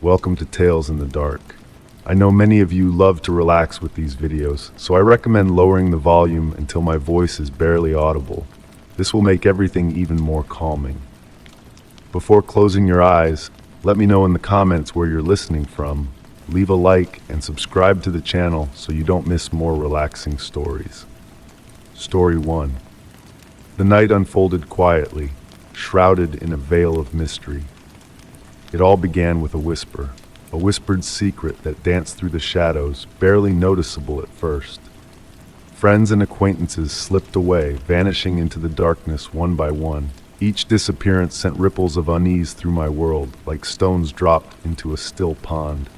welcome to Tales in the Dark. I know many of you love to relax with these videos, so I recommend lowering the volume until my voice is barely audible. This will make everything even more calming. Before closing your eyes, let me know in the comments where you're listening from. Leave a like and subscribe to the channel so you don't miss more relaxing stories. Story 1. The night unfolded quietly, shrouded in a veil of mystery. It all began with a whispered secret that danced through the shadows, barely noticeable at first. Friends and acquaintances slipped away, vanishing into the darkness one by one. Each disappearance sent ripples of unease through my world, like stones dropped into a still pond.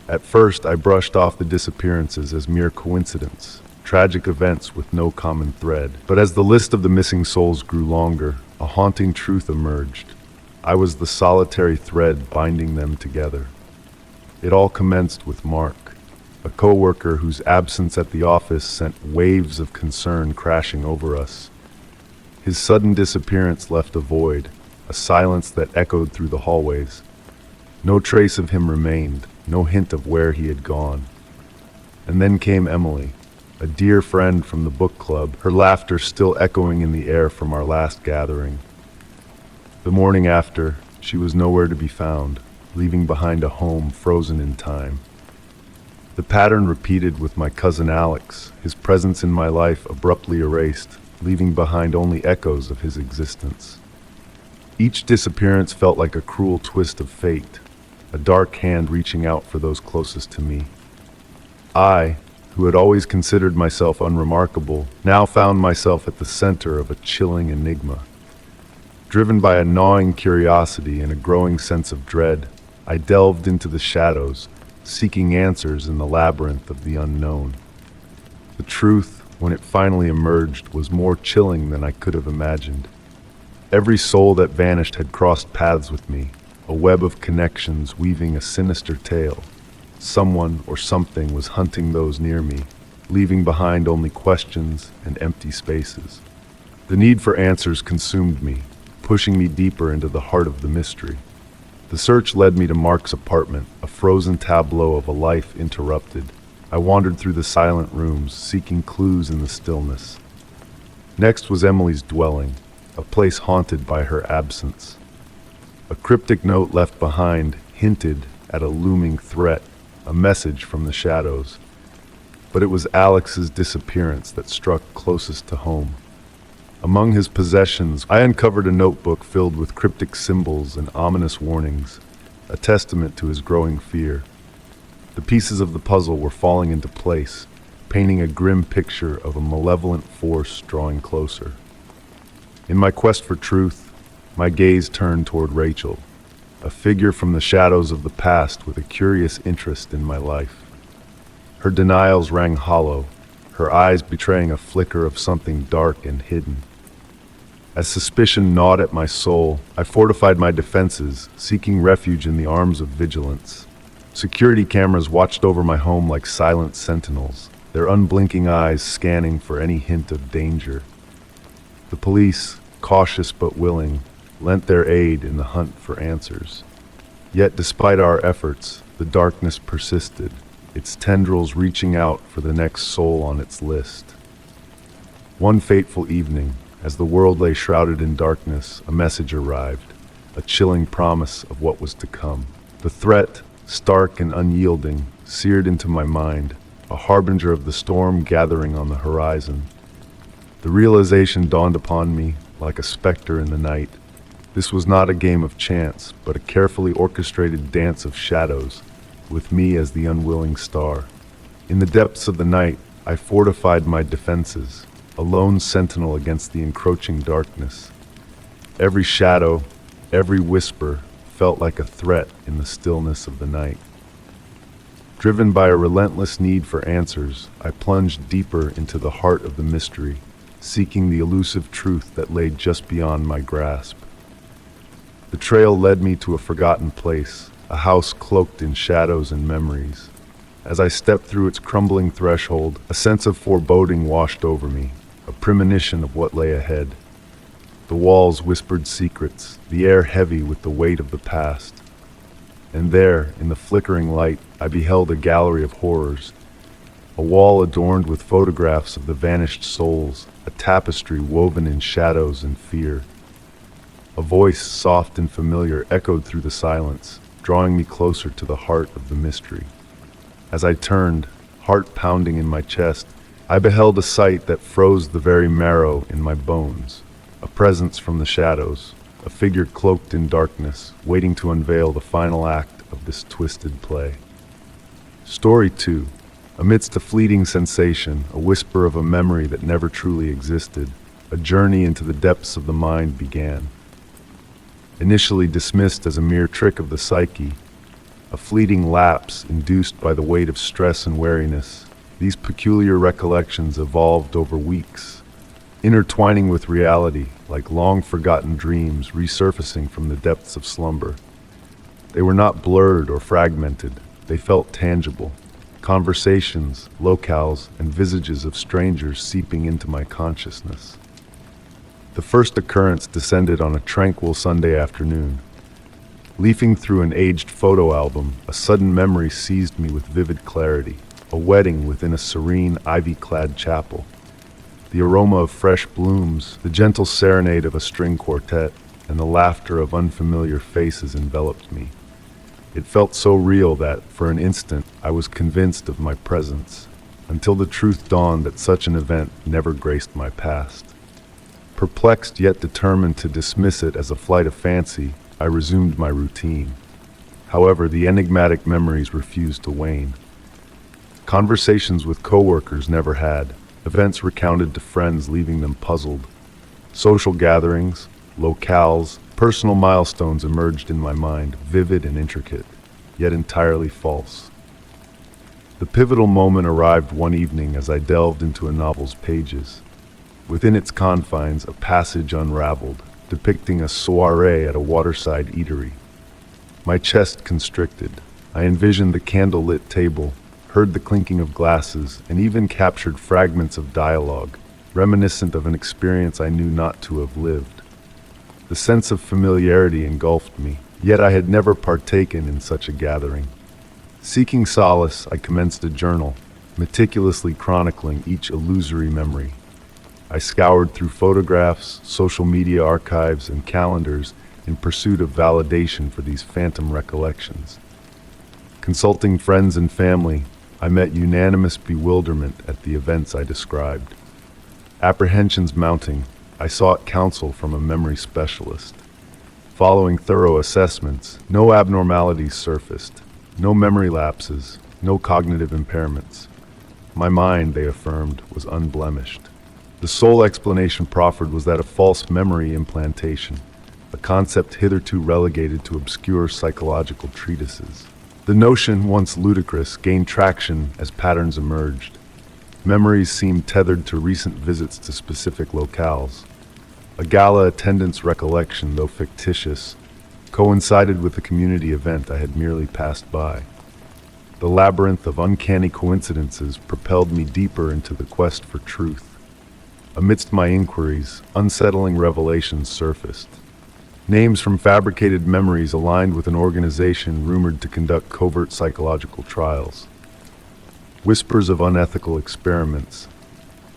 At first, I brushed off the disappearances as mere coincidence, tragic events with no common thread. But as the list of the missing souls grew longer, a haunting truth emerged. I was the solitary thread binding them together. It all commenced with Mark, a co-worker whose absence at the office sent waves of concern crashing over us. His sudden disappearance left a void, a silence that echoed through the hallways. No trace of him remained, no hint of where he had gone. And then came Emily, a dear friend from the book club, her laughter still echoing in the air from our last gathering. The morning after, she was nowhere to be found, leaving behind a home frozen in time. The pattern repeated with my cousin Alex, his presence in my life abruptly erased, leaving behind only echoes of his existence. Each disappearance felt like a cruel twist of fate, a dark hand reaching out for those closest to me. I, who had always considered myself unremarkable, now found myself at the center of a chilling enigma. Driven by a gnawing curiosity and a growing sense of dread, I delved into the shadows, seeking answers in the labyrinth of the unknown. The truth, when it finally emerged, was more chilling than I could have imagined. Every soul that vanished had crossed paths with me, a web of connections weaving a sinister tale. Someone or something was hunting those near me, leaving behind only questions and empty spaces. The need for answers consumed me, pushing me deeper into the heart of the mystery. The search led me to Mark's apartment, a frozen tableau of a life interrupted. I wandered through the silent rooms, seeking clues in the stillness. Next was Emily's dwelling, a place haunted by her absence. A cryptic note left behind hinted at a looming threat, a message from the shadows. But it was Alex's disappearance that struck closest to home. Among his possessions, I uncovered a notebook filled with cryptic symbols and ominous warnings, a testament to his growing fear. The pieces of the puzzle were falling into place, painting a grim picture of a malevolent force drawing closer. In my quest for truth, my gaze turned toward Rachel, a figure from the shadows of the past with a curious interest in my life. Her denials rang hollow, her eyes betraying a flicker of something dark and hidden. As suspicion gnawed at my soul, I fortified my defenses, seeking refuge in the arms of vigilance. Security cameras watched over my home like silent sentinels, their unblinking eyes scanning for any hint of danger. The police, cautious but willing, lent their aid in the hunt for answers. Yet despite our efforts, the darkness persisted, its tendrils reaching out for the next soul on its list. One fateful evening, as the world lay shrouded in darkness, a message arrived, a chilling promise of what was to come. The threat, stark and unyielding, seared into my mind, a harbinger of the storm gathering on the horizon. The realization dawned upon me like a specter in the night. This was not a game of chance, but a carefully orchestrated dance of shadows, with me as the unwilling star. In the depths of the night, I fortified my defenses, a lone sentinel against the encroaching darkness. Every shadow, every whisper, felt like a threat in the stillness of the night. Driven by a relentless need for answers, I plunged deeper into the heart of the mystery, seeking the elusive truth that lay just beyond my grasp. The trail led me to a forgotten place, a house cloaked in shadows and memories. As I stepped through its crumbling threshold, a sense of foreboding washed over me, a premonition of what lay ahead. The walls whispered secrets, the air heavy with the weight of the past. And there, in the flickering light, I beheld a gallery of horrors. A wall adorned with photographs of the vanished souls, a tapestry woven in shadows and fear. A voice, soft and familiar, echoed through the silence, drawing me closer to the heart of the mystery. As I turned, heart pounding in my chest, I beheld a sight that froze the very marrow in my bones. A presence from the shadows, a figure cloaked in darkness, waiting to unveil the final act of this twisted play. Story 2. Amidst a fleeting sensation, a whisper of a memory that never truly existed, a journey into the depths of the mind began. Initially dismissed as a mere trick of the psyche, a fleeting lapse induced by the weight of stress and weariness, these peculiar recollections evolved over weeks, intertwining with reality like long-forgotten dreams resurfacing from the depths of slumber. They were not blurred or fragmented, they felt tangible. Conversations, locales, and visages of strangers seeping into my consciousness. The first occurrence descended on a tranquil Sunday afternoon. Leafing through an aged photo album, a sudden memory seized me with vivid clarity. A wedding within a serene, ivy-clad chapel. The aroma of fresh blooms, the gentle serenade of a string quartet, and the laughter of unfamiliar faces enveloped me. It felt so real that, for an instant, I was convinced of my presence, until the truth dawned that such an event never graced my past. Perplexed yet determined to dismiss it as a flight of fancy, I resumed my routine. However, the enigmatic memories refused to wane. Conversations with coworkers never had, events recounted to friends leaving them puzzled. Social gatherings, locales, personal milestones emerged in my mind, vivid and intricate, yet entirely false. The pivotal moment arrived one evening as I delved into a novel's pages. Within its confines, a passage unraveled, depicting a soiree at a waterside eatery. My chest constricted. I envisioned the candle-lit table, heard the clinking of glasses, and even captured fragments of dialogue, reminiscent of an experience I knew not to have lived. The sense of familiarity engulfed me, yet I had never partaken in such a gathering. Seeking solace, I commenced a journal, meticulously chronicling each illusory memory. I scoured through photographs, social media archives, and calendars in pursuit of validation for these phantom recollections. Consulting friends and family, I met unanimous bewilderment at the events I described. Apprehensions mounting, I sought counsel from a memory specialist. Following thorough assessments, no abnormalities surfaced, no memory lapses, no cognitive impairments. My mind, they affirmed, was unblemished. The sole explanation proffered was that of false memory implantation, a concept hitherto relegated to obscure psychological treatises. The notion, once ludicrous, gained traction as patterns emerged. Memories seemed tethered to recent visits to specific locales. A gala attendance recollection, though fictitious, coincided with a community event I had merely passed by. The labyrinth of uncanny coincidences propelled me deeper into the quest for truth. Amidst my inquiries, unsettling revelations surfaced. Names from fabricated memories aligned with an organization rumored to conduct covert psychological trials. Whispers of unethical experiments,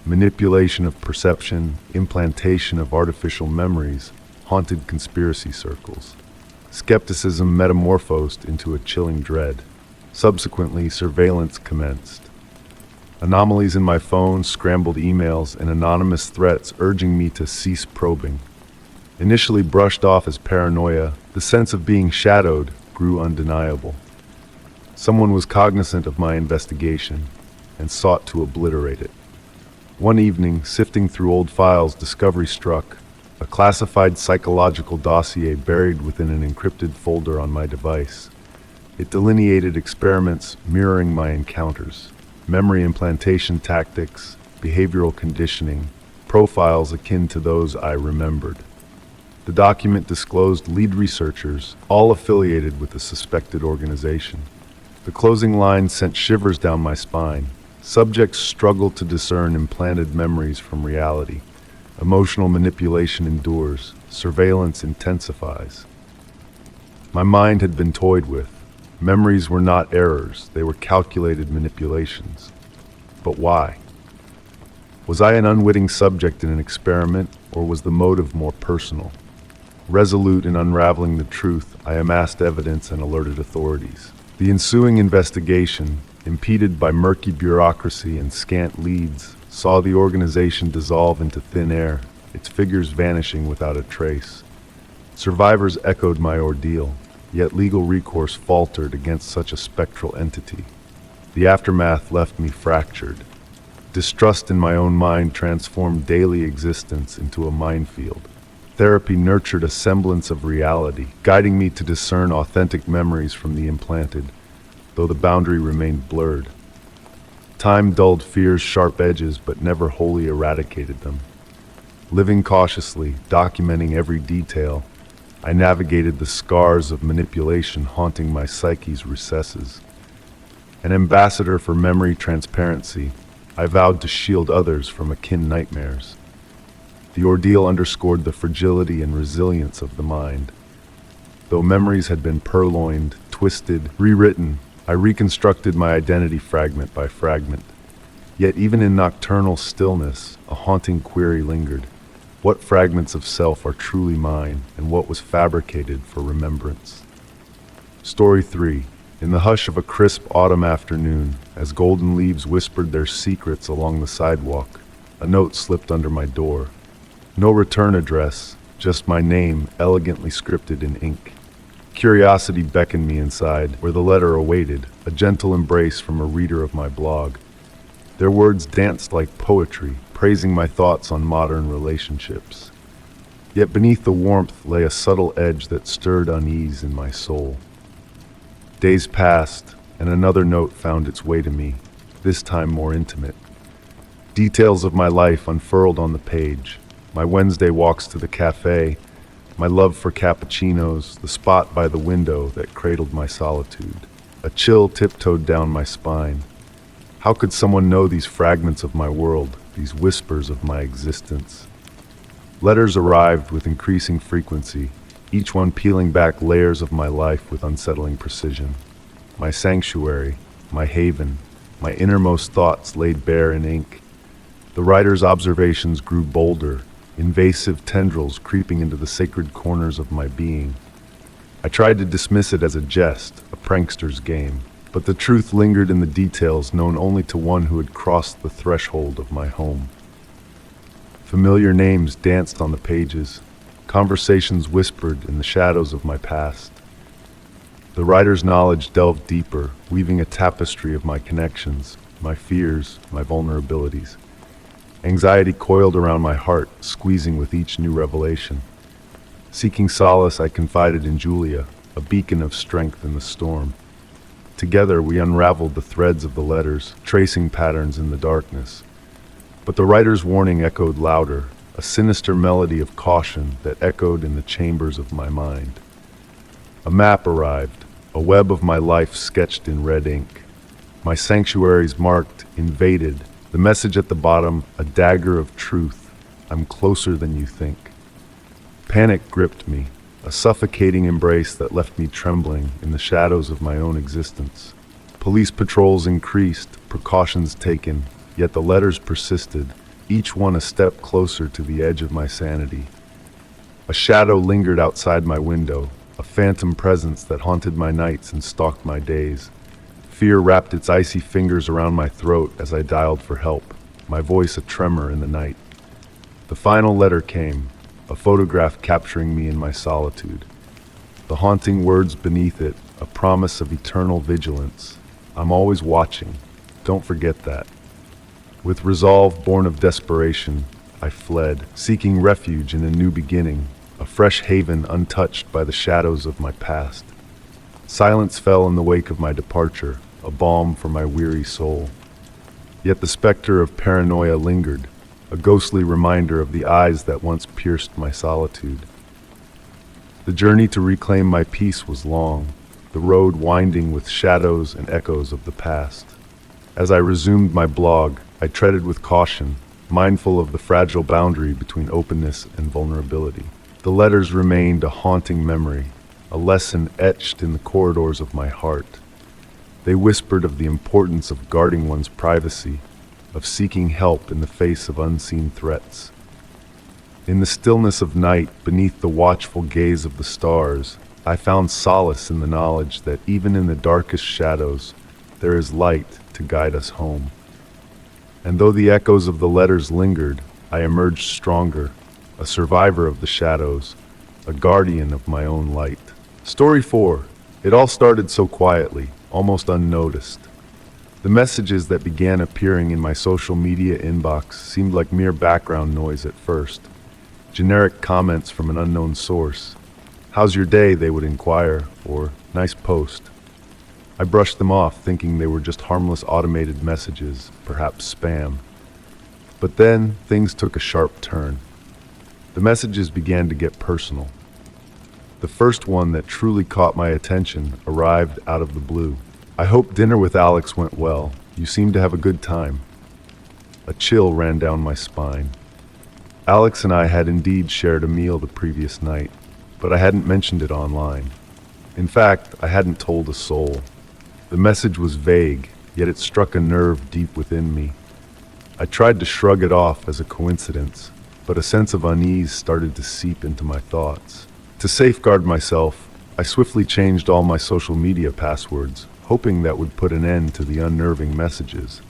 manipulation of perception, implantation of artificial memories, haunted conspiracy circles. Skepticism metamorphosed into a chilling dread. Subsequently, surveillance commenced. Anomalies in my phone, scrambled emails, and anonymous threats urging me to cease probing. Initially brushed off as paranoia, the sense of being shadowed grew undeniable. Someone was cognizant of my investigation and sought to obliterate it. One evening, sifting through old files, discovery struck, a classified psychological dossier buried within an encrypted folder on my device. It delineated experiments mirroring my encounters, memory implantation tactics, behavioral conditioning, profiles akin to those I remembered. The document disclosed lead researchers, all affiliated with the suspected organization. The closing line sent shivers down my spine. Subjects struggled to discern implanted memories from reality. Emotional manipulation endures. Surveillance intensifies. My mind had been toyed with. Memories were not errors, they were calculated manipulations. But why? Was I an unwitting subject in an experiment, or was the motive more personal? Resolute in unraveling the truth, I amassed evidence and alerted authorities. The ensuing investigation, impeded by murky bureaucracy and scant leads, saw the organization dissolve into thin air, its figures vanishing without a trace. Survivors echoed my ordeal, yet legal recourse faltered against such a spectral entity. The aftermath left me fractured. Distrust in my own mind transformed daily existence into a minefield. Therapy nurtured a semblance of reality, guiding me to discern authentic memories from the implanted, though the boundary remained blurred. Time dulled fear's sharp edges but never wholly eradicated them. Living cautiously, documenting every detail, I navigated the scars of manipulation haunting my psyche's recesses. An ambassador for memory transparency, I vowed to shield others from akin nightmares. The ordeal underscored the fragility and resilience of the mind. Though memories had been purloined, twisted, rewritten, I reconstructed my identity fragment by fragment. Yet even in nocturnal stillness, a haunting query lingered. What fragments of self are truly mine, and what was fabricated for remembrance? Story 3. In the hush of a crisp autumn afternoon, as golden leaves whispered their secrets along the sidewalk, a note slipped under my door. No return address, just my name elegantly scripted in ink. Curiosity beckoned me inside, where the letter awaited, a gentle embrace from a reader of my blog. Their words danced like poetry, praising my thoughts on modern relationships. Yet beneath the warmth lay a subtle edge that stirred unease in my soul. Days passed, and another note found its way to me, this time more intimate. Details of my life unfurled on the page. My Wednesday walks to the cafe, my love for cappuccinos, the spot by the window that cradled my solitude. A chill tiptoed down my spine. How could someone know these fragments of my world, these whispers of my existence? Letters arrived with increasing frequency, each one peeling back layers of my life with unsettling precision. My sanctuary, my haven, my innermost thoughts laid bare in ink. The writer's observations grew bolder, invasive tendrils creeping into the sacred corners of my being. I tried to dismiss it as a jest, a prankster's game, but the truth lingered in the details known only to one who had crossed the threshold of my home. Familiar names danced on the pages, conversations whispered in the shadows of my past. The writer's knowledge delved deeper, weaving a tapestry of my connections, my fears, my vulnerabilities. Anxiety coiled around my heart, squeezing with each new revelation. Seeking solace, I confided in Julia, a beacon of strength in the storm. Together, we unraveled the threads of the letters, tracing patterns in the darkness. But the writer's warning echoed louder, a sinister melody of caution that echoed in the chambers of my mind. A map arrived, a web of my life sketched in red ink. My sanctuaries marked, invaded, the message at the bottom, a dagger of truth. I'm closer than you think. Panic gripped me, a suffocating embrace that left me trembling in the shadows of my own existence. Police patrols increased, precautions taken, yet the letters persisted, each one a step closer to the edge of my sanity. A shadow lingered outside my window, a phantom presence that haunted my nights and stalked my days. Fear wrapped its icy fingers around my throat as I dialed for help, my voice a tremor in the night. The final letter came, a photograph capturing me in my solitude. The haunting words beneath it, a promise of eternal vigilance. I'm always watching. Don't forget that. With resolve born of desperation, I fled, seeking refuge in a new beginning, a fresh haven untouched by the shadows of my past. Silence fell in the wake of my departure, a balm for my weary soul. Yet the specter of paranoia lingered, a ghostly reminder of the eyes that once pierced my solitude. The journey to reclaim my peace was long, the road winding with shadows and echoes of the past. As I resumed my blog, I treaded with caution, mindful of the fragile boundary between openness and vulnerability. The letters remained a haunting memory, a lesson etched in the corridors of my heart. They whispered of the importance of guarding one's privacy, of seeking help in the face of unseen threats. In the stillness of night, beneath the watchful gaze of the stars, I found solace in the knowledge that even in the darkest shadows, there is light to guide us home. And though the echoes of the letters lingered, I emerged stronger, a survivor of the shadows, a guardian of my own light. Story 4. It all started so quietly, almost unnoticed. The messages that began appearing in my social media inbox seemed like mere background noise at first. Generic comments from an unknown source. "How's your day?" they would inquire, or "Nice post." I brushed them off, thinking they were just harmless automated messages, perhaps spam. But then, things took a sharp turn. The messages began to get personal. The first one that truly caught my attention arrived out of the blue. "I hope dinner with Alex went well. You seem to have a good time." A chill ran down my spine. Alex and I had indeed shared a meal the previous night, but I hadn't mentioned it online. In fact, I hadn't told a soul. The message was vague, yet it struck a nerve deep within me. I tried to shrug it off as a coincidence, but a sense of unease started to seep into my thoughts. To safeguard myself, I swiftly changed all my social media passwords, hoping that would put an end to the unnerving messages.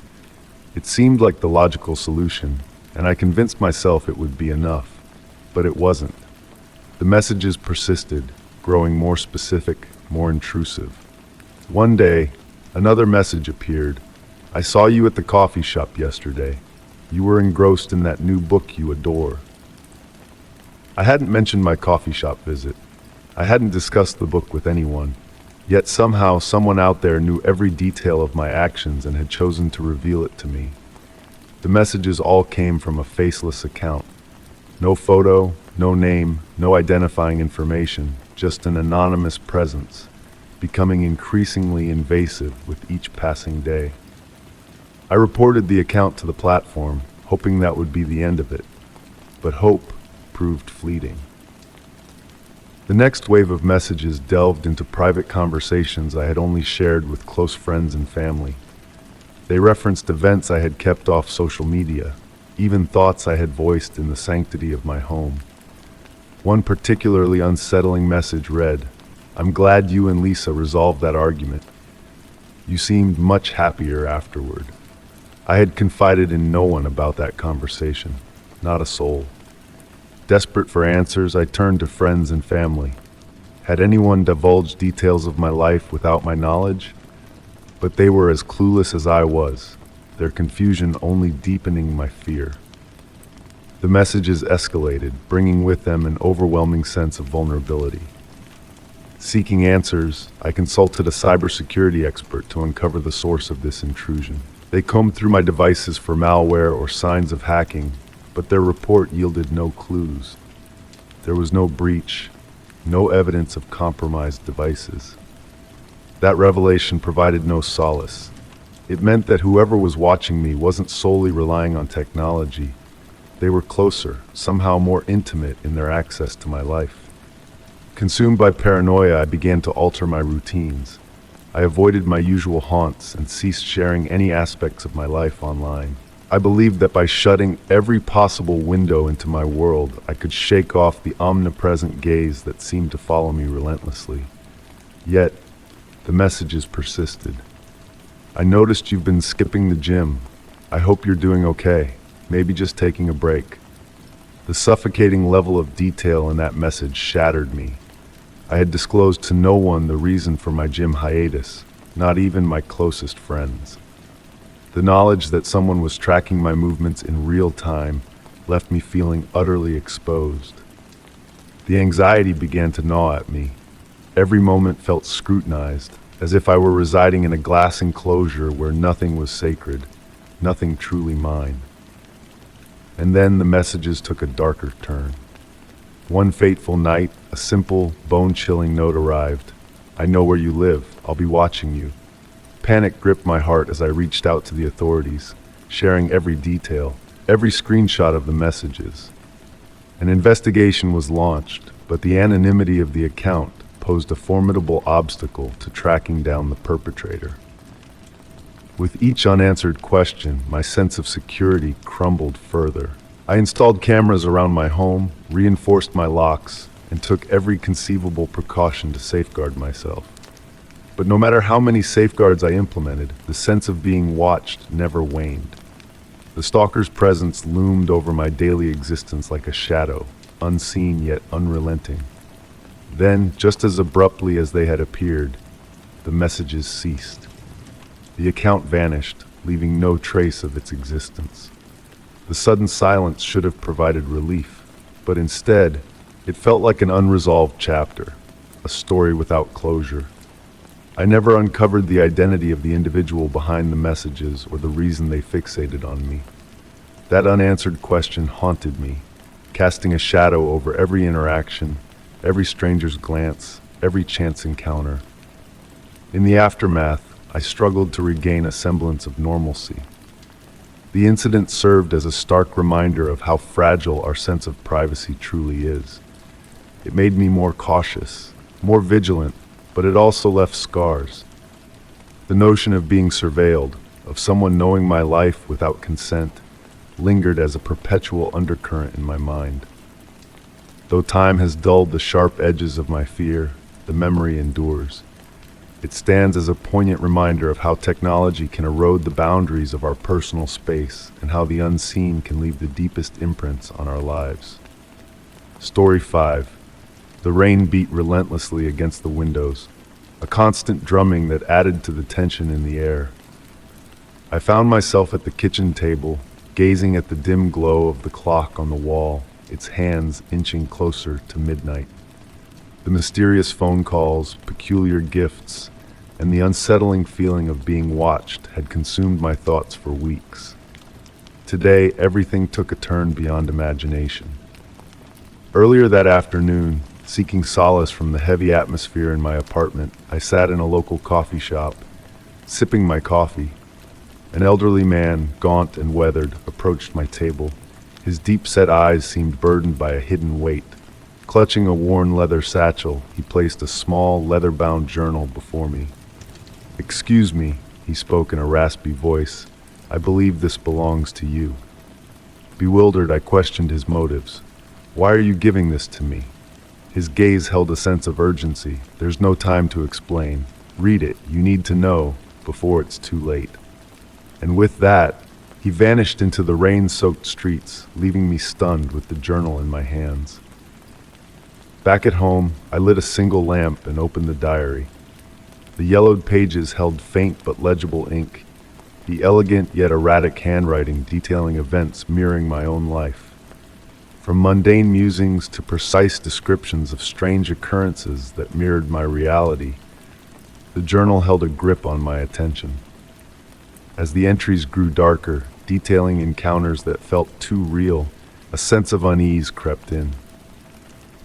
It seemed like the logical solution, and I convinced myself it would be enough, but it wasn't. The messages persisted, growing more specific, more intrusive. One day, another message appeared. "I saw you at the coffee shop yesterday. You were engrossed in that new book you adore." I hadn't mentioned my coffee shop visit. I hadn't discussed the book with anyone. Yet somehow someone out there knew every detail of my actions and had chosen to reveal it to me. The messages all came from a faceless account. No photo, no name, no identifying information, just an anonymous presence, becoming increasingly invasive with each passing day. I reported the account to the platform, hoping that would be the end of it. But hope proved fleeting. The next wave of messages delved into private conversations I had only shared with close friends and family. They referenced events I had kept off social media, even thoughts I had voiced in the sanctity of my home. One particularly unsettling message read, "I'm glad you and Lisa resolved that argument. You seemed much happier afterward." I had confided in no one about that conversation, not a soul. Desperate for answers, I turned to friends and family. Had anyone divulged details of my life without my knowledge? But they were as clueless as I was, their confusion only deepening my fear. The messages escalated, bringing with them an overwhelming sense of vulnerability. Seeking answers, I consulted a cybersecurity expert to uncover the source of this intrusion. They combed through my devices for malware or signs of hacking, but their report yielded no clues. There was no breach, no evidence of compromised devices. That revelation provided no solace. It meant that whoever was watching me wasn't solely relying on technology. They were closer, somehow more intimate in their access to my life. Consumed by paranoia, I began to alter my routines. I avoided my usual haunts and ceased sharing any aspects of my life online. I believed that by shutting every possible window into my world, I could shake off the omnipresent gaze that seemed to follow me relentlessly. Yet, the messages persisted. "I noticed you've been skipping the gym. I hope you're doing okay, maybe just taking a break." The suffocating level of detail in that message shattered me. I had disclosed to no one the reason for my gym hiatus, not even my closest friends. The knowledge that someone was tracking my movements in real time left me feeling utterly exposed. The anxiety began to gnaw at me. Every moment felt scrutinized, as if I were residing in a glass enclosure where nothing was sacred, nothing truly mine. And then the messages took a darker turn. One fateful night, a simple, bone-chilling note arrived. "I know where you live. I'll be watching you." Panic gripped my heart as I reached out to the authorities, sharing every detail, every screenshot of the messages. An investigation was launched, but the anonymity of the account, posed a formidable obstacle to tracking down the perpetrator. With each unanswered question, my sense of security crumbled further. I installed cameras around my home, reinforced my locks, and took every conceivable precaution to safeguard myself. But no matter how many safeguards I implemented, the sense of being watched never waned. The stalker's presence loomed over my daily existence like a shadow, unseen yet unrelenting. Then, just as abruptly as they had appeared, the messages ceased. The account vanished, leaving no trace of its existence. The sudden silence should have provided relief, but instead, it felt like an unresolved chapter, a story without closure. I never uncovered the identity of the individual behind the messages or the reason they fixated on me. That unanswered question haunted me, casting a shadow over every interaction, every stranger's glance, every chance encounter. In the aftermath, I struggled to regain a semblance of normalcy. The incident served as a stark reminder of how fragile our sense of privacy truly is. It made me more cautious, more vigilant, but it also left scars. The notion of being surveilled, of someone knowing my life without consent, lingered as a perpetual undercurrent in my mind. Though time has dulled the sharp edges of my fear, the memory endures. It stands as a poignant reminder of how technology can erode the boundaries of our personal space and how the unseen can leave the deepest imprints on our lives. Story 5. The rain beat relentlessly against the windows, a constant drumming that added to the tension in the air. I found myself at the kitchen table, gazing at the dim glow of the clock on the wall, its hands inching closer to midnight. The mysterious phone calls, peculiar gifts, and the unsettling feeling of being watched had consumed my thoughts for weeks. Today, everything took a turn beyond imagination. Earlier that afternoon, seeking solace from the heavy atmosphere in my apartment, I sat in a local coffee shop, sipping my coffee. An elderly man, gaunt and weathered, approached my table. His deep-set eyes seemed burdened by a hidden weight. Clutching a worn leather satchel, he placed a small, leather-bound journal before me. "Excuse me," he spoke in a raspy voice. "I believe this belongs to you." Bewildered, I questioned his motives. "Why are you giving this to me?" His gaze held a sense of urgency. "There's no time to explain. Read it. You need to know before it's too late." And with that, he vanished into the rain-soaked streets, leaving me stunned with the journal in my hands. Back at home, I lit a single lamp and opened the diary. The yellowed pages held faint but legible ink, the elegant yet erratic handwriting detailing events mirroring my own life. From mundane musings to precise descriptions of strange occurrences that mirrored my reality, the journal held a grip on my attention. As the entries grew darker, detailing encounters that felt too real, a sense of unease crept in.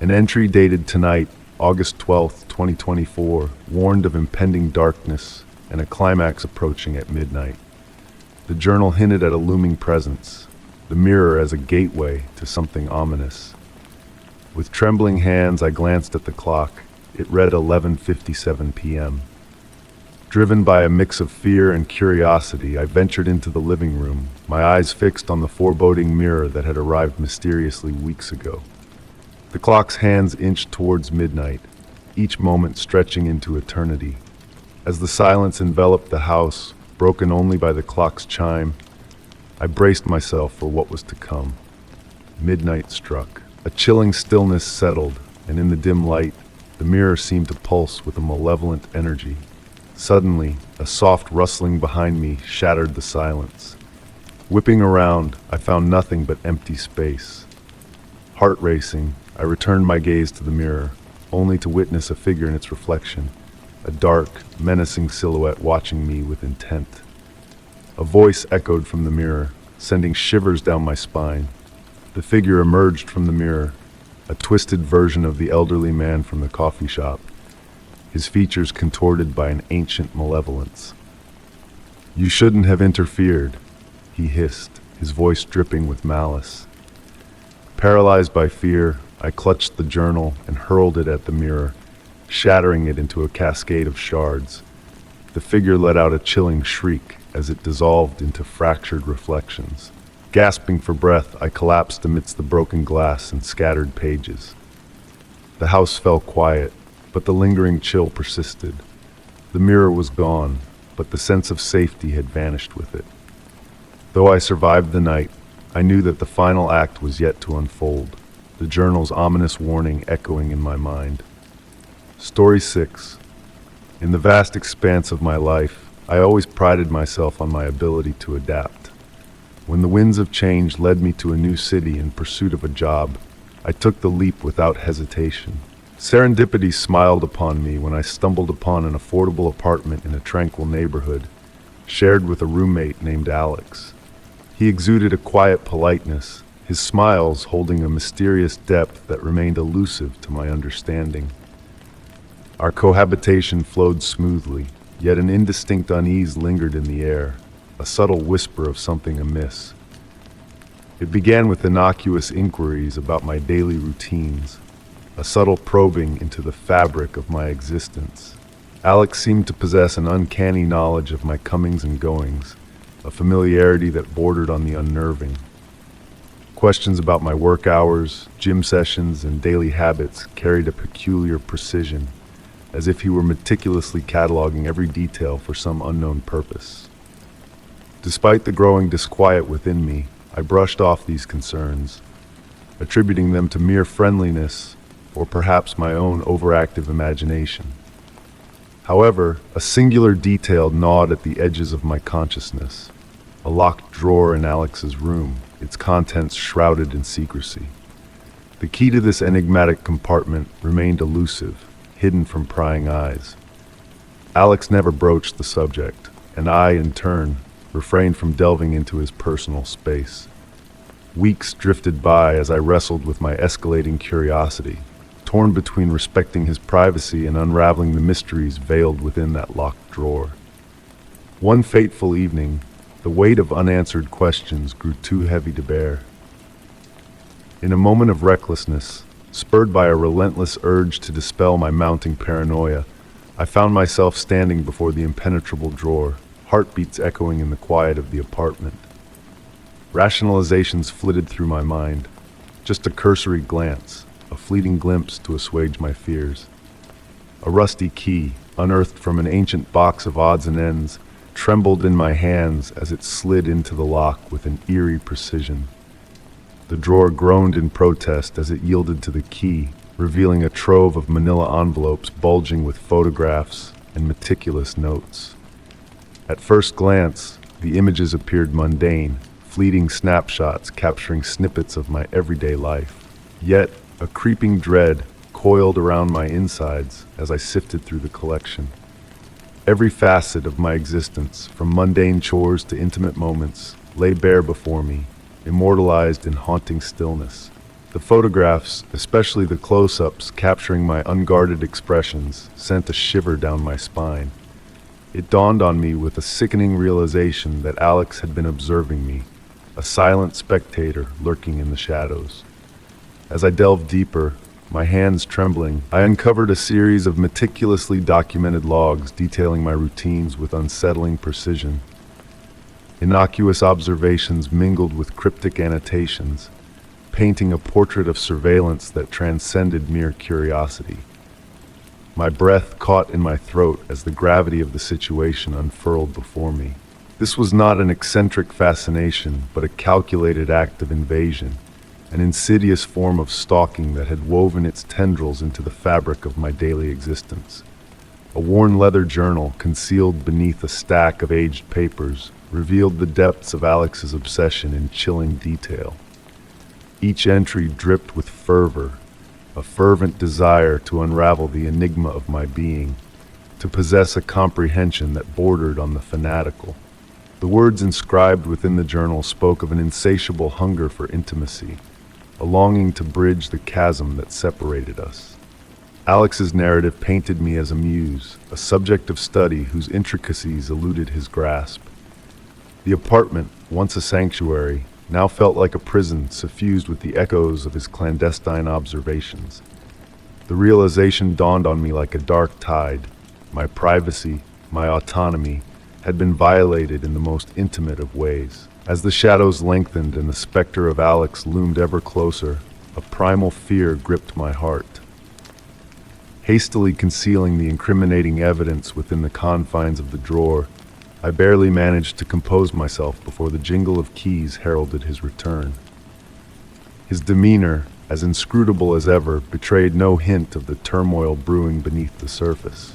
An entry dated tonight, August 12th, 2024, warned of impending darkness and a climax approaching at midnight. The journal hinted at a looming presence, the mirror as a gateway to something ominous. With trembling hands, I glanced at the clock. It read 11:57 p.m. Driven by a mix of fear and curiosity, I ventured into the living room, my eyes fixed on the foreboding mirror that had arrived mysteriously weeks ago. The clock's hands inched towards midnight, each moment stretching into eternity. As the silence enveloped the house, broken only by the clock's chime, I braced myself for what was to come. Midnight struck. A chilling stillness settled, and in the dim light, the mirror seemed to pulse with a malevolent energy. Suddenly, a soft rustling behind me shattered the silence. Whipping around, I found nothing but empty space. Heart racing, I returned my gaze to the mirror, only to witness a figure in its reflection, a dark, menacing silhouette watching me with intent. A voice echoed from the mirror, sending shivers down my spine. The figure emerged from the mirror, a twisted version of the elderly man from the coffee shop, his features contorted by an ancient malevolence. "You shouldn't have interfered," he hissed, his voice dripping with malice. Paralyzed by fear, I clutched the journal and hurled it at the mirror, shattering it into a cascade of shards. The figure let out a chilling shriek as it dissolved into fractured reflections. Gasping for breath, I collapsed amidst the broken glass and scattered pages. The house fell quiet, but the lingering chill persisted. The mirror was gone, but the sense of safety had vanished with it. Though I survived the night, I knew that the final act was yet to unfold, the journal's ominous warning echoing in my mind. Story 6. In the vast expanse of my life, I always prided myself on my ability to adapt. When the winds of change led me to a new city in pursuit of a job, I took the leap without hesitation. Serendipity smiled upon me when I stumbled upon an affordable apartment in a tranquil neighborhood, shared with a roommate named Alex. He exuded a quiet politeness, his smiles holding a mysterious depth that remained elusive to my understanding. Our cohabitation flowed smoothly, yet an indistinct unease lingered in the air, a subtle whisper of something amiss. It began with innocuous inquiries about my daily routines, a subtle probing into the fabric of my existence. Alex seemed to possess an uncanny knowledge of my comings and goings, a familiarity that bordered on the unnerving. Questions about my work hours, gym sessions, and daily habits carried a peculiar precision, as if he were meticulously cataloging every detail for some unknown purpose. Despite the growing disquiet within me, I brushed off these concerns, attributing them to mere friendliness or perhaps my own overactive imagination. However, a singular detail gnawed at the edges of my consciousness: a locked drawer in Alex's room, its contents shrouded in secrecy. The key to this enigmatic compartment remained elusive, hidden from prying eyes. Alex never broached the subject, and I, in turn, refrained from delving into his personal space. Weeks drifted by as I wrestled with my escalating curiosity, torn between respecting his privacy and unraveling the mysteries veiled within that locked drawer. One fateful evening, the weight of unanswered questions grew too heavy to bear. In a moment of recklessness, spurred by a relentless urge to dispel my mounting paranoia, I found myself standing before the impenetrable drawer, heartbeats echoing in the quiet of the apartment. Rationalizations flitted through my mind, just a cursory glance, a fleeting glimpse to assuage my fears. A rusty key, unearthed from an ancient box of odds and ends, trembled in my hands as it slid into the lock with an eerie precision. The drawer groaned in protest as it yielded to the key, revealing a trove of manila envelopes bulging with photographs and meticulous notes. At first glance, the images appeared mundane, fleeting snapshots capturing snippets of my everyday life. Yet, a creeping dread coiled around my insides as I sifted through the collection. Every facet of my existence, from mundane chores to intimate moments, lay bare before me, immortalized in haunting stillness. The photographs, especially the close-ups capturing my unguarded expressions, sent a shiver down my spine. It dawned on me with a sickening realization that Alex had been observing me, a silent spectator lurking in the shadows. As I delved deeper, my hands trembling, I uncovered a series of meticulously documented logs detailing my routines with unsettling precision. Innocuous observations mingled with cryptic annotations, painting a portrait of surveillance that transcended mere curiosity. My breath caught in my throat as the gravity of the situation unfurled before me. This was not an eccentric fascination, but a calculated act of invasion, an insidious form of stalking that had woven its tendrils into the fabric of my daily existence. A worn leather journal, concealed beneath a stack of aged papers, revealed the depths of Alex's obsession in chilling detail. Each entry dripped with fervor, a fervent desire to unravel the enigma of my being, to possess a comprehension that bordered on the fanatical. The words inscribed within the journal spoke of an insatiable hunger for intimacy, a longing to bridge the chasm that separated us. Alex's narrative painted me as a muse, a subject of study whose intricacies eluded his grasp. The apartment, once a sanctuary, now felt like a prison suffused with the echoes of his clandestine observations. The realization dawned on me like a dark tide. My privacy, my autonomy, had been violated in the most intimate of ways. As the shadows lengthened and the specter of Alex loomed ever closer, a primal fear gripped my heart. Hastily concealing the incriminating evidence within the confines of the drawer, I barely managed to compose myself before the jingle of keys heralded his return. His demeanor, as inscrutable as ever, betrayed no hint of the turmoil brewing beneath the surface.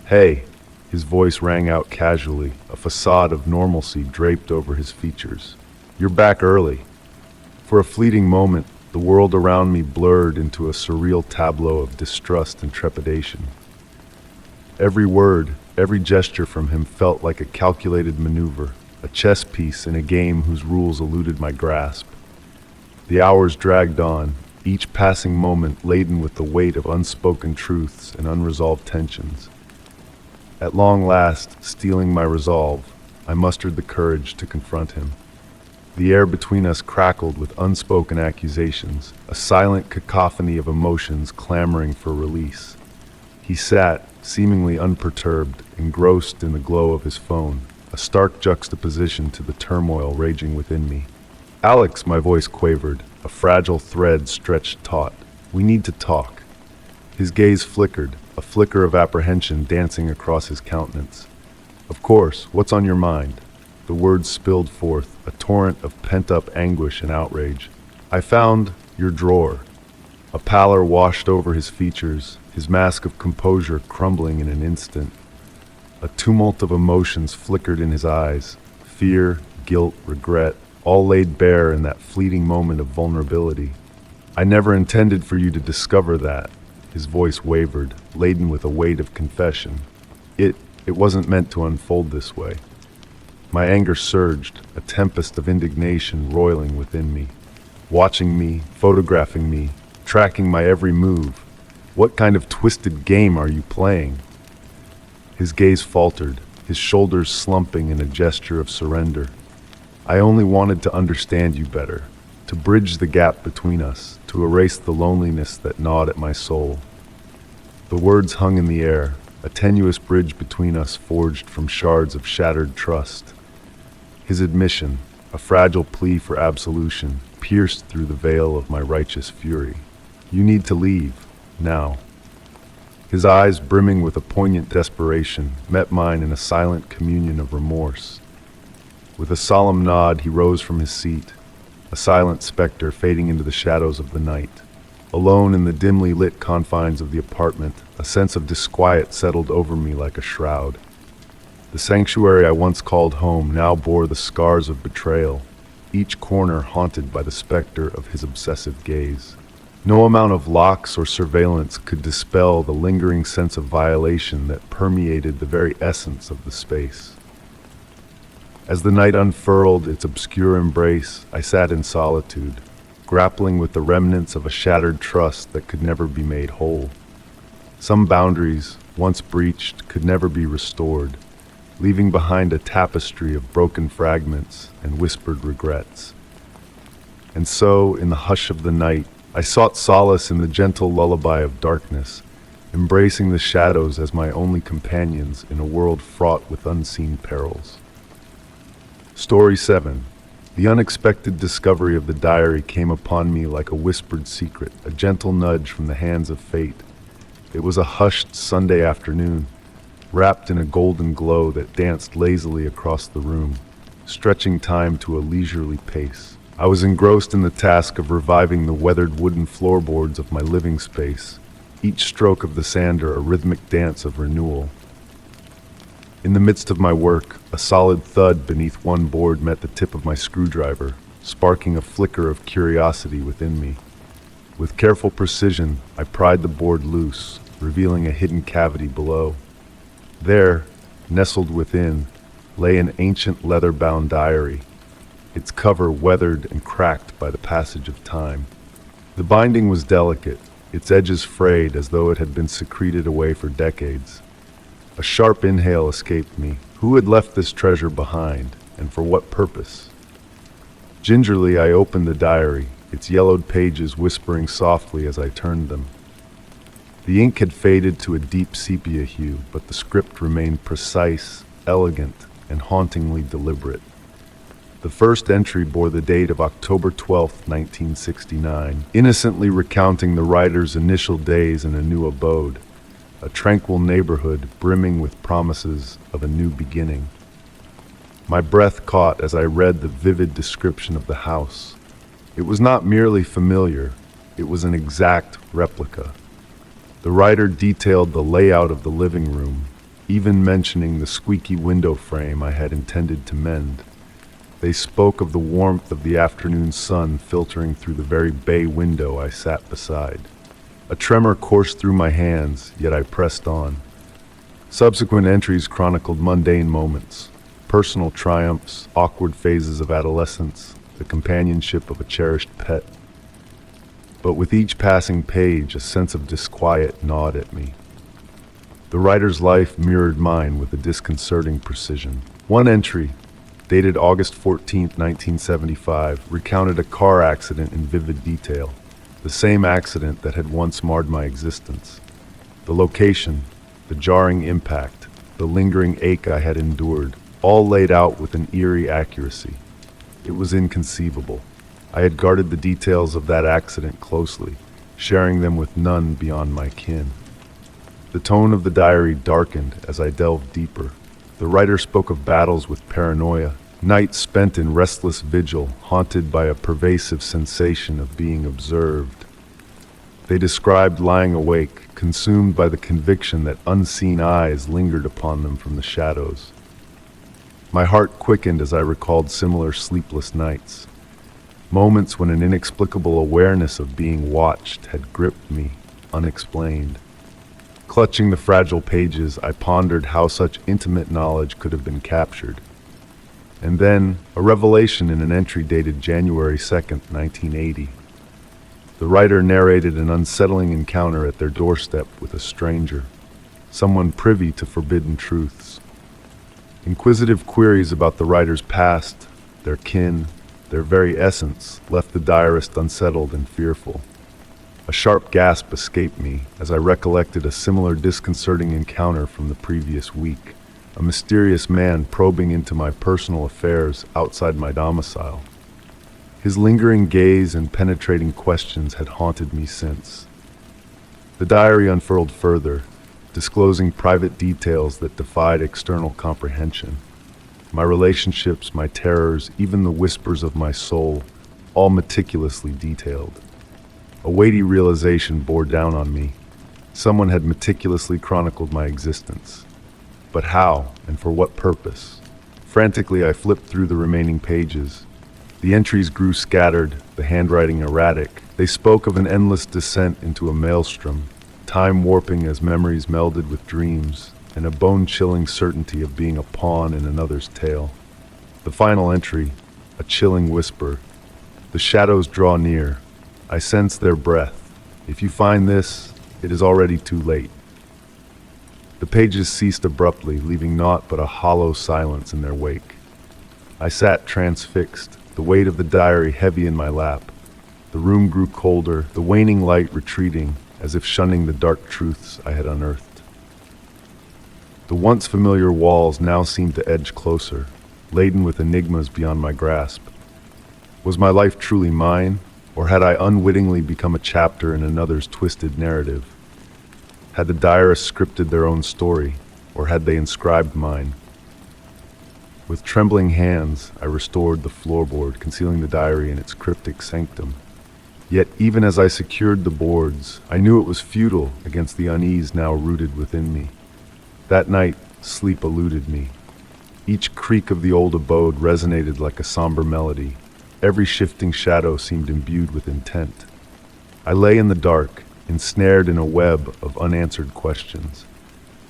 "Hey," his voice rang out casually, a facade of normalcy draped over his features. "You're back early." For a fleeting moment, the world around me blurred into a surreal tableau of distrust and trepidation. Every word, every gesture from him felt like a calculated maneuver, a chess piece in a game whose rules eluded my grasp. The hours dragged on, each passing moment laden with the weight of unspoken truths and unresolved tensions. At long last, steeling my resolve, I mustered the courage to confront him. The air between us crackled with unspoken accusations, a silent cacophony of emotions clamoring for release. He sat, seemingly unperturbed, engrossed in the glow of his phone, a stark juxtaposition to the turmoil raging within me. "Alex," my voice quavered, a fragile thread stretched taut. "We need to talk." His gaze flickered, a flicker of apprehension dancing across his countenance. "Of course, what's on your mind?" The words spilled forth, a torrent of pent-up anguish and outrage. "I found your drawer." A pallor washed over his features, his mask of composure crumbling in an instant. A tumult of emotions flickered in his eyes, fear, guilt, regret, all laid bare in that fleeting moment of vulnerability. "I never intended for you to discover that." His voice wavered, laden with a weight of confession. It wasn't meant to unfold this way." My anger surged, a tempest of indignation roiling within me. "Watching me, photographing me, tracking my every move. What kind of twisted game are you playing?" His gaze faltered, his shoulders slumping in a gesture of surrender. "I only wanted to understand you better, to bridge the gap between us, to erase the loneliness that gnawed at my soul." The words hung in the air, a tenuous bridge between us forged from shards of shattered trust. His admission, a fragile plea for absolution, pierced through the veil of my righteous fury. "You need to leave, now." His eyes, brimming with a poignant desperation, met mine in a silent communion of remorse. With a solemn nod, he rose from his seat, a silent specter fading into the shadows of the night. Alone in the dimly lit confines of the apartment, a sense of disquiet settled over me like a shroud. The sanctuary I once called home now bore the scars of betrayal, each corner haunted by the specter of his obsessive gaze. No amount of locks or surveillance could dispel the lingering sense of violation that permeated the very essence of the space. As the night unfurled its obscure embrace, I sat in solitude, grappling with the remnants of a shattered trust that could never be made whole. Some boundaries, once breached, could never be restored, leaving behind a tapestry of broken fragments and whispered regrets. And so, in the hush of the night, I sought solace in the gentle lullaby of darkness, embracing the shadows as my only companions in a world fraught with unseen perils. Story 7. The unexpected discovery of the diary came upon me like a whispered secret, a gentle nudge from the hands of fate. It was a hushed Sunday afternoon, wrapped in a golden glow that danced lazily across the room, stretching time to a leisurely pace. I was engrossed in the task of reviving the weathered wooden floorboards of my living space, each stroke of the sander a rhythmic dance of renewal. In the midst of my work, a solid thud beneath one board met the tip of my screwdriver, sparking a flicker of curiosity within me. With careful precision, I pried the board loose, revealing a hidden cavity below. There, nestled within, lay an ancient leather-bound diary, its cover weathered and cracked by the passage of time. The binding was delicate, its edges frayed as though it had been secreted away for decades. A sharp inhale escaped me. Who had left this treasure behind, and for what purpose? Gingerly, I opened the diary, its yellowed pages whispering softly as I turned them. The ink had faded to a deep sepia hue, but the script remained precise, elegant, and hauntingly deliberate. The first entry bore the date of October 12, 1969, innocently recounting the writer's initial days in a new abode, a tranquil neighborhood brimming with promises of a new beginning. My breath caught as I read the vivid description of the house. It was not merely familiar, it was an exact replica. The writer detailed the layout of the living room, even mentioning the squeaky window frame I had intended to mend. They spoke of the warmth of the afternoon sun filtering through the very bay window I sat beside. A tremor coursed through my hands, yet I pressed on. Subsequent entries chronicled mundane moments, personal triumphs, awkward phases of adolescence, the companionship of a cherished pet. But with each passing page, a sense of disquiet gnawed at me. The writer's life mirrored mine with a disconcerting precision. One entry, dated August 14, 1975, recounted a car accident in vivid detail, the same accident that had once marred my existence. The location, the jarring impact, the lingering ache I had endured, all laid out with an eerie accuracy. It was inconceivable. I had guarded the details of that accident closely, sharing them with none beyond my kin. The tone of the diary darkened as I delved deeper. The writer spoke of battles with paranoia, nights spent in restless vigil, haunted by a pervasive sensation of being observed. They described lying awake, consumed by the conviction that unseen eyes lingered upon them from the shadows. My heart quickened as I recalled similar sleepless nights, moments when an inexplicable awareness of being watched had gripped me, unexplained. Clutching the fragile pages, I pondered how such intimate knowledge could have been captured. And then, a revelation in an entry dated January 2nd, 1980. The writer narrated an unsettling encounter at their doorstep with a stranger, someone privy to forbidden truths. Inquisitive queries about the writer's past, their kin, their very essence, left the diarist unsettled and fearful. A sharp gasp escaped me as I recollected a similar disconcerting encounter from the previous week, a mysterious man probing into my personal affairs outside my domicile. His lingering gaze and penetrating questions had haunted me since. The diary unfurled further, disclosing private details that defied external comprehension. My relationships, my terrors, even the whispers of my soul, all meticulously detailed. A weighty realization bore down on me. Someone had meticulously chronicled my existence. But how, and for what purpose? Frantically, I flipped through the remaining pages. The entries grew scattered, the handwriting erratic. They spoke of an endless descent into a maelstrom, time warping as memories melded with dreams, and a bone-chilling certainty of being a pawn in another's tale. The final entry, a chilling whisper. The shadows draw near. I sense their breath. If you find this, it is already too late. The pages ceased abruptly, leaving naught but a hollow silence in their wake. I sat transfixed, the weight of the diary heavy in my lap. The room grew colder, the waning light retreating, as if shunning the dark truths I had unearthed. The once familiar walls now seemed to edge closer, laden with enigmas beyond my grasp. Was my life truly mine? Or had I unwittingly become a chapter in another's twisted narrative? Had the diarists scripted their own story, or had they inscribed mine? With trembling hands, I restored the floorboard, concealing the diary in its cryptic sanctum. Yet even as I secured the boards, I knew it was futile against the unease now rooted within me. That night, sleep eluded me. Each creak of the old abode resonated like a somber melody. Every shifting shadow seemed imbued with intent. I lay in the dark, ensnared in a web of unanswered questions.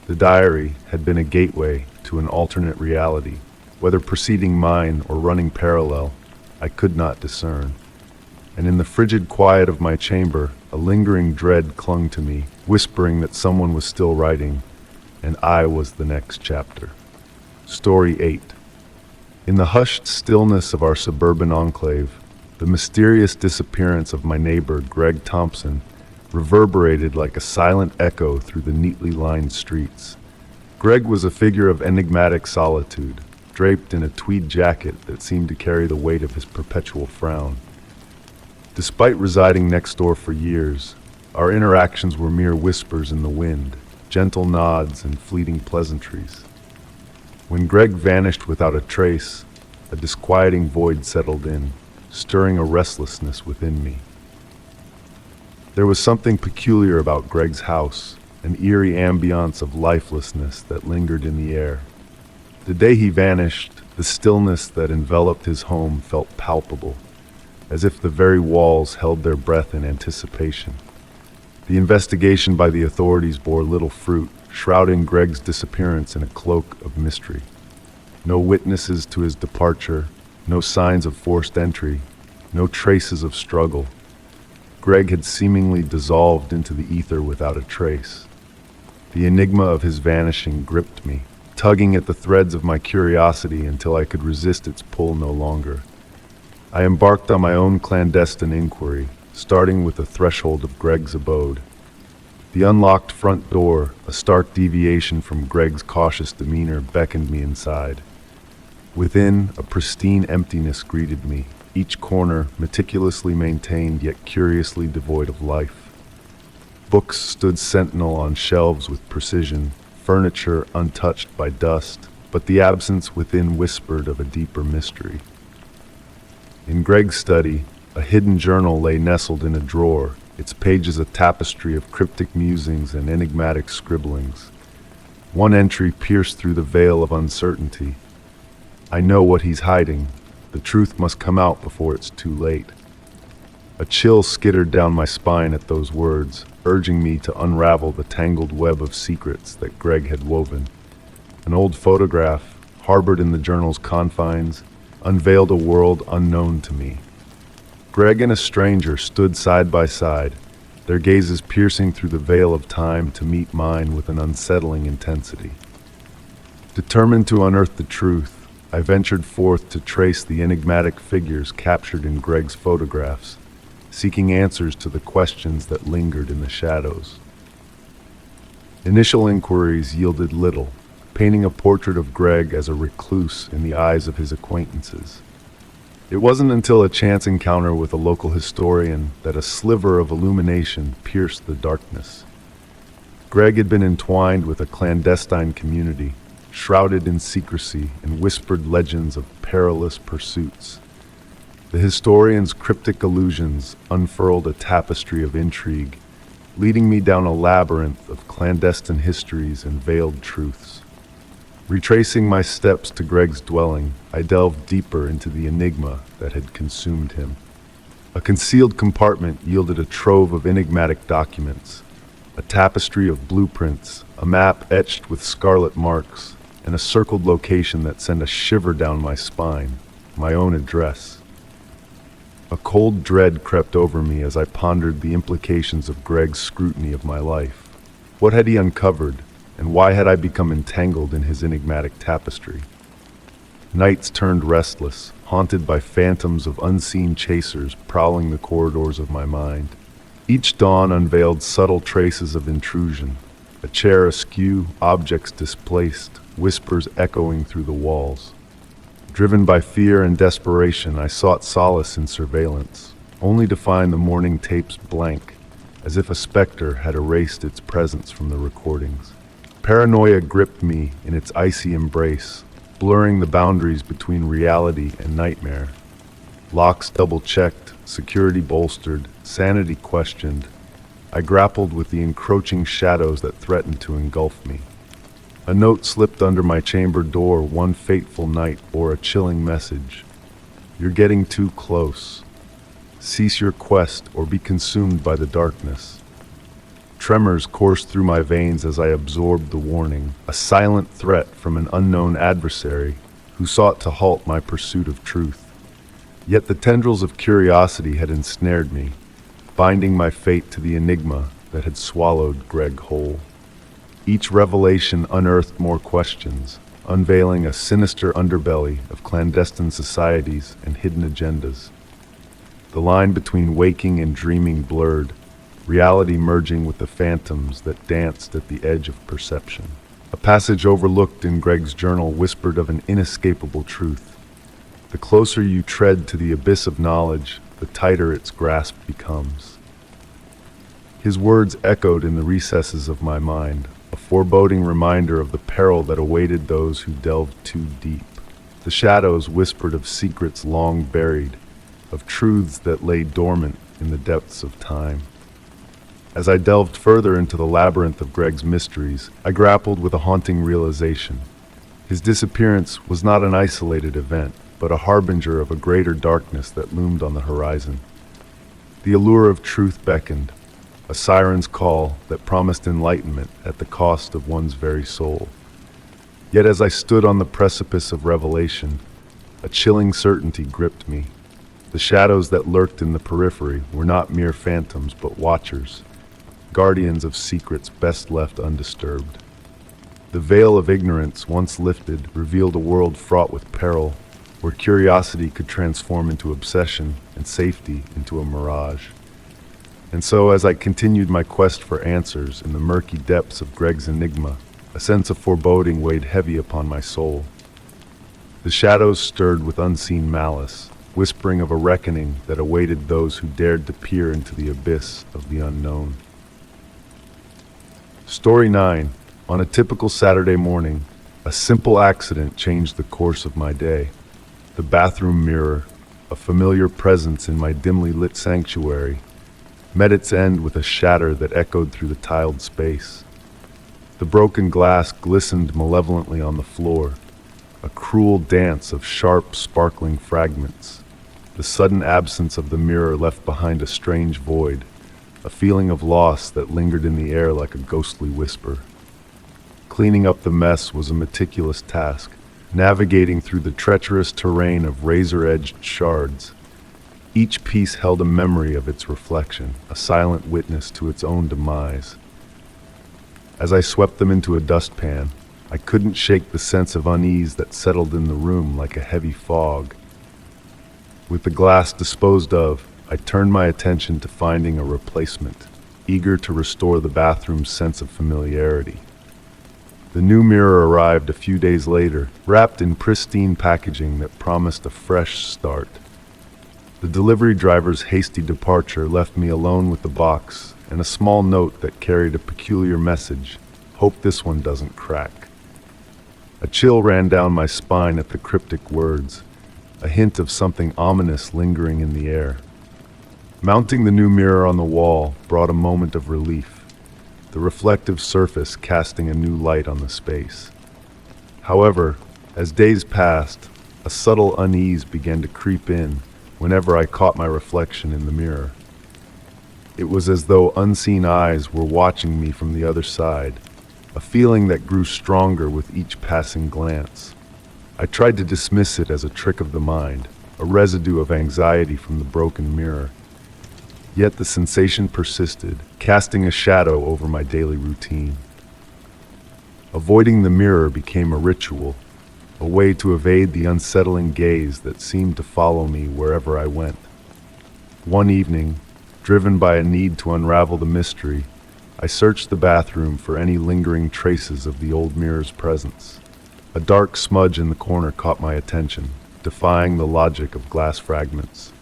The diary had been a gateway to an alternate reality. Whether preceding mine or running parallel, I could not discern. And in the frigid quiet of my chamber, a lingering dread clung to me, whispering that someone was still writing, and I was the next chapter. Story 8. In the hushed stillness of our suburban enclave, the mysterious disappearance of my neighbor, Greg Thompson, reverberated like a silent echo through the neatly lined streets. Greg was a figure of enigmatic solitude, draped in a tweed jacket that seemed to carry the weight of his perpetual frown. Despite residing next door for years, our interactions were mere whispers in the wind, gentle nods and fleeting pleasantries. When Greg vanished without a trace, a disquieting void settled in, stirring a restlessness within me. There was something peculiar about Greg's house, an eerie ambiance of lifelessness that lingered in the air. The day he vanished, the stillness that enveloped his home felt palpable, as if the very walls held their breath in anticipation. The investigation by the authorities bore little fruit, shrouding Greg's disappearance in a cloak of mystery. No witnesses to his departure, no signs of forced entry, no traces of struggle. Greg had seemingly dissolved into the ether without a trace. The enigma of his vanishing gripped me, tugging at the threads of my curiosity until I could resist its pull no longer. I embarked on my own clandestine inquiry, starting with the threshold of Greg's abode. The unlocked front door, a stark deviation from Greg's cautious demeanor, beckoned me inside. Within, a pristine emptiness greeted me, each corner meticulously maintained yet curiously devoid of life. Books stood sentinel on shelves with precision, furniture untouched by dust, but the absence within whispered of a deeper mystery. In Greg's study, a hidden journal lay nestled in a drawer, its pages a tapestry of cryptic musings and enigmatic scribblings. One entry pierced through the veil of uncertainty. "I know what he's hiding. The truth must come out before it's too late." A chill skittered down my spine at those words, urging me to unravel the tangled web of secrets that Greg had woven. An old photograph, harbored in the journal's confines, unveiled a world unknown to me. Greg and a stranger stood side by side, their gazes piercing through the veil of time to meet mine with an unsettling intensity. Determined to unearth the truth, I ventured forth to trace the enigmatic figures captured in Greg's photographs, seeking answers to the questions that lingered in the shadows. Initial inquiries yielded little, painting a portrait of Greg as a recluse in the eyes of his acquaintances. It wasn't until a chance encounter with a local historian that a sliver of illumination pierced the darkness. Greg had been entwined with a clandestine community, shrouded in secrecy and whispered legends of perilous pursuits. The historian's cryptic allusions unfurled a tapestry of intrigue, leading me down a labyrinth of clandestine histories and veiled truths. Retracing my steps to Greg's dwelling, I delved deeper into the enigma that had consumed him. A concealed compartment yielded a trove of enigmatic documents, a tapestry of blueprints, a map etched with scarlet marks, and a circled location that sent a shiver down my spine, my own address. A cold dread crept over me as I pondered the implications of Greg's scrutiny of my life. What had he uncovered? And why had I become entangled in his enigmatic tapestry? Nights turned restless, haunted by phantoms of unseen chasers prowling the corridors of my mind. Each dawn unveiled subtle traces of intrusion, a chair askew, objects displaced, whispers echoing through the walls. Driven by fear and desperation, I sought solace in surveillance, only to find the morning tapes blank, as if a specter had erased its presence from the recordings. Paranoia gripped me in its icy embrace, blurring the boundaries between reality and nightmare. Locks double-checked, security bolstered, sanity questioned. I grappled with the encroaching shadows that threatened to engulf me. A note slipped under my chamber door one fateful night bore a chilling message. "You're getting too close. Cease your quest or be consumed by the darkness." Tremors coursed through my veins as I absorbed the warning, a silent threat from an unknown adversary who sought to halt my pursuit of truth. Yet the tendrils of curiosity had ensnared me, binding my fate to the enigma that had swallowed Greg whole. Each revelation unearthed more questions, unveiling a sinister underbelly of clandestine societies and hidden agendas. The line between waking and dreaming blurred, reality merging with the phantoms that danced at the edge of perception. A passage overlooked in Greg's journal whispered of an inescapable truth. The closer you tread to the abyss of knowledge, the tighter its grasp becomes. His words echoed in the recesses of my mind, a foreboding reminder of the peril that awaited those who delved too deep. The shadows whispered of secrets long buried, of truths that lay dormant in the depths of time. As I delved further into the labyrinth of Greg's mysteries, I grappled with a haunting realization. His disappearance was not an isolated event, but a harbinger of a greater darkness that loomed on the horizon. The allure of truth beckoned, a siren's call that promised enlightenment at the cost of one's very soul. Yet as I stood on the precipice of revelation, a chilling certainty gripped me. The shadows that lurked in the periphery were not mere phantoms, but watchers, guardians of secrets best left undisturbed. The veil of ignorance, once lifted, revealed a world fraught with peril, where curiosity could transform into obsession and safety into a mirage. And so, as I continued my quest for answers in the murky depths of Greg's enigma, a sense of foreboding weighed heavy upon my soul. The shadows stirred with unseen malice, whispering of a reckoning that awaited those who dared to peer into the abyss of the unknown. Story 9. On a typical Saturday morning, a simple accident changed the course of my day. The bathroom mirror, a familiar presence in my dimly lit sanctuary, met its end with a shatter that echoed through the tiled space. The broken glass glistened malevolently on the floor, a cruel dance of sharp, sparkling fragments. The sudden absence of the mirror left behind a strange void, a feeling of loss that lingered in the air like a ghostly whisper. Cleaning up the mess was a meticulous task, navigating through the treacherous terrain of razor-edged shards. Each piece held a memory of its reflection, a silent witness to its own demise. As I swept them into a dustpan, I couldn't shake the sense of unease that settled in the room like a heavy fog. With the glass disposed of, I turned my attention to finding a replacement, eager to restore the bathroom's sense of familiarity. The new mirror arrived a few days later, wrapped in pristine packaging that promised a fresh start. The delivery driver's hasty departure left me alone with the box and a small note that carried a peculiar message: "Hope this one doesn't crack." A chill ran down my spine at the cryptic words, a hint of something ominous lingering in the air. Mounting the new mirror on the wall brought a moment of relief, the reflective surface casting a new light on the space. However, as days passed, a subtle unease began to creep in whenever I caught my reflection in the mirror. It was as though unseen eyes were watching me from the other side, a feeling that grew stronger with each passing glance. I tried to dismiss it as a trick of the mind, a residue of anxiety from the broken mirror. Yet the sensation persisted, casting a shadow over my daily routine. Avoiding the mirror became a ritual, a way to evade the unsettling gaze that seemed to follow me wherever I went. One evening, driven by a need to unravel the mystery, I searched the bathroom for any lingering traces of the old mirror's presence. A dark smudge in the corner caught my attention, defying the logic of glass fragments.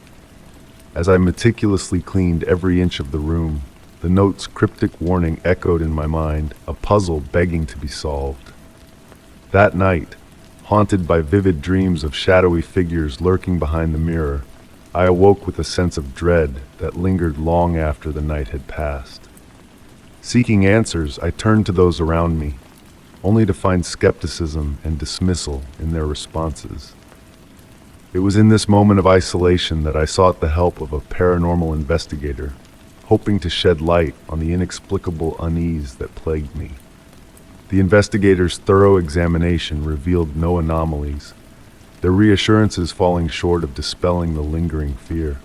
As I meticulously cleaned every inch of the room, the note's cryptic warning echoed in my mind, a puzzle begging to be solved. That night, haunted by vivid dreams of shadowy figures lurking behind the mirror, I awoke with a sense of dread that lingered long after the night had passed. Seeking answers, I turned to those around me, only to find skepticism and dismissal in their responses. It was in this moment of isolation that I sought the help of a paranormal investigator, hoping to shed light on the inexplicable unease that plagued me. The investigator's thorough examination revealed no anomalies, their reassurances falling short of dispelling the lingering fear.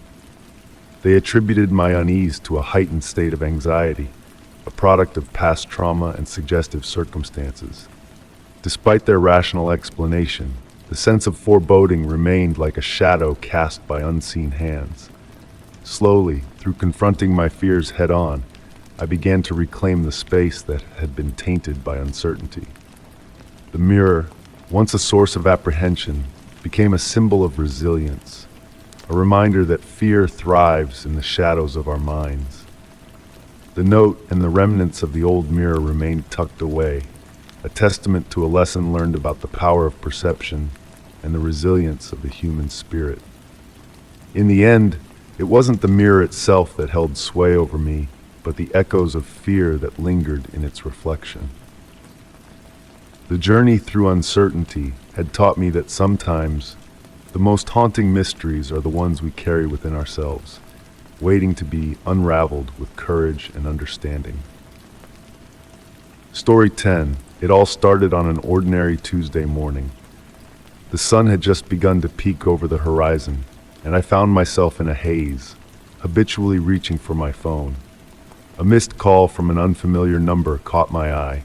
They attributed my unease to a heightened state of anxiety, a product of past trauma and suggestive circumstances. Despite their rational explanation, the sense of foreboding remained like a shadow cast by unseen hands. Slowly, Through confronting my fears head-on, I began to reclaim the space that had been tainted by uncertainty. The mirror, once a source of apprehension, became a symbol of resilience, a reminder that fear thrives in the shadows of our minds. The note and the remnants of the old mirror remained tucked away, a testament to a lesson learned about the power of perception and the resilience of the human spirit. In the end, it wasn't the mirror itself that held sway over me, but the echoes of fear that lingered in its reflection. The journey through uncertainty had taught me that sometimes the most haunting mysteries are the ones we carry within ourselves, waiting to be unraveled with courage and understanding. Story 10. It all started on an ordinary Tuesday morning. The sun had just begun to peek over the horizon, and I found myself in a haze, habitually reaching for my phone. A missed call from an unfamiliar number caught my eye.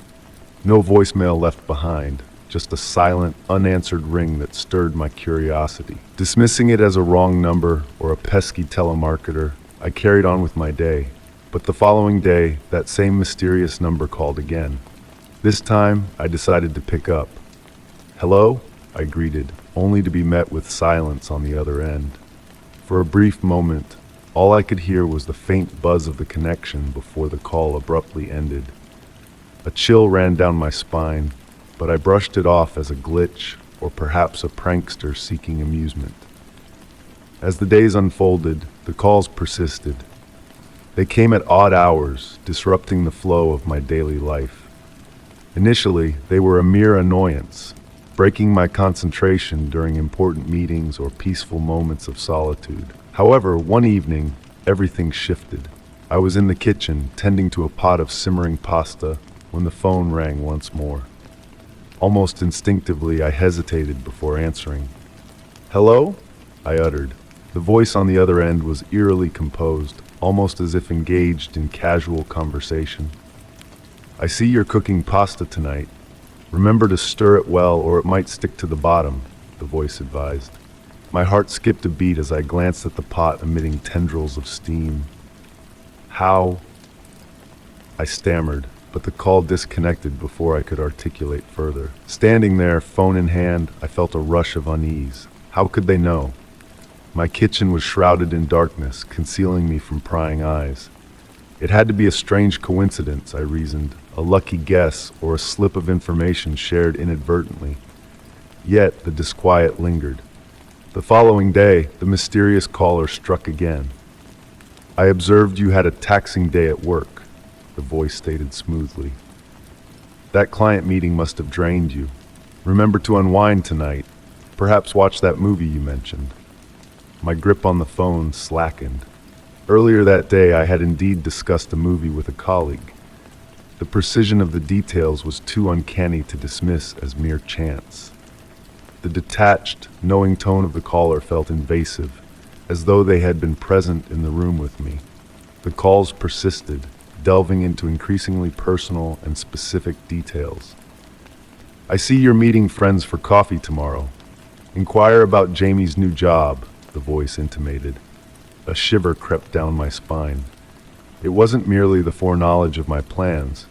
No voicemail left behind, just a silent, unanswered ring that stirred my curiosity. Dismissing it as a wrong number or a pesky telemarketer, I carried on with my day. But the following day, that same mysterious number called again. This time, I decided to pick up. "Hello?" I greeted, only to be met with silence on the other end. For a brief moment, all I could hear was the faint buzz of the connection before the call abruptly ended. A chill ran down my spine, but I brushed it off as a glitch or perhaps a prankster seeking amusement. As the days unfolded, the calls persisted. They came at odd hours, disrupting the flow of my daily life. Initially, they were a mere annoyance, breaking my concentration during important meetings or peaceful moments of solitude. However, one evening, everything shifted. I was in the kitchen, tending to a pot of simmering pasta, when the phone rang once more. Almost instinctively, I hesitated before answering. "Hello?" I uttered. The voice on the other end was eerily composed, almost as if engaged in casual conversation. "I see you're cooking pasta tonight. Remember to stir it well or it might stick to the bottom," the voice advised. My heart skipped a beat as I glanced at the pot emitting tendrils of steam. "How?" I stammered, but the call disconnected before I could articulate further. Standing there, phone in hand, I felt a rush of unease. How could they know? My kitchen was shrouded in darkness, concealing me from prying eyes. It had to be a strange coincidence, I reasoned, a lucky guess or a slip of information shared inadvertently. Yet the disquiet lingered. The following day, the mysterious caller struck again. "I observed you had a taxing day at work," the voice stated smoothly. "That client meeting must have drained you. Remember to unwind tonight. Perhaps watch that movie you mentioned." My grip on the phone slackened. Earlier that day, I had indeed discussed a movie with a colleague. The precision of the details was too uncanny to dismiss as mere chance. The detached, knowing tone of the caller felt invasive, as though they had been present in the room with me. The calls persisted, delving into increasingly personal and specific details. "I see you're meeting friends for coffee tomorrow. Inquire about Jamie's new job," the voice intimated. A shiver crept down my spine. It wasn't merely the foreknowledge of my plans.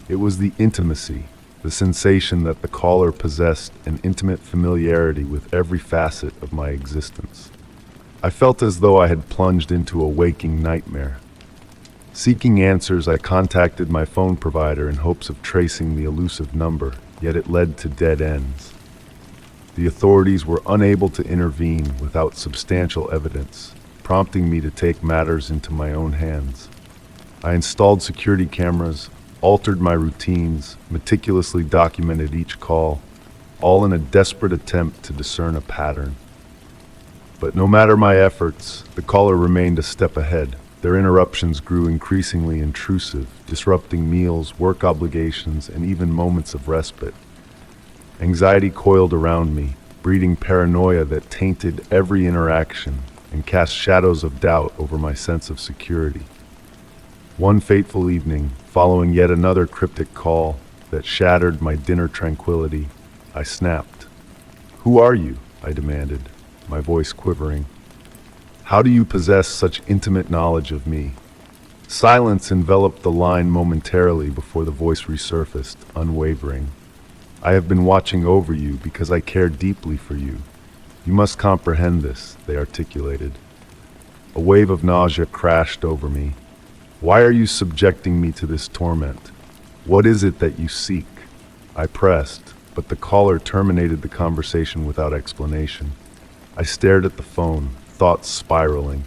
It was the intimacy, the sensation that the caller possessed an intimate familiarity with every facet of my existence. I felt as though I had plunged into a waking nightmare. Seeking answers, I contacted my phone provider in hopes of tracing the elusive number, yet it led to dead ends. The authorities were unable to intervene without substantial evidence, prompting me to take matters into my own hands. I installed security cameras, altered my routines, meticulously documented each call, all in a desperate attempt to discern a pattern. But no matter my efforts, the caller remained a step ahead. Their interruptions grew increasingly intrusive, disrupting meals, work obligations, and even moments of respite. Anxiety coiled around me, breeding paranoia that tainted every interaction and cast shadows of doubt over my sense of security. One fateful evening, following yet another cryptic call that shattered my dinner tranquility, I snapped. "Who are you?" I demanded, my voice quivering. How do you possess such intimate knowledge of me? Silence enveloped the line momentarily before the voice resurfaced, unwavering. I have been watching over you because I care deeply for you. You must comprehend this, they articulated. A wave of nausea crashed over me. Why are you subjecting me to this torment? What is it that you seek? I pressed, but the caller terminated the conversation without explanation. I stared at the phone, thoughts spiraling.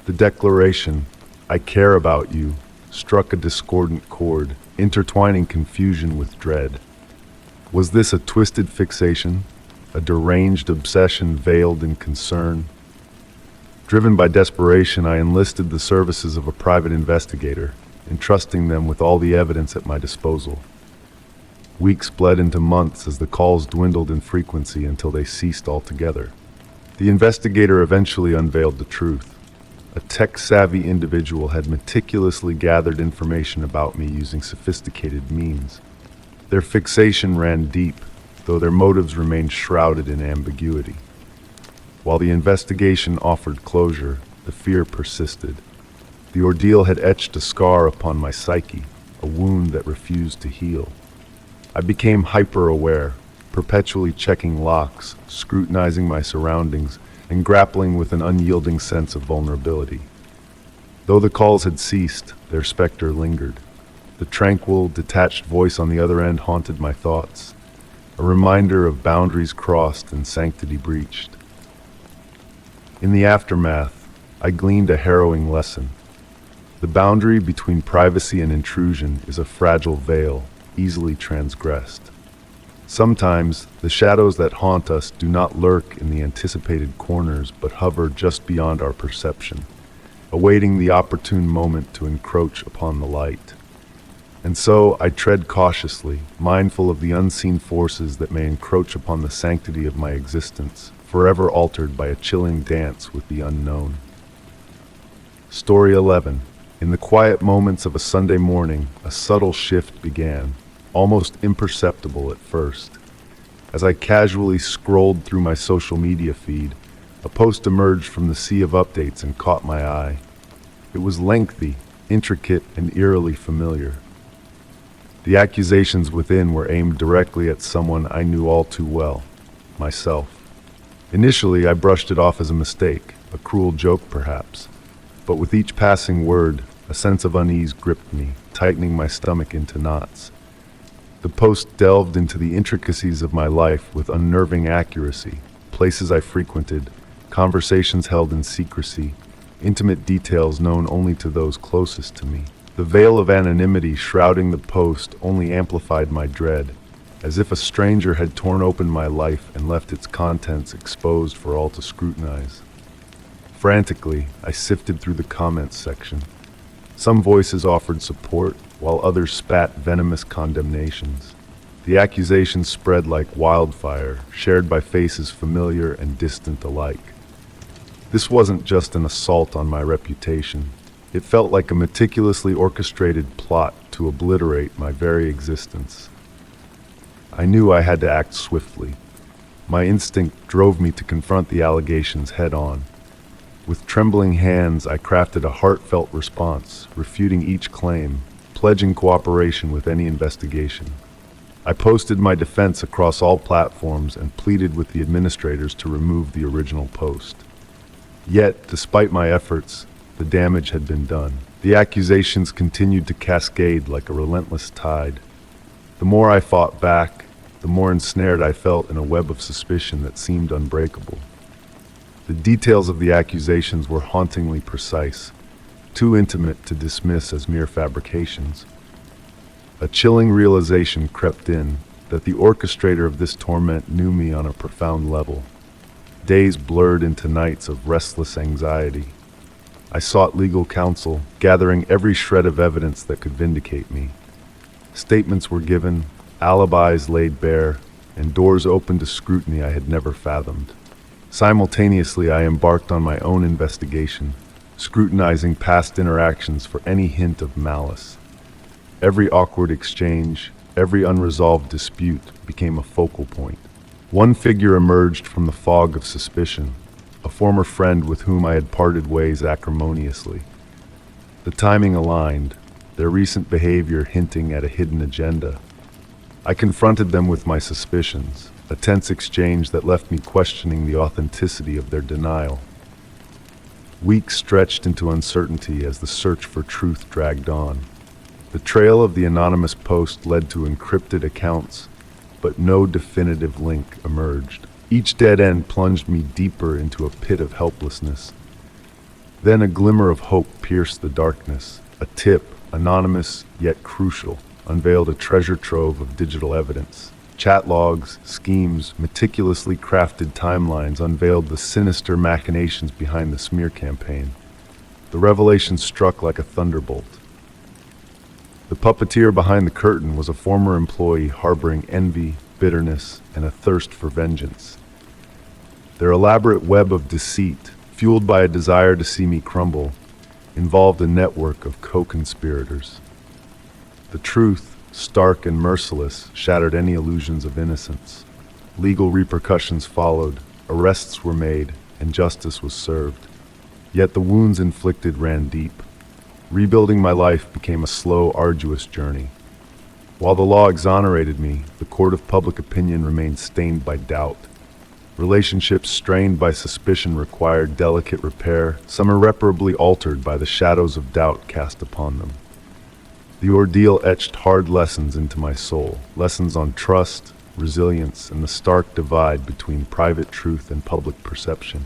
The declaration, "I care about you," struck a discordant chord, intertwining confusion with dread. Was this a twisted fixation, a deranged obsession veiled in concern? Driven by desperation, I enlisted the services of a private investigator, entrusting them with all the evidence at my disposal. Weeks bled into months as the calls dwindled in frequency until they ceased altogether. The investigator eventually unveiled the truth. A tech-savvy individual had meticulously gathered information about me using sophisticated means. Their fixation ran deep, though their motives remained shrouded in ambiguity. While the investigation offered closure, the fear persisted. The ordeal had etched a scar upon my psyche, a wound that refused to heal. I became hyper-aware, perpetually checking locks, scrutinizing my surroundings, and grappling with an unyielding sense of vulnerability. Though the calls had ceased, their specter lingered. The tranquil, detached voice on the other end haunted my thoughts, a reminder of boundaries crossed and sanctity breached. In the aftermath, I gleaned a harrowing lesson. The boundary between privacy and intrusion is a fragile veil, easily transgressed. Sometimes, the shadows that haunt us do not lurk in the anticipated corners but hover just beyond our perception, awaiting the opportune moment to encroach upon the light. And so I tread cautiously, mindful of the unseen forces that may encroach upon the sanctity of my existence, forever altered by a chilling dance with the unknown. Story 11. In the quiet moments of a Sunday morning, a subtle shift began, almost imperceptible at first. As I casually scrolled through my social media feed, a post emerged from the sea of updates and caught my eye. It was lengthy, intricate, and eerily familiar. The accusations within were aimed directly at someone I knew all too well, myself. Initially, I brushed it off as a mistake, a cruel joke perhaps. But with each passing word, a sense of unease gripped me, tightening my stomach into knots. The post delved into the intricacies of my life with unnerving accuracy, places I frequented, conversations held in secrecy, intimate details known only to those closest to me. The veil of anonymity shrouding the post only amplified my dread, as if a stranger had torn open my life and left its contents exposed for all to scrutinize. Frantically, I sifted through the comments section. Some voices offered support, while others spat venomous condemnations. The accusations spread like wildfire, shared by faces familiar and distant alike. This wasn't just an assault on my reputation. It felt like a meticulously orchestrated plot to obliterate my very existence. I knew I had to act swiftly. My instinct drove me to confront the allegations head-on. With trembling hands, I crafted a heartfelt response, refuting each claim, pledging cooperation with any investigation. I posted my defense across all platforms and pleaded with the administrators to remove the original post. Yet, despite my efforts, the damage had been done. The accusations continued to cascade like a relentless tide. The more I fought back, the more ensnared I felt in a web of suspicion that seemed unbreakable. The details of the accusations were hauntingly precise, too intimate to dismiss as mere fabrications. A chilling realization crept in that the orchestrator of this torment knew me on a profound level. Days blurred into nights of restless anxiety. I sought legal counsel, gathering every shred of evidence that could vindicate me. Statements were given, alibis laid bare, and doors opened to scrutiny I had never fathomed. Simultaneously, I embarked on my own investigation, scrutinizing past interactions for any hint of malice. Every awkward exchange, every unresolved dispute became a focal point. One figure emerged from the fog of suspicion, a former friend with whom I had parted ways acrimoniously. The timing aligned, their recent behavior hinting at a hidden agenda. I confronted them with my suspicions, a tense exchange that left me questioning the authenticity of their denial. Weeks stretched into uncertainty as the search for truth dragged on. The trail of the anonymous post led to encrypted accounts, but no definitive link emerged. Each dead end plunged me deeper into a pit of helplessness. Then a glimmer of hope pierced the darkness. A tip, anonymous yet crucial, unveiled a treasure trove of digital evidence. Chat logs, schemes, meticulously crafted timelines unveiled the sinister machinations behind the smear campaign. The revelation struck like a thunderbolt. The puppeteer behind the curtain was a former employee harboring envy, bitterness, and a thirst for vengeance. Their elaborate web of deceit, fueled by a desire to see me crumble, involved a network of co-conspirators. The truth, stark and merciless, shattered any illusions of innocence. Legal repercussions followed, arrests were made, and justice was served. Yet the wounds inflicted ran deep. Rebuilding my life became a slow, arduous journey. While the law exonerated me, the court of public opinion remained stained by doubt. Relationships strained by suspicion required delicate repair, some irreparably altered by the shadows of doubt cast upon them. The ordeal etched hard lessons into my soul, lessons on trust, resilience, and the stark divide between private truth and public perception.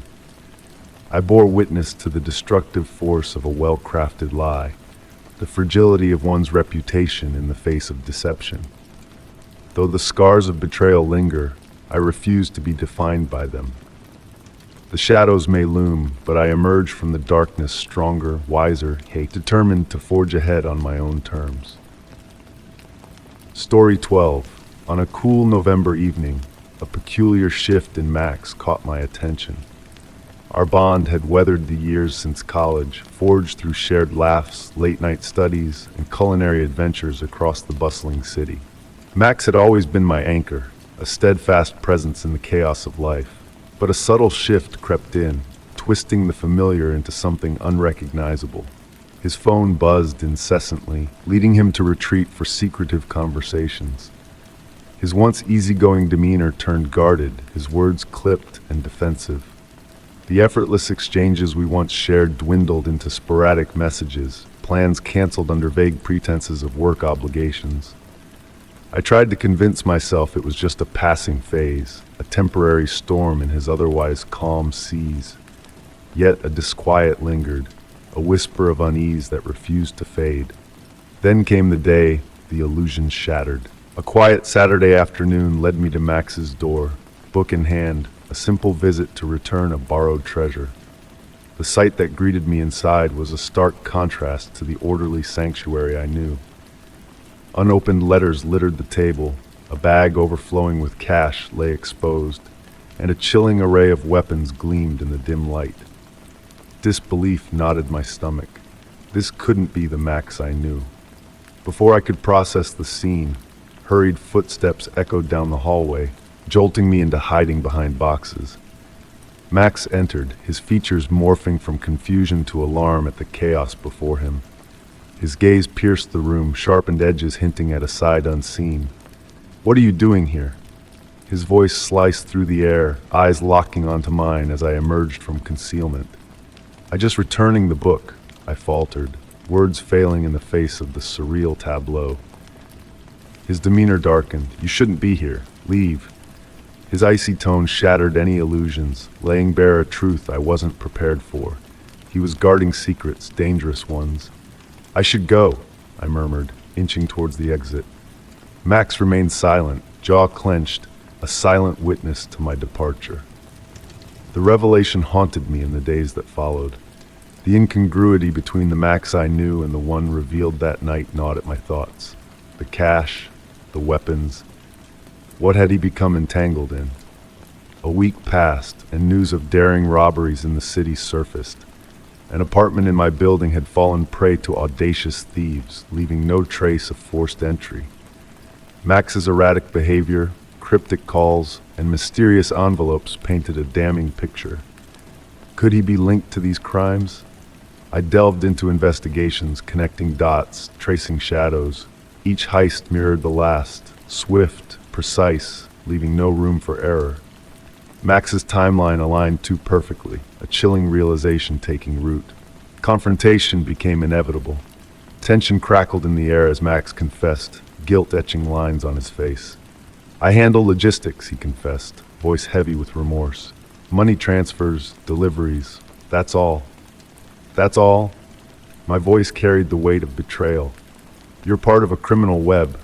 I bore witness to the destructive force of a well-crafted lie, the fragility of one's reputation in the face of deception. Though the scars of betrayal linger, I refuse to be defined by them. The shadows may loom, but I emerge from the darkness stronger, wiser, determined to forge ahead on my own terms. Story 12. On a cool November evening, a peculiar shift in Max caught my attention. Our bond had weathered the years since college, forged through shared laughs, late-night studies, and culinary adventures across the bustling city. Max had always been my anchor, a steadfast presence in the chaos of life. But a subtle shift crept in, twisting the familiar into something unrecognizable. His phone buzzed incessantly, leading him to retreat for secretive conversations. His once easygoing demeanor turned guarded, his words clipped and defensive. The effortless exchanges we once shared dwindled into sporadic messages, plans canceled under vague pretenses of work obligations. I tried to convince myself it was just a passing phase, a temporary storm in his otherwise calm seas. Yet a disquiet lingered, a whisper of unease that refused to fade. Then came the day the illusion shattered. A quiet Saturday afternoon led me to Max's door, book in hand, a simple visit to return a borrowed treasure. The sight that greeted me inside was a stark contrast to the orderly sanctuary I knew. Unopened letters littered the table, a bag overflowing with cash lay exposed, and a chilling array of weapons gleamed in the dim light. Disbelief knotted my stomach. This couldn't be the Max I knew. Before I could process the scene, hurried footsteps echoed down the hallway, jolting me into hiding behind boxes. Max entered, his features morphing from confusion to alarm at the chaos before him. His gaze pierced the room, sharpened edges hinting at a side unseen. "What are you doing here?" His voice sliced through the air, eyes locking onto mine as I emerged from concealment. "I just returning the book," I faltered, words failing in the face of the surreal tableau. His demeanor darkened. "You shouldn't be here. Leave." His icy tone shattered any illusions, laying bare a truth I wasn't prepared for. He was guarding secrets, dangerous ones. "I should go," I murmured, inching towards the exit. Max remained silent, jaw clenched, a silent witness to my departure. The revelation haunted me in the days that followed. The incongruity between the Max I knew and the one revealed that night gnawed at my thoughts. The cash, the weapons. What had he become entangled in? A week passed, and news of daring robberies in the city surfaced. An apartment in my building had fallen prey to audacious thieves, leaving no trace of forced entry. Max's erratic behavior, cryptic calls, and mysterious envelopes painted a damning picture. Could he be linked to these crimes? I delved into investigations, connecting dots, tracing shadows. Each heist mirrored the last, swift, precise, leaving no room for error. Max's timeline aligned too perfectly, a chilling realization taking root. Confrontation became inevitable. Tension crackled in the air as Max confessed, guilt etching lines on his face. "I handle logistics," he confessed, voice heavy with remorse. "Money transfers, deliveries, that's all." "That's all?" My voice carried the weight of betrayal. "You're part of a criminal web."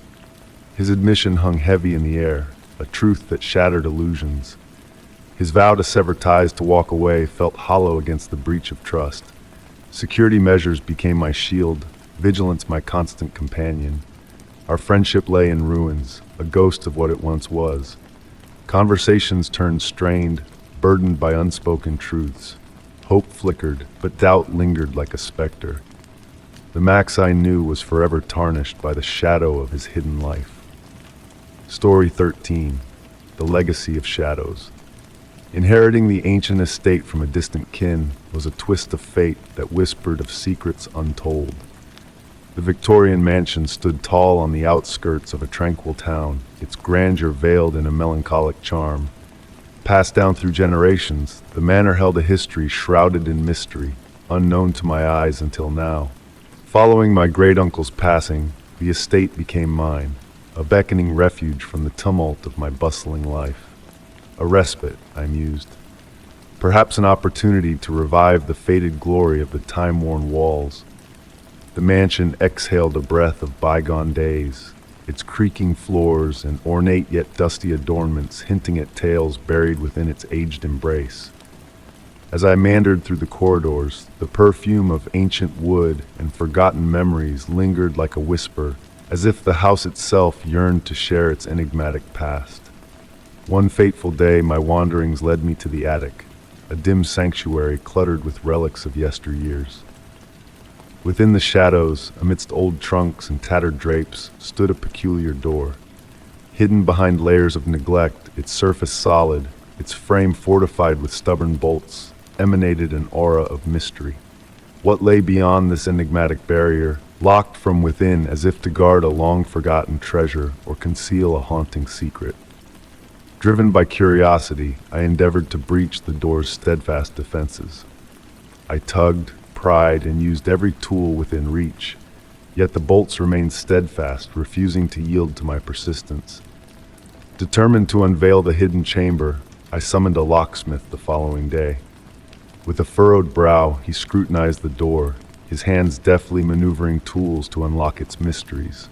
His admission hung heavy in the air, a truth that shattered illusions. His vow to sever ties, to walk away, felt hollow against the breach of trust. Security measures became my shield, vigilance my constant companion. Our friendship lay in ruins, a ghost of what it once was. Conversations turned strained, burdened by unspoken truths. Hope flickered, but doubt lingered like a specter. The Max I knew was forever tarnished by the shadow of his hidden life. Story 13. The Legacy of Shadows. Inheriting the ancient estate from a distant kin was a twist of fate that whispered of secrets untold. The Victorian mansion stood tall on the outskirts of a tranquil town, its grandeur veiled in a melancholic charm. Passed down through generations, the manor held a history shrouded in mystery, unknown to my eyes until now. Following my great-uncle's passing, the estate became mine, a beckoning refuge from the tumult of my bustling life. A respite, I mused. Perhaps an opportunity to revive the faded glory of the time-worn walls. The mansion exhaled a breath of bygone days, its creaking floors and ornate yet dusty adornments hinting at tales buried within its aged embrace. As I meandered through the corridors, the perfume of ancient wood and forgotten memories lingered like a whisper, as if the house itself yearned to share its enigmatic past. One fateful day, my wanderings led me to the attic, a dim sanctuary cluttered with relics of yesteryears. Within the shadows, amidst old trunks and tattered drapes, stood a peculiar door. Hidden behind layers of neglect, its surface solid, its frame fortified with stubborn bolts, emanated an aura of mystery. What lay beyond this enigmatic barrier, locked from within as if to guard a long-forgotten treasure or conceal a haunting secret? Driven by curiosity, I endeavored to breach the door's steadfast defenses. I tugged, pried, and used every tool within reach, yet the bolts remained steadfast, refusing to yield to my persistence. Determined to unveil the hidden chamber, I summoned a locksmith the following day. With a furrowed brow, he scrutinized the door, his hands deftly maneuvering tools to unlock its mysteries.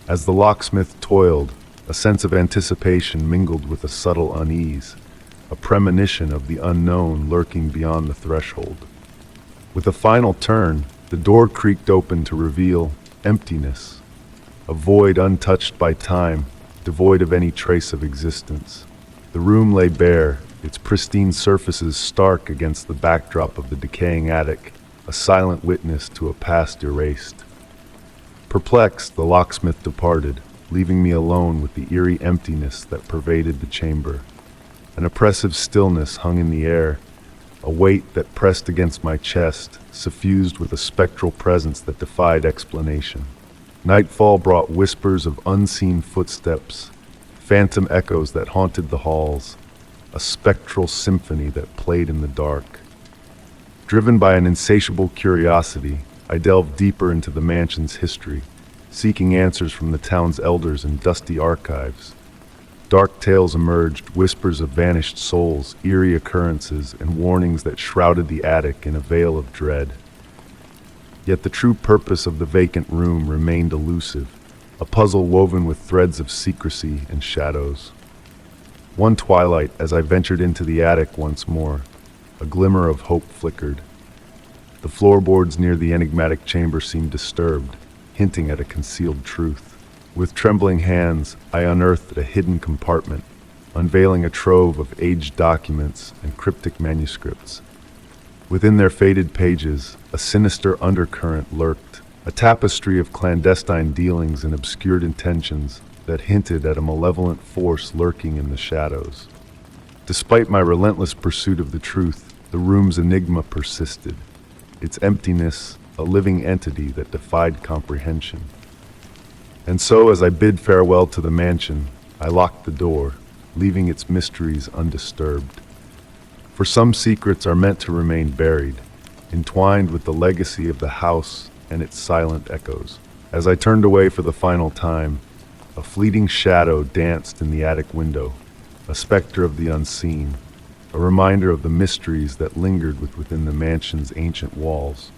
As the locksmith toiled, a sense of anticipation mingled with a subtle unease, a premonition of the unknown lurking beyond the threshold. With a final turn, the door creaked open to reveal emptiness, a void untouched by time, devoid of any trace of existence. The room lay bare, its pristine surfaces stark against the backdrop of the decaying attic, a silent witness to a past erased. Perplexed, the locksmith departed, leaving me alone with the eerie emptiness that pervaded the chamber. An oppressive stillness hung in the air, a weight that pressed against my chest, suffused with a spectral presence that defied explanation. Nightfall brought whispers of unseen footsteps, phantom echoes that haunted the halls, a spectral symphony that played in the dark. Driven by an insatiable curiosity, I delved deeper into the mansion's history, seeking answers from the town's elders and dusty archives. Dark tales emerged, whispers of vanished souls, eerie occurrences, and warnings that shrouded the attic in a veil of dread. Yet the true purpose of the vacant room remained elusive, a puzzle woven with threads of secrecy and shadows. One twilight, as I ventured into the attic once more, a glimmer of hope flickered. The floorboards near the enigmatic chamber seemed disturbed, hinting at a concealed truth. With trembling hands, I unearthed a hidden compartment, unveiling a trove of aged documents and cryptic manuscripts. Within their faded pages, a sinister undercurrent lurked, a tapestry of clandestine dealings and obscured intentions that hinted at a malevolent force lurking in the shadows. Despite my relentless pursuit of the truth, the room's enigma persisted, its emptiness a living entity that defied comprehension. And so, as I bid farewell to the mansion, I locked the door, leaving its mysteries undisturbed. For some secrets are meant to remain buried, entwined with the legacy of the house and its silent echoes. As I turned away for the final time, a fleeting shadow danced in the attic window, a specter of the unseen, a reminder of the mysteries that lingered within the mansion's ancient walls.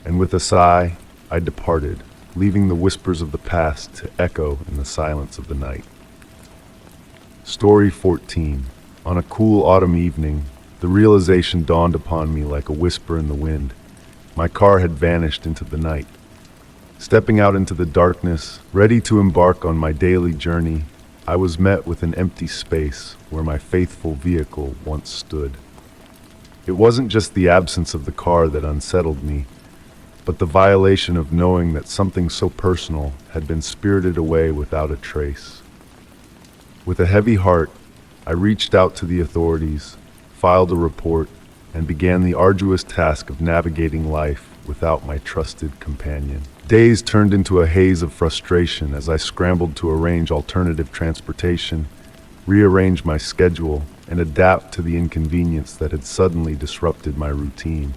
And with a sigh, I departed, leaving the whispers of the past to echo in the silence of the night. Story 14. On a cool autumn evening, the realization dawned upon me like a whisper in the wind. My car had vanished into the night. Stepping out into the darkness, ready to embark on my daily journey, I was met with an empty space where my faithful vehicle once stood. It wasn't just the absence of the car that unsettled me, but the violation of knowing that something so personal had been spirited away without a trace. With a heavy heart, I reached out to the authorities, filed a report, and began the arduous task of navigating life without my trusted companion. Days turned into a haze of frustration as I scrambled to arrange alternative transportation, rearrange my schedule, and adapt to the inconvenience that had suddenly disrupted my routine.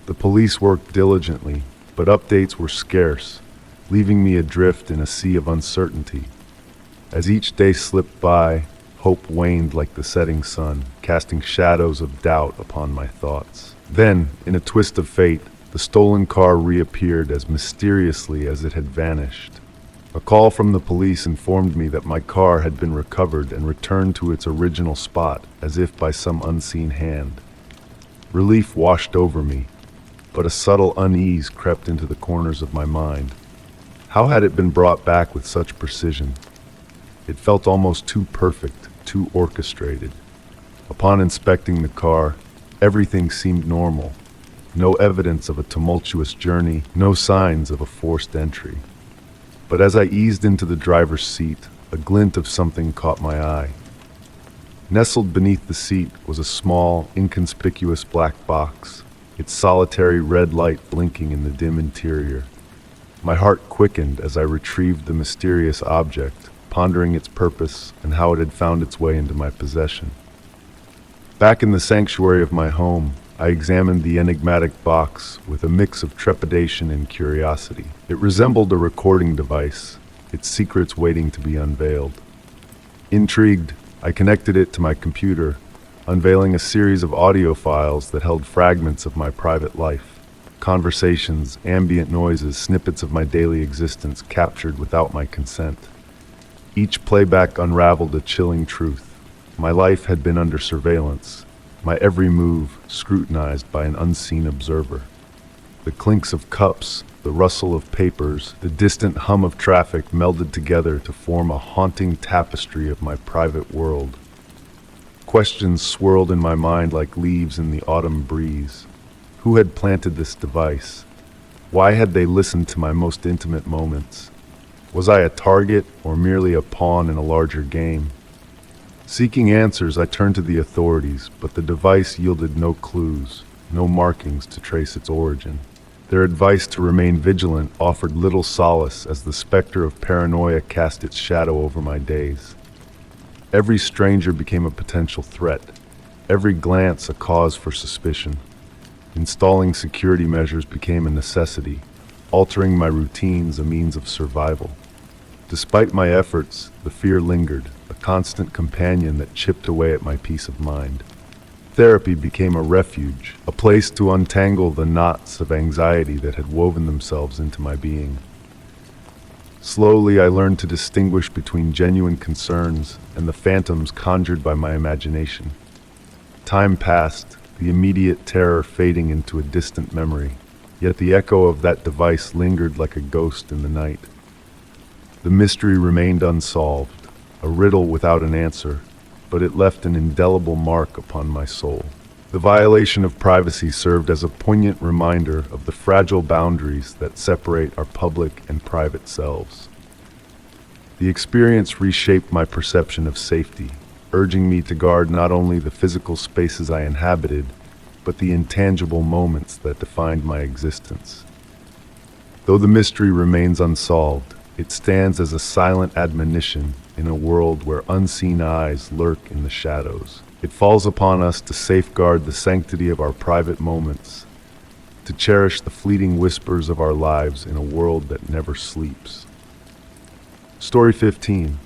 The police worked diligently, but updates were scarce, leaving me adrift in a sea of uncertainty. As each day slipped by, hope waned like the setting sun, casting shadows of doubt upon my thoughts. Then, in a twist of fate, the stolen car reappeared as mysteriously as it had vanished. A call from the police informed me that my car had been recovered and returned to its original spot, as if by some unseen hand. Relief washed over me, but a subtle unease crept into the corners of my mind. How had it been brought back with such precision? It felt almost too perfect, too orchestrated. Upon inspecting the car, everything seemed normal. No evidence of a tumultuous journey, no signs of a forced entry. But as I eased into the driver's seat, a glint of something caught my eye. Nestled beneath the seat was a small, inconspicuous black box, its solitary red light blinking in the dim interior. My heart quickened as I retrieved the mysterious object, pondering its purpose and how it had found its way into my possession. Back in the sanctuary of my home, I examined the enigmatic box with a mix of trepidation and curiosity. It resembled a recording device, its secrets waiting to be unveiled. Intrigued, I connected it to my computer, unveiling a series of audio files that held fragments of my private life. Conversations, ambient noises, snippets of my daily existence captured without my consent. Each playback unraveled a chilling truth. My life had been under surveillance, my every move scrutinized by an unseen observer. The clinks of cups, the rustle of papers, the distant hum of traffic melded together to form a haunting tapestry of my private world. Questions swirled in my mind like leaves in the autumn breeze. Who had planted this device? Why had they listened to my most intimate moments? Was I a target or merely a pawn in a larger game? Seeking answers, I turned to the authorities, but the device yielded no clues, no markings to trace its origin. Their advice to remain vigilant offered little solace as the specter of paranoia cast its shadow over my days. Every stranger became a potential threat, every glance a cause for suspicion. Installing security measures became a necessity, altering my routines a means of survival. Despite my efforts, the fear lingered, a constant companion that chipped away at my peace of mind. Therapy became a refuge, a place to untangle the knots of anxiety that had woven themselves into my being. Slowly, I learned to distinguish between genuine concerns and the phantoms conjured by my imagination. Time passed, the immediate terror fading into a distant memory, yet the echo of that device lingered like a ghost in the night. The mystery remained unsolved, a riddle without an answer, but it left an indelible mark upon my soul. The violation of privacy served as a poignant reminder of the fragile boundaries that separate our public and private selves. The experience reshaped my perception of safety, urging me to guard not only the physical spaces I inhabited, but the intangible moments that defined my existence. Though the mystery remains unsolved, it stands as a silent admonition in a world where unseen eyes lurk in the shadows. It falls upon us to safeguard the sanctity of our private moments, to cherish the fleeting whispers of our lives in a world that never sleeps. Story 15.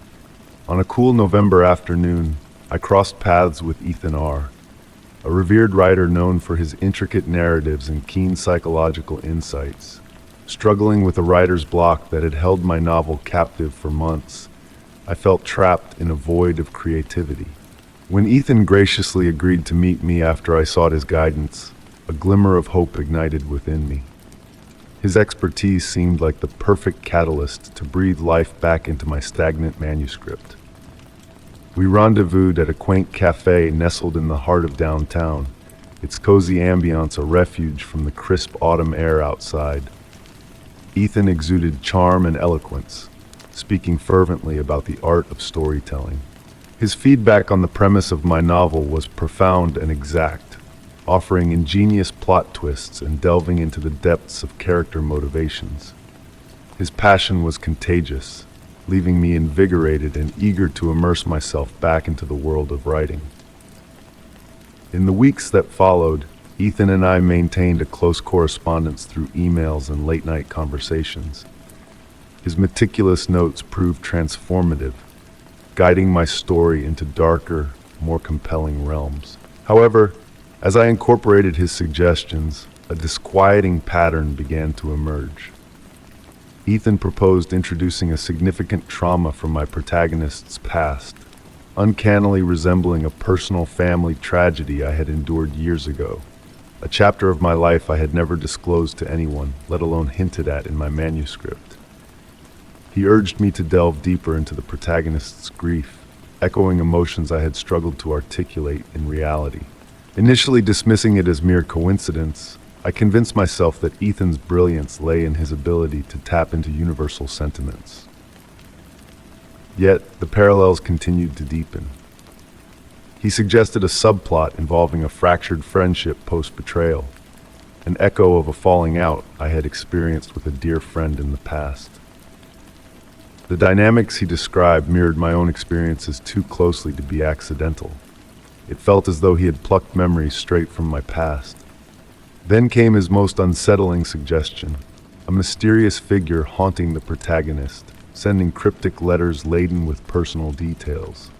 On a cool November afternoon, I crossed paths with Ethan R., a revered writer known for his intricate narratives and keen psychological insights. Struggling with a writer's block that had held my novel captive for months, I felt trapped in a void of creativity. When Ethan graciously agreed to meet me after I sought his guidance, a glimmer of hope ignited within me. His expertise seemed like the perfect catalyst to breathe life back into my stagnant manuscript. We rendezvoused at a quaint cafe nestled in the heart of downtown, its cozy ambiance a refuge from the crisp autumn air outside. Ethan exuded charm and eloquence, speaking fervently about the art of storytelling. His feedback on the premise of my novel was profound and exact, offering ingenious plot twists and delving into the depths of character motivations. His passion was contagious, leaving me invigorated and eager to immerse myself back into the world of writing. In the weeks that followed, Ethan and I maintained a close correspondence through emails and late-night conversations. His meticulous notes proved transformative, guiding my story into darker, more compelling realms. However, as I incorporated his suggestions, a disquieting pattern began to emerge. Ethan proposed introducing a significant trauma from my protagonist's past, uncannily resembling a personal family tragedy I had endured years ago. A chapter of my life I had never disclosed to anyone, let alone hinted at in my manuscript. He urged me to delve deeper into the protagonist's grief, echoing emotions I had struggled to articulate in reality. Initially dismissing it as mere coincidence, I convinced myself that Ethan's brilliance lay in his ability to tap into universal sentiments. Yet, the parallels continued to deepen. He suggested a subplot involving a fractured friendship post-betrayal, an echo of a falling out I had experienced with a dear friend in the past. The dynamics he described mirrored my own experiences too closely to be accidental. It felt as though he had plucked memories straight from my past. Then came his most unsettling suggestion, a mysterious figure haunting the protagonist, sending cryptic letters laden with personal details.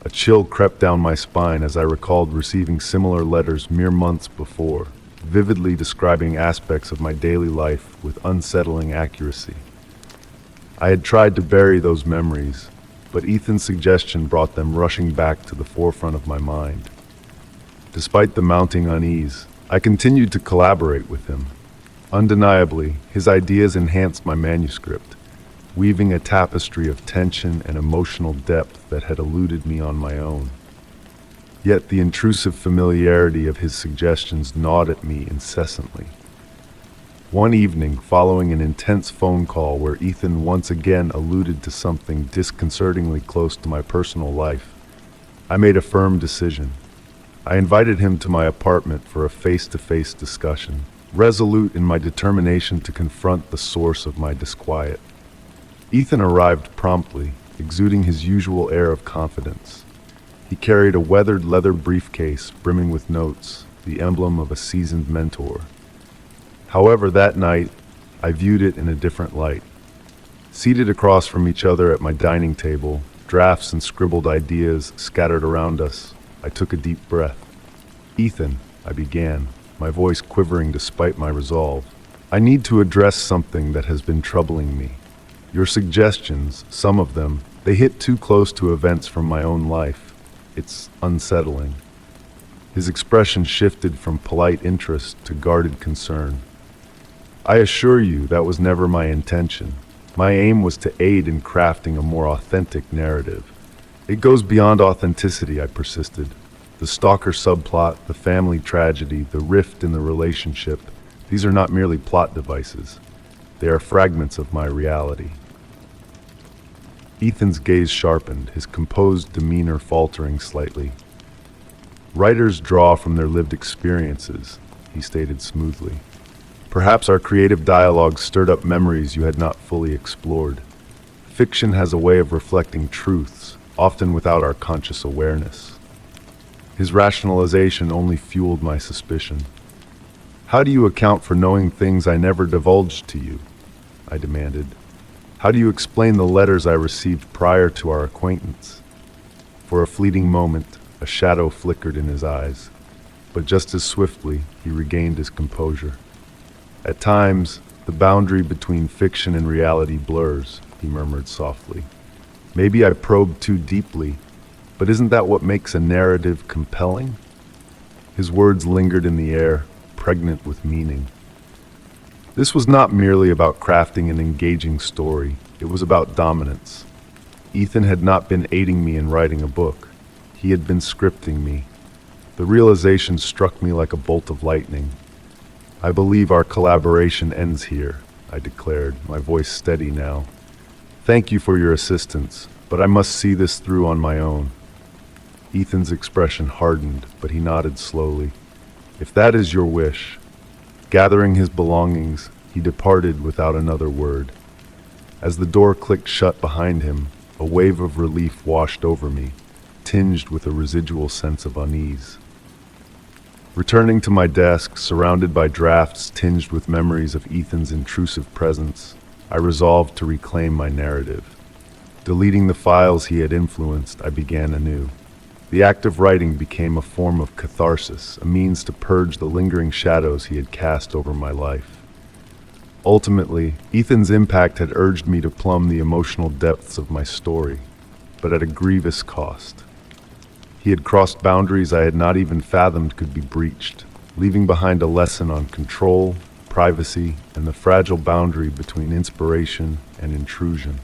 A chill crept down my spine as I recalled receiving similar letters mere months before, vividly describing aspects of my daily life with unsettling accuracy. I had tried to bury those memories, but Ethan's suggestion brought them rushing back to the forefront of my mind. Despite the mounting unease, I continued to collaborate with him. Undeniably, his ideas enhanced my manuscript, weaving a tapestry of tension and emotional depth that had eluded me on my own. Yet the intrusive familiarity of his suggestions gnawed at me incessantly. One evening, following an intense phone call where Ethan once again alluded to something disconcertingly close to my personal life, I made a firm decision. I invited him to my apartment for a face-to-face discussion, resolute in my determination to confront the source of my disquiet. Ethan arrived promptly, exuding his usual air of confidence. He carried a weathered leather briefcase brimming with notes, the emblem of a seasoned mentor. However, that night, I viewed it in a different light. Seated across from each other at my dining table, drafts and scribbled ideas scattered around us, I took a deep breath. "Ethan," I began, my voice quivering despite my resolve, "I need to address something that has been troubling me. Your suggestions, some of them, they hit too close to events from my own life. It's unsettling." His expression shifted from polite interest to guarded concern. "I assure you that was never my intention. My aim was to aid in crafting a more authentic narrative." "It goes beyond authenticity," I persisted. "The stalker subplot, the family tragedy, the rift in the relationship, these are not merely plot devices. They are fragments of my reality." Ethan's gaze sharpened, his composed demeanor faltering slightly. Writers draw from their lived experiences, he stated smoothly. Perhaps our creative dialogue stirred up memories you had not fully explored. Fiction has a way of reflecting truths, often without our conscious awareness. His rationalization only fueled my suspicion. How do you account for knowing things I never divulged to you? I demanded. How do you explain the letters I received prior to our acquaintance? For a fleeting moment, a shadow flickered in his eyes, but just as swiftly, he regained his composure. At times, the boundary between fiction and reality blurs, he murmured softly. Maybe I probed too deeply, but isn't that what makes a narrative compelling? His words lingered in the air, pregnant with meaning. This was not merely about crafting an engaging story, it was about dominance. Ethan had not been aiding me in writing a book. He had been scripting me. The realization struck me like a bolt of lightning. I believe our collaboration ends here, I declared, my voice steady now. Thank you for your assistance, but I must see this through on my own. Ethan's expression hardened, but he nodded slowly. If that is your wish. Gathering his belongings, he departed without another word. As the door clicked shut behind him, a wave of relief washed over me, tinged with a residual sense of unease. Returning to my desk, surrounded by drafts tinged with memories of Ethan's intrusive presence, I resolved to reclaim my narrative. Deleting the files he had influenced, I began anew. The act of writing became a form of catharsis, a means to purge the lingering shadows he had cast over my life. Ultimately, Ethan's impact had urged me to plumb the emotional depths of my story, but at a grievous cost. He had crossed boundaries I had not even fathomed could be breached, leaving behind a lesson on control, privacy, and the fragile boundary between inspiration and intrusion.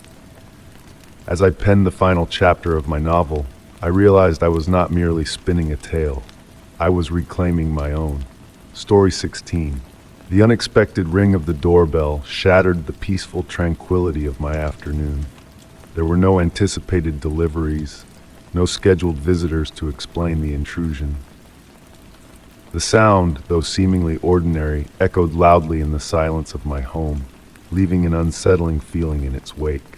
As I penned the final chapter of my novel, I realized I was not merely spinning a tale. I was reclaiming my own. Story 16. The unexpected ring of the doorbell shattered the peaceful tranquility of my afternoon. There were no anticipated deliveries, no scheduled visitors to explain the intrusion. The sound, though seemingly ordinary, echoed loudly in the silence of my home, leaving an unsettling feeling in its wake.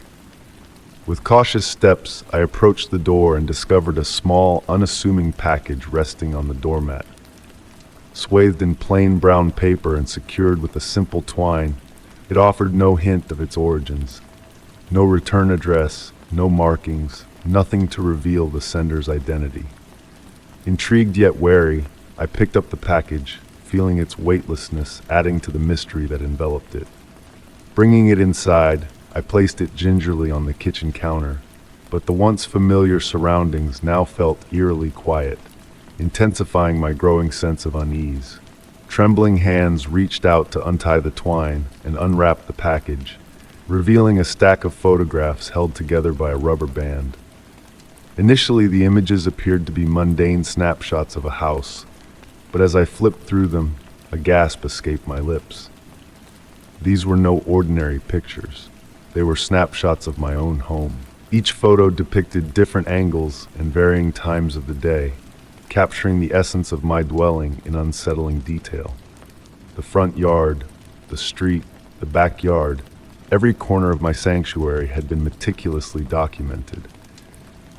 With cautious steps, I approached the door and discovered a small, unassuming package resting on the doormat. Swathed in plain brown paper and secured with a simple twine, it offered no hint of its origins. No return address, no markings, nothing to reveal the sender's identity. Intrigued yet wary, I picked up the package, feeling its weightlessness adding to the mystery that enveloped it. Bringing it inside, I placed it gingerly on the kitchen counter, but the once familiar surroundings now felt eerily quiet, intensifying my growing sense of unease. Trembling hands reached out to untie the twine and unwrap the package, revealing a stack of photographs held together by a rubber band. Initially, the images appeared to be mundane snapshots of a house, but as I flipped through them, a gasp escaped my lips. These were no ordinary pictures. They were snapshots of my own home. Each photo depicted different angles and varying times of the day, capturing the essence of my dwelling in unsettling detail. The front yard, the street, the backyard, every corner of my sanctuary had been meticulously documented.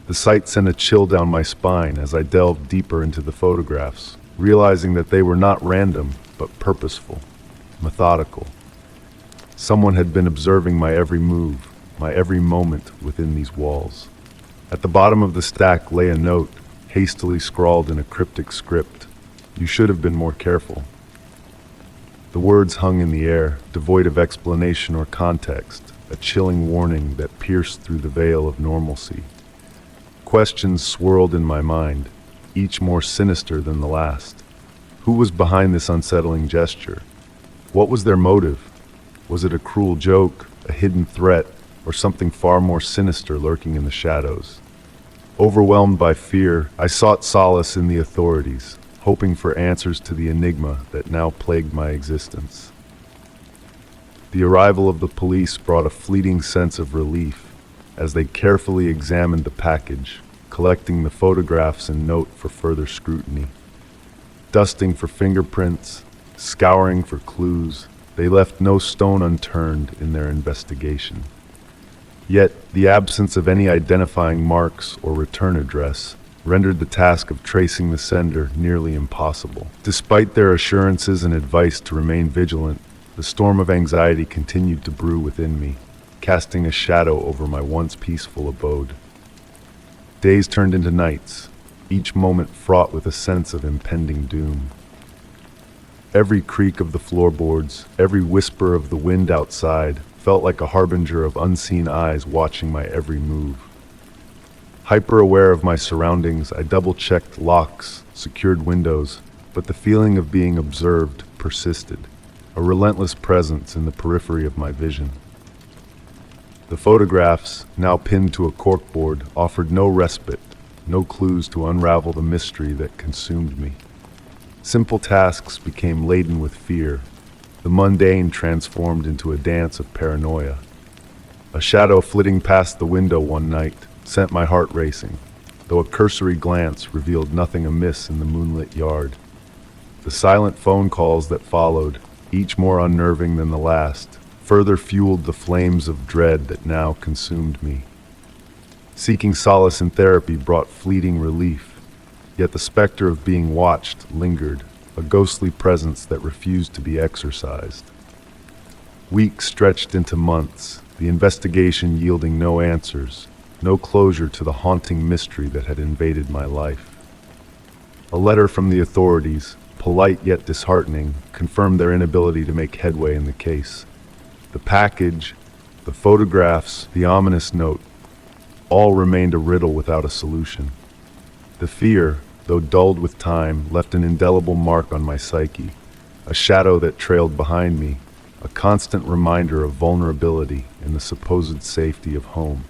The sight sent a chill down my spine as I delved deeper into the photographs, realizing that they were not random, but purposeful, methodical. Someone had been observing my every move, my every moment within these walls. At the bottom of the stack lay a note, hastily scrawled in a cryptic script. You should have been more careful. The words hung in the air, devoid of explanation or context, a chilling warning that pierced through the veil of normalcy. Questions swirled in my mind, each more sinister than the last. Who was behind this unsettling gesture? What was their motive? Was it a cruel joke, a hidden threat, or something far more sinister lurking in the shadows? Overwhelmed by fear, I sought solace in the authorities, hoping for answers to the enigma that now plagued my existence. The arrival of the police brought a fleeting sense of relief, as they carefully examined the package, collecting the photographs and note for further scrutiny. Dusting for fingerprints, scouring for clues, they left no stone unturned in their investigation. Yet, the absence of any identifying marks or return address rendered the task of tracing the sender nearly impossible. Despite their assurances and advice to remain vigilant, the storm of anxiety continued to brew within me, casting a shadow over my once peaceful abode. Days turned into nights, each moment fraught with a sense of impending doom. Every creak of the floorboards, every whisper of the wind outside, felt like a harbinger of unseen eyes watching my every move. Hyper-aware of my surroundings, I double-checked locks, secured windows, but the feeling of being observed persisted, a relentless presence in the periphery of my vision. The photographs, now pinned to a corkboard, offered no respite, no clues to unravel the mystery that consumed me. Simple tasks became laden with fear, the mundane transformed into a dance of paranoia. A shadow flitting past the window one night sent my heart racing, though a cursory glance revealed nothing amiss in the moonlit yard. The silent phone calls that followed, each more unnerving than the last, further fueled the flames of dread that now consumed me. Seeking solace in therapy brought fleeting relief, yet the specter of being watched lingered, a ghostly presence that refused to be exorcised. Weeks stretched into months, the investigation yielding no answers, no closure to the haunting mystery that had invaded my life. A letter from the authorities, polite yet disheartening, confirmed their inability to make headway in the case. The package, the photographs, the ominous note, all remained a riddle without a solution. The fear, though dulled with time, left an indelible mark on my psyche, a shadow that trailed behind me, a constant reminder of vulnerability in the supposed safety of home.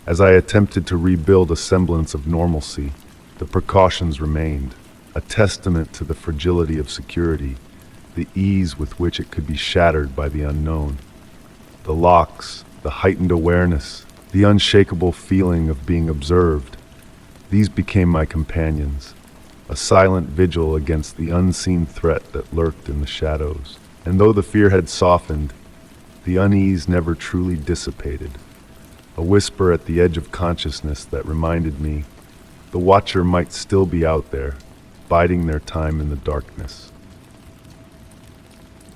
As I attempted to rebuild a semblance of normalcy, the precautions remained, a testament to the fragility of security, the ease with which it could be shattered by the unknown. The locks, the heightened awareness, the unshakable feeling of being observed, these became my companions, a silent vigil against the unseen threat that lurked in the shadows. And though the fear had softened, the unease never truly dissipated. A whisper at the edge of consciousness that reminded me the watcher might still be out there, biding their time in the darkness.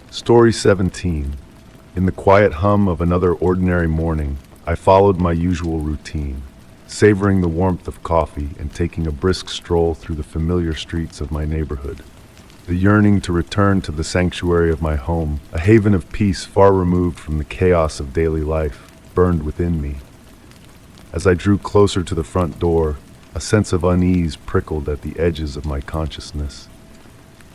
Story 17. In the quiet hum of another ordinary morning, I followed my usual routine, savoring the warmth of coffee and taking a brisk stroll through the familiar streets of my neighborhood. The yearning to return to the sanctuary of my home, a haven of peace far removed from the chaos of daily life, burned within me. As I drew closer to the front door, a sense of unease prickled at the edges of my consciousness.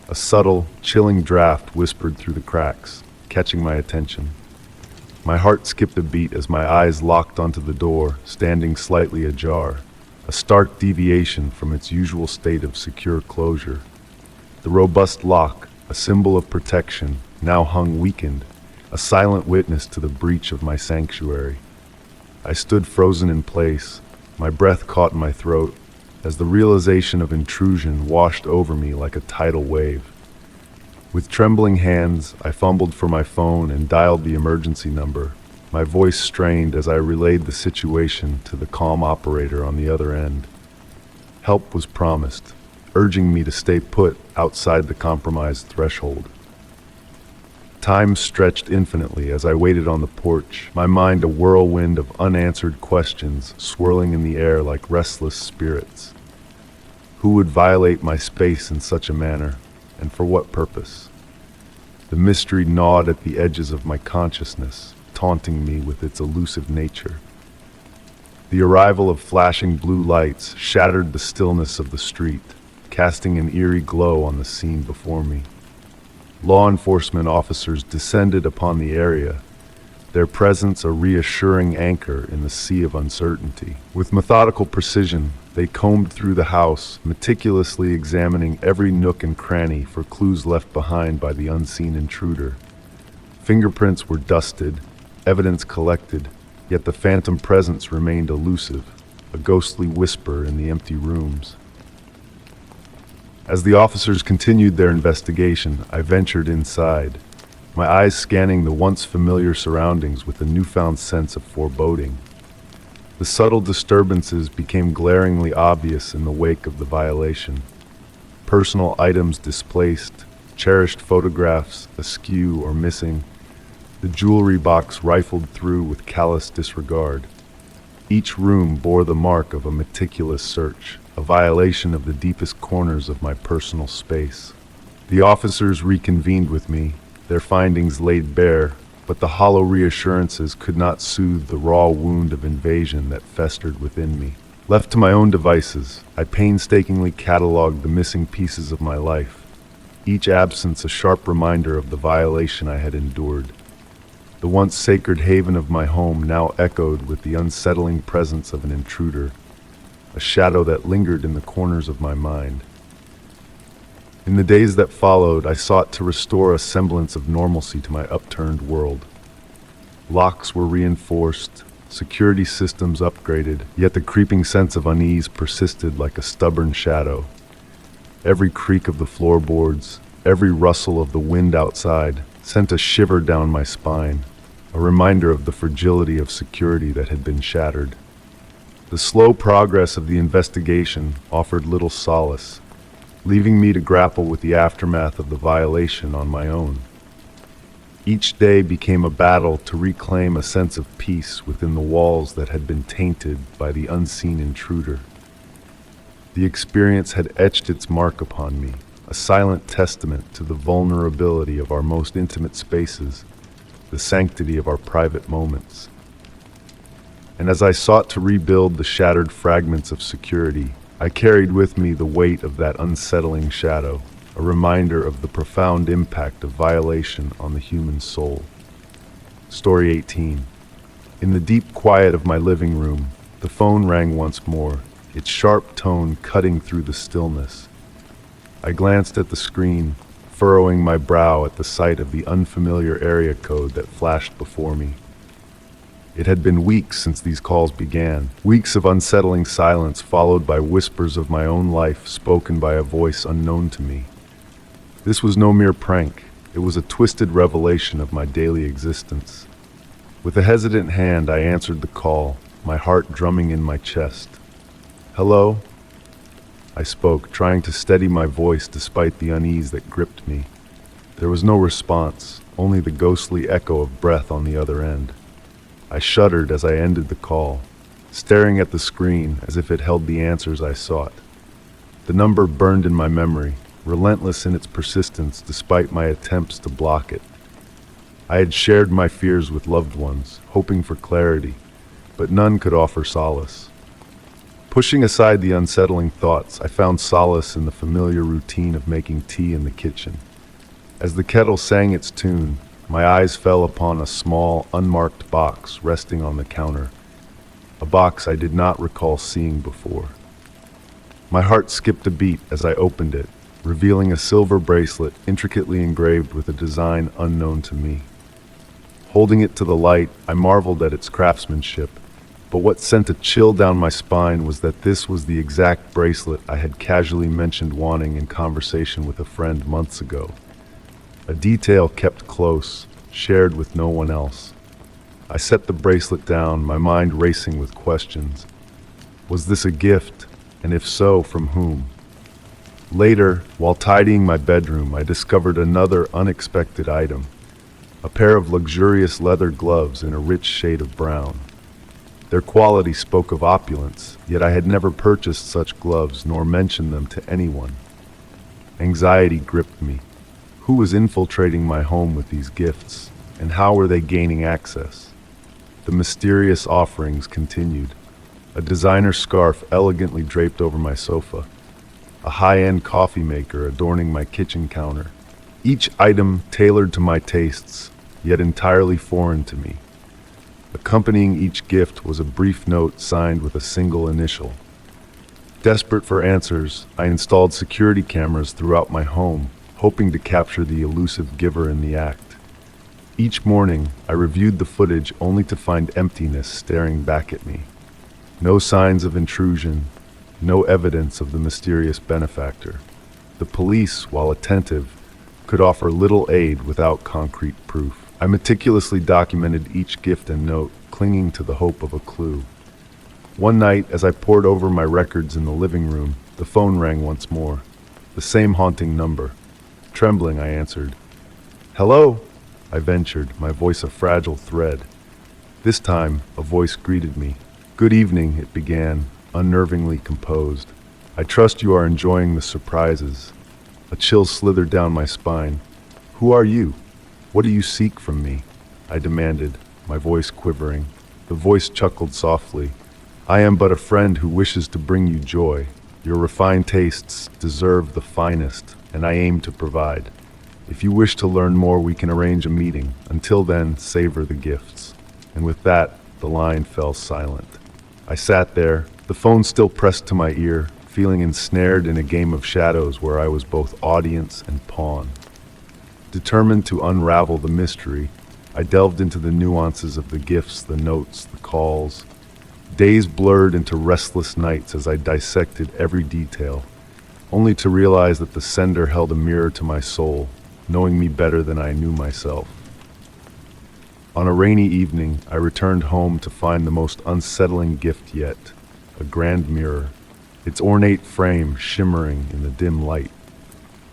A subtle, chilling draft whispered through the cracks, catching my attention. My heart skipped a beat as my eyes locked onto the door, standing slightly ajar, a stark deviation from its usual state of secure closure. The robust lock, a symbol of protection, now hung weakened, a silent witness to the breach of my sanctuary. I stood frozen in place, my breath caught in my throat, as the realization of intrusion washed over me like a tidal wave. With trembling hands, I fumbled for my phone and dialed the emergency number, my voice strained as I relayed the situation to the calm operator on the other end. Help was promised, urging me to stay put outside the compromised threshold. Time stretched infinitely as I waited on the porch, my mind a whirlwind of unanswered questions swirling in the air like restless spirits. Who would violate my space in such a manner, and for what purpose? The mystery gnawed at the edges of my consciousness, taunting me with its elusive nature. The arrival of flashing blue lights shattered the stillness of the street, casting an eerie glow on the scene before me. Law enforcement officers descended upon the area, their presence a reassuring anchor in the sea of uncertainty. With methodical precision, they combed through the house, meticulously examining every nook and cranny for clues left behind by the unseen intruder. Fingerprints were dusted, evidence collected, yet the phantom presence remained elusive, a ghostly whisper in the empty rooms. As the officers continued their investigation, I ventured inside, my eyes scanning the once familiar surroundings with a newfound sense of foreboding. The subtle disturbances became glaringly obvious in the wake of the violation. Personal items displaced, cherished photographs askew or missing, the jewelry box rifled through with callous disregard. Each room bore the mark of a meticulous search, a violation of the deepest corners of my personal space. The officers reconvened with me, their findings laid bare, but the hollow reassurances could not soothe the raw wound of invasion that festered within me. Left to my own devices, I painstakingly cataloged the missing pieces of my life, each absence a sharp reminder of the violation I had endured. The once sacred haven of my home now echoed with the unsettling presence of an intruder, a shadow that lingered in the corners of my mind. In the days that followed, I sought to restore a semblance of normalcy to my upturned world. Locks were reinforced, security systems upgraded, yet the creeping sense of unease persisted like a stubborn shadow. Every creak of the floorboards, every rustle of the wind outside, sent a shiver down my spine, a reminder of the fragility of security that had been shattered. The slow progress of the investigation offered little solace, leaving me to grapple with the aftermath of the violation on my own. Each day became a battle to reclaim a sense of peace within the walls that had been tainted by the unseen intruder. The experience had etched its mark upon me, a silent testament to the vulnerability of our most intimate spaces, the sanctity of our private moments. And as I sought to rebuild the shattered fragments of security, I carried with me the weight of that unsettling shadow, a reminder of the profound impact of violation on the human soul. Story 18. In the deep quiet of my living room, the phone rang once more, its sharp tone cutting through the stillness. I glanced at the screen, furrowing my brow at the sight of the unfamiliar area code that flashed before me. It had been weeks since these calls began, weeks of unsettling silence followed by whispers of my own life spoken by a voice unknown to me. This was no mere prank, it was a twisted revelation of my daily existence. With a hesitant hand, I answered the call, my heart drumming in my chest. "Hello?" I spoke, trying to steady my voice despite the unease that gripped me. There was no response, only the ghostly echo of breath on the other end. I shuddered as I ended the call, staring at the screen as if it held the answers I sought. The number burned in my memory, relentless in its persistence despite my attempts to block it. I had shared my fears with loved ones, hoping for clarity, but none could offer solace. Pushing aside the unsettling thoughts, I found solace in the familiar routine of making tea in the kitchen. As the kettle sang its tune, my eyes fell upon a small, unmarked box resting on the counter, a box I did not recall seeing before. My heart skipped a beat as I opened it, revealing a silver bracelet intricately engraved with a design unknown to me. Holding it to the light, I marveled at its craftsmanship, but what sent a chill down my spine was that this was the exact bracelet I had casually mentioned wanting in conversation with a friend months ago. A detail kept close, shared with no one else. I set the bracelet down, my mind racing with questions. Was this a gift? And if so, from whom? Later, while tidying my bedroom, I discovered another unexpected item, a pair of luxurious leather gloves in a rich shade of brown. Their quality spoke of opulence, yet I had never purchased such gloves nor mentioned them to anyone. Anxiety gripped me. Who was infiltrating my home with these gifts, and how were they gaining access? The mysterious offerings continued. A designer scarf elegantly draped over my sofa, a high-end coffee maker adorning my kitchen counter, each item tailored to my tastes, yet entirely foreign to me. Accompanying each gift was a brief note signed with a single initial. Desperate for answers, I installed security cameras throughout my home, hoping to capture the elusive giver in the act. Each morning, I reviewed the footage only to find emptiness staring back at me. No signs of intrusion, no evidence of the mysterious benefactor. The police, while attentive, could offer little aid without concrete proof. I meticulously documented each gift and note, clinging to the hope of a clue. One night, as I pored over my records in the living room, the phone rang once more. The same haunting number. Trembling, I answered. "Hello?" I ventured, my voice a fragile thread. This time, a voice greeted me. "Good evening," it began, unnervingly composed. "I trust you are enjoying the surprises." A chill slithered down my spine. "Who are you? What do you seek from me?" I demanded, my voice quivering. The voice chuckled softly. "I am but a friend who wishes to bring you joy. Your refined tastes deserve the finest, and I aim to provide. If you wish to learn more, we can arrange a meeting. Until then, savor the gifts." And with that, the line fell silent. I sat there, the phone still pressed to my ear, feeling ensnared in a game of shadows where I was both audience and pawn. Determined to unravel the mystery, I delved into the nuances of the gifts, the notes, the calls. Days blurred into restless nights as I dissected every detail, only to realize that the sender held a mirror to my soul, knowing me better than I knew myself. On a rainy evening, I returned home to find the most unsettling gift yet, a grand mirror, its ornate frame shimmering in the dim light.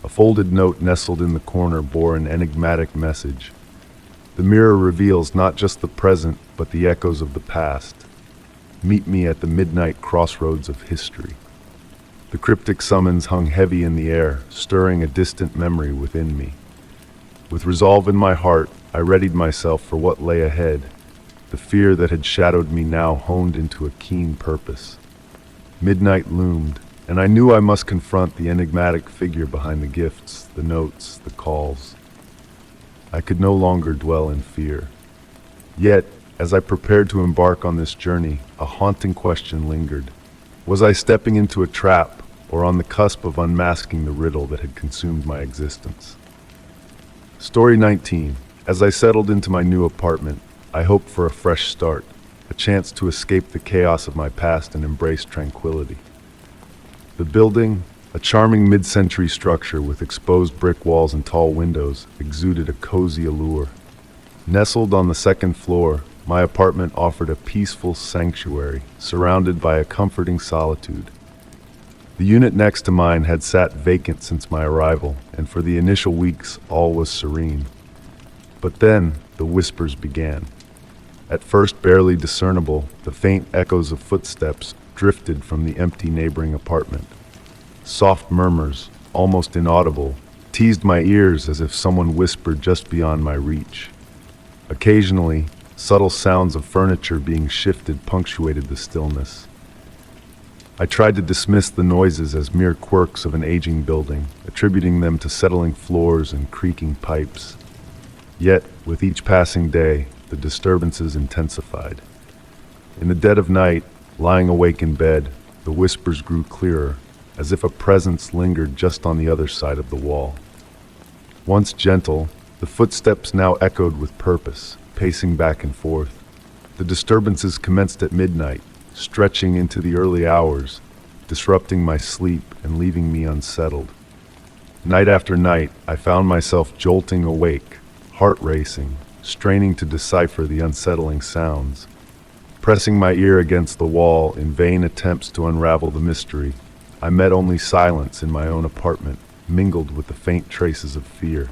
A folded note nestled in the corner bore an enigmatic message. The mirror reveals not just the present, but the echoes of the past. Meet me at the midnight crossroads of history. The cryptic summons hung heavy in the air, stirring a distant memory within me. With resolve in my heart, I readied myself for what lay ahead. The fear that had shadowed me now honed into a keen purpose. Midnight loomed, and I knew I must confront the enigmatic figure behind the gifts, the notes, the calls. I could no longer dwell in fear. Yet, as I prepared to embark on this journey, a haunting question lingered. Was I stepping into a trap, or on the cusp of unmasking the riddle that had consumed my existence? Story 19. As I settled into my new apartment, I hoped for a fresh start, a chance to escape the chaos of my past and embrace tranquility. The building, a charming mid-century structure with exposed brick walls and tall windows, exuded a cozy allure. Nestled on the second floor, my apartment offered a peaceful sanctuary, surrounded by a comforting solitude. The unit next to mine had sat vacant since my arrival, and for the initial weeks, all was serene. But then, the whispers began. At first barely discernible, the faint echoes of footsteps drifted from the empty neighboring apartment. Soft murmurs, almost inaudible, teased my ears as if someone whispered just beyond my reach. Occasionally, subtle sounds of furniture being shifted punctuated the stillness. I tried to dismiss the noises as mere quirks of an aging building, attributing them to settling floors and creaking pipes. Yet, with each passing day, the disturbances intensified. In the dead of night, lying awake in bed, the whispers grew clearer, as if a presence lingered just on the other side of the wall. Once gentle, the footsteps now echoed with purpose, pacing back and forth. The disturbances commenced at midnight, stretching into the early hours, disrupting my sleep and leaving me unsettled. Night after night, I found myself jolting awake, heart racing, straining to decipher the unsettling sounds. Pressing my ear against the wall in vain attempts to unravel the mystery, I met only silence in my own apartment, mingled with the faint traces of fear.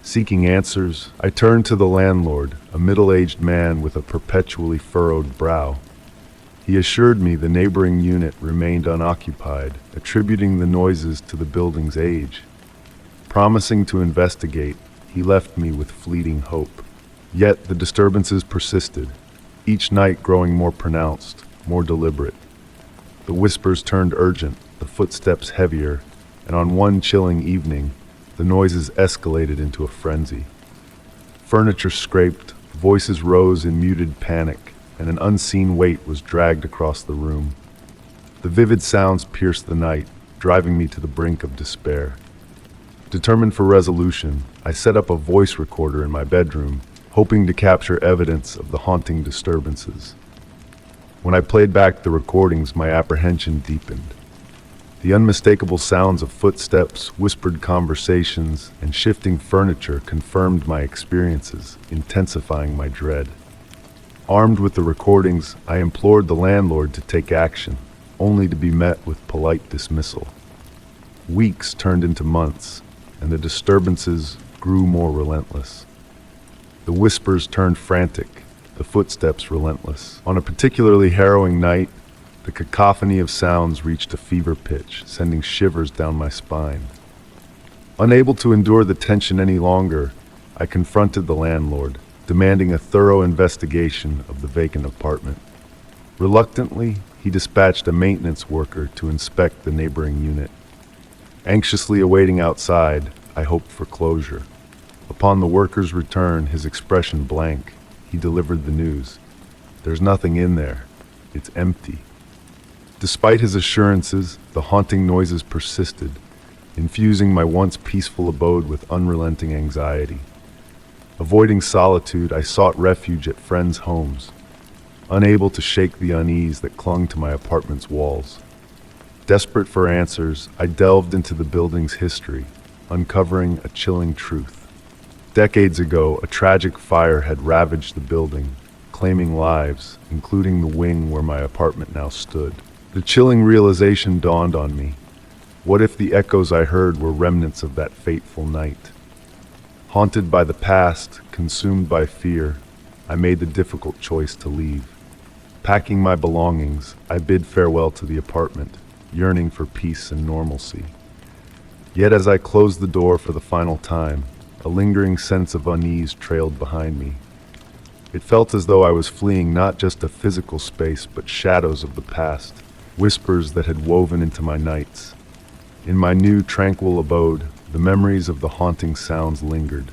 Seeking answers, I turned to the landlord, a middle-aged man with a perpetually furrowed brow. He assured me the neighboring unit remained unoccupied, attributing the noises to the building's age. Promising to investigate, he left me with fleeting hope. Yet the disturbances persisted, each night growing more pronounced, more deliberate. The whispers turned urgent, the footsteps heavier, and on one chilling evening, the noises escalated into a frenzy. Furniture scraped, voices rose in muted panic, and an unseen weight was dragged across the room. The vivid sounds pierced the night, driving me to the brink of despair. Determined for resolution, I set up a voice recorder in my bedroom, hoping to capture evidence of the haunting disturbances. When I played back the recordings, my apprehension deepened. The unmistakable sounds of footsteps, whispered conversations, and shifting furniture confirmed my experiences, intensifying my dread. Armed with the recordings, I implored the landlord to take action, only to be met with polite dismissal. Weeks turned into months, and the disturbances grew more relentless. The whispers turned frantic, the footsteps relentless. On a particularly harrowing night, the cacophony of sounds reached a fever pitch, sending shivers down my spine. Unable to endure the tension any longer, I confronted the landlord, demanding a thorough investigation of the vacant apartment. Reluctantly, he dispatched a maintenance worker to inspect the neighboring unit. Anxiously awaiting outside, I hoped for closure. Upon the worker's return, his expression blank, he delivered the news. There's nothing in there. It's empty. Despite his assurances, the haunting noises persisted, infusing my once peaceful abode with unrelenting anxiety. Avoiding solitude, I sought refuge at friends' homes, unable to shake the unease that clung to my apartment's walls. Desperate for answers, I delved into the building's history, uncovering a chilling truth. Decades ago, a tragic fire had ravaged the building, claiming lives, including the wing where my apartment now stood. The chilling realization dawned on me. What if the echoes I heard were remnants of that fateful night? Haunted by the past, consumed by fear, I made the difficult choice to leave. Packing my belongings, I bid farewell to the apartment, yearning for peace and normalcy. Yet as I closed the door for the final time, a lingering sense of unease trailed behind me. It felt as though I was fleeing not just a physical space, but shadows of the past, whispers that had woven into my nights. In my new, tranquil abode, the memories of the haunting sounds lingered.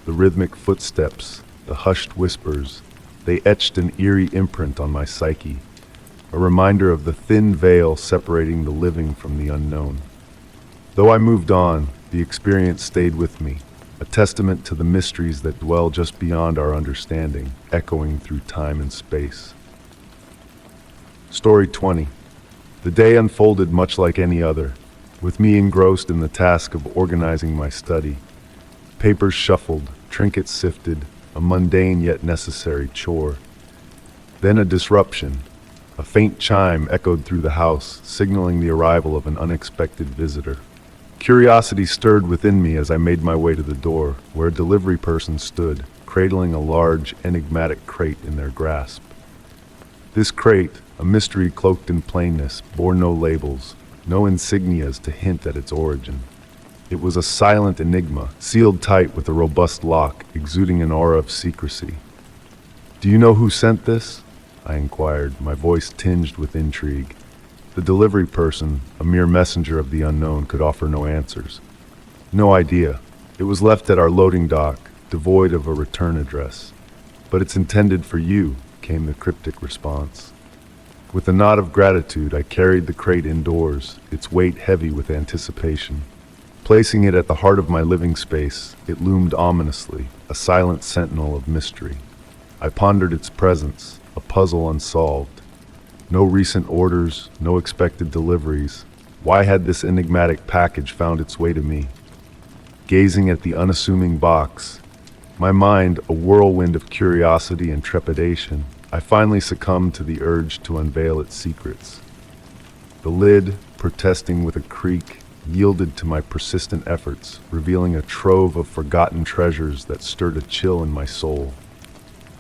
The rhythmic footsteps, the hushed whispers, they etched an eerie imprint on my psyche, a reminder of the thin veil separating the living from the unknown. Though I moved on, the experience stayed with me, a testament to the mysteries that dwell just beyond our understanding, echoing through time and space. Story 20. The day unfolded much like any other, with me engrossed in the task of organizing my study. Papers shuffled, trinkets sifted, a mundane yet necessary chore. Then a disruption. A faint chime echoed through the house, signaling the arrival of an unexpected visitor. Curiosity stirred within me as I made my way to the door, where a delivery person stood, cradling a large, enigmatic crate in their grasp. This crate, a mystery cloaked in plainness, bore no labels, no insignias to hint at its origin. It was a silent enigma, sealed tight with a robust lock, exuding an aura of secrecy. "Do you know who sent this?" I inquired, my voice tinged with intrigue. The delivery person, a mere messenger of the unknown, could offer no answers. "No idea. It was left at our loading dock, devoid of a return address. But it's intended for you," came the cryptic response. With a nod of gratitude, I carried the crate indoors, its weight heavy with anticipation. Placing it at the heart of my living space, it loomed ominously, a silent sentinel of mystery. I pondered its presence, a puzzle unsolved. No recent orders, no expected deliveries. Why had this enigmatic package found its way to me? Gazing at the unassuming box, my mind a whirlwind of curiosity and trepidation, I finally succumbed to the urge to unveil its secrets. The lid, protesting with a creak, yielded to my persistent efforts, revealing a trove of forgotten treasures that stirred a chill in my soul.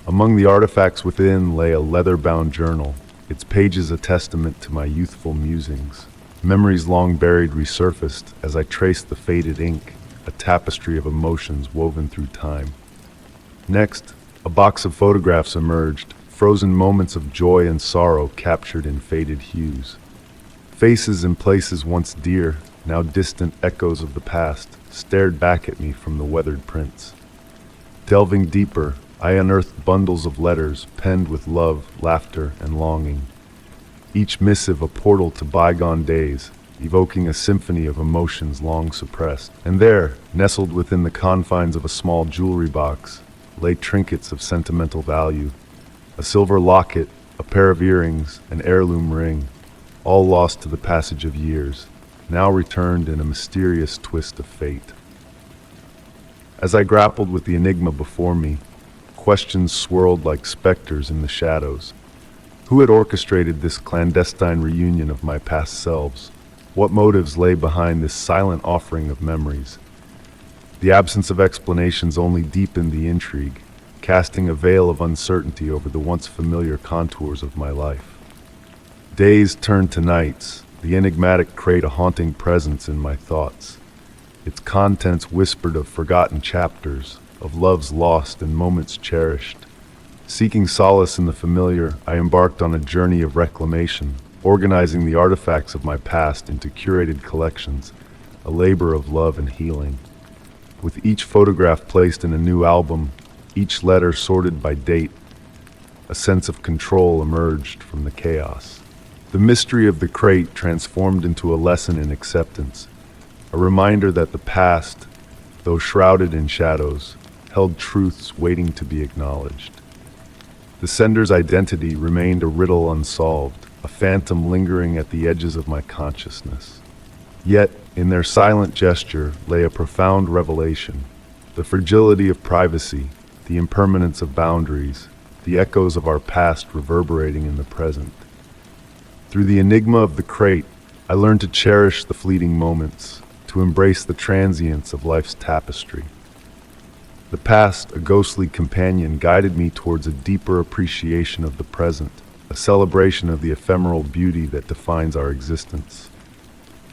Among the artifacts within lay a leather-bound journal, its pages a testament to my youthful musings. Memories long buried resurfaced as I traced the faded ink, a tapestry of emotions woven through time. Next, a box of photographs emerged, frozen moments of joy and sorrow captured in faded hues. Faces and places once dear, now distant echoes of the past, stared back at me from the weathered prints. Delving deeper, I unearthed bundles of letters penned with love, laughter, and longing. Each missive a portal to bygone days, evoking a symphony of emotions long suppressed. And there, nestled within the confines of a small jewelry box, lay trinkets of sentimental value. A silver locket, a pair of earrings, an heirloom ring, all lost to the passage of years, now returned in a mysterious twist of fate. As I grappled with the enigma before me, questions swirled like specters in the shadows. Who had orchestrated this clandestine reunion of my past selves? What motives lay behind this silent offering of memories? The absence of explanations only deepened the intrigue, casting a veil of uncertainty over the once familiar contours of my life. Days turned to nights, the enigmatic crate a haunting presence in my thoughts. Its contents whispered of forgotten chapters, of loves lost and moments cherished. Seeking solace in the familiar, I embarked on a journey of reclamation, organizing the artifacts of my past into curated collections, a labor of love and healing. With each photograph placed in a new album, each letter sorted by date, a sense of control emerged from the chaos. The mystery of the crate transformed into a lesson in acceptance, a reminder that the past, though shrouded in shadows, held truths waiting to be acknowledged. The sender's identity remained a riddle unsolved, a phantom lingering at the edges of my consciousness. Yet, in their silent gesture lay a profound revelation: the fragility of privacy, the impermanence of boundaries, the echoes of our past reverberating in the present. Through the enigma of the crate, I learned to cherish the fleeting moments, to embrace the transience of life's tapestry. The past, a ghostly companion, guided me towards a deeper appreciation of the present, a celebration of the ephemeral beauty that defines our existence.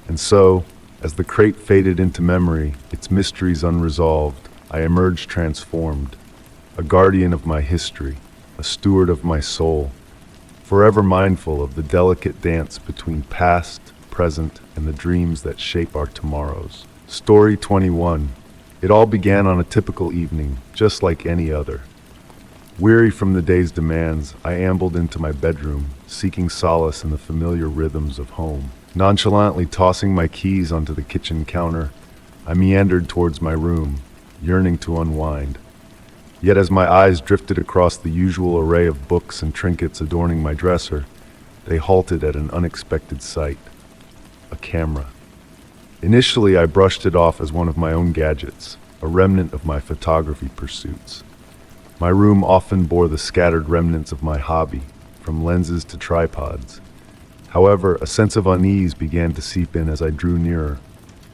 And so, as the crate faded into memory, its mysteries unresolved, I emerged transformed, a guardian of my history, a steward of my soul, forever mindful of the delicate dance between past, present, and the dreams that shape our tomorrows. Story 21. It all began on a typical evening, just like any other. Weary from the day's demands, I ambled into my bedroom, seeking solace in the familiar rhythms of home. Nonchalantly tossing my keys onto the kitchen counter, I meandered towards my room, yearning to unwind. Yet as my eyes drifted across the usual array of books and trinkets adorning my dresser, they halted at an unexpected sight: a camera. Initially, I brushed it off as one of my own gadgets, a remnant of my photography pursuits. My room often bore the scattered remnants of my hobby, from lenses to tripods. However, a sense of unease began to seep in as I drew nearer.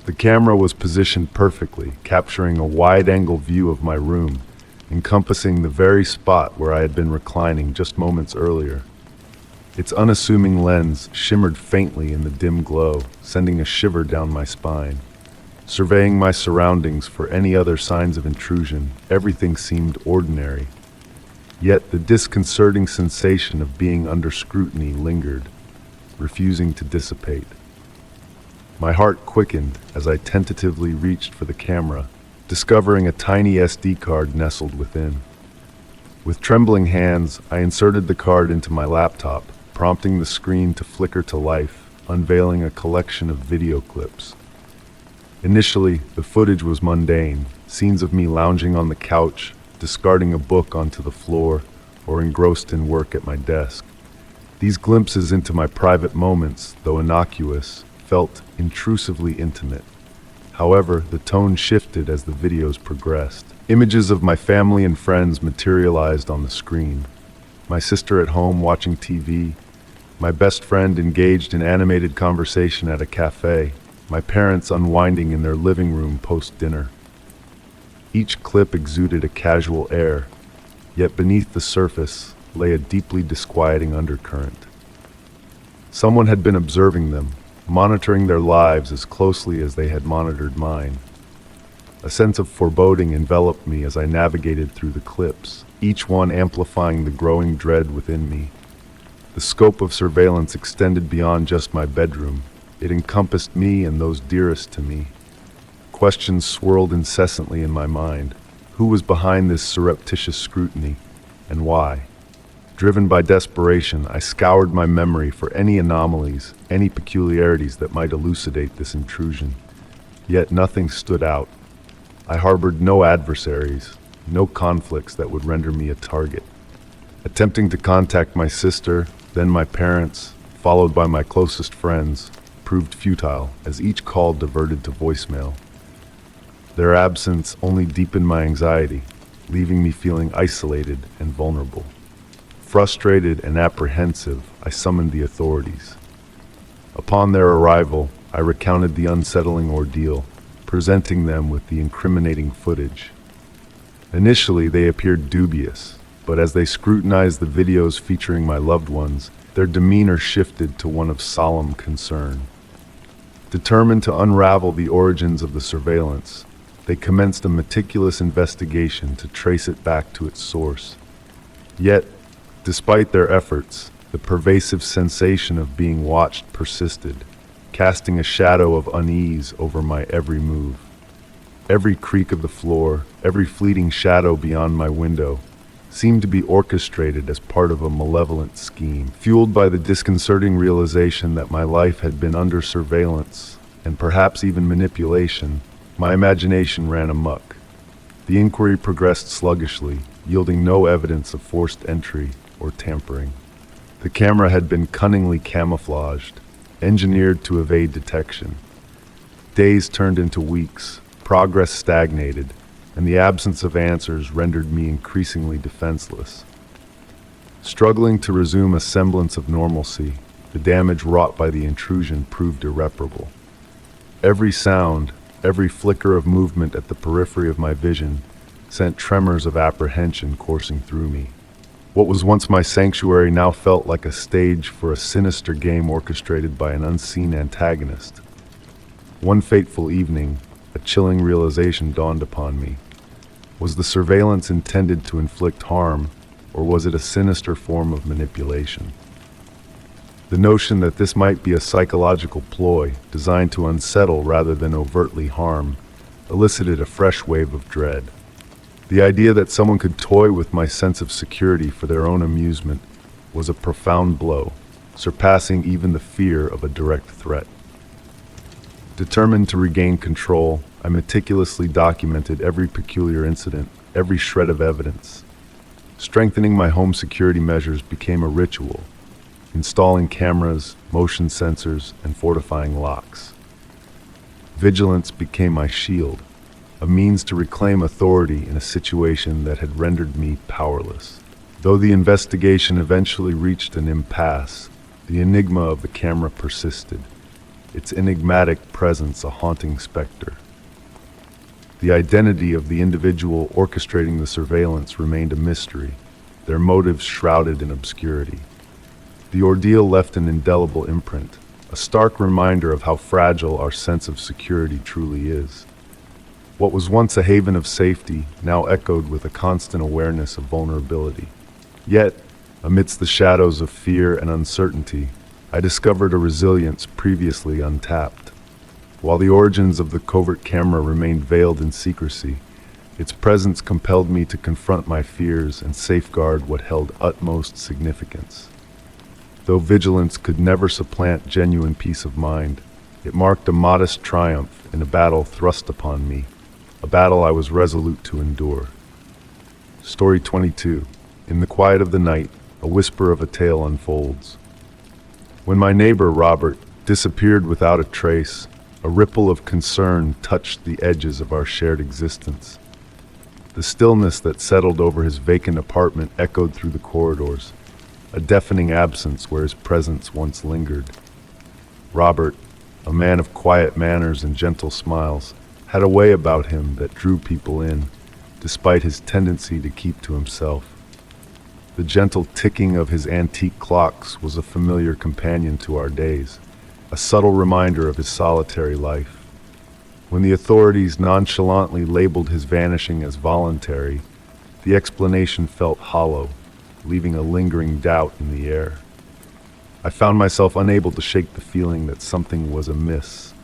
The camera was positioned perfectly, capturing a wide-angle view of my room, encompassing the very spot where I had been reclining just moments earlier. Its unassuming lens shimmered faintly in the dim glow, sending a shiver down my spine. Surveying my surroundings for any other signs of intrusion, everything seemed ordinary. Yet the disconcerting sensation of being under scrutiny lingered, refusing to dissipate. My heart quickened as I tentatively reached for the camera, discovering a tiny SD card nestled within. With trembling hands, I inserted the card into my laptop, prompting the screen to flicker to life, unveiling a collection of video clips. Initially, the footage was mundane, scenes of me lounging on the couch, discarding a book onto the floor, or engrossed in work at my desk. These glimpses into my private moments, though innocuous, felt intrusively intimate. However, the tone shifted as the videos progressed. Images of my family and friends materialized on the screen. My sister at home watching TV, my best friend engaged in animated conversation at a cafe, my parents unwinding in their living room post-dinner. Each clip exuded a casual air, yet beneath the surface lay a deeply disquieting undercurrent. Someone had been observing them, monitoring their lives as closely as they had monitored mine. A sense of foreboding enveloped me as I navigated through the clips, each one amplifying the growing dread within me. The scope of surveillance extended beyond just my bedroom. It encompassed me and those dearest to me. Questions swirled incessantly in my mind. Who was behind this surreptitious scrutiny, and why? Driven by desperation, I scoured my memory for any anomalies, any peculiarities that might elucidate this intrusion. Yet nothing stood out. I harbored no adversaries, no conflicts that would render me a target. Attempting to contact my sister, then my parents, followed by my closest friends, proved futile, as each call diverted to voicemail. Their absence only deepened my anxiety, leaving me feeling isolated and vulnerable. Frustrated and apprehensive, I summoned the authorities. Upon their arrival, I recounted the unsettling ordeal, presenting them with the incriminating footage. Initially, they appeared dubious, but as they scrutinized the videos featuring my loved ones, their demeanor shifted to one of solemn concern. Determined to unravel the origins of the surveillance, they commenced a meticulous investigation to trace it back to its source. Yet, despite their efforts, the pervasive sensation of being watched persisted, casting a shadow of unease over my every move. Every creak of the floor, every fleeting shadow beyond my window, seemed to be orchestrated as part of a malevolent scheme. Fueled by the disconcerting realization that my life had been under surveillance, and perhaps even manipulation, my imagination ran amok. The inquiry progressed sluggishly, yielding no evidence of forced entry or tampering. The camera had been cunningly camouflaged, engineered to evade detection. Days turned into weeks, progress stagnated, and the absence of answers rendered me increasingly defenseless. Struggling to resume a semblance of normalcy, the damage wrought by the intrusion proved irreparable. Every sound, every flicker of movement at the periphery of my vision sent tremors of apprehension coursing through me. What was once my sanctuary now felt like a stage for a sinister game orchestrated by an unseen antagonist. One fateful evening, a chilling realization dawned upon me. Was the surveillance intended to inflict harm, or was it a sinister form of manipulation? The notion that this might be a psychological ploy designed to unsettle rather than overtly harm elicited a fresh wave of dread. The idea that someone could toy with my sense of security for their own amusement was a profound blow, surpassing even the fear of a direct threat. Determined to regain control, I meticulously documented every peculiar incident, every shred of evidence. Strengthening my home security measures became a ritual, installing cameras, motion sensors, and fortifying locks. Vigilance became my shield, a means to reclaim authority in a situation that had rendered me powerless. Though the investigation eventually reached an impasse, the enigma of the camera persisted, its enigmatic presence a haunting specter. The identity of the individual orchestrating the surveillance remained a mystery, their motives shrouded in obscurity. The ordeal left an indelible imprint, a stark reminder of how fragile our sense of security truly is. What was once a haven of safety now echoed with a constant awareness of vulnerability. Yet, amidst the shadows of fear and uncertainty, I discovered a resilience previously untapped. While the origins of the covert camera remained veiled in secrecy, its presence compelled me to confront my fears and safeguard what held utmost significance. Though vigilance could never supplant genuine peace of mind, it marked a modest triumph in a battle thrust upon me, a battle I was resolute to endure. Story 22. In the quiet of the night, a whisper of a tale unfolds. When my neighbor, Robert, disappeared without a trace, a ripple of concern touched the edges of our shared existence. The stillness that settled over his vacant apartment echoed through the corridors, a deafening absence where his presence once lingered. Robert, a man of quiet manners and gentle smiles, had a way about him that drew people in, despite his tendency to keep to himself. The gentle ticking of his antique clocks was a familiar companion to our days, a subtle reminder of his solitary life. When the authorities nonchalantly labeled his vanishing as voluntary, the explanation felt hollow, leaving a lingering doubt in the air. I found myself unable to shake the feeling that something was amiss,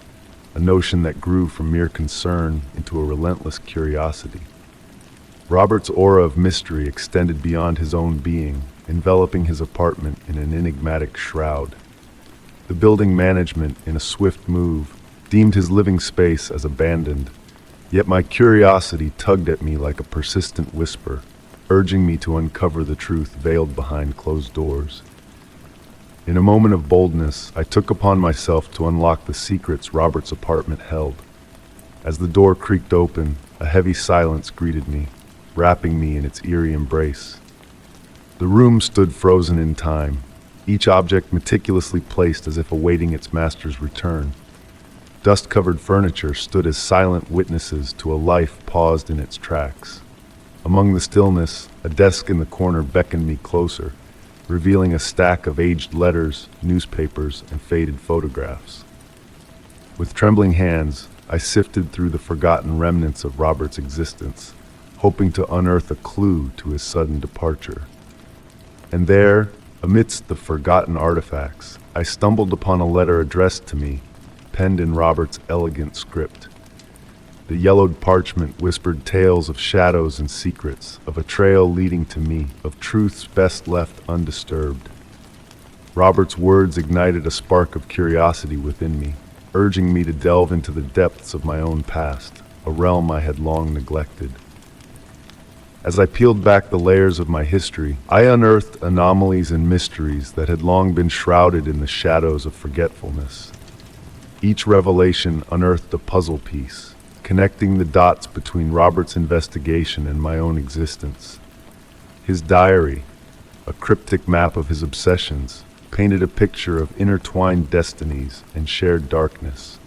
a notion that grew from mere concern into a relentless curiosity. Robert's aura of mystery extended beyond his own being, enveloping his apartment in an enigmatic shroud. The building management, in a swift move, deemed his living space as abandoned, yet my curiosity tugged at me like a persistent whisper, urging me to uncover the truth veiled behind closed doors. In a moment of boldness, I took upon myself to unlock the secrets Robert's apartment held. As the door creaked open, a heavy silence greeted me, wrapping me in its eerie embrace. The room stood frozen in time, each object meticulously placed as if awaiting its master's return. Dust-covered furniture stood as silent witnesses to a life paused in its tracks. Among the stillness, a desk in the corner beckoned me closer, revealing a stack of aged letters, newspapers, and faded photographs. With trembling hands, I sifted through the forgotten remnants of Robert's existence, hoping to unearth a clue to his sudden departure. And there, amidst the forgotten artifacts, I stumbled upon a letter addressed to me, penned in Robert's elegant script. The yellowed parchment whispered tales of shadows and secrets, of a trail leading to me, of truths best left undisturbed. Robert's words ignited a spark of curiosity within me, urging me to delve into the depths of my own past, a realm I had long neglected. As I peeled back the layers of my history, I unearthed anomalies and mysteries that had long been shrouded in the shadows of forgetfulness. Each revelation unearthed a puzzle piece, connecting the dots between Robert's investigation and my own existence. His diary, a cryptic map of his obsessions, painted a picture of intertwined destinies and shared darkness.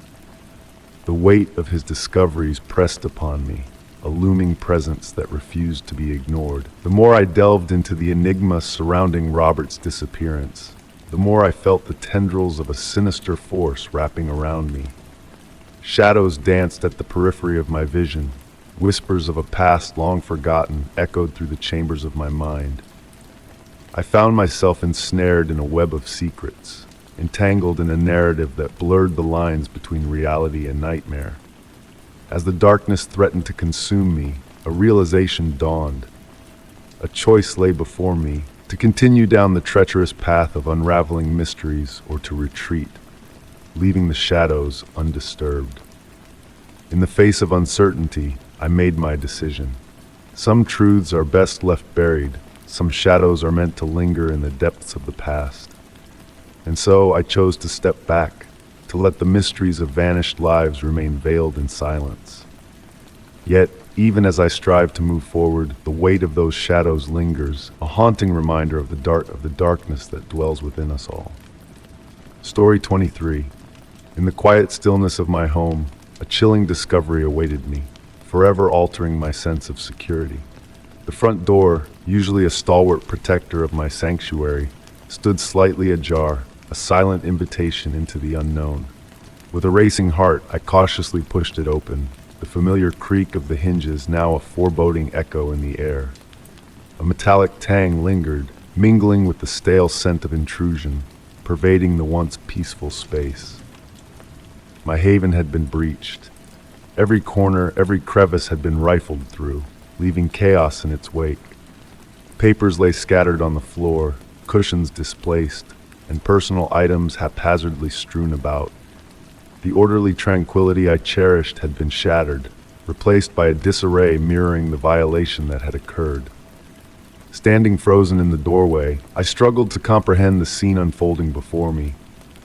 The weight of his discoveries pressed upon me, a looming presence that refused to be ignored. The more I delved into the enigma surrounding Robert's disappearance, the more I felt the tendrils of a sinister force wrapping around me. Shadows danced at the periphery of my vision. Whispers of a past long forgotten echoed through the chambers of my mind. I found myself ensnared in a web of secrets, entangled in a narrative that blurred the lines between reality and nightmare. As the darkness threatened to consume me, a realization dawned. A choice lay before me, to continue down the treacherous path of unraveling mysteries or to retreat, leaving the shadows undisturbed. In the face of uncertainty, I made my decision. Some truths are best left buried, some shadows are meant to linger in the depths of the past. And so I chose to step back, to let the mysteries of vanished lives remain veiled in silence. Yet, even as I strive to move forward, the weight of those shadows lingers, a haunting reminder of the darkness that dwells within us all. Story 23. In the quiet stillness of my home, a chilling discovery awaited me, forever altering my sense of security. The front door, usually a stalwart protector of my sanctuary, stood slightly ajar, a silent invitation into the unknown. With a racing heart, I cautiously pushed it open, the familiar creak of the hinges now a foreboding echo in the air. A metallic tang lingered, mingling with the stale scent of intrusion, pervading the once peaceful space. My haven had been breached. Every corner, every crevice had been rifled through, leaving chaos in its wake. Papers lay scattered on the floor, cushions displaced, and personal items haphazardly strewn about. The orderly tranquility I cherished had been shattered, replaced by a disarray mirroring the violation that had occurred. Standing frozen in the doorway, I struggled to comprehend the scene unfolding before me.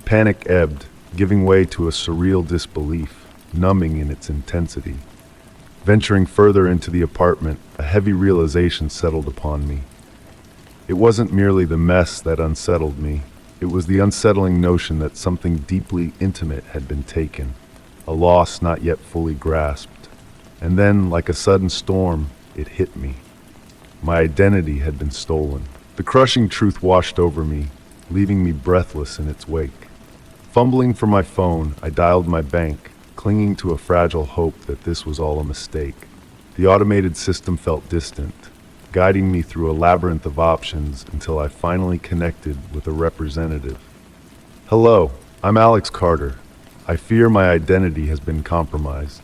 Panic ebbed, giving way to a surreal disbelief, numbing in its intensity. Venturing further into the apartment, a heavy realization settled upon me. It wasn't merely the mess that unsettled me. It was the unsettling notion that something deeply intimate had been taken, a loss not yet fully grasped. And then, like a sudden storm, it hit me. My identity had been stolen. The crushing truth washed over me, leaving me breathless in its wake. Fumbling for my phone, I dialed my bank, clinging to a fragile hope that this was all a mistake. The automated system felt distant, guiding me through a labyrinth of options until I finally connected with a representative. Hello, I'm Alex Carter. I fear my identity has been compromised.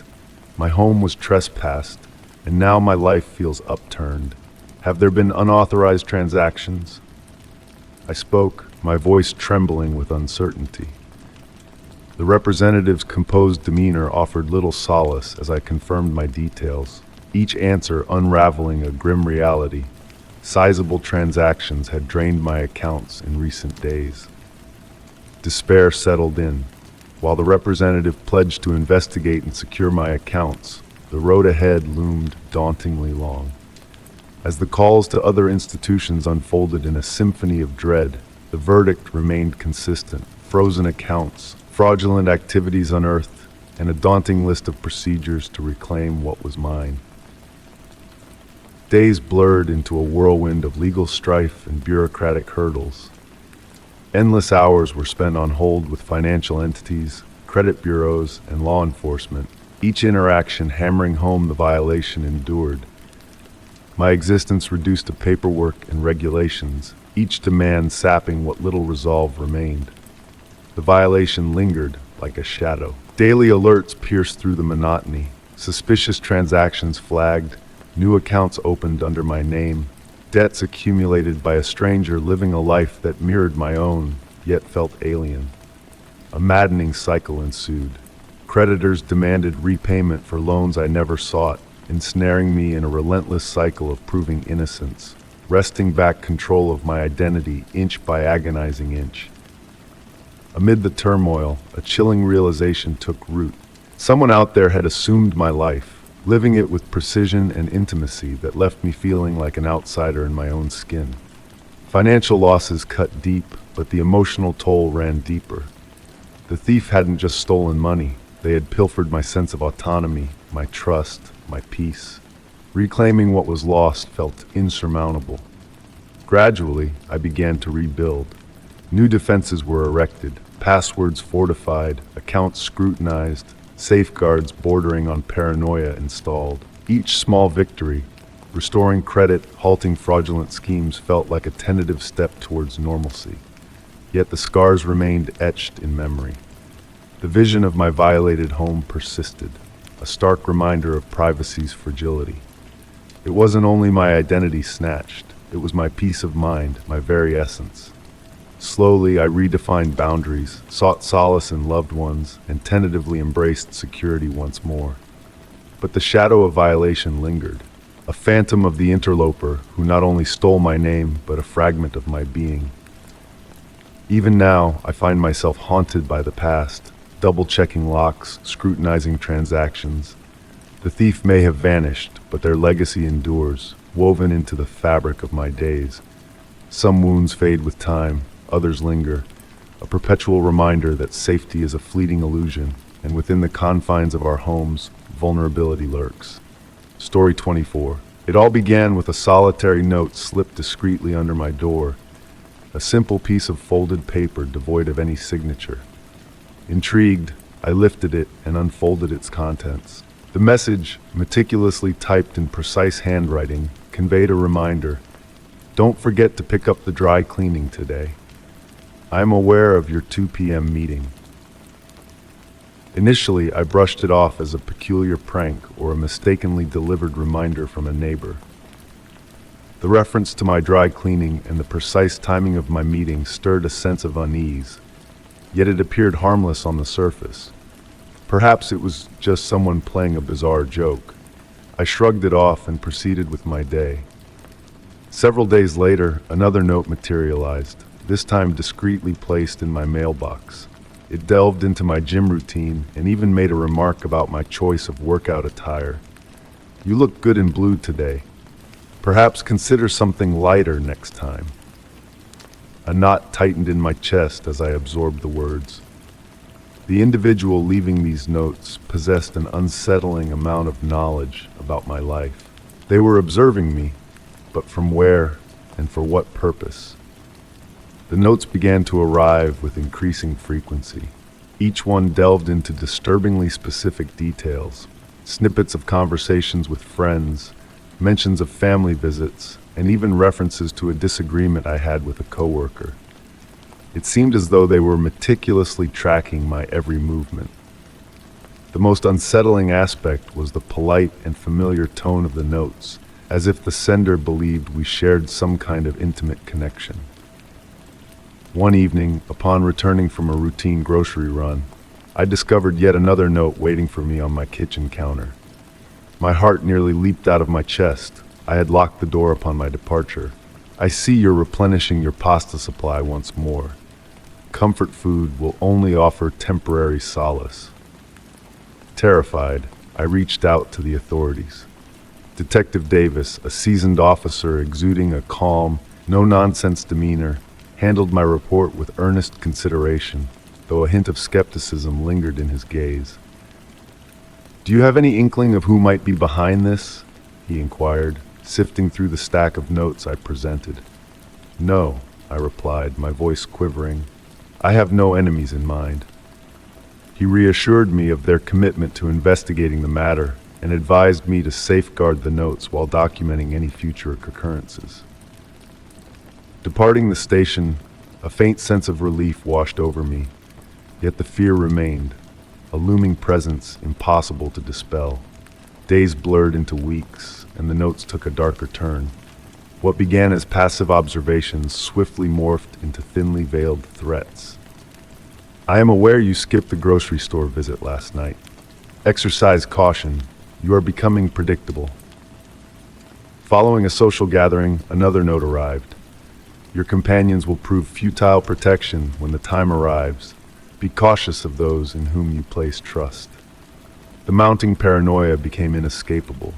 My home was trespassed, and now my life feels upturned. Have there been unauthorized transactions? I spoke, my voice trembling with uncertainty. The representative's composed demeanor offered little solace as I confirmed my details, each answer unraveling a grim reality. Sizable transactions had drained my accounts in recent days. Despair settled in. While the representative pledged to investigate and secure my accounts, the road ahead loomed dauntingly long. As the calls to other institutions unfolded in a symphony of dread, the verdict remained consistent: frozen accounts, fraudulent activities unearthed, and a daunting list of procedures to reclaim what was mine. Days blurred into a whirlwind of legal strife and bureaucratic hurdles. Endless hours were spent on hold with financial entities, credit bureaus, and law enforcement, each interaction hammering home the violation endured. My existence reduced to paperwork and regulations, each demand sapping what little resolve remained. The violation lingered like a shadow. Daily alerts pierced through the monotony. Suspicious transactions flagged, new accounts opened under my name, debts accumulated by a stranger living a life that mirrored my own, yet felt alien. A maddening cycle ensued. Creditors demanded repayment for loans I never sought, ensnaring me in a relentless cycle of proving innocence, wresting back control of my identity inch by agonizing inch. Amid the turmoil, a chilling realization took root. Someone out there had assumed my life, living it with precision and intimacy that left me feeling like an outsider in my own skin. Financial losses cut deep, but the emotional toll ran deeper. The thief hadn't just stolen money, they had pilfered my sense of autonomy, my trust, my peace. Reclaiming what was lost felt insurmountable. Gradually, I began to rebuild. New defenses were erected, passwords fortified, accounts scrutinized, safeguards bordering on paranoia installed. Each small victory, restoring credit, halting fraudulent schemes, felt like a tentative step towards normalcy. Yet the scars remained etched in memory. The vision of my violated home persisted, a stark reminder of privacy's fragility. It wasn't only my identity snatched, it was my peace of mind, my very essence. Slowly, I redefined boundaries, sought solace in loved ones, and tentatively embraced security once more. But the shadow of violation lingered, a phantom of the interloper who not only stole my name, but a fragment of my being. Even now, I find myself haunted by the past, double-checking locks, scrutinizing transactions. The thief may have vanished, but their legacy endures, woven into the fabric of my days. Some wounds fade with time, others linger, a perpetual reminder that safety is a fleeting illusion, and within the confines of our homes, vulnerability lurks. Story 24. It all began with a solitary note slipped discreetly under my door, a simple piece of folded paper devoid of any signature. Intrigued, I lifted it and unfolded its contents. The message, meticulously typed in precise handwriting, conveyed a reminder: "Don't forget to pick up the dry cleaning today. I am aware of your 2 p.m. meeting." Initially, I brushed it off as a peculiar prank or a mistakenly delivered reminder from a neighbor. The reference to my dry cleaning and the precise timing of my meeting stirred a sense of unease, yet it appeared harmless on the surface. Perhaps it was just someone playing a bizarre joke. I shrugged it off and proceeded with my day. Several days later, another note materialized, this time discreetly placed in my mailbox. It delved into my gym routine and even made a remark about my choice of workout attire. "You look good in blue today. Perhaps consider something lighter next time." A knot tightened in my chest as I absorbed the words. The individual leaving these notes possessed an unsettling amount of knowledge about my life. They were observing me, but from where and for what purpose? The notes began to arrive with increasing frequency. Each one delved into disturbingly specific details, snippets of conversations with friends, mentions of family visits, and even references to a disagreement I had with a coworker. It seemed as though they were meticulously tracking my every movement. The most unsettling aspect was the polite and familiar tone of the notes, as if the sender believed we shared some kind of intimate connection. One evening, upon returning from a routine grocery run, I discovered yet another note waiting for me on my kitchen counter. My heart nearly leaped out of my chest. I had locked the door upon my departure. I see you're replenishing your pasta supply once more. Comfort food will only offer temporary solace. Terrified, I reached out to the authorities. Detective Davis, a seasoned officer exuding a calm, no-nonsense demeanor, handled my report with earnest consideration, though a hint of skepticism lingered in his gaze. "Do you have any inkling of who might be behind this?" he inquired, sifting through the stack of notes I presented. "No," I replied, my voice quivering. "I have no enemies in mind." He reassured me of their commitment to investigating the matter and advised me to safeguard the notes while documenting any future occurrences. Departing the station, a faint sense of relief washed over me, yet the fear remained, a looming presence impossible to dispel. Days blurred into weeks, and the notes took a darker turn. What began as passive observations swiftly morphed into thinly veiled threats. "I am aware you skipped the grocery store visit last night. Exercise caution. You are becoming predictable." Following a social gathering, another note arrived. "Your companions will prove futile protection when the time arrives. Be cautious of those in whom you place trust." The mounting paranoia became inescapable.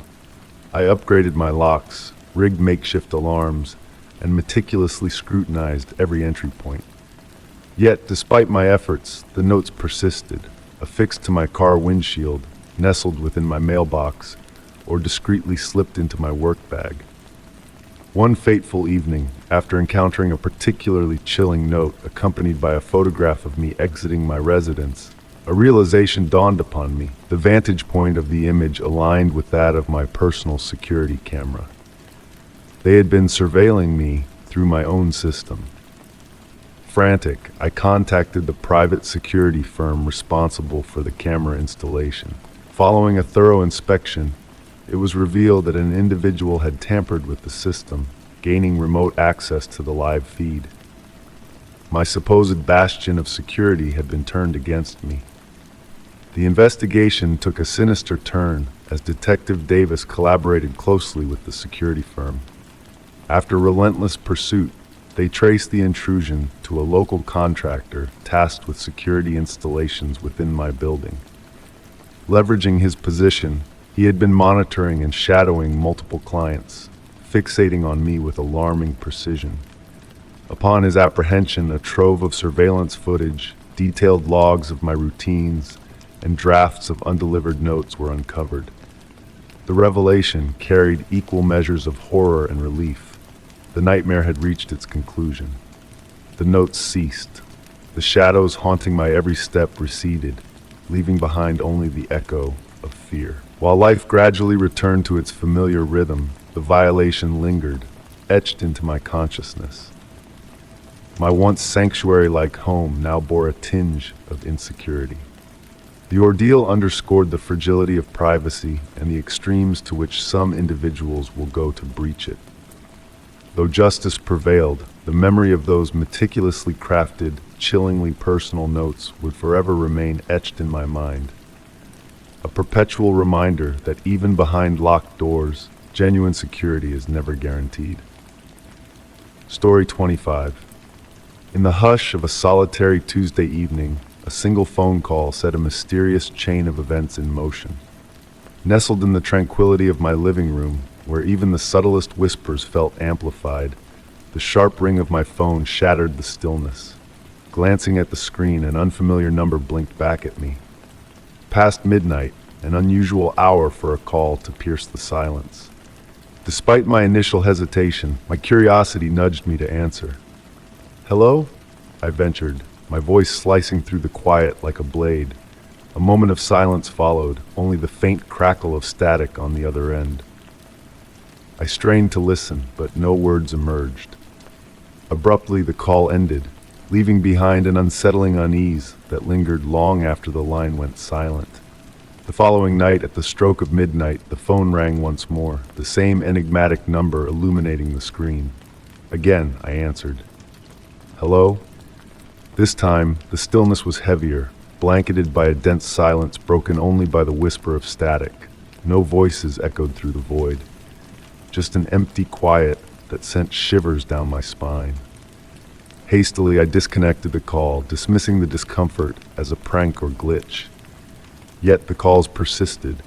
I upgraded my locks, rigged makeshift alarms, and meticulously scrutinized every entry point. Yet, despite my efforts, the notes persisted, affixed to my car windshield, nestled within my mailbox, or discreetly slipped into my work bag. One fateful evening, after encountering a particularly chilling note accompanied by a photograph of me exiting my residence, a realization dawned upon me. The vantage point of the image aligned with that of my personal security camera. They had been surveilling me through my own system. Frantic, I contacted the private security firm responsible for the camera installation. Following a thorough inspection, it was revealed that an individual had tampered with the system, gaining remote access to the live feed. My supposed bastion of security had been turned against me. The investigation took a sinister turn as Detective Davis collaborated closely with the security firm. After relentless pursuit, they traced the intrusion to a local contractor tasked with security installations within my building. Leveraging his position, he had been monitoring and shadowing multiple clients, fixating on me with alarming precision. Upon his apprehension, a trove of surveillance footage, detailed logs of my routines, and drafts of undelivered notes were uncovered. The revelation carried equal measures of horror and relief. The nightmare had reached its conclusion. The notes ceased. The shadows haunting my every step receded, leaving behind only the echo of fear. While life gradually returned to its familiar rhythm, the violation lingered, etched into my consciousness. My once sanctuary-like home now bore a tinge of insecurity. The ordeal underscored the fragility of privacy and the extremes to which some individuals will go to breach it. Though justice prevailed, the memory of those meticulously crafted, chillingly personal notes would forever remain etched in my mind. A perpetual reminder that even behind locked doors, genuine security is never guaranteed. Story 25. In the hush of a solitary Tuesday evening, a single phone call set a mysterious chain of events in motion. Nestled in the tranquility of my living room, where even the subtlest whispers felt amplified, the sharp ring of my phone shattered the stillness. Glancing at the screen, an unfamiliar number blinked back at me. Past midnight, an unusual hour for a call to pierce the silence. Despite my initial hesitation, my curiosity nudged me to answer. "Hello?" I ventured, my voice slicing through the quiet like a blade. A moment of silence followed, only the faint crackle of static on the other end. I strained to listen, but no words emerged. Abruptly, the call ended, leaving behind an unsettling unease that lingered long after the line went silent. The following night, at the stroke of midnight, the phone rang once more, the same enigmatic number illuminating the screen. Again, I answered. "Hello?" This time, the stillness was heavier, blanketed by a dense silence broken only by the whisper of static. No voices echoed through the void, just an empty quiet that sent shivers down my spine. Hastily, I disconnected the call, dismissing the discomfort as a prank or glitch. Yet the calls persisted.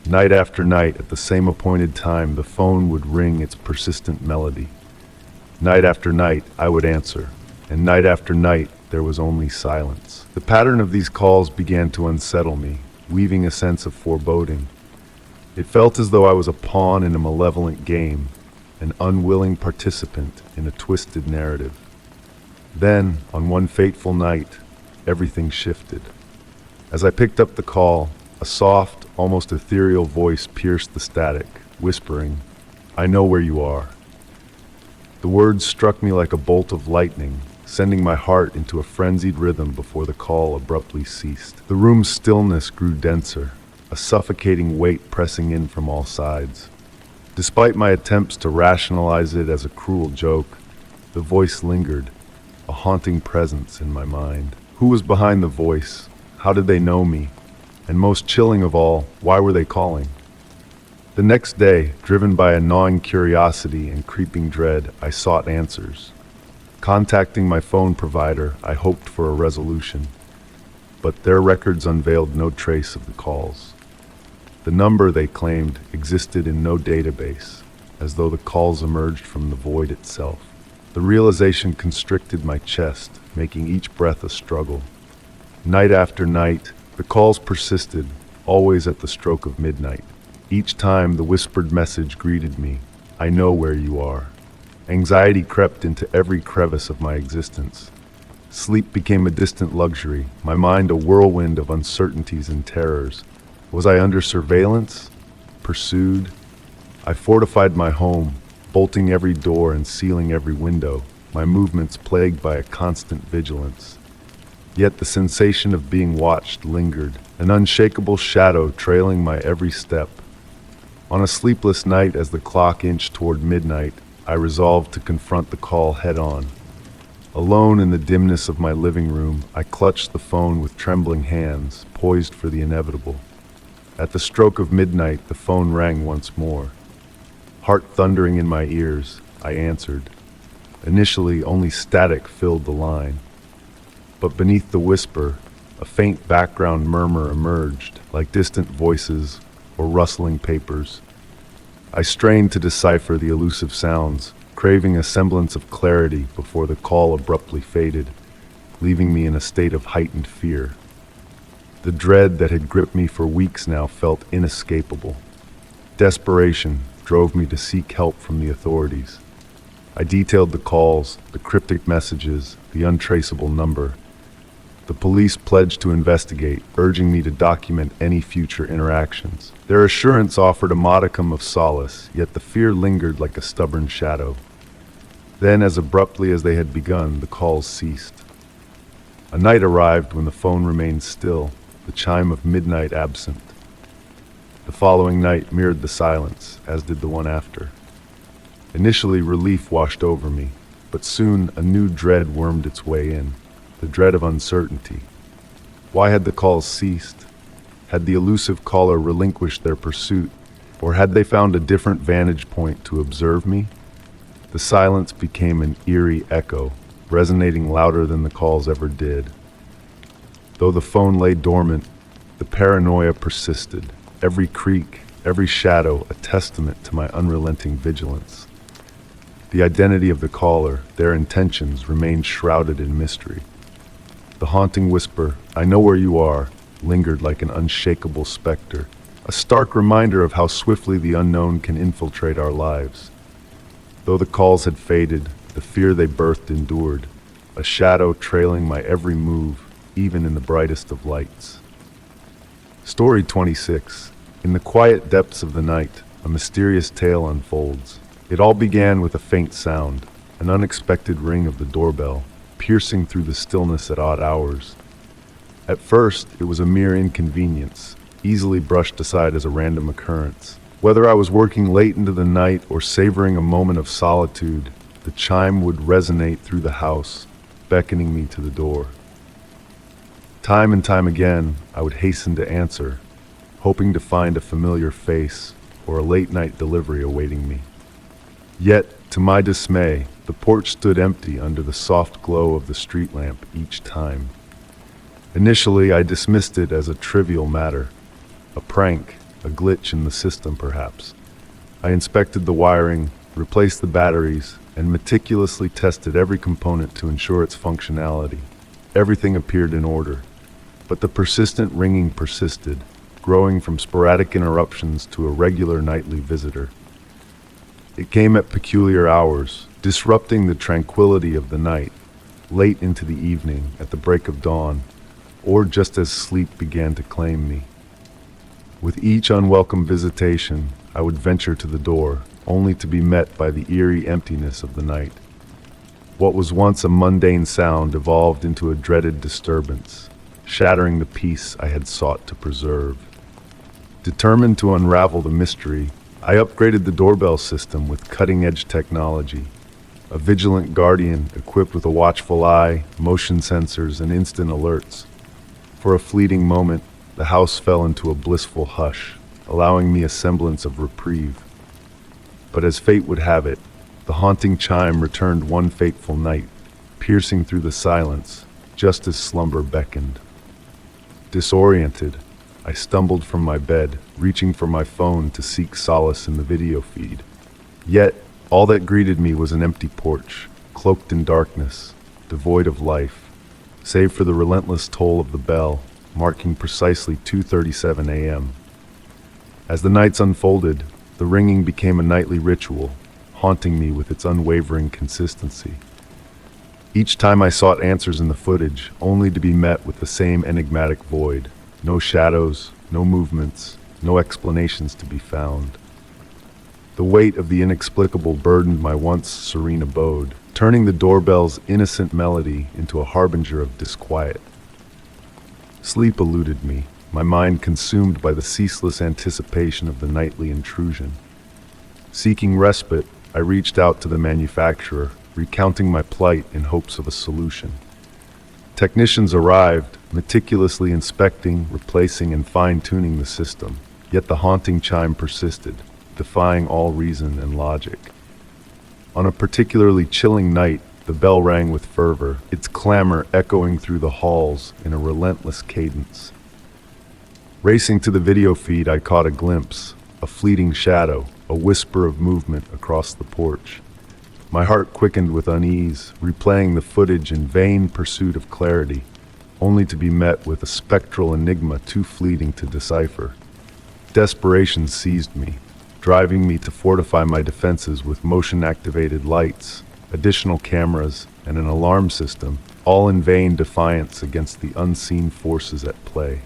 Night after night, at the same appointed time, the phone would ring its persistent melody. Night after night, I would answer, and night after night, there was only silence. The pattern of these calls began to unsettle me, weaving a sense of foreboding. It felt as though I was a pawn in a malevolent game, an unwilling participant in a twisted narrative. Then, on one fateful night, everything shifted. As I picked up the call, a soft, almost ethereal voice pierced the static, whispering, "I know where you are." The words struck me like a bolt of lightning, sending my heart into a frenzied rhythm before the call abruptly ceased. The room's stillness grew denser, a suffocating weight pressing in from all sides. Despite my attempts to rationalize it as a cruel joke, the voice lingered, a haunting presence in my mind. Who was behind the voice? How did they know me? And most chilling of all, why were they calling? The next day, driven by a gnawing curiosity and creeping dread, I sought answers. Contacting my phone provider, I hoped for a resolution, but their records unveiled no trace of the calls. The number, they claimed, existed in no database, as though the calls emerged from the void itself. The realization constricted my chest, making each breath a struggle. Night after night, the calls persisted, always at the stroke of midnight. Each time the whispered message greeted me, "I know where you are." Anxiety crept into every crevice of my existence. Sleep became a distant luxury, my mind a whirlwind of uncertainties and terrors. Was I under surveillance? Pursued? I fortified my home, bolting every door and sealing every window, my movements plagued by a constant vigilance. Yet the sensation of being watched lingered, an unshakable shadow trailing my every step. On a sleepless night, as the clock inched toward midnight, I resolved to confront the call head-on. Alone in the dimness of my living room, I clutched the phone with trembling hands, poised for the inevitable. At the stroke of midnight, the phone rang once more. Heart thundering in my ears, I answered. Initially, only static filled the line. But beneath the whisper, a faint background murmur emerged, like distant voices or rustling papers. I strained to decipher the elusive sounds, craving a semblance of clarity before the call abruptly faded, leaving me in a state of heightened fear. The dread that had gripped me for weeks now felt inescapable. Desperation drove me to seek help from the authorities. I detailed the calls, the cryptic messages, the untraceable number. The police pledged to investigate, urging me to document any future interactions. Their assurance offered a modicum of solace, yet the fear lingered like a stubborn shadow. Then, as abruptly as they had begun, the calls ceased. A night arrived when the phone remained still, the chime of midnight absent. The following night mirrored the silence, as did the one after. Initially, relief washed over me, but soon a new dread wormed its way in. The dread of uncertainty. Why had the calls ceased? Had the elusive caller relinquished their pursuit, or had they found a different vantage point to observe me? The silence became an eerie echo, resonating louder than the calls ever did. Though the phone lay dormant, the paranoia persisted, every creak, every shadow a testament to my unrelenting vigilance. The identity of the caller, their intentions, remained shrouded in mystery. The haunting whisper, "I know where you are," lingered like an unshakable specter, a stark reminder of how swiftly the unknown can infiltrate our lives. Though the calls had faded, the fear they birthed endured, a shadow trailing my every move, even in the brightest of lights. Story 26. In the quiet depths of the night, a mysterious tale unfolds. It all began with a faint sound, an unexpected ring of the doorbell, piercing through the stillness at odd hours. At first, it was a mere inconvenience, easily brushed aside as a random occurrence. Whether I was working late into the night or savoring a moment of solitude, the chime would resonate through the house, beckoning me to the door. Time and time again, I would hasten to answer, hoping to find a familiar face or a late-night delivery awaiting me. Yet, to my dismay, the porch stood empty under the soft glow of the street lamp each time. Initially, I dismissed it as a trivial matter, a prank, a glitch in the system perhaps. I inspected the wiring, replaced the batteries, and meticulously tested every component to ensure its functionality. Everything appeared in order, but the persistent ringing persisted, growing from sporadic interruptions to a regular nightly visitor. It came at peculiar hours, disrupting the tranquility of the night, late into the evening, at the break of dawn, or just as sleep began to claim me. With each unwelcome visitation, I would venture to the door, only to be met by the eerie emptiness of the night. What was once a mundane sound evolved into a dreaded disturbance, shattering the peace I had sought to preserve. Determined to unravel the mystery, I upgraded the doorbell system with cutting-edge technology, a vigilant guardian equipped with a watchful eye, motion sensors, and instant alerts. For a fleeting moment, the house fell into a blissful hush, allowing me a semblance of reprieve. But as fate would have it, the haunting chime returned one fateful night, piercing through the silence, just as slumber beckoned. Disoriented, I stumbled from my bed, reaching for my phone to seek solace in the video feed. Yet, all that greeted me was an empty porch, cloaked in darkness, devoid of life, save for the relentless toll of the bell, marking precisely 2:37 a.m. As the nights unfolded, the ringing became a nightly ritual, haunting me with its unwavering consistency. Each time I sought answers in the footage, only to be met with the same enigmatic void. No shadows, no movements, no explanations to be found. The weight of the inexplicable burdened my once serene abode, turning the doorbell's innocent melody into a harbinger of disquiet. Sleep eluded me, my mind consumed by the ceaseless anticipation of the nightly intrusion. Seeking respite, I reached out to the manufacturer, recounting my plight in hopes of a solution. Technicians arrived, meticulously inspecting, replacing, and fine-tuning the system, yet the haunting chime persisted, defying all reason and logic. On a particularly chilling night, the bell rang with fervor, its clamor echoing through the halls in a relentless cadence. Racing to the video feed, I caught a glimpse, a fleeting shadow, a whisper of movement across the porch. My heart quickened with unease, replaying the footage in vain pursuit of clarity, only to be met with a spectral enigma too fleeting to decipher. Desperation seized me, driving me to fortify my defenses with motion-activated lights, additional cameras, and an alarm system, all in vain defiance against the unseen forces at play.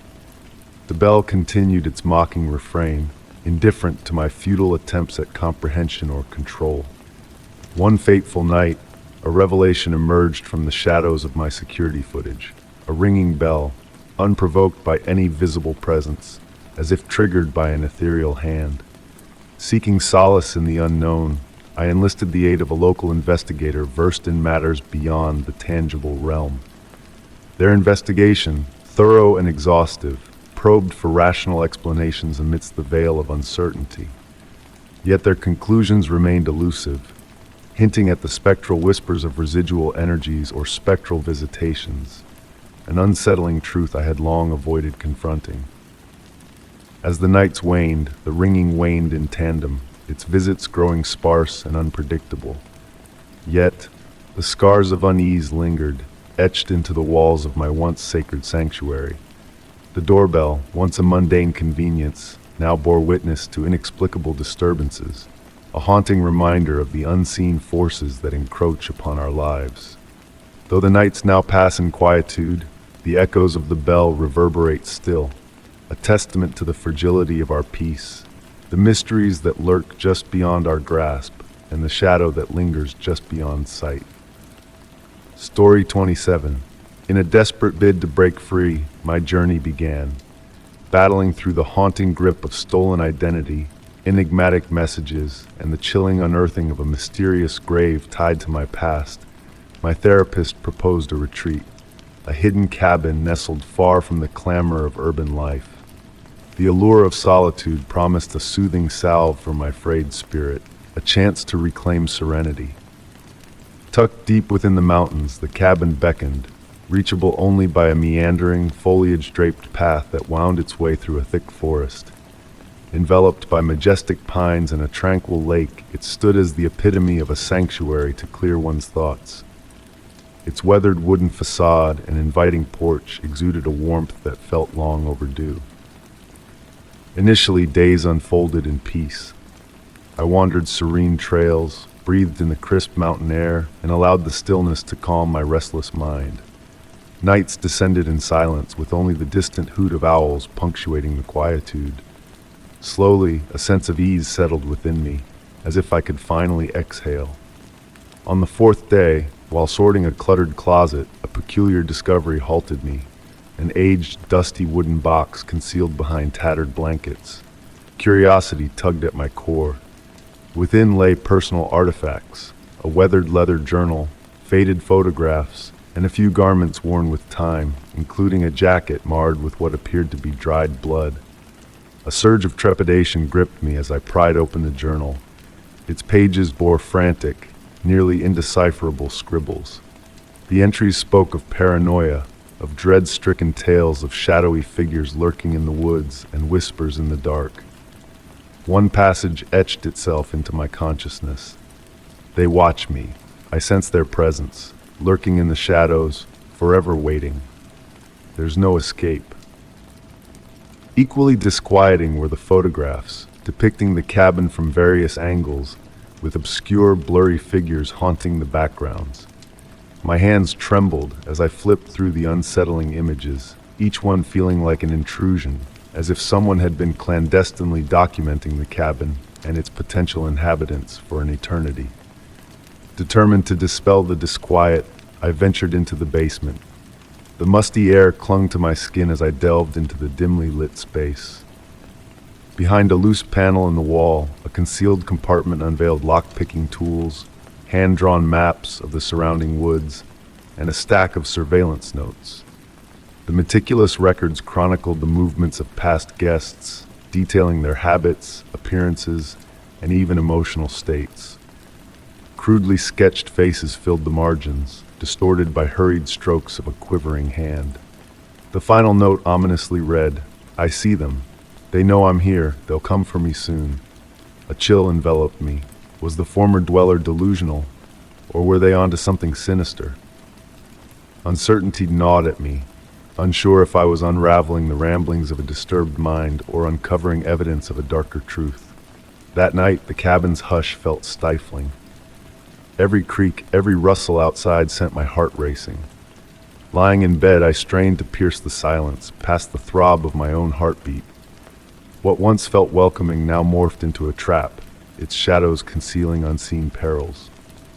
The bell continued its mocking refrain, indifferent to my futile attempts at comprehension or control. One fateful night, a revelation emerged from the shadows of my security footage, a ringing bell, unprovoked by any visible presence, as if triggered by an ethereal hand. Seeking solace in the unknown, I enlisted the aid of a local investigator versed in matters beyond the tangible realm. Their investigation, thorough and exhaustive, probed for rational explanations amidst the veil of uncertainty. Yet their conclusions remained elusive, hinting at the spectral whispers of residual energies or spectral visitations, an unsettling truth I had long avoided confronting. As the nights waned, the ringing waned in tandem, its visits growing sparse and unpredictable. Yet, the scars of unease lingered, etched into the walls of my once sacred sanctuary. The doorbell, once a mundane convenience, now bore witness to inexplicable disturbances, a haunting reminder of the unseen forces that encroach upon our lives. Though the nights now pass in quietude, the echoes of the bell reverberate still, a testament to the fragility of our peace, the mysteries that lurk just beyond our grasp, and the shadow that lingers just beyond sight. Story 27. In a desperate bid to break free, my journey began. Battling through the haunting grip of stolen identity, enigmatic messages, and the chilling unearthing of a mysterious grave tied to my past, My therapist proposed a retreat, a hidden cabin nestled far from the clamor of urban life. The allure of solitude promised a soothing salve for my frayed spirit, a chance to reclaim serenity. Tucked deep within the mountains, the cabin beckoned, reachable only by a meandering, foliage-draped path that wound its way through a thick forest. Enveloped by majestic pines and a tranquil lake, it stood as the epitome of a sanctuary to clear one's thoughts. Its weathered wooden facade and inviting porch exuded a warmth that felt long overdue. Initially, days unfolded in peace. I wandered serene trails, breathed in the crisp mountain air, and allowed the stillness to calm my restless mind. Nights descended in silence, with only the distant hoot of owls punctuating the quietude. Slowly, a sense of ease settled within me, as if I could finally exhale. On the fourth day, while sorting a cluttered closet, a peculiar discovery halted me. An aged, dusty wooden box concealed behind tattered blankets. Curiosity tugged at my core. Within lay personal artifacts, a weathered leather journal, faded photographs, and a few garments worn with time, including a jacket marred with what appeared to be dried blood. A surge of trepidation gripped me as I pried open the journal. Its pages bore frantic, nearly indecipherable scribbles. The entries spoke of paranoia, of dread-stricken tales of shadowy figures lurking in the woods and whispers in the dark. One passage etched itself into my consciousness. They watch me. I sense their presence, lurking in the shadows, forever waiting. There's no escape. Equally disquieting were the photographs, depicting the cabin from various angles, with obscure, blurry figures haunting the backgrounds. My hands trembled as I flipped through the unsettling images, each one feeling like an intrusion, as if someone had been clandestinely documenting the cabin and its potential inhabitants for an eternity. Determined to dispel the disquiet, I ventured into the basement. The musty air clung to my skin as I delved into the dimly lit space. Behind a loose panel in the wall, a concealed compartment unveiled lock-picking tools, hand-drawn maps of the surrounding woods, and a stack of surveillance notes. The meticulous records chronicled the movements of past guests, detailing their habits, appearances, and even emotional states. Crudely sketched faces filled the margins, distorted by hurried strokes of a quivering hand. The final note ominously read, "I see them. They know I'm here. They'll come for me soon." A chill enveloped me. Was the former dweller delusional, or were they onto something sinister? Uncertainty gnawed at me, unsure if I was unraveling the ramblings of a disturbed mind or uncovering evidence of a darker truth. That night, the cabin's hush felt stifling. Every creak, every rustle outside sent my heart racing. Lying in bed, I strained to pierce the silence, past the throb of my own heartbeat. What once felt welcoming now morphed into a trap, its shadows concealing unseen perils.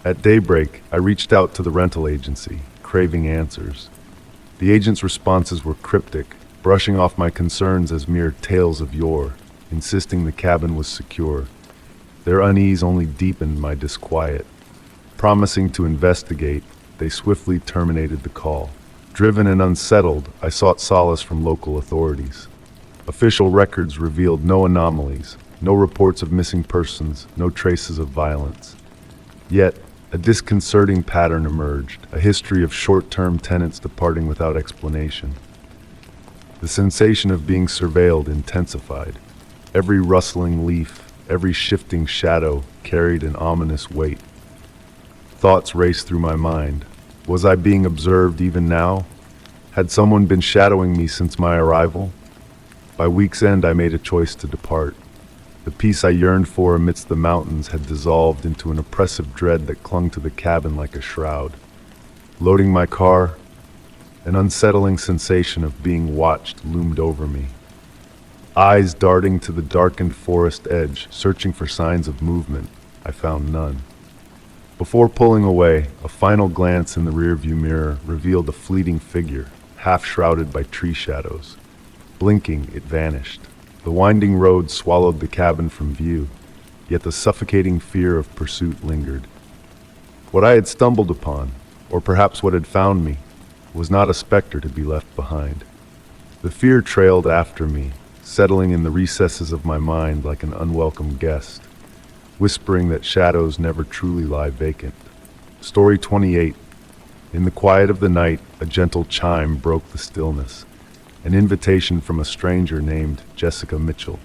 At daybreak, I reached out to the rental agency, craving answers. The agent's responses were cryptic, brushing off my concerns as mere tales of yore, insisting the cabin was secure. Their unease only deepened my disquiet. Promising to investigate, they swiftly terminated the call. Driven and unsettled, I sought solace from local authorities. Official records revealed no anomalies, no reports of missing persons, no traces of violence. Yet, a disconcerting pattern emerged, a history of short-term tenants departing without explanation. The sensation of being surveilled intensified. Every rustling leaf, every shifting shadow carried an ominous weight. Thoughts raced through my mind. Was I being observed even now? Had someone been shadowing me since my arrival? By week's end, I made a choice to depart. The peace I yearned for amidst the mountains had dissolved into an oppressive dread that clung to the cabin like a shroud. Loading my car, an unsettling sensation of being watched loomed over me. Eyes darting to the darkened forest edge, searching for signs of movement, I found none. Before pulling away, a final glance in the rearview mirror revealed a fleeting figure, half shrouded by tree shadows. Blinking, it vanished. The winding road swallowed the cabin from view, yet the suffocating fear of pursuit lingered. What I had stumbled upon, or perhaps what had found me, was not a specter to be left behind. The fear trailed after me, settling in the recesses of my mind like an unwelcome guest, whispering that shadows never truly lie vacant. Story 28. In the quiet of the night, a gentle chime broke the stillness, an invitation from a stranger named Jessica Mitchell.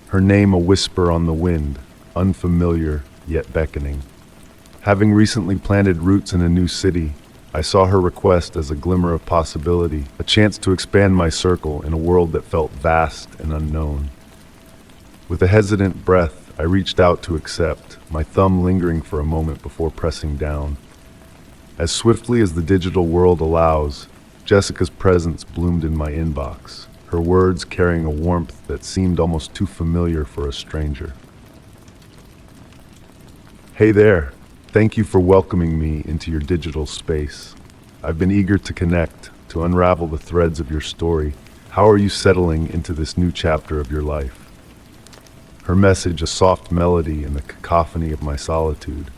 Her name a whisper on the wind, unfamiliar yet beckoning. Having recently planted roots in a new city, I saw her request as a glimmer of possibility, a chance to expand my circle in a world that felt vast and unknown. With a hesitant breath, I reached out to accept, my thumb lingering for a moment before pressing down. As swiftly as the digital world allows, Jessica's presence bloomed in my inbox, her words carrying a warmth that seemed almost too familiar for a stranger. Hey there. Thank you for welcoming me into your digital space. I've been eager to connect, to unravel the threads of your story. How are you settling into this new chapter of your life? Her message, a soft melody in the cacophony of my solitude.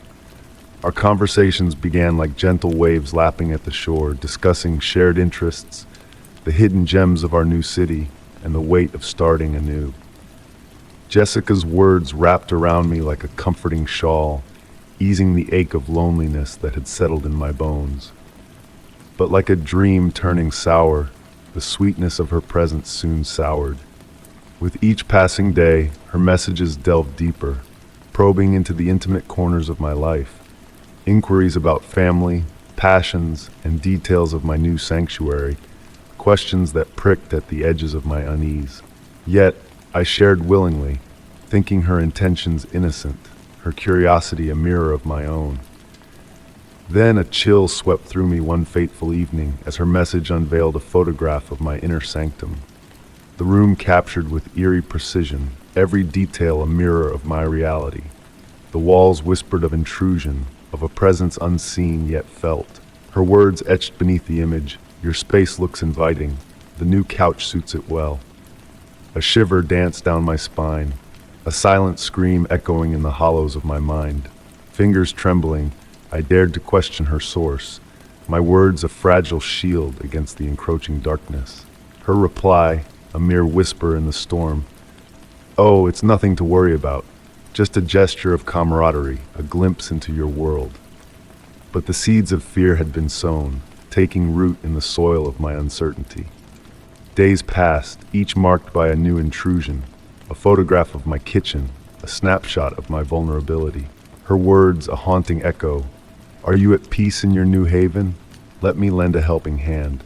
Our conversations began like gentle waves lapping at the shore, discussing shared interests, the hidden gems of our new city, and the weight of starting anew. Jessica's words wrapped around me like a comforting shawl, easing the ache of loneliness that had settled in my bones. But like a dream turning sour, the sweetness of her presence soon soured. With each passing day, her messages delved deeper, probing into the intimate corners of my life. Inquiries about family, passions, and details of my new sanctuary, questions that pricked at the edges of my unease. Yet, I shared willingly, thinking her intentions innocent, her curiosity a mirror of my own. Then a chill swept through me one fateful evening as her message unveiled a photograph of my inner sanctum. The room captured with eerie precision, every detail a mirror of my reality. The walls whispered of intrusion, of a presence unseen yet felt. Her words etched beneath the image, "Your space looks inviting. The new couch suits it well." A shiver danced down my spine, a silent scream echoing in the hollows of my mind. Fingers trembling, I dared to question her source, my words a fragile shield against the encroaching darkness. Her reply, a mere whisper in the storm. "Oh, it's nothing to worry about. Just a gesture of camaraderie, a glimpse into your world." But the seeds of fear had been sown, taking root in the soil of my uncertainty. Days passed, each marked by a new intrusion. A photograph of my kitchen, a snapshot of my vulnerability. Her words a haunting echo. "Are you at peace in your new haven? Let me lend a helping hand."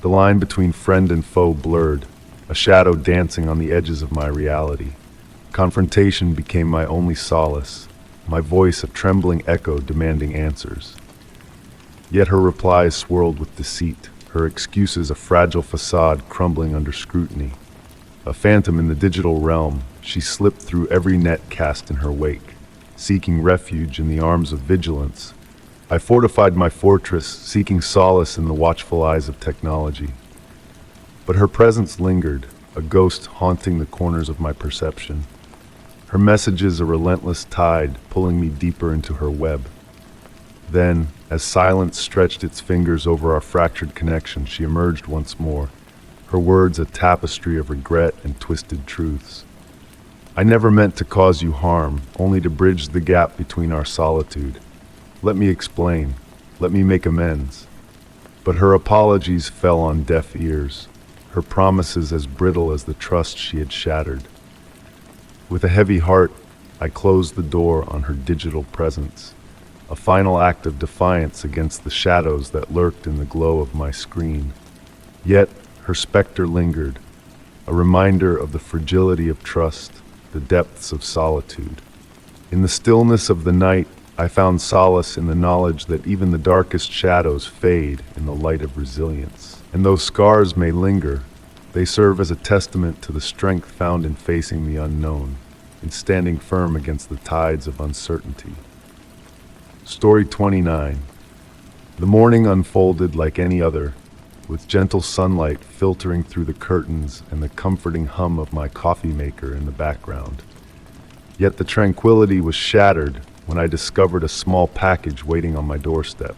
The line between friend and foe blurred, a shadow dancing on the edges of my reality. Confrontation became my only solace, my voice a trembling echo demanding answers. Yet her replies swirled with deceit, her excuses a fragile facade crumbling under scrutiny. A phantom in the digital realm, she slipped through every net cast in her wake, seeking refuge in the arms of vigilance. I fortified my fortress, seeking solace in the watchful eyes of technology. But her presence lingered, a ghost haunting the corners of my perception. Her messages a relentless tide, pulling me deeper into her web. Then, as silence stretched its fingers over our fractured connection, she emerged once more, her words a tapestry of regret and twisted truths. "I never meant to cause you harm, only to bridge the gap between our solitude. Let me explain. Let me make amends." But her apologies fell on deaf ears, her promises as brittle as the trust she had shattered. With a heavy heart, I closed the door on her digital presence, a final act of defiance against the shadows that lurked in the glow of my screen. Yet, her specter lingered, a reminder of the fragility of trust, the depths of solitude. In the stillness of the night, I found solace in the knowledge that even the darkest shadows fade in the light of resilience. And though scars may linger, they serve as a testament to the strength found in facing the unknown, in standing firm against the tides of uncertainty. Story 29. The morning unfolded like any other, with gentle sunlight filtering through the curtains and the comforting hum of my coffee maker in the background. Yet the tranquility was shattered when I discovered a small package waiting on my doorstep.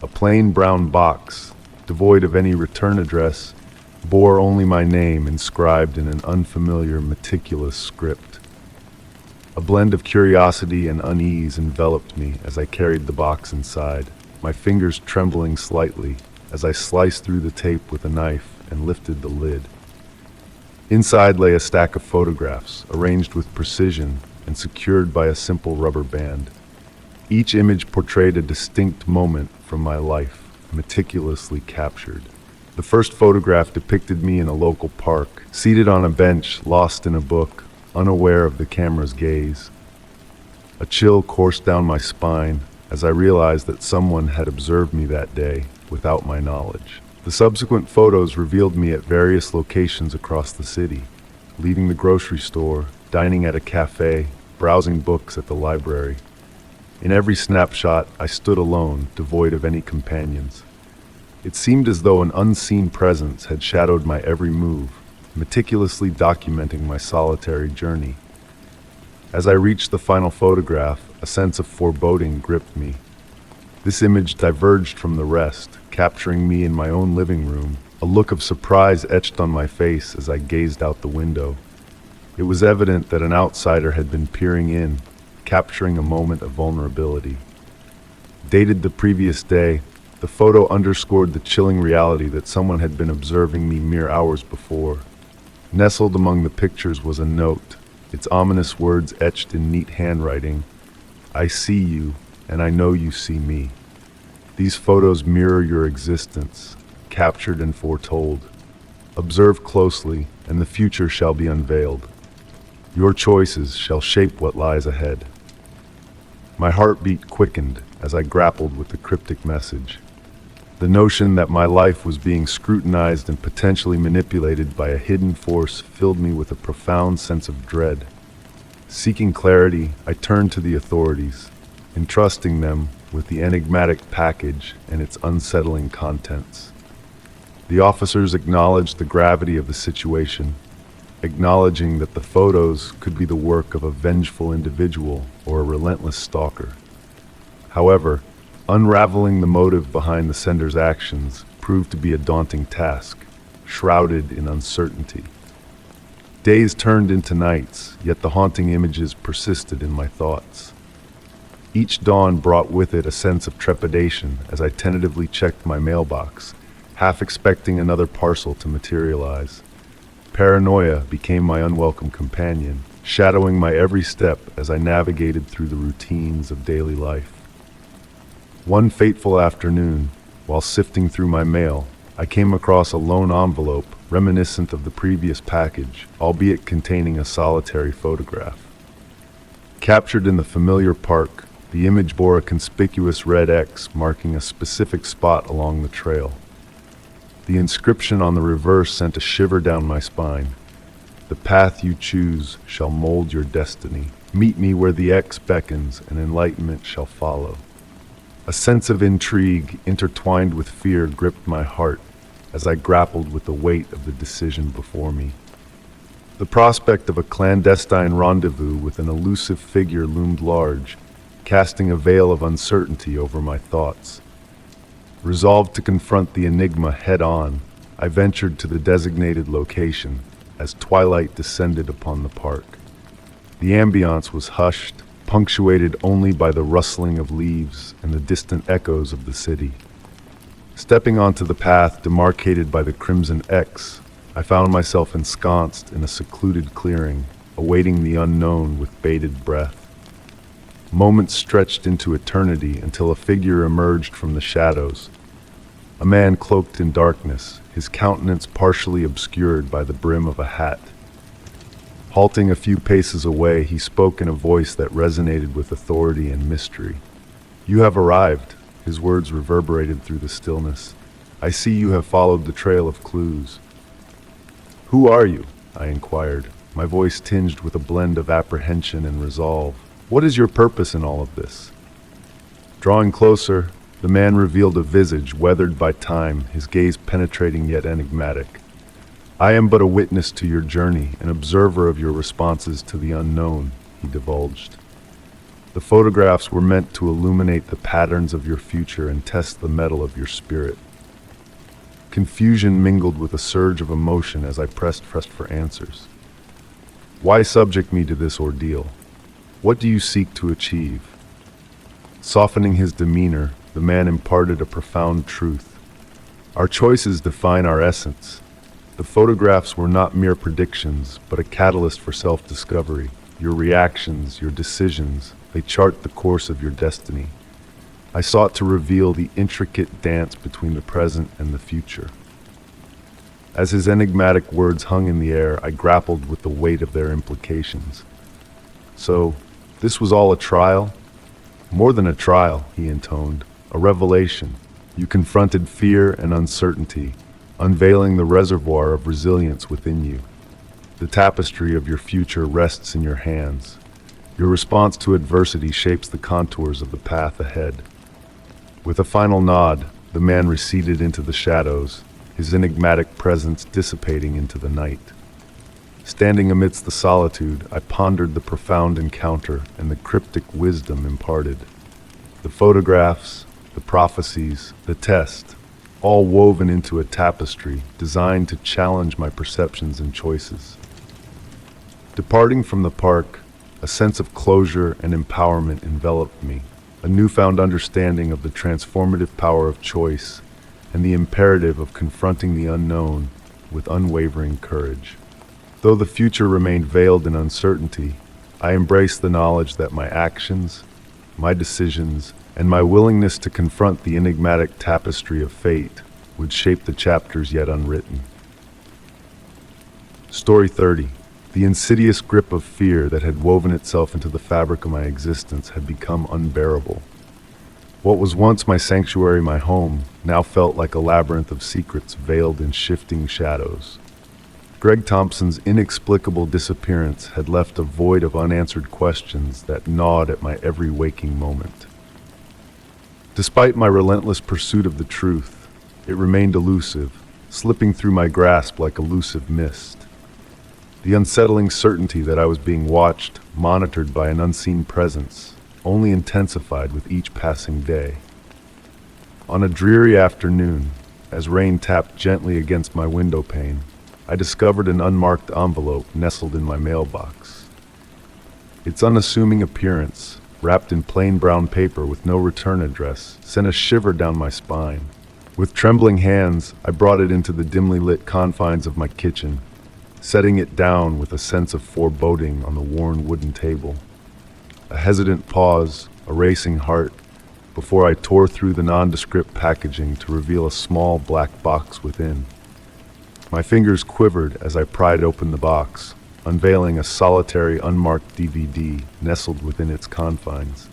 A plain brown box, devoid of any return address, bore only my name inscribed in an unfamiliar, meticulous script. A blend of curiosity and unease enveloped me as I carried the box inside, my fingers trembling slightly as I sliced through the tape with a knife and lifted the lid. Inside lay a stack of photographs, arranged with precision and secured by a simple rubber band. Each image portrayed a distinct moment from my life, meticulously captured. The first photograph depicted me in a local park, seated on a bench, lost in a book, unaware of the camera's gaze. A chill coursed down my spine as I realized that someone had observed me that day without my knowledge. The subsequent photos revealed me at various locations across the city, leaving the grocery store, dining at a cafe, browsing books at the library. In every snapshot, I stood alone, devoid of any companions. It seemed as though an unseen presence had shadowed my every move, meticulously documenting my solitary journey. As I reached the final photograph, a sense of foreboding gripped me. This image diverged from the rest, capturing me in my own living room, a look of surprise etched on my face as I gazed out the window. It was evident that an outsider had been peering in, capturing a moment of vulnerability. Dated the previous day, the photo underscored the chilling reality that someone had been observing me mere hours before. Nestled among the pictures was a note, its ominous words etched in neat handwriting. "I see you, and I know you see me. These photos mirror your existence, captured and foretold. Observe closely, and the future shall be unveiled. Your choices shall shape what lies ahead." My heartbeat quickened as I grappled with the cryptic message. The notion that my life was being scrutinized and potentially manipulated by a hidden force filled me with a profound sense of dread. Seeking clarity, I turned to the authorities, entrusting them with the enigmatic package and its unsettling contents. The officers acknowledged the gravity of the situation, acknowledging that the photos could be the work of a vengeful individual or a relentless stalker. However, unraveling the motive behind the sender's actions proved to be a daunting task, shrouded in uncertainty. Days turned into nights, yet the haunting images persisted in my thoughts. Each dawn brought with it a sense of trepidation as I tentatively checked my mailbox, half expecting another parcel to materialize. Paranoia became my unwelcome companion, shadowing my every step as I navigated through the routines of daily life. One fateful afternoon, while sifting through my mail, I came across a lone envelope reminiscent of the previous package, albeit containing a solitary photograph. Captured in the familiar park, the image bore a conspicuous red X marking a specific spot along the trail. The inscription on the reverse sent a shiver down my spine. "The path you choose shall mold your destiny. Meet me where the X beckons, and enlightenment shall follow." A sense of intrigue intertwined with fear gripped my heart as I grappled with the weight of the decision before me. The prospect of a clandestine rendezvous with an elusive figure loomed large, casting a veil of uncertainty over my thoughts. Resolved to confront the enigma head-on, I ventured to the designated location as twilight descended upon the park. The ambiance was hushed, punctuated only by the rustling of leaves and the distant echoes of the city. Stepping onto the path demarcated by the crimson X, I found myself ensconced in a secluded clearing, awaiting the unknown with bated breath. Moments stretched into eternity until a figure emerged from the shadows. A man cloaked in darkness, his countenance partially obscured by the brim of a hat. Halting a few paces away, he spoke in a voice that resonated with authority and mystery. "You have arrived," his words reverberated through the stillness. "I see you have followed the trail of clues." "Who are you?" I inquired, my voice tinged with a blend of apprehension and resolve. "What is your purpose in all of this?" Drawing closer, the man revealed a visage weathered by time, his gaze penetrating yet enigmatic. "I am but a witness to your journey, an observer of your responses to the unknown," he divulged. The photographs were meant to illuminate the patterns of your future and test the mettle of your spirit. Confusion mingled with a surge of emotion as I pressed for answers. Why subject me to this ordeal? What do you seek to achieve? Softening his demeanor, the man imparted a profound truth. Our choices define our essence. The photographs were not mere predictions, but a catalyst for self-discovery. Your reactions, your decisions, they chart the course of your destiny. I sought to reveal the intricate dance between the present and the future. As his enigmatic words hung in the air, I grappled with the weight of their implications. So, this was all a trial? More than a trial, he intoned, a revelation. You confronted fear and uncertainty, unveiling the reservoir of resilience within you. The tapestry of your future rests in your hands. Your response to adversity shapes the contours of the path ahead. With a final nod, the man receded into the shadows, his enigmatic presence dissipating into the night. Standing amidst the solitude, I pondered the profound encounter and the cryptic wisdom imparted. The photographs, the prophecies, the test, all woven into a tapestry designed to challenge my perceptions and choices. Departing from the park, a sense of closure and empowerment enveloped me, a newfound understanding of the transformative power of choice and the imperative of confronting the unknown with unwavering courage. Though the future remained veiled in uncertainty, I embraced the knowledge that my actions, my decisions, and my willingness to confront the enigmatic tapestry of fate would shape the chapters yet unwritten. Story 30. The insidious grip of fear that had woven itself into the fabric of my existence had become unbearable. What was once my sanctuary, my home, now felt like a labyrinth of secrets veiled in shifting shadows. Greg Thompson's inexplicable disappearance had left a void of unanswered questions that gnawed at my every waking moment. Despite my relentless pursuit of the truth, it remained elusive, slipping through my grasp like elusive mist. The unsettling certainty that I was being watched, monitored by an unseen presence, only intensified with each passing day. On a dreary afternoon, as rain tapped gently against my window pane, I discovered an unmarked envelope nestled in my mailbox. Its unassuming appearance, wrapped in plain brown paper with no return address, sent a shiver down my spine. With trembling hands, I brought it into the dimly lit confines of my kitchen, setting it down with a sense of foreboding on the worn wooden table. A hesitant pause, a racing heart, before I tore through the nondescript packaging to reveal a small black box within. My fingers quivered as I pried open the box, unveiling a solitary, unmarked DVD nestled within its confines.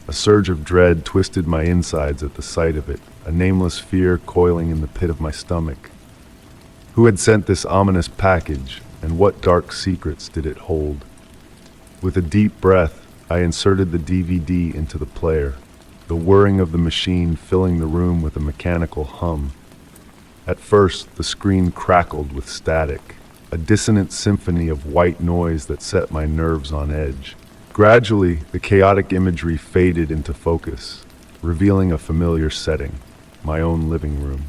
A surge of dread twisted my insides at the sight of it, a nameless fear coiling in the pit of my stomach. Who had sent this ominous package, and what dark secrets did it hold? With a deep breath, I inserted the DVD into the player, the whirring of the machine filling the room with a mechanical hum. At first, the screen crackled with static, a dissonant symphony of white noise that set my nerves on edge. Gradually, the chaotic imagery faded into focus, revealing a familiar setting, my own living room.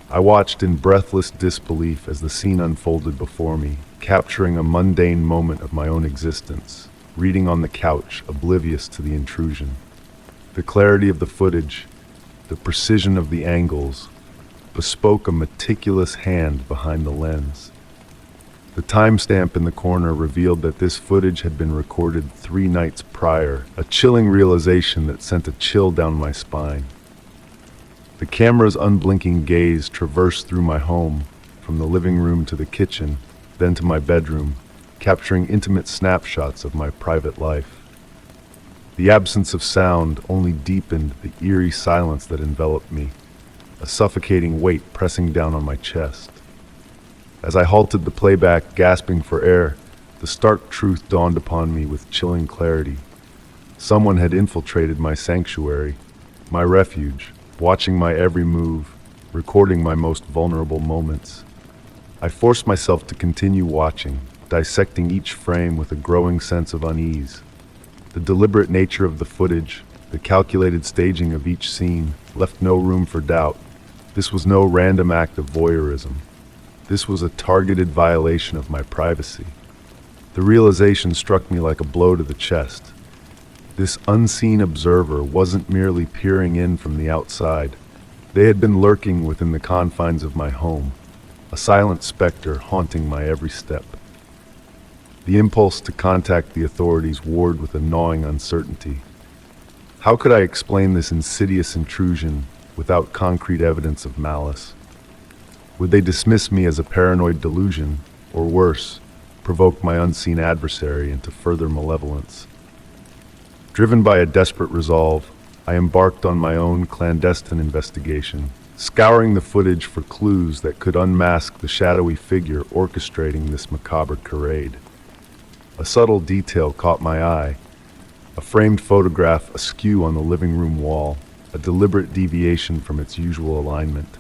I watched in breathless disbelief as the scene unfolded before me, capturing a mundane moment of my own existence, reading on the couch, oblivious to the intrusion. The clarity of the footage, the precision of the angles, bespoke a meticulous hand behind the lens. The timestamp in the corner revealed that this footage had been recorded 3 nights prior, a chilling realization that sent a chill down my spine. The camera's unblinking gaze traversed through my home, from the living room to the kitchen, then to my bedroom, capturing intimate snapshots of my private life. The absence of sound only deepened the eerie silence that enveloped me, a suffocating weight pressing down on my chest. As I halted the playback, gasping for air, the stark truth dawned upon me with chilling clarity. Someone had infiltrated my sanctuary, my refuge, watching my every move, recording my most vulnerable moments. I forced myself to continue watching, dissecting each frame with a growing sense of unease. The deliberate nature of the footage, the calculated staging of each scene, left no room for doubt. This was no random act of voyeurism. This was a targeted violation of my privacy. The realization struck me like a blow to the chest. This unseen observer wasn't merely peering in from the outside. They had been lurking within the confines of my home, a silent specter haunting my every step. The impulse to contact the authorities warred with a gnawing uncertainty. How could I explain this insidious intrusion without concrete evidence of malice? Would they dismiss me as a paranoid delusion, or worse, provoke my unseen adversary into further malevolence? Driven by a desperate resolve, I embarked on my own clandestine investigation, scouring the footage for clues that could unmask the shadowy figure orchestrating this macabre charade. A subtle detail caught my eye, a framed photograph askew on the living room wall, a deliberate deviation from its usual alignment.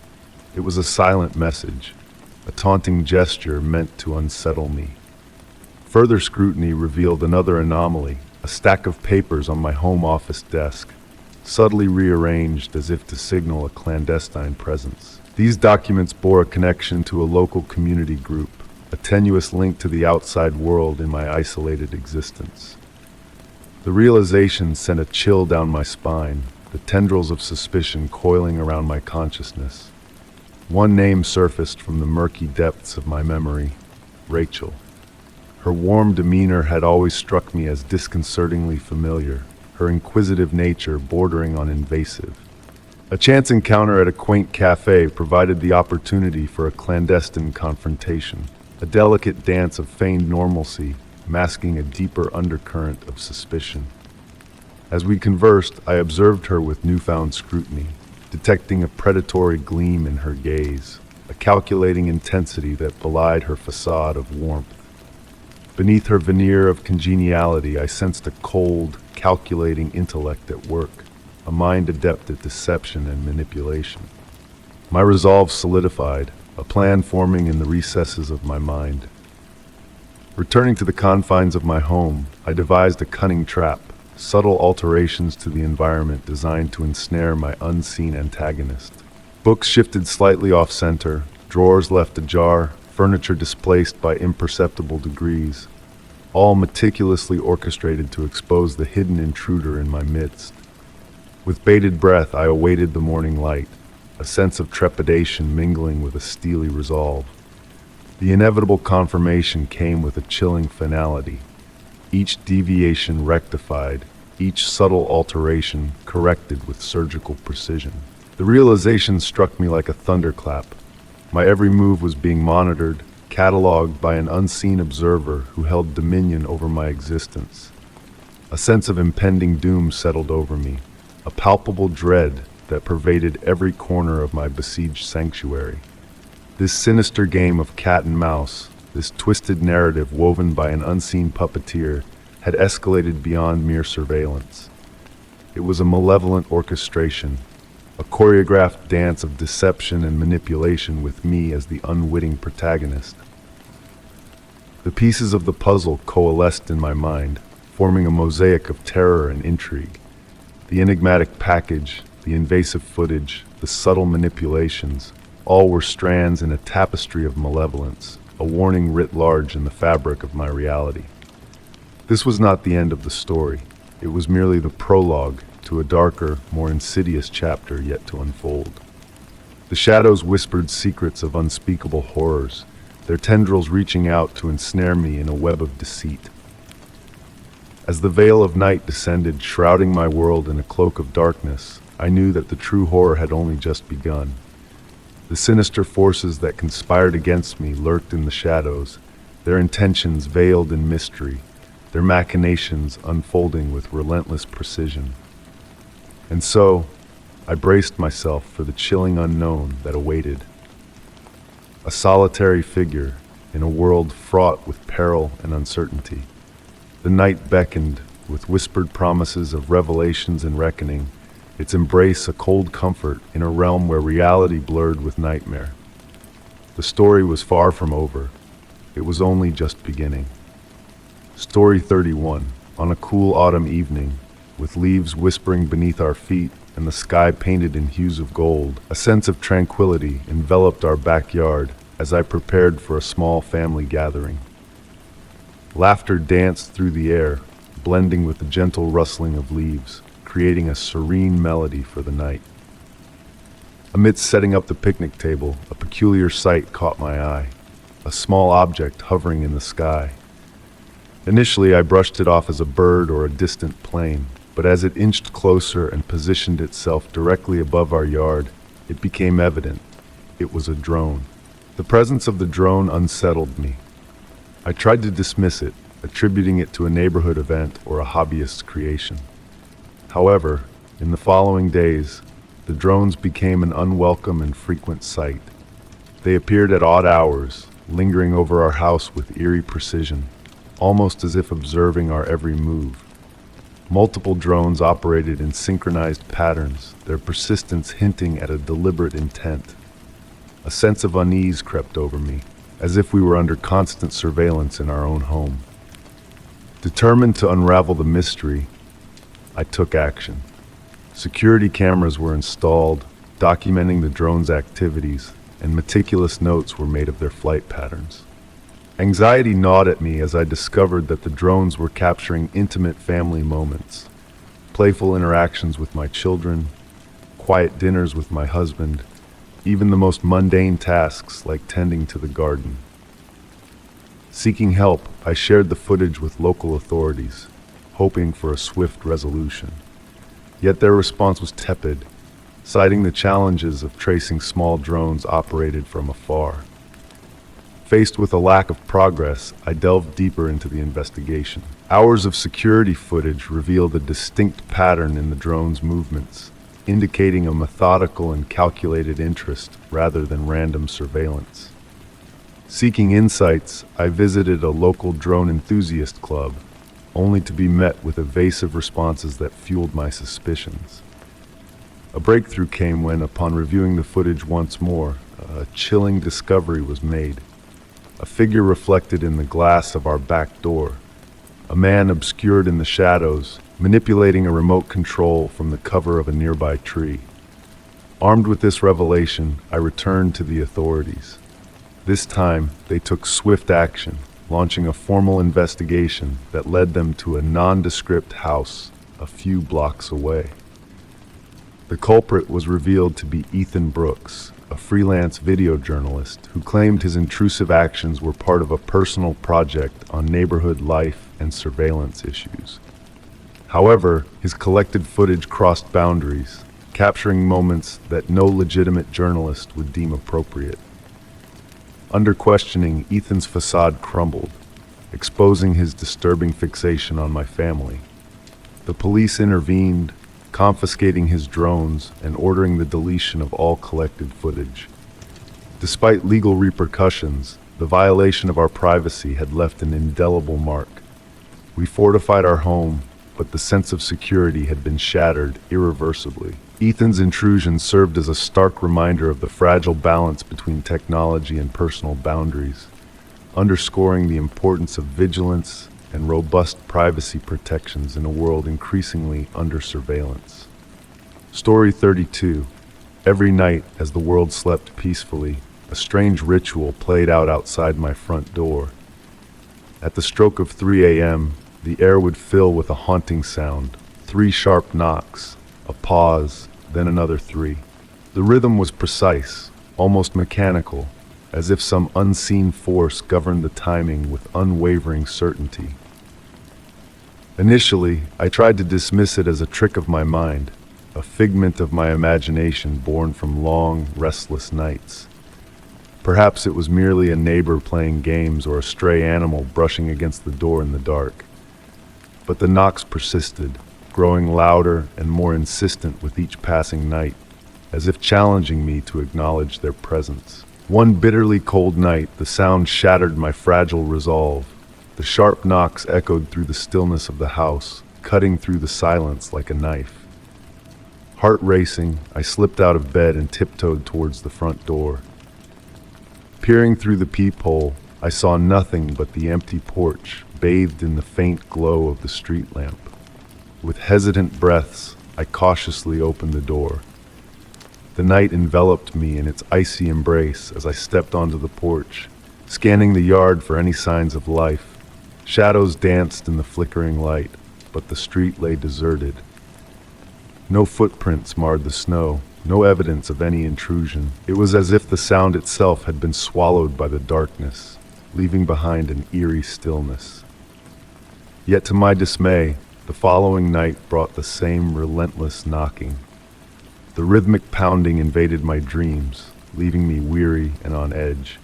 It was a silent message, a taunting gesture meant to unsettle me. Further scrutiny revealed another anomaly, a stack of papers on my home office desk, subtly rearranged as if to signal a clandestine presence. These documents bore a connection to a local community group, a tenuous link to the outside world in my isolated existence. The realization sent a chill down my spine, the tendrils of suspicion coiling around my consciousness. One name surfaced from the murky depths of my memory: Rachel. Her warm demeanor had always struck me as disconcertingly familiar, her inquisitive nature bordering on invasive. A chance encounter at a quaint cafe provided the opportunity for a clandestine confrontation, a delicate dance of feigned normalcy, masking a deeper undercurrent of suspicion. As we conversed, I observed her with newfound scrutiny, detecting a predatory gleam in her gaze, a calculating intensity that belied her facade of warmth. Beneath her veneer of congeniality, I sensed a cold, calculating intellect at work, a mind adept at deception and manipulation. My resolve solidified, a plan forming in the recesses of my mind. Returning to the confines of my home, I devised a cunning trap, subtle alterations to the environment designed to ensnare my unseen antagonist. Books shifted slightly off-center, drawers left ajar, furniture displaced by imperceptible degrees, all meticulously orchestrated to expose the hidden intruder in my midst. With bated breath, I awaited the morning light, a sense of trepidation mingling with a steely resolve. The inevitable confirmation came with a chilling finality. Each deviation rectified, each subtle alteration corrected with surgical precision. The realization struck me like a thunderclap. My every move was being monitored, cataloged by an unseen observer who held dominion over my existence. A sense of impending doom settled over me, a palpable dread that pervaded every corner of my besieged sanctuary. This sinister game of cat and mouse, this twisted narrative woven by an unseen puppeteer, had escalated beyond mere surveillance. It was a malevolent orchestration, a choreographed dance of deception and manipulation with me as the unwitting protagonist. The pieces of the puzzle coalesced in my mind, forming a mosaic of terror and intrigue. The enigmatic package, the invasive footage, the subtle manipulations, all were strands in a tapestry of malevolence, a warning writ large in the fabric of my reality. This was not the end of the story. It was merely the prologue to a darker, more insidious chapter yet to unfold. The shadows whispered secrets of unspeakable horrors, their tendrils reaching out to ensnare me in a web of deceit. As the veil of night descended, shrouding my world in a cloak of darkness, I knew that the true horror had only just begun. The sinister forces that conspired against me lurked in the shadows, their intentions veiled in mystery, their machinations unfolding with relentless precision. And so, I braced myself for the chilling unknown that awaited. A solitary figure in a world fraught with peril and uncertainty. The night beckoned with whispered promises of revelations and reckoning, its embrace a cold comfort in a realm where reality blurred with nightmare. The story was far from over. It was only just beginning. Story 31, On a cool autumn evening, with leaves whispering beneath our feet and the sky painted in hues of gold, a sense of tranquility enveloped our backyard as I prepared for a small family gathering. Laughter danced through the air, blending with the gentle rustling of leaves, creating a serene melody for the night. Amidst setting up the picnic table, a peculiar sight caught my eye, a small object hovering in the sky. Initially, I brushed it off as a bird or a distant plane, but as it inched closer and positioned itself directly above our yard, it became evident. It was a drone. The presence of the drone unsettled me. I tried to dismiss it, attributing it to a neighborhood event or a hobbyist's creation. However, in the following days, the drones became an unwelcome and frequent sight. They appeared at odd hours, lingering over our house with eerie precision, almost as if observing our every move. Multiple drones operated in synchronized patterns, their persistence hinting at a deliberate intent. A sense of unease crept over me, as if we were under constant surveillance in our own home. Determined to unravel the mystery, I took action. Security cameras were installed, documenting the drones' activities, and meticulous notes were made of their flight patterns. Anxiety gnawed at me as I discovered that the drones were capturing intimate family moments, playful interactions with my children, quiet dinners with my husband, even the most mundane tasks like tending to the garden. Seeking help, I shared the footage with local authorities, hoping for a swift resolution. Yet their response was tepid, citing the challenges of tracing small drones operated from afar. Faced with a lack of progress, I delved deeper into the investigation. Hours of security footage revealed a distinct pattern in the drone's movements, indicating a methodical and calculated interest rather than random surveillance. Seeking insights, I visited a local drone enthusiast club, only to be met with evasive responses that fueled my suspicions. A breakthrough came when, upon reviewing the footage once more, a chilling discovery was made. A figure reflected in the glass of our back door, a man obscured in the shadows, manipulating a remote control from the cover of a nearby tree. Armed with this revelation, I returned to the authorities. This time, they took swift action, launching a formal investigation that led them to a nondescript house a few blocks away. The culprit was revealed to be Ethan Brooks, a freelance video journalist who claimed his intrusive actions were part of a personal project on neighborhood life and surveillance issues. However, his collected footage crossed boundaries, capturing moments that no legitimate journalist would deem appropriate. Under questioning, Ethan's facade crumbled, exposing his disturbing fixation on my family. The police intervened, confiscating his drones and ordering the deletion of all collected footage. Despite legal repercussions, the violation of our privacy had left an indelible mark. We fortified our home, but the sense of security had been shattered irreversibly. Ethan's intrusion served as a stark reminder of the fragile balance between technology and personal boundaries, underscoring the importance of vigilance and robust privacy protections in a world increasingly under surveillance. Story 32. Every night, as the world slept peacefully, a strange ritual played out outside my front door. At the stroke of 3 a.m., the air would fill with a haunting sound, 3 sharp knocks, a pause, then another 3. The rhythm was precise, almost mechanical, as if some unseen force governed the timing with unwavering certainty. Initially, I tried to dismiss it as a trick of my mind, a figment of my imagination born from long, restless nights. Perhaps it was merely a neighbor playing games or a stray animal brushing against the door in the dark. But the knocks persisted, growing louder and more insistent with each passing night, as if challenging me to acknowledge their presence. One bitterly cold night, the sound shattered my fragile resolve. The sharp knocks echoed through the stillness of the house, cutting through the silence like a knife. Heart racing, I slipped out of bed and tiptoed towards the front door. Peering through the peephole, I saw nothing but the empty porch, bathed in the faint glow of the street lamp. With hesitant breaths, I cautiously opened the door. The night enveloped me in its icy embrace as I stepped onto the porch, scanning the yard for any signs of life. Shadows danced in the flickering light, but the street lay deserted. No footprints marred the snow, no evidence of any intrusion. It was as if the sound itself had been swallowed by the darkness, leaving behind an eerie stillness. Yet to my dismay, the following night brought the same relentless knocking. The rhythmic pounding invaded my dreams, leaving me weary and on edge.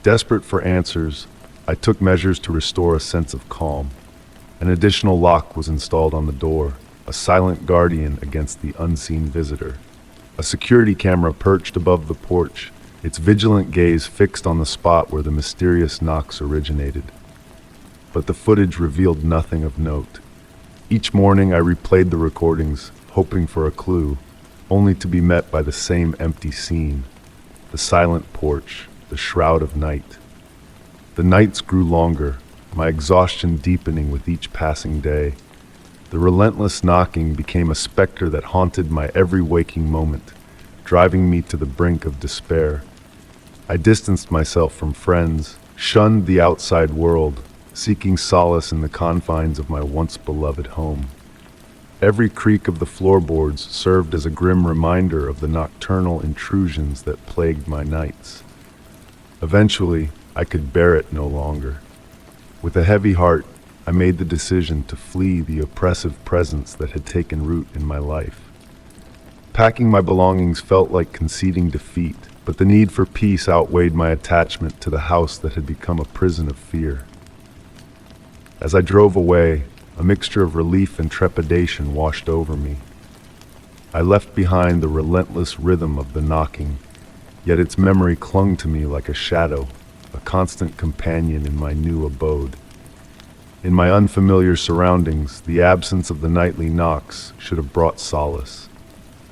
Desperate for answers, I took measures to restore a sense of calm. An additional lock was installed on the door, a silent guardian against the unseen visitor. A security camera perched above the porch, its vigilant gaze fixed on the spot where the mysterious knocks originated. But the footage revealed nothing of note. Each morning I replayed the recordings, hoping for a clue, only to be met by the same empty scene. The silent porch, the shroud of night. The nights grew longer, my exhaustion deepening with each passing day. The relentless knocking became a specter that haunted my every waking moment, driving me to the brink of despair. I distanced myself from friends, shunned the outside world, seeking solace in the confines of my once beloved home. Every creak of the floorboards served as a grim reminder of the nocturnal intrusions that plagued my nights. Eventually, I could bear it no longer. With a heavy heart, I made the decision to flee the oppressive presence that had taken root in my life. Packing my belongings felt like conceding defeat, but the need for peace outweighed my attachment to the house that had become a prison of fear. As I drove away, a mixture of relief and trepidation washed over me. I left behind the relentless rhythm of the knocking, yet its memory clung to me like a shadow, a constant companion in my new abode. In my unfamiliar surroundings, the absence of the nightly knocks should have brought solace.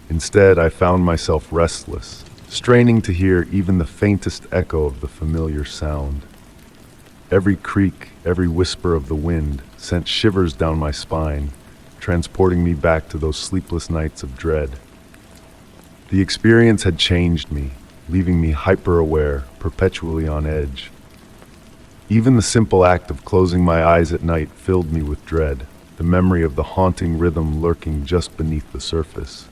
Instead, I found myself restless, straining to hear even the faintest echo of the familiar sound. Every creak, every whisper of the wind sent shivers down my spine, transporting me back to those sleepless nights of dread. The experience had changed me, leaving me hyper-aware, perpetually on edge. Even the simple act of closing my eyes at night filled me with dread, the memory of the haunting rhythm lurking just beneath the surface.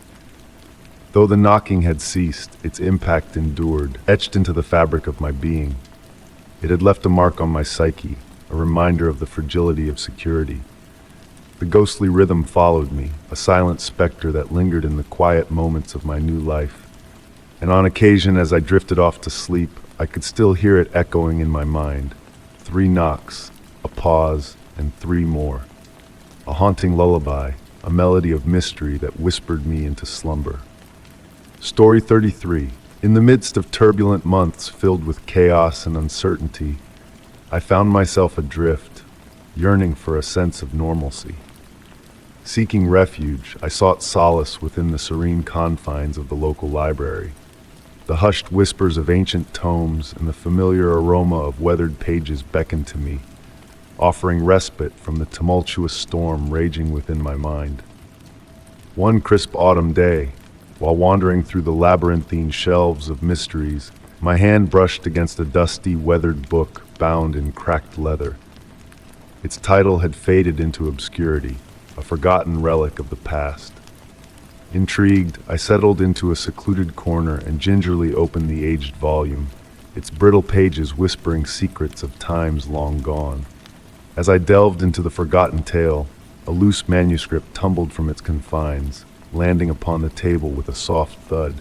Though the knocking had ceased, its impact endured, etched into the fabric of my being. It had left a mark on my psyche, a reminder of the fragility of security. The ghostly rhythm followed me, a silent specter that lingered in the quiet moments of my new life. And on occasion, as I drifted off to sleep, I could still hear it echoing in my mind. 3 knocks, a pause, and 3 more. A haunting lullaby, a melody of mystery that whispered me into slumber. Story 33. In the midst of turbulent months filled with chaos and uncertainty, I found myself adrift, yearning for a sense of normalcy. Seeking refuge, I sought solace within the serene confines of the local library. The hushed whispers of ancient tomes and the familiar aroma of weathered pages beckoned to me, offering respite from the tumultuous storm raging within my mind. One crisp autumn day, while wandering through the labyrinthine shelves of mysteries, my hand brushed against a dusty, weathered book bound in cracked leather. Its title had faded into obscurity, a forgotten relic of the past. Intrigued, I settled into a secluded corner and gingerly opened the aged volume, its brittle pages whispering secrets of times long gone. As I delved into the forgotten tale, a loose manuscript tumbled from its confines, landing upon the table with a soft thud.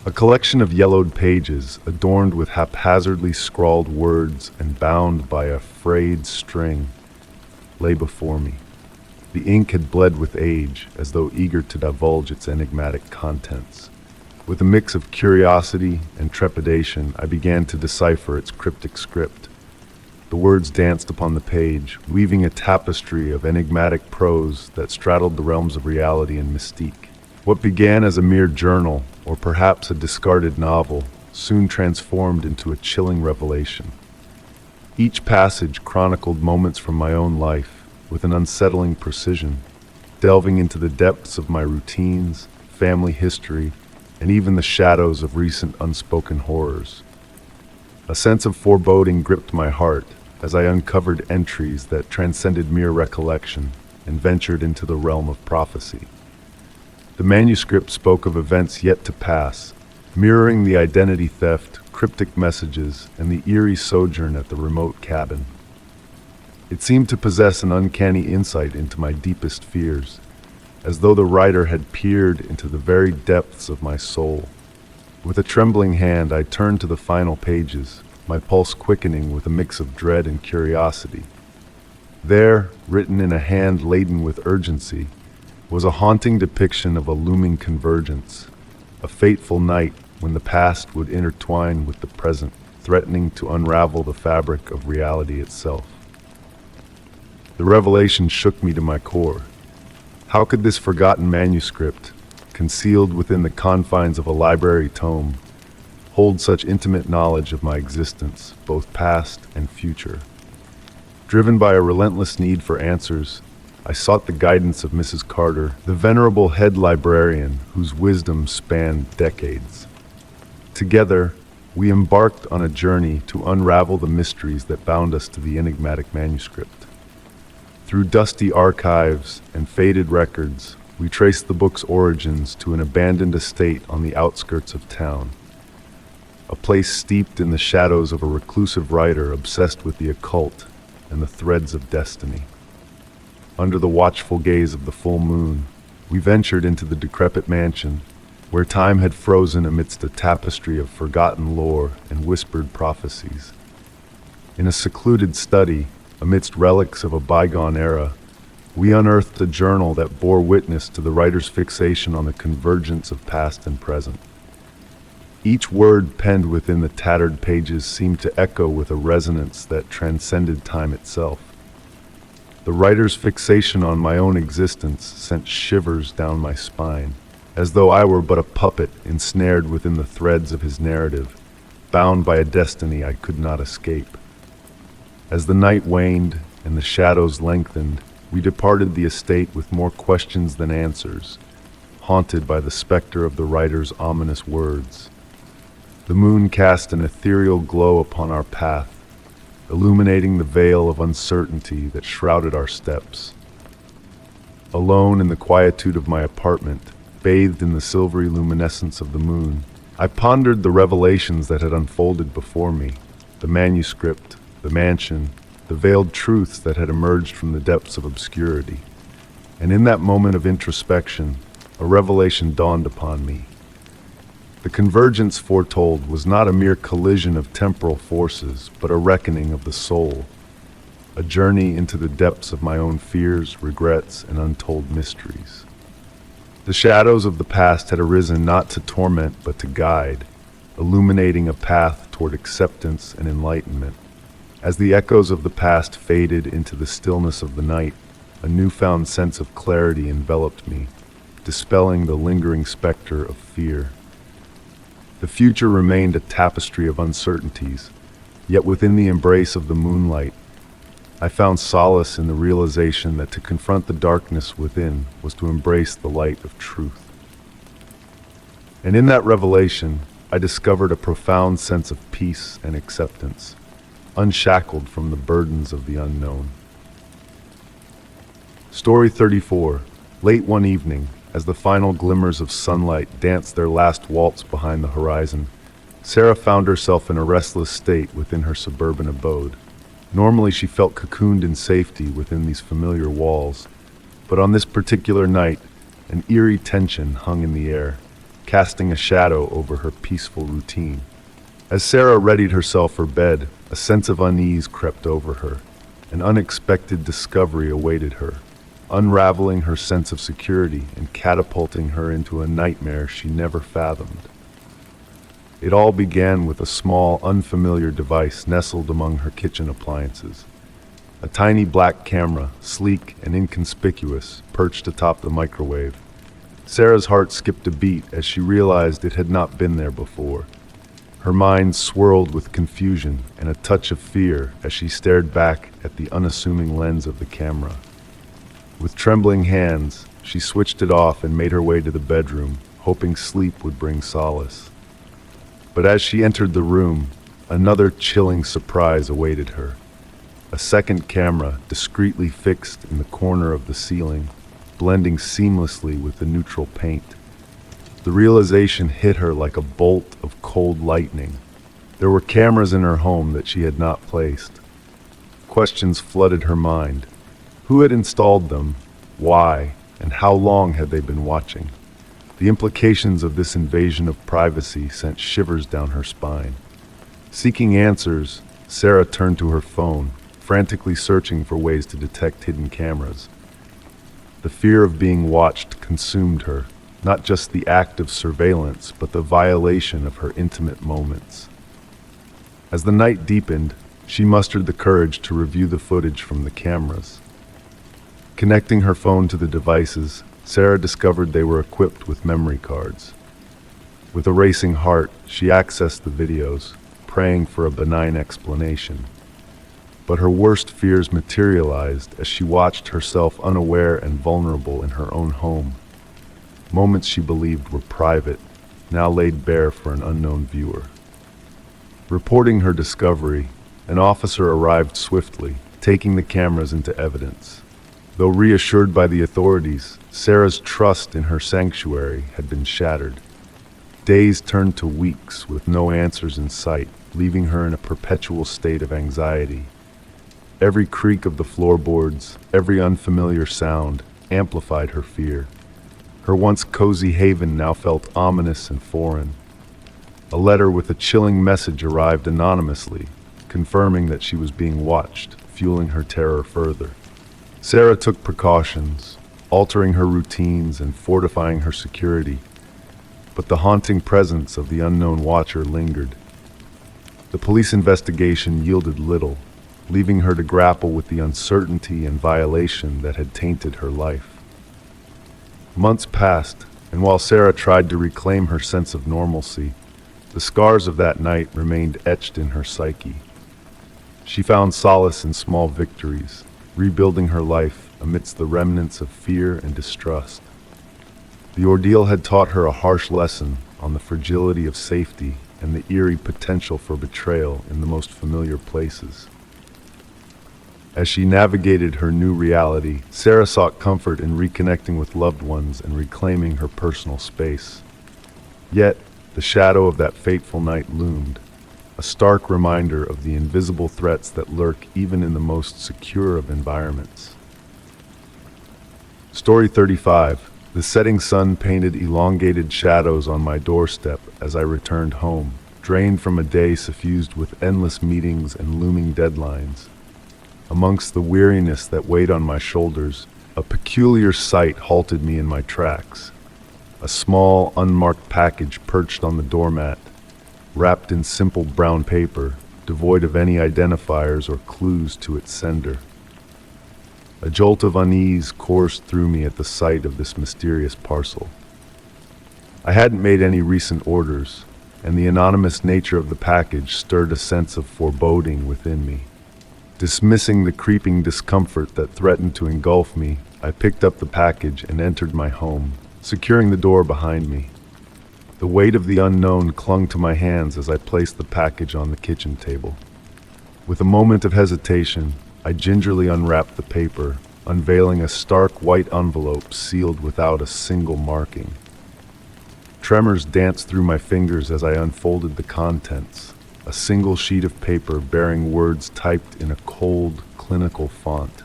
A collection of yellowed pages, adorned with haphazardly scrawled words and bound by a frayed string, lay before me. The ink had bled with age, as though eager to divulge its enigmatic contents. With a mix of curiosity and trepidation, I began to decipher its cryptic script. The words danced upon the page, weaving a tapestry of enigmatic prose that straddled the realms of reality and mystique. What began as a mere journal, or perhaps a discarded novel, soon transformed into a chilling revelation. Each passage chronicled moments from my own life with an unsettling precision, delving into the depths of my routines, family history, and even the shadows of recent unspoken horrors. A sense of foreboding gripped my heart as I uncovered entries that transcended mere recollection and ventured into the realm of prophecy. The manuscript spoke of events yet to pass, mirroring the identity theft, cryptic messages, and the eerie sojourn at the remote cabin. It seemed to possess an uncanny insight into my deepest fears, as though the writer had peered into the very depths of my soul. With a trembling hand, I turned to the final pages, my pulse quickening with a mix of dread and curiosity. There, written in a hand laden with urgency, was a haunting depiction of a looming convergence, a fateful night when the past would intertwine with the present, threatening to unravel the fabric of reality itself. The revelation shook me to my core. How could this forgotten manuscript, concealed within the confines of a library tome, hold such intimate knowledge of my existence, both past and future? Driven by a relentless need for answers, I sought the guidance of Mrs. Carter, the venerable head librarian whose wisdom spanned decades. Together, we embarked on a journey to unravel the mysteries that bound us to the enigmatic manuscript. Through dusty archives and faded records, we traced the book's origins to an abandoned estate on the outskirts of town, a place steeped in the shadows of a reclusive writer obsessed with the occult and the threads of destiny. Under the watchful gaze of the full moon, we ventured into the decrepit mansion, where time had frozen amidst a tapestry of forgotten lore and whispered prophecies. In a secluded study, amidst relics of a bygone era, we unearthed a journal that bore witness to the writer's fixation on the convergence of past and present. Each word penned within the tattered pages seemed to echo with a resonance that transcended time itself. The writer's fixation on my own existence sent shivers down my spine, as though I were but a puppet ensnared within the threads of his narrative, bound by a destiny I could not escape. As the night waned and the shadows lengthened, we departed the estate with more questions than answers, haunted by the specter of the writer's ominous words. The moon cast an ethereal glow upon our path, illuminating the veil of uncertainty that shrouded our steps. Alone in the quietude of my apartment, bathed in the silvery luminescence of the moon, I pondered the revelations that had unfolded before me, the manuscript, the mansion, the veiled truths that had emerged from the depths of obscurity. And in that moment of introspection, a revelation dawned upon me. The convergence foretold was not a mere collision of temporal forces, but a reckoning of the soul, a journey into the depths of my own fears, regrets, and untold mysteries. The shadows of the past had arisen not to torment but to guide, illuminating a path toward acceptance and enlightenment. As the echoes of the past faded into the stillness of the night, a newfound sense of clarity enveloped me, dispelling the lingering specter of fear. The future remained a tapestry of uncertainties, yet within the embrace of the moonlight, I found solace in the realization that to confront the darkness within was to embrace the light of truth. And in that revelation, I discovered a profound sense of peace and acceptance, unshackled from the burdens of the unknown. Story 34. Late one evening, as the final glimmers of sunlight danced their last waltz behind the horizon, Sarah found herself in a restless state within her suburban abode. Normally she felt cocooned in safety within these familiar walls, but on this particular night, an eerie tension hung in the air, casting a shadow over her peaceful routine. As Sarah readied herself for bed, a sense of unease crept over her. An unexpected discovery awaited her, unraveling her sense of security and catapulting her into a nightmare she never fathomed. It all began with a small, unfamiliar device nestled among her kitchen appliances. A tiny black camera, sleek and inconspicuous, perched atop the microwave. Sarah's heart skipped a beat as she realized it had not been there before. Her mind swirled with confusion and a touch of fear as she stared back at the unassuming lens of the camera. With trembling hands, she switched it off and made her way to the bedroom, hoping sleep would bring solace. But as she entered the room, another chilling surprise awaited her. A second camera discreetly fixed in the corner of the ceiling, blending seamlessly with the neutral paint. The realization hit her like a bolt of cold lightning. There were cameras in her home that she had not placed. Questions flooded her mind. Who had installed them? Why? And how long had they been watching? The implications of this invasion of privacy sent shivers down her spine. Seeking answers, Sarah turned to her phone, frantically searching for ways to detect hidden cameras. The fear of being watched consumed her, not just the act of surveillance, but the violation of her intimate moments. As the night deepened, she mustered the courage to review the footage from the cameras. Connecting her phone to the devices, Sarah discovered they were equipped with memory cards. With a racing heart, she accessed the videos, praying for a benign explanation. But her worst fears materialized as she watched herself unaware and vulnerable in her own home. Moments she believed were private, now laid bare for an unknown viewer. Reporting her discovery, an officer arrived swiftly, taking the cameras into evidence. Though reassured by the authorities, Sarah's trust in her sanctuary had been shattered. Days turned to weeks with no answers in sight, leaving her in a perpetual state of anxiety. Every creak of the floorboards, every unfamiliar sound, amplified her fear. Her once cozy haven now felt ominous and foreign. A letter with a chilling message arrived anonymously, confirming that she was being watched, fueling her terror further. Sarah took precautions, altering her routines and fortifying her security, but the haunting presence of the unknown watcher lingered. The police investigation yielded little, leaving her to grapple with the uncertainty and violation that had tainted her life. Months passed, and while Sarah tried to reclaim her sense of normalcy, the scars of that night remained etched in her psyche. She found solace in small victories, rebuilding her life amidst the remnants of fear and distrust. The ordeal had taught her a harsh lesson on the fragility of safety and the eerie potential for betrayal in the most familiar places. As she navigated her new reality, Sarah sought comfort in reconnecting with loved ones and reclaiming her personal space. Yet, the shadow of that fateful night loomed, a stark reminder of the invisible threats that lurk even in the most secure of environments. Story 35. The setting sun painted elongated shadows on my doorstep as I returned home, drained from a day suffused with endless meetings and looming deadlines. Amongst the weariness that weighed on my shoulders, a peculiar sight halted me in my tracks. A small, unmarked package perched on the doormat, wrapped in simple brown paper, devoid of any identifiers or clues to its sender. A jolt of unease coursed through me at the sight of this mysterious parcel. I hadn't made any recent orders, and the anonymous nature of the package stirred a sense of foreboding within me. Dismissing the creeping discomfort that threatened to engulf me, I picked up the package and entered my home, securing the door behind me. The weight of the unknown clung to my hands as I placed the package on the kitchen table. With a moment of hesitation, I gingerly unwrapped the paper, unveiling a stark white envelope sealed without a single marking. Tremors danced through my fingers as I unfolded the contents, a single sheet of paper bearing words typed in a cold, clinical font.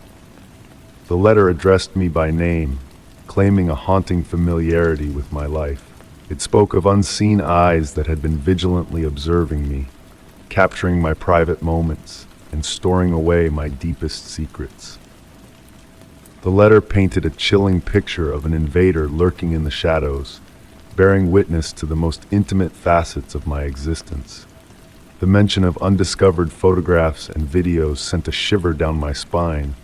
The letter addressed me by name, claiming a haunting familiarity with my life. It spoke of unseen eyes that had been vigilantly observing me, capturing my private moments and storing away my deepest secrets. The letter painted a chilling picture of an invader lurking in the shadows, bearing witness to the most intimate facets of my existence. The mention of undiscovered photographs and videos sent a shiver down my spine,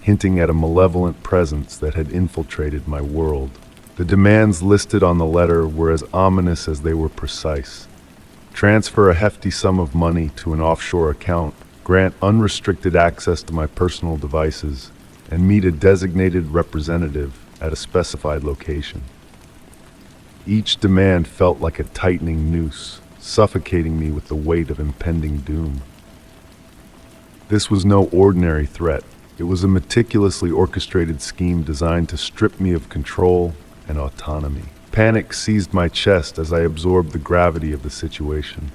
hinting at a malevolent presence that had infiltrated my world. The demands listed on the letter were as ominous as they were precise. transfer a hefty sum of money to an offshore account, grant unrestricted access to my personal devices, and meet a designated representative at a specified location. Each demand felt like a tightening noose, suffocating me with the weight of impending doom. This was no ordinary threat. It was a meticulously orchestrated scheme designed to strip me of control and autonomy. Panic seized my chest as I absorbed the gravity of the situation.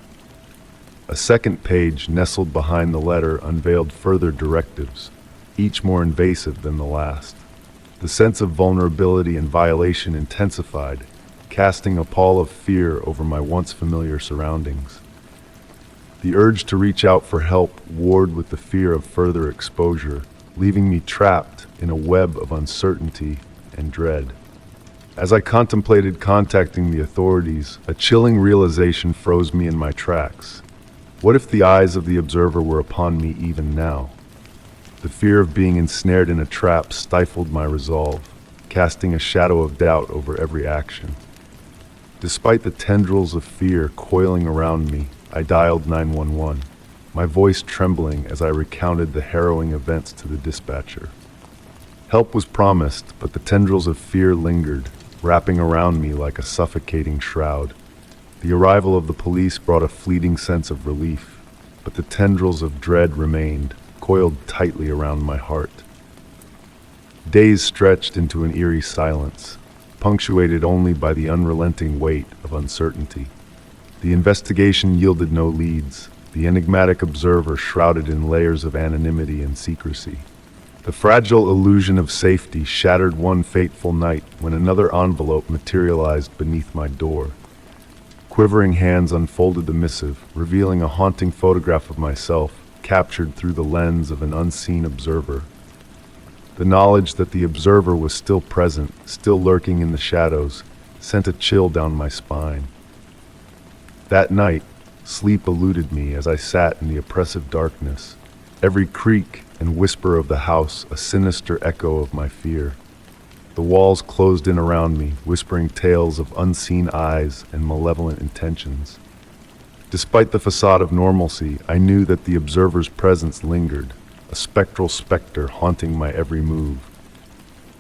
A second page nestled behind the letter unveiled further directives, each more invasive than the last. The sense of vulnerability and violation intensified, casting a pall of fear over my once familiar surroundings. The urge to reach out for help warred with the fear of further exposure, leaving me trapped in a web of uncertainty and dread. As I contemplated contacting the authorities, a chilling realization froze me in my tracks. What if the eyes of the observer were upon me even now? The fear of being ensnared in a trap stifled my resolve, casting a shadow of doubt over every action. Despite the tendrils of fear coiling around me, I dialed 911, my voice trembling as I recounted the harrowing events to the dispatcher. Help was promised, but the tendrils of fear lingered, wrapping around me like a suffocating shroud. The arrival of the police brought a fleeting sense of relief, but the tendrils of dread remained, coiled tightly around my heart. Days stretched into an eerie silence, punctuated only by the unrelenting weight of uncertainty. The investigation yielded no leads, the enigmatic observer shrouded in layers of anonymity and secrecy. The fragile illusion of safety shattered one fateful night when another envelope materialized beneath my door. Quivering hands unfolded the missive, revealing a haunting photograph of myself, captured through the lens of an unseen observer. The knowledge that the observer was still present, still lurking in the shadows, sent a chill down my spine. That night, sleep eluded me as I sat in the oppressive darkness, every creak and whisper of the house a sinister echo of my fear. The walls closed in around me, whispering tales of unseen eyes and malevolent intentions. Despite the facade of normalcy, I knew that the observer's presence lingered, a spectral specter haunting my every move.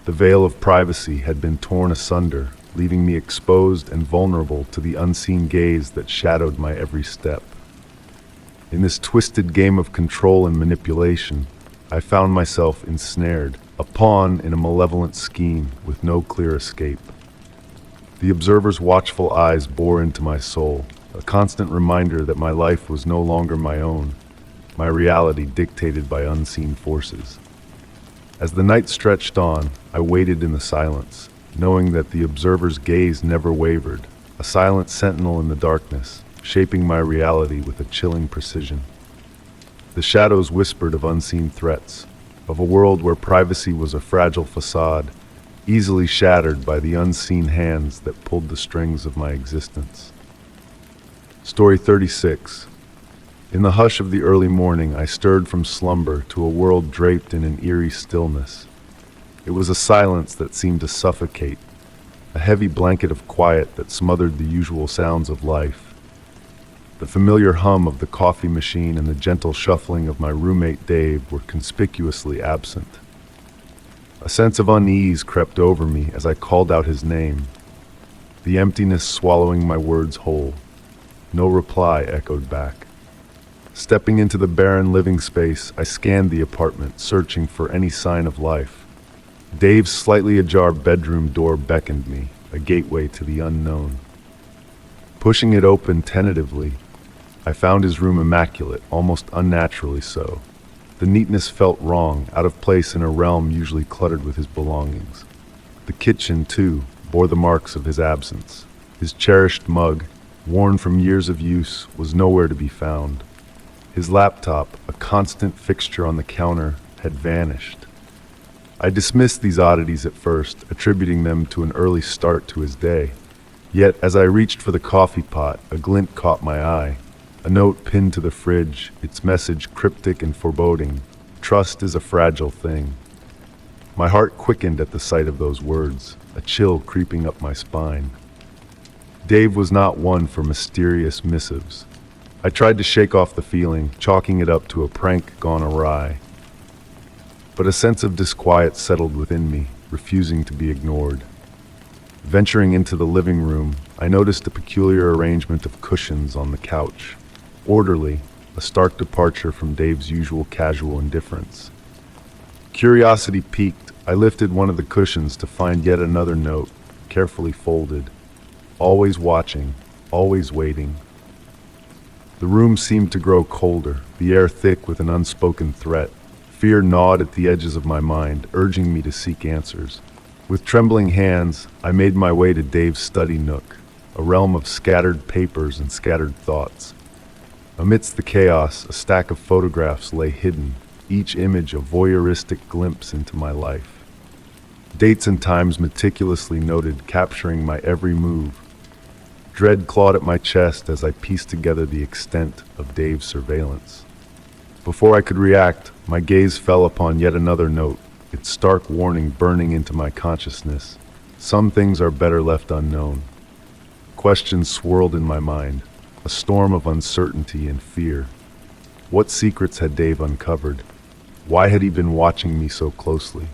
The veil of privacy had been torn asunder, leaving me exposed and vulnerable to the unseen gaze that shadowed my every step. In this twisted game of control and manipulation, I found myself ensnared, a pawn in a malevolent scheme with no clear escape. The observer's watchful eyes bore into my soul, a constant reminder that my life was no longer my own, my reality dictated by unseen forces. As the night stretched on, I waited in the silence, knowing that the observer's gaze never wavered, a silent sentinel in the darkness, shaping my reality with a chilling precision. The shadows whispered of unseen threats, of a world where privacy was a fragile facade, easily shattered by the unseen hands that pulled the strings of my existence. Story 36. In the hush of the early morning, I stirred from slumber to a world draped in an eerie stillness. It was a silence that seemed to suffocate, a heavy blanket of quiet that smothered the usual sounds of life. The familiar hum of the coffee machine and the gentle shuffling of my roommate Dave were conspicuously absent. A sense of unease crept over me as I called out his name, the emptiness swallowing my words whole. No reply echoed back. Stepping into the barren living space, I scanned the apartment, searching for any sign of life. Dave's slightly ajar bedroom door beckoned me, a gateway to the unknown. Pushing it open tentatively, I found his room immaculate, almost unnaturally so. The neatness felt wrong, out of place in a realm usually cluttered with his belongings. The kitchen, too, bore the marks of his absence. His cherished mug, worn from years of use, was nowhere to be found. His laptop, a constant fixture on the counter, had vanished. I dismissed these oddities at first, attributing them to an early start to his day. Yet, as I reached for the coffee pot, a glint caught my eye. A note pinned to the fridge, its message cryptic and foreboding. Trust is a fragile thing. My heart quickened at the sight of those words, a chill creeping up my spine. Dave was not one for mysterious missives. I tried to shake off the feeling, chalking it up to a prank gone awry. But a sense of disquiet settled within me, refusing to be ignored. Venturing into the living room, I noticed a peculiar arrangement of cushions on the couch. Orderly, a stark departure from Dave's usual casual indifference. Curiosity piqued, I lifted one of the cushions to find yet another note, carefully folded. Always watching, always waiting. The room seemed to grow colder, the air thick with an unspoken threat. Fear gnawed at the edges of my mind, urging me to seek answers. With trembling hands, I made my way to Dave's study nook, a realm of scattered papers and scattered thoughts. Amidst the chaos, a stack of photographs lay hidden, each image a voyeuristic glimpse into my life. Dates and times meticulously noted, capturing my every move. Dread clawed at my chest as I pieced together the extent of Dave's surveillance. Before I could react, my gaze fell upon yet another note, its stark warning burning into my consciousness. Some things are better left unknown. Questions swirled in my mind, a storm of uncertainty and fear. What secrets had Dave uncovered? Why had he been watching me so closely?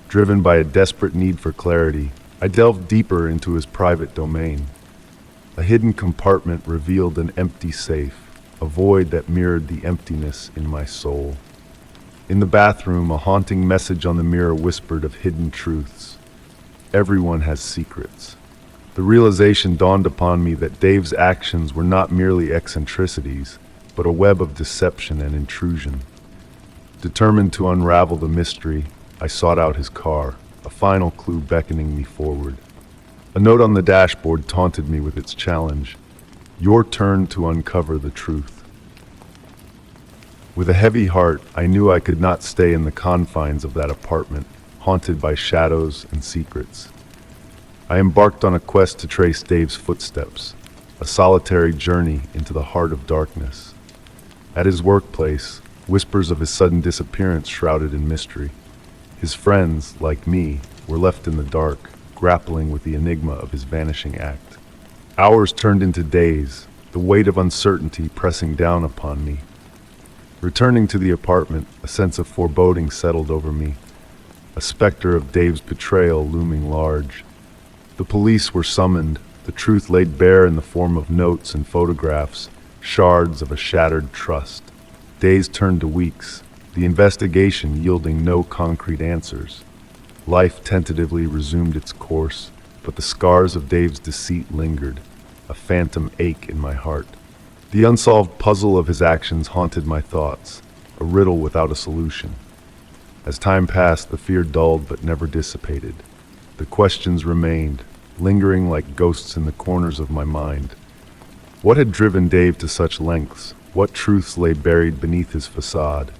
Driven by a desperate need for clarity, I delved deeper into his private domain. A hidden compartment revealed an empty safe, a void that mirrored the emptiness in my soul. In the bathroom, a haunting message on the mirror whispered of hidden truths. Everyone has secrets. The realization dawned upon me that Dave's actions were not merely eccentricities, but a web of deception and intrusion. Determined to unravel the mystery, I sought out his car, a final clue beckoning me forward. A note on the dashboard taunted me with its challenge. Your turn to uncover the truth. With a heavy heart, I knew I could not stay in the confines of that apartment, haunted by shadows and secrets. I embarked on a quest to trace Dave's footsteps, a solitary journey into the heart of darkness. At his workplace, whispers of his sudden disappearance shrouded in mystery. His friends, like me, were left in the dark, grappling with the enigma of his vanishing act. Hours turned into days, the weight of uncertainty pressing down upon me. Returning to the apartment, a sense of foreboding settled over me, a specter of Dave's betrayal looming large. The police were summoned, the truth laid bare in the form of notes and photographs, shards of a shattered trust. Days turned to weeks, the investigation yielding no concrete answers. Life tentatively resumed its course, but the scars of Dave's deceit lingered, a phantom ache in my heart. The unsolved puzzle of his actions haunted my thoughts, a riddle without a solution. As time passed, the fear dulled but never dissipated. The questions remained, lingering like ghosts in the corners of my mind. What had driven Dave to such lengths? What truths lay buried beneath his facade?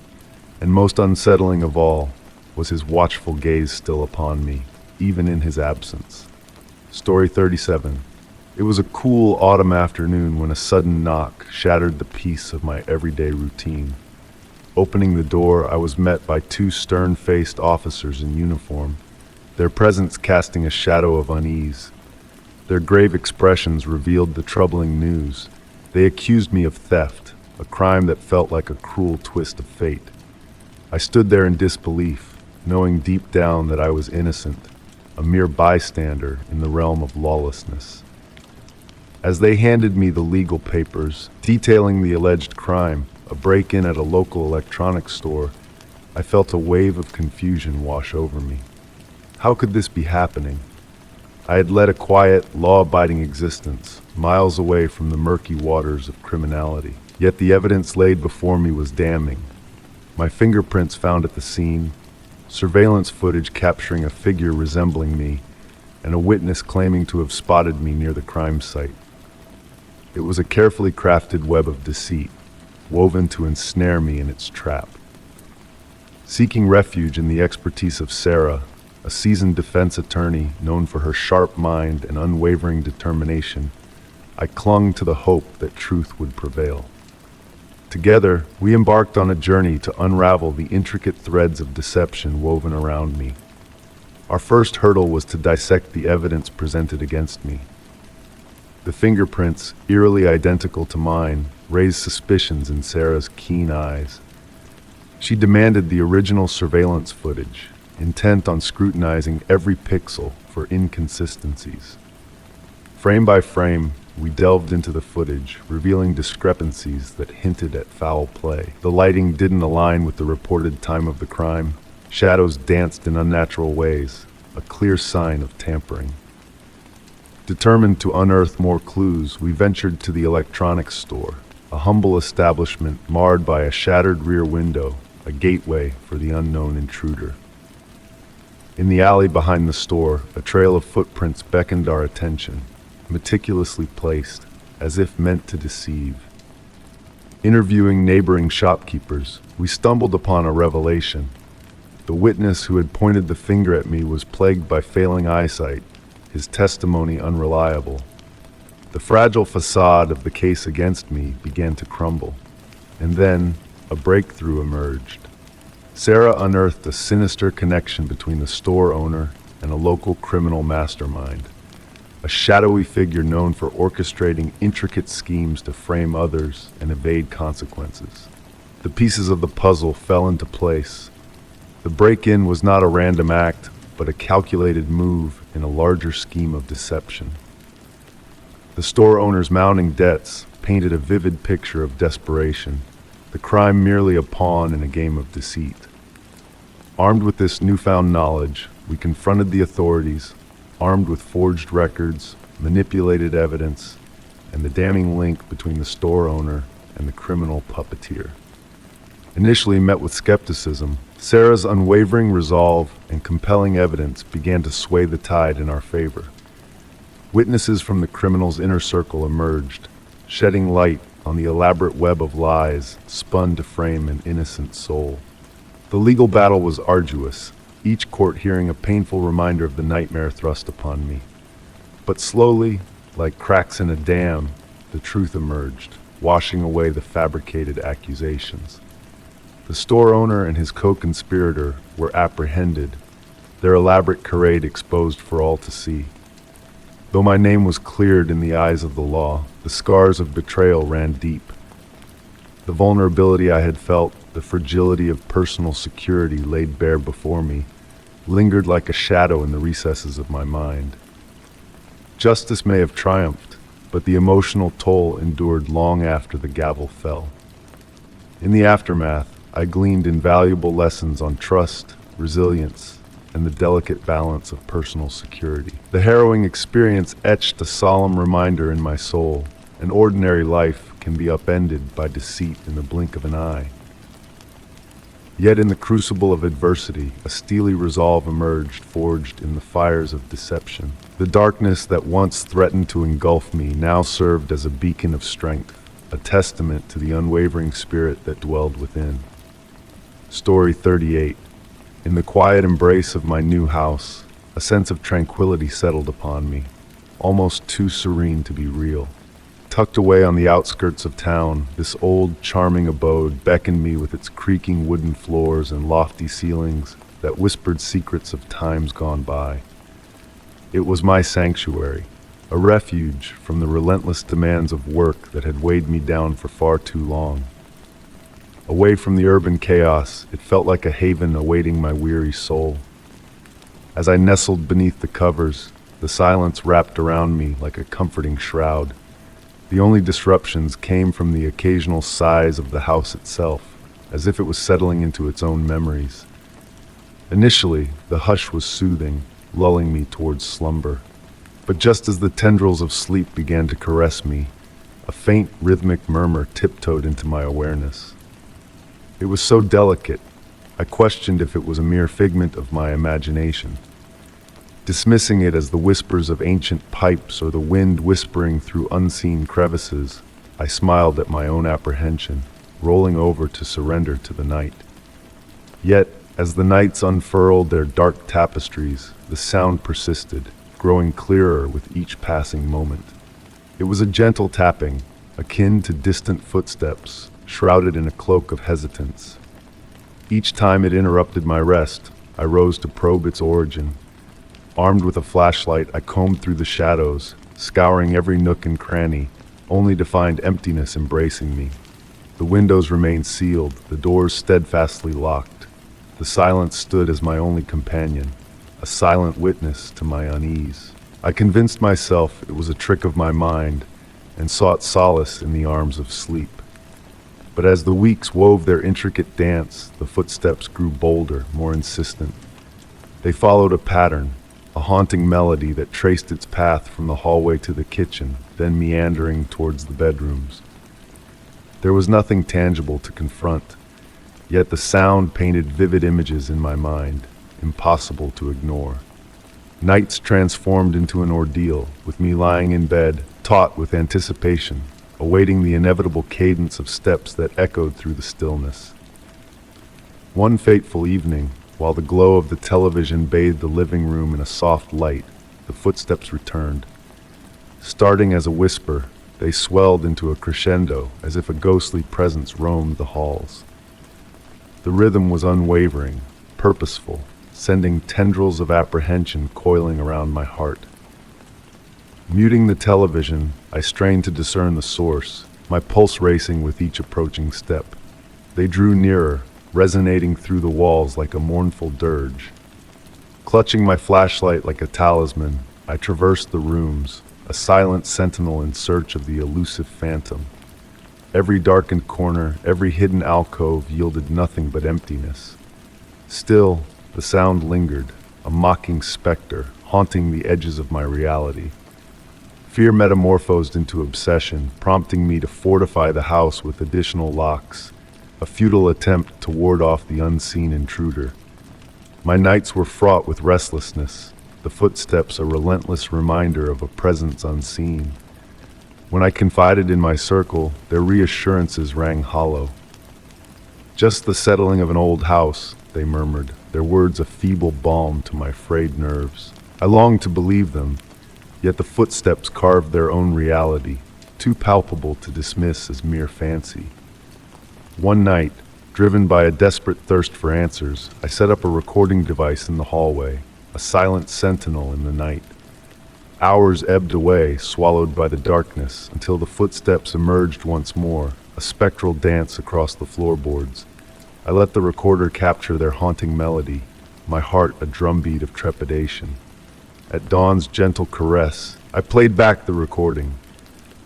And most unsettling of all, was his watchful gaze still upon me, even in his absence? Story 37. It was a cool autumn afternoon when a sudden knock shattered the peace of my everyday routine. Opening the door, I was met by two stern-faced officers in uniform, their presence casting a shadow of unease. Their grave expressions revealed the troubling news. They accused me of theft, a crime that felt like a cruel twist of fate. I stood there in disbelief, knowing deep down that I was innocent, a mere bystander in the realm of lawlessness. As they handed me the legal papers detailing the alleged crime, a break-in at a local electronics store, I felt a wave of confusion wash over me. How could this be happening? I had led a quiet, law-abiding existence, miles away from the murky waters of criminality. Yet the evidence laid before me was damning. My fingerprints found at the scene, surveillance footage capturing a figure resembling me, and a witness claiming to have spotted me near the crime site. It was a carefully crafted web of deceit, woven to ensnare me in its trap. Seeking refuge in the expertise of Sarah, a seasoned defense attorney known for her sharp mind and unwavering determination, I clung to the hope that truth would prevail. Together, we embarked on a journey to unravel the intricate threads of deception woven around me. Our first hurdle was to dissect the evidence presented against me. The fingerprints, eerily identical to mine, raised suspicions in Sarah's keen eyes. She demanded the original surveillance footage, intent on scrutinizing every pixel for inconsistencies. Frame by frame, we delved into the footage, revealing discrepancies that hinted at foul play. The lighting didn't align with the reported time of the crime. Shadows danced in unnatural ways, a clear sign of tampering. Determined to unearth more clues, we ventured to the electronics store, a humble establishment marred by a shattered rear window, a gateway for the unknown intruder. In the alley behind the store, a trail of footprints beckoned our attention, meticulously placed, as if meant to deceive. Interviewing neighboring shopkeepers, we stumbled upon a revelation. The witness who had pointed the finger at me was plagued by failing eyesight, his testimony unreliable. The fragile facade of the case against me began to crumble, and then a breakthrough emerged. Sarah unearthed a sinister connection between the store owner and a local criminal mastermind, a shadowy figure known for orchestrating intricate schemes to frame others and evade consequences. The pieces of the puzzle fell into place. The break-in was not a random act, but a calculated move in a larger scheme of deception. The store owner's mounting debts painted a vivid picture of desperation, the crime merely a pawn in a game of deceit. Armed with this newfound knowledge, we confronted the authorities, armed with forged records, manipulated evidence, and the damning link between the store owner and the criminal puppeteer. Initially met with skepticism, Sarah's unwavering resolve and compelling evidence began to sway the tide in our favor. Witnesses from the criminal's inner circle emerged, shedding light on the elaborate web of lies spun to frame an innocent soul. The legal battle was arduous, each court hearing a painful reminder of the nightmare thrust upon me. But slowly, like cracks in a dam, the truth emerged, washing away the fabricated accusations. The store owner and his co-conspirator were apprehended, their elaborate charade exposed for all to see. Though my name was cleared in the eyes of the law, the scars of betrayal ran deep. The vulnerability I had felt, the fragility of personal security laid bare before me, lingered like a shadow in the recesses of my mind. Justice may have triumphed, but the emotional toll endured long after the gavel fell. In the aftermath, I gleaned invaluable lessons on trust, resilience, and the delicate balance of personal security. The harrowing experience etched a solemn reminder in my soul: an ordinary life can be upended by deceit in the blink of an eye. Yet in the crucible of adversity, a steely resolve emerged, forged in the fires of deception. The darkness that once threatened to engulf me now served as a beacon of strength, a testament to the unwavering spirit that dwelled within. Story 38. In the quiet embrace of my new house, a sense of tranquility settled upon me, almost too serene to be real. Tucked away on the outskirts of town, this old, charming abode beckoned me with its creaking wooden floors and lofty ceilings that whispered secrets of times gone by. It was my sanctuary, a refuge from the relentless demands of work that had weighed me down for far too long. Away from the urban chaos, it felt like a haven awaiting my weary soul. As I nestled beneath the covers, the silence wrapped around me like a comforting shroud. The only disruptions came from the occasional sighs of the house itself, as if it was settling into its own memories. Initially, the hush was soothing, lulling me towards slumber. But just as the tendrils of sleep began to caress me, a faint rhythmic murmur tiptoed into my awareness. It was so delicate, I questioned if it was a mere figment of my imagination. Dismissing it as the whispers of ancient pipes or the wind whispering through unseen crevices, I smiled at my own apprehension, rolling over to surrender to the night. Yet, as the nights unfurled their dark tapestries, the sound persisted, growing clearer with each passing moment. It was a gentle tapping, akin to distant footsteps, shrouded in a cloak of hesitance. Each time it interrupted my rest, I rose to probe its origin. Armed with a flashlight, I combed through the shadows, scouring every nook and cranny, only to find emptiness embracing me. The windows remained sealed, the doors steadfastly locked. The silence stood as my only companion, a silent witness to my unease. I convinced myself it was a trick of my mind and sought solace in the arms of sleep. But as the weeks wove their intricate dance, the footsteps grew bolder, more insistent. They followed a pattern, a haunting melody that traced its path from the hallway to the kitchen, then meandering towards the bedrooms. There was nothing tangible to confront, yet the sound painted vivid images in my mind, impossible to ignore. Nights transformed into an ordeal, with me lying in bed, taut with anticipation, awaiting the inevitable cadence of steps that echoed through the stillness. One fateful evening, while the glow of the television bathed the living room in a soft light, the footsteps returned. Starting as a whisper, they swelled into a crescendo, as if a ghostly presence roamed the halls. The rhythm was unwavering, purposeful, sending tendrils of apprehension coiling around my heart. Muting the television, I strained to discern the source, my pulse racing with each approaching step. They drew nearer, resonating through the walls like a mournful dirge. Clutching my flashlight like a talisman, I traversed the rooms, a silent sentinel in search of the elusive phantom. Every darkened corner, every hidden alcove yielded nothing but emptiness. Still, the sound lingered, a mocking specter, haunting the edges of my reality. Fear metamorphosed into obsession, prompting me to fortify the house with additional locks, a futile attempt to ward off the unseen intruder. My nights were fraught with restlessness, the footsteps a relentless reminder of a presence unseen. When I confided in my circle, their reassurances rang hollow. "Just the settling of an old house," they murmured, their words a feeble balm to my frayed nerves. I longed to believe them, yet the footsteps carved their own reality, too palpable to dismiss as mere fancy. One night, driven by a desperate thirst for answers, I set up a recording device in the hallway, a silent sentinel in the night. Hours ebbed away, swallowed by the darkness, until the footsteps emerged once more, a spectral dance across the floorboards. I let the recorder capture their haunting melody, my heart a drumbeat of trepidation. At dawn's gentle caress, I played back the recording.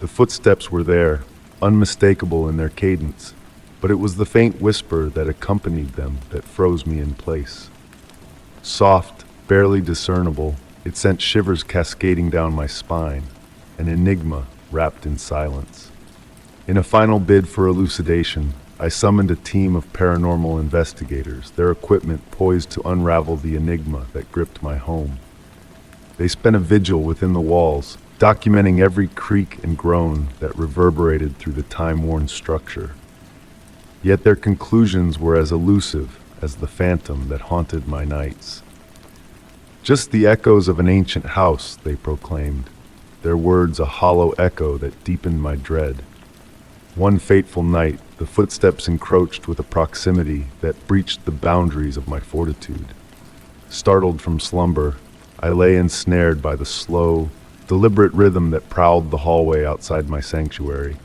The footsteps were there, unmistakable in their cadence, but it was the faint whisper that accompanied them that froze me in place. Soft, barely discernible, it sent shivers cascading down my spine, an enigma wrapped in silence. In a final bid for elucidation, I summoned a team of paranormal investigators, their equipment poised to unravel the enigma that gripped my home. They spent a vigil within the walls, documenting every creak and groan that reverberated through the time-worn structure. Yet their conclusions were as elusive as the phantom that haunted my nights. "Just the echoes of an ancient house," they proclaimed, their words a hollow echo that deepened my dread. One fateful night, the footsteps encroached with a proximity that breached the boundaries of my fortitude. Startled from slumber, I lay ensnared by the slow, deliberate rhythm that prowled the hallway outside my sanctuary.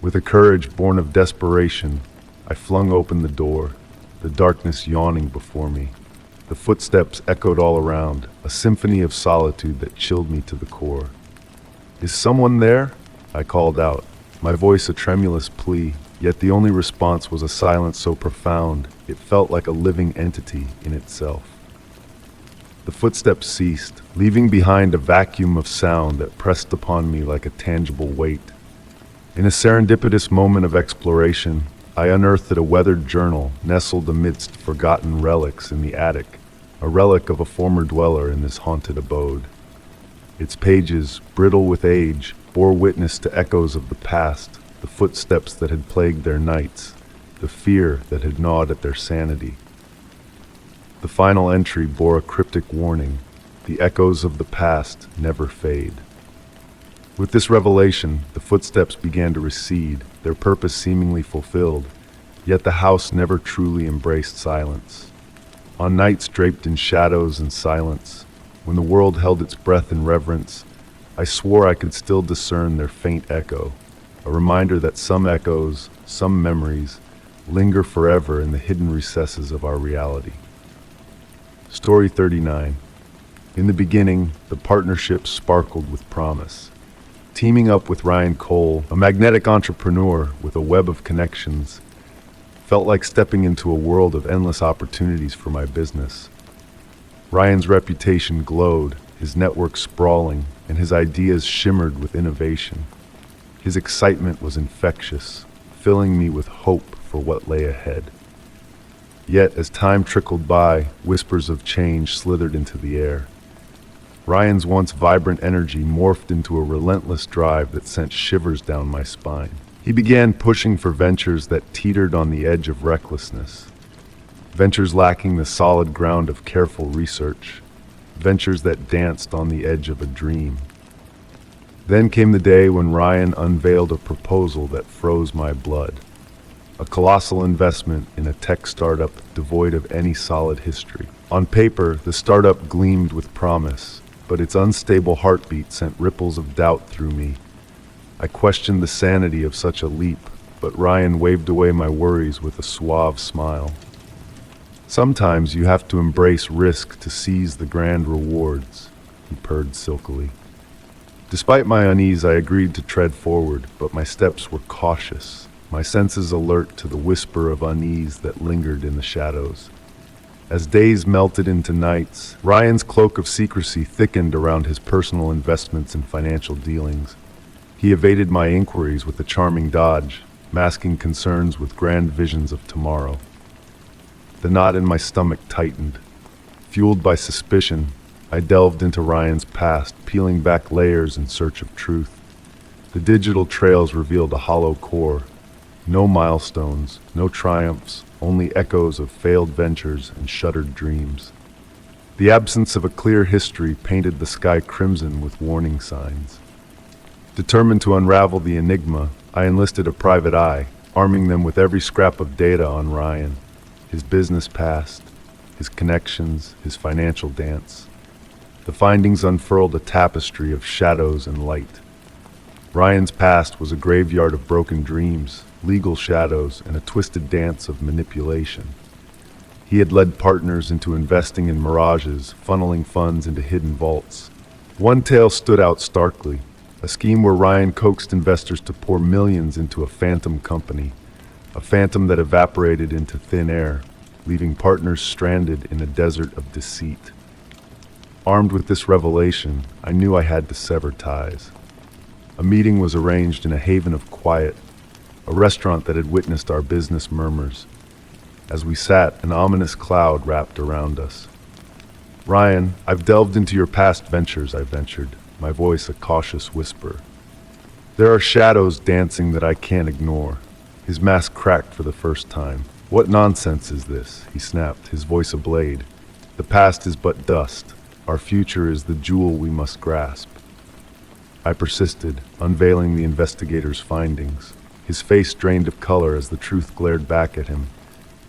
With a courage born of desperation, I flung open the door, the darkness yawning before me. The footsteps echoed all around, a symphony of solitude that chilled me to the core. "Is someone there?" I called out, my voice a tremulous plea, yet the only response was a silence so profound it felt like a living entity in itself. The footsteps ceased, leaving behind a vacuum of sound that pressed upon me like a tangible weight. In a serendipitous moment of exploration, I unearthed a weathered journal nestled amidst forgotten relics in the attic, a relic of a former dweller in this haunted abode. Its pages, brittle with age, bore witness to echoes of the past, the footsteps that had plagued their nights, the fear that had gnawed at their sanity. The final entry bore a cryptic warning: the echoes of the past never fade. With this revelation, the footsteps began to recede, their purpose seemingly fulfilled, yet the house never truly embraced silence. On nights draped in shadows and silence, when the world held its breath in reverence, I swore I could still discern their faint echo, a reminder that some echoes, some memories, linger forever in the hidden recesses of our reality. Story 39. In the beginning, the partnership sparkled with promise. Teaming up with Ryan Cole, a magnetic entrepreneur with a web of connections, felt like stepping into a world of endless opportunities for my business. Ryan's reputation glowed, his network sprawling, and his ideas shimmered with innovation. His excitement was infectious, filling me with hope for what lay ahead. Yet, as time trickled by, whispers of change slithered into the air. Ryan's once vibrant energy morphed into a relentless drive that sent shivers down my spine. He began pushing for ventures that teetered on the edge of recklessness. Ventures lacking the solid ground of careful research. Ventures that danced on the edge of a dream. Then came the day when Ryan unveiled a proposal that froze my blood. A colossal investment in a tech startup devoid of any solid history. On paper, the startup gleamed with promise, but its unstable heartbeat sent ripples of doubt through me. I questioned the sanity of such a leap, but Ryan waved away my worries with a suave smile. Sometimes you have to embrace risk to seize the grand rewards, he purred silkily. Despite my unease, I agreed to tread forward, but my steps were cautious, my senses alert to the whisper of unease that lingered in the shadows. As days melted into nights, Ryan's cloak of secrecy thickened around his personal investments and financial dealings. He evaded my inquiries with a charming dodge, masking concerns with grand visions of tomorrow. The knot in my stomach tightened. Fueled by suspicion, I delved into Ryan's past, peeling back layers in search of truth. The digital trails revealed a hollow core. No milestones, no triumphs, only echoes of failed ventures and shuttered dreams. The absence of a clear history painted the sky crimson with warning signs. Determined to unravel the enigma, I enlisted a private eye, arming them with every scrap of data on Ryan. His business past, his connections, his financial dance. The findings unfurled a tapestry of shadows and light. Ryan's past was a graveyard of broken dreams, legal shadows, and a twisted dance of manipulation. He had led partners into investing in mirages, funneling funds into hidden vaults. One tale stood out starkly, a scheme where Ryan coaxed investors to pour millions into a phantom company, a phantom that evaporated into thin air, leaving partners stranded in a desert of deceit. Armed with this revelation, I knew I had to sever ties. A meeting was arranged in a haven of quiet, a restaurant that had witnessed our business murmurs. As we sat, an ominous cloud wrapped around us. "Ryan, I've delved into your past ventures," I ventured, my voice a cautious whisper. "There are shadows dancing that I can't ignore." His mask cracked for the first time. "What nonsense is this?" he snapped, his voice a blade. "The past is but dust. Our future is the jewel we must grasp." I persisted, unveiling the investigator's findings. His face drained of color as the truth glared back at him.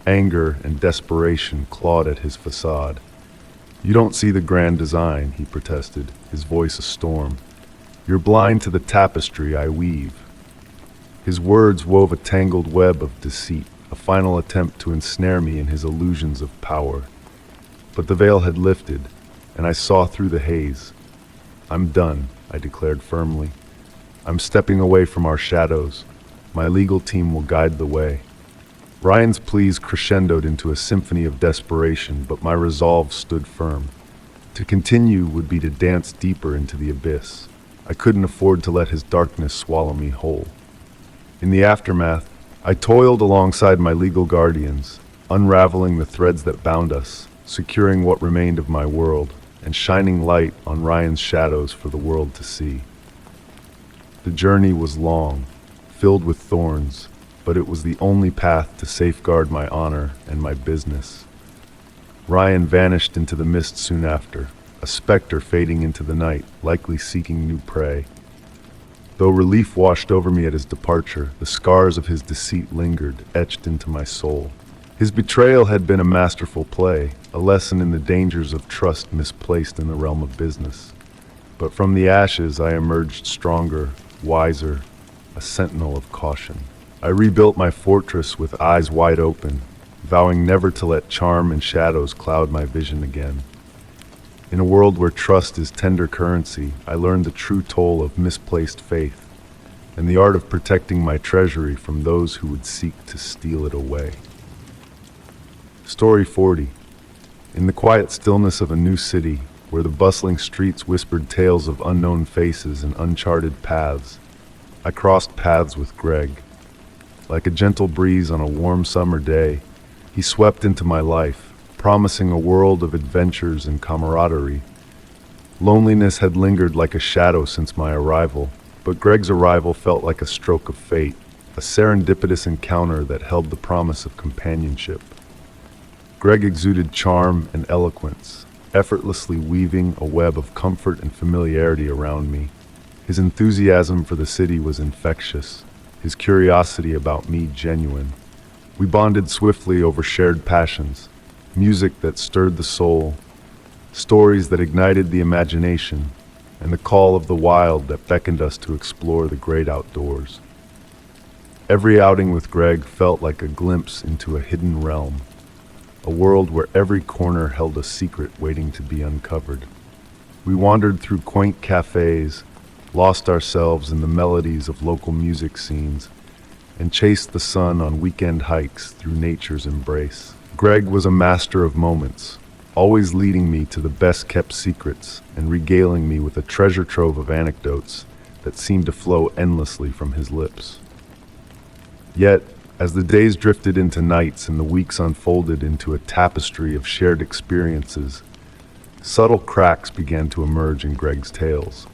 Anger and desperation clawed at his facade. "You don't see the grand design," he protested, his voice a storm. "You're blind to the tapestry I weave." His words wove a tangled web of deceit, a final attempt to ensnare me in his illusions of power. But the veil had lifted, and I saw through the haze. "I'm done," I declared firmly. "I'm stepping away from our shadows. My legal team will guide the way." Ryan's pleas crescendoed into a symphony of desperation, but my resolve stood firm. To continue would be to dance deeper into the abyss. I couldn't afford to let his darkness swallow me whole. In the aftermath, I toiled alongside my legal guardians, unraveling the threads that bound us, securing what remained of my world, and shining light on Ryan's shadows for the world to see. The journey was long, filled with thorns, but it was the only path to safeguard my honor and my business. Ryan vanished into the mist soon after, a specter fading into the night, likely seeking new prey. Though relief washed over me at his departure, the scars of his deceit lingered, etched into my soul. His betrayal had been a masterful play, a lesson in the dangers of trust misplaced in the realm of business. But from the ashes I emerged stronger, wiser, a sentinel of caution. I rebuilt my fortress with eyes wide open, vowing never to let charm and shadows cloud my vision again. In a world where trust is tender currency, I learned the true toll of misplaced faith and the art of protecting my treasury from those who would seek to steal it away. Story 40. In the quiet stillness of a new city, where the bustling streets whispered tales of unknown faces and uncharted paths, I crossed paths with Greg. Like a gentle breeze on a warm summer day, he swept into my life, promising a world of adventures and camaraderie. Loneliness had lingered like a shadow since my arrival, but Greg's arrival felt like a stroke of fate, a serendipitous encounter that held the promise of companionship. Greg exuded charm and eloquence, effortlessly weaving a web of comfort and familiarity around me. His enthusiasm for the city was infectious, his curiosity about me genuine. We bonded swiftly over shared passions, music that stirred the soul, stories that ignited the imagination, and the call of the wild that beckoned us to explore the great outdoors. Every outing with Greg felt like a glimpse into a hidden realm, a world where every corner held a secret waiting to be uncovered. We wandered through quaint cafes, lost ourselves in the melodies of local music scenes, and chased the sun on weekend hikes through nature's embrace. Greg was a master of moments, always leading me to the best-kept secrets and regaling me with a treasure trove of anecdotes that seemed to flow endlessly from his lips. Yet, as the days drifted into nights and the weeks unfolded into a tapestry of shared experiences, subtle cracks began to emerge in Greg's tales.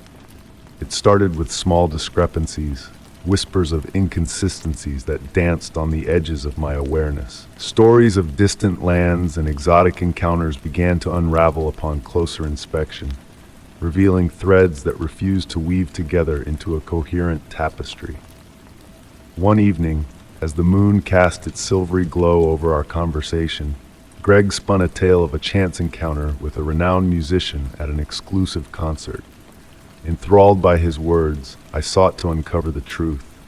It started with small discrepancies, whispers of inconsistencies that danced on the edges of my awareness. Stories of distant lands and exotic encounters began to unravel upon closer inspection, revealing threads that refused to weave together into a coherent tapestry. One evening, as the moon cast its silvery glow over our conversation, Greg spun a tale of a chance encounter with a renowned musician at an exclusive concert. Enthralled by his words, I sought to uncover the truth,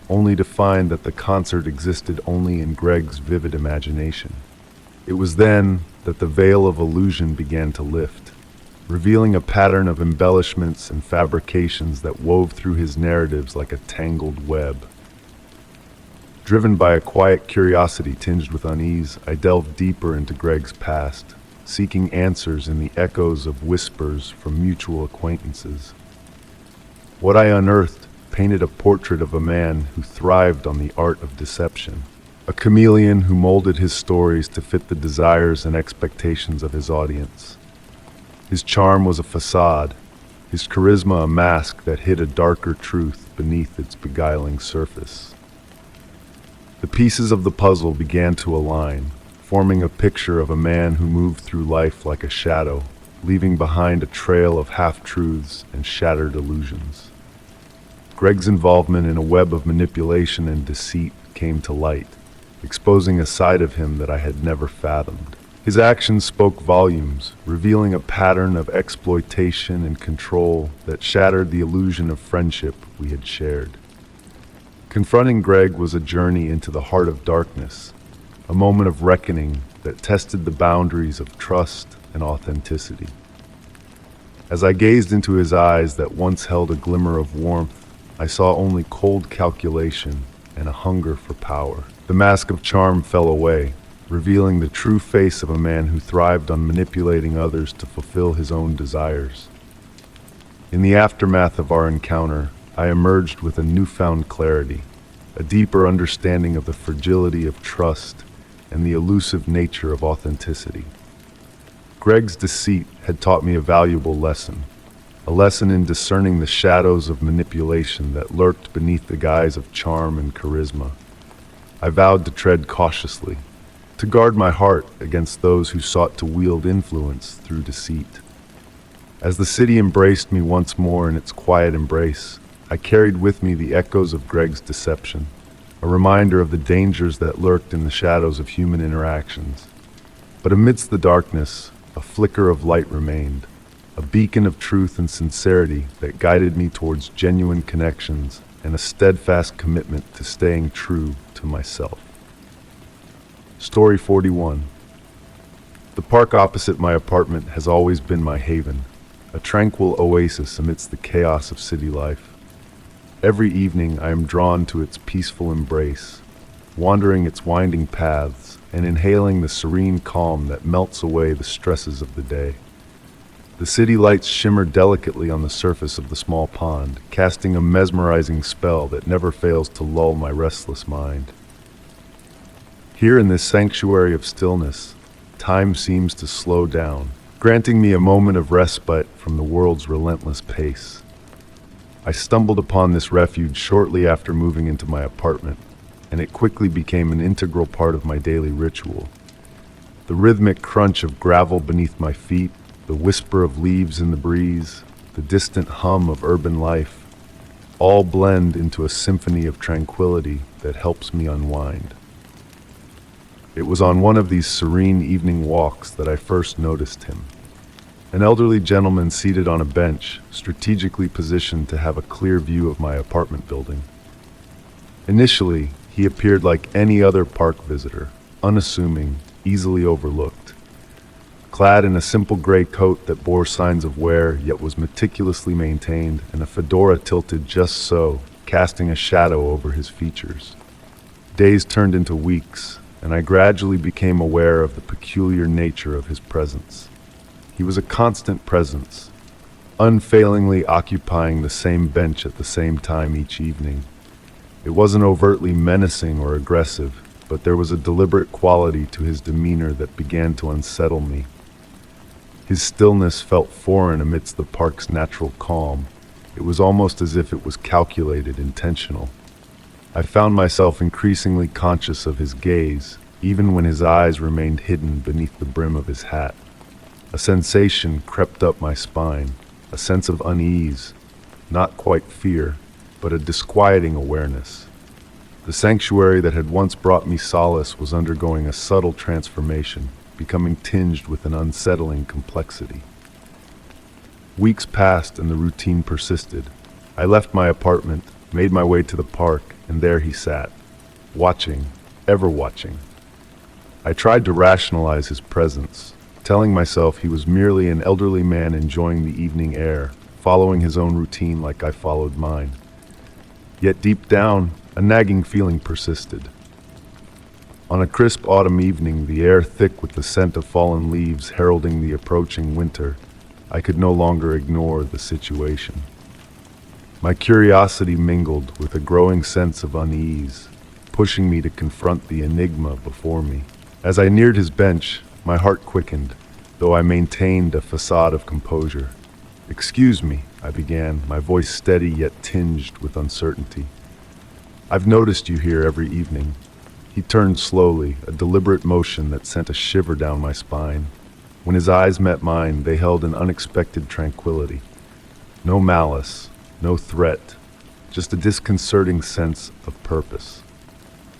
only to find that the concert existed only in Greg's vivid imagination. It was then that the veil of illusion began to lift, revealing a pattern of embellishments and fabrications that wove through his narratives like a tangled web. Driven by a quiet curiosity tinged with unease, I delved deeper into Greg's past, seeking answers in the echoes of whispers from mutual acquaintances. What I unearthed painted a portrait of a man who thrived on the art of deception, a chameleon who molded his stories to fit the desires and expectations of his audience. His charm was a facade, his charisma a mask that hid a darker truth beneath its beguiling surface. The pieces of the puzzle began to align, forming a picture of a man who moved through life like a shadow, leaving behind a trail of half-truths and shattered illusions. Greg's involvement in a web of manipulation and deceit came to light, exposing a side of him that I had never fathomed. His actions spoke volumes, revealing a pattern of exploitation and control that shattered the illusion of friendship we had shared. Confronting Greg was a journey into the heart of darkness, a moment of reckoning that tested the boundaries of trust and authenticity. As I gazed into his eyes that once held a glimmer of warmth, I saw only cold calculation and a hunger for power. The mask of charm fell away, revealing the true face of a man who thrived on manipulating others to fulfill his own desires. In the aftermath of our encounter, I emerged with a newfound clarity, a deeper understanding of the fragility of trust and the elusive nature of authenticity. Greg's deceit had taught me a valuable lesson, a lesson in discerning the shadows of manipulation that lurked beneath the guise of charm and charisma. I vowed to tread cautiously, to guard my heart against those who sought to wield influence through deceit. As the city embraced me once more in its quiet embrace, I carried with me the echoes of Greg's deception, a reminder of the dangers that lurked in the shadows of human interactions. But amidst the darkness, a flicker of light remained, a beacon of truth and sincerity that guided me towards genuine connections and a steadfast commitment to staying true to myself. Story 41. The park opposite my apartment has always been my haven, a tranquil oasis amidst the chaos of city life. Every evening I am drawn to its peaceful embrace, wandering its winding paths and inhaling the serene calm that melts away the stresses of the day. The city lights shimmer delicately on the surface of the small pond, casting a mesmerizing spell that never fails to lull my restless mind. Here in this sanctuary of stillness, time seems to slow down, granting me a moment of respite from the world's relentless pace. I stumbled upon this refuge shortly after moving into my apartment, and it quickly became an integral part of my daily ritual. The rhythmic crunch of gravel beneath my feet, the whisper of leaves in the breeze, the distant hum of urban life, all blend into a symphony of tranquility that helps me unwind. It was on one of these serene evening walks that I first noticed him. An elderly gentleman seated on a bench, strategically positioned to have a clear view of my apartment building. Initially, he appeared like any other park visitor, unassuming, easily overlooked. Clad in a simple gray coat that bore signs of wear yet was meticulously maintained, and a fedora tilted just so, casting a shadow over his features. Days turned into weeks, and I gradually became aware of the peculiar nature of his presence. He was a constant presence, unfailingly occupying the same bench at the same time each evening. It wasn't overtly menacing or aggressive, but there was a deliberate quality to his demeanor that began to unsettle me. His stillness felt foreign amidst the park's natural calm. It was almost as if it was calculated, intentional. I found myself increasingly conscious of his gaze, even when his eyes remained hidden beneath the brim of his hat. A sensation crept up my spine, a sense of unease, not quite fear, but a disquieting awareness. The sanctuary that had once brought me solace was undergoing a subtle transformation, becoming tinged with an unsettling complexity. Weeks passed and the routine persisted. I left my apartment, made my way to the park, and there he sat, watching, ever watching. I tried to rationalize his presence, telling myself he was merely an elderly man enjoying the evening air, following his own routine like I followed mine. Yet deep down, a nagging feeling persisted. On a crisp autumn evening, the air thick with the scent of fallen leaves heralding the approaching winter, I could no longer ignore the situation. My curiosity mingled with a growing sense of unease, pushing me to confront the enigma before me. As I neared his bench, my heart quickened, though I maintained a facade of composure. "Excuse me," I began, my voice steady yet tinged with uncertainty. "I've noticed you here every evening." He turned slowly, a deliberate motion that sent a shiver down my spine. When his eyes met mine, they held an unexpected tranquility. No malice, no threat, just a disconcerting sense of purpose.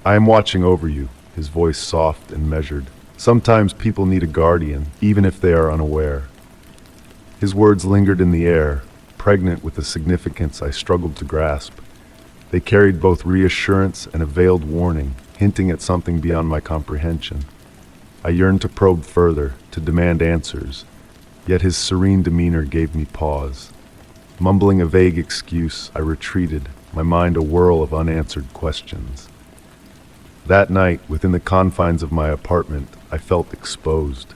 "I am watching over you," his voice soft and measured. "Sometimes people need a guardian, even if they are unaware." His words lingered in the air, pregnant with a significance I struggled to grasp. They carried both reassurance and a veiled warning, hinting at something beyond my comprehension. I yearned to probe further, to demand answers, yet his serene demeanor gave me pause. Mumbling a vague excuse, I retreated, my mind a whirl of unanswered questions. That night, within the confines of my apartment, I felt exposed.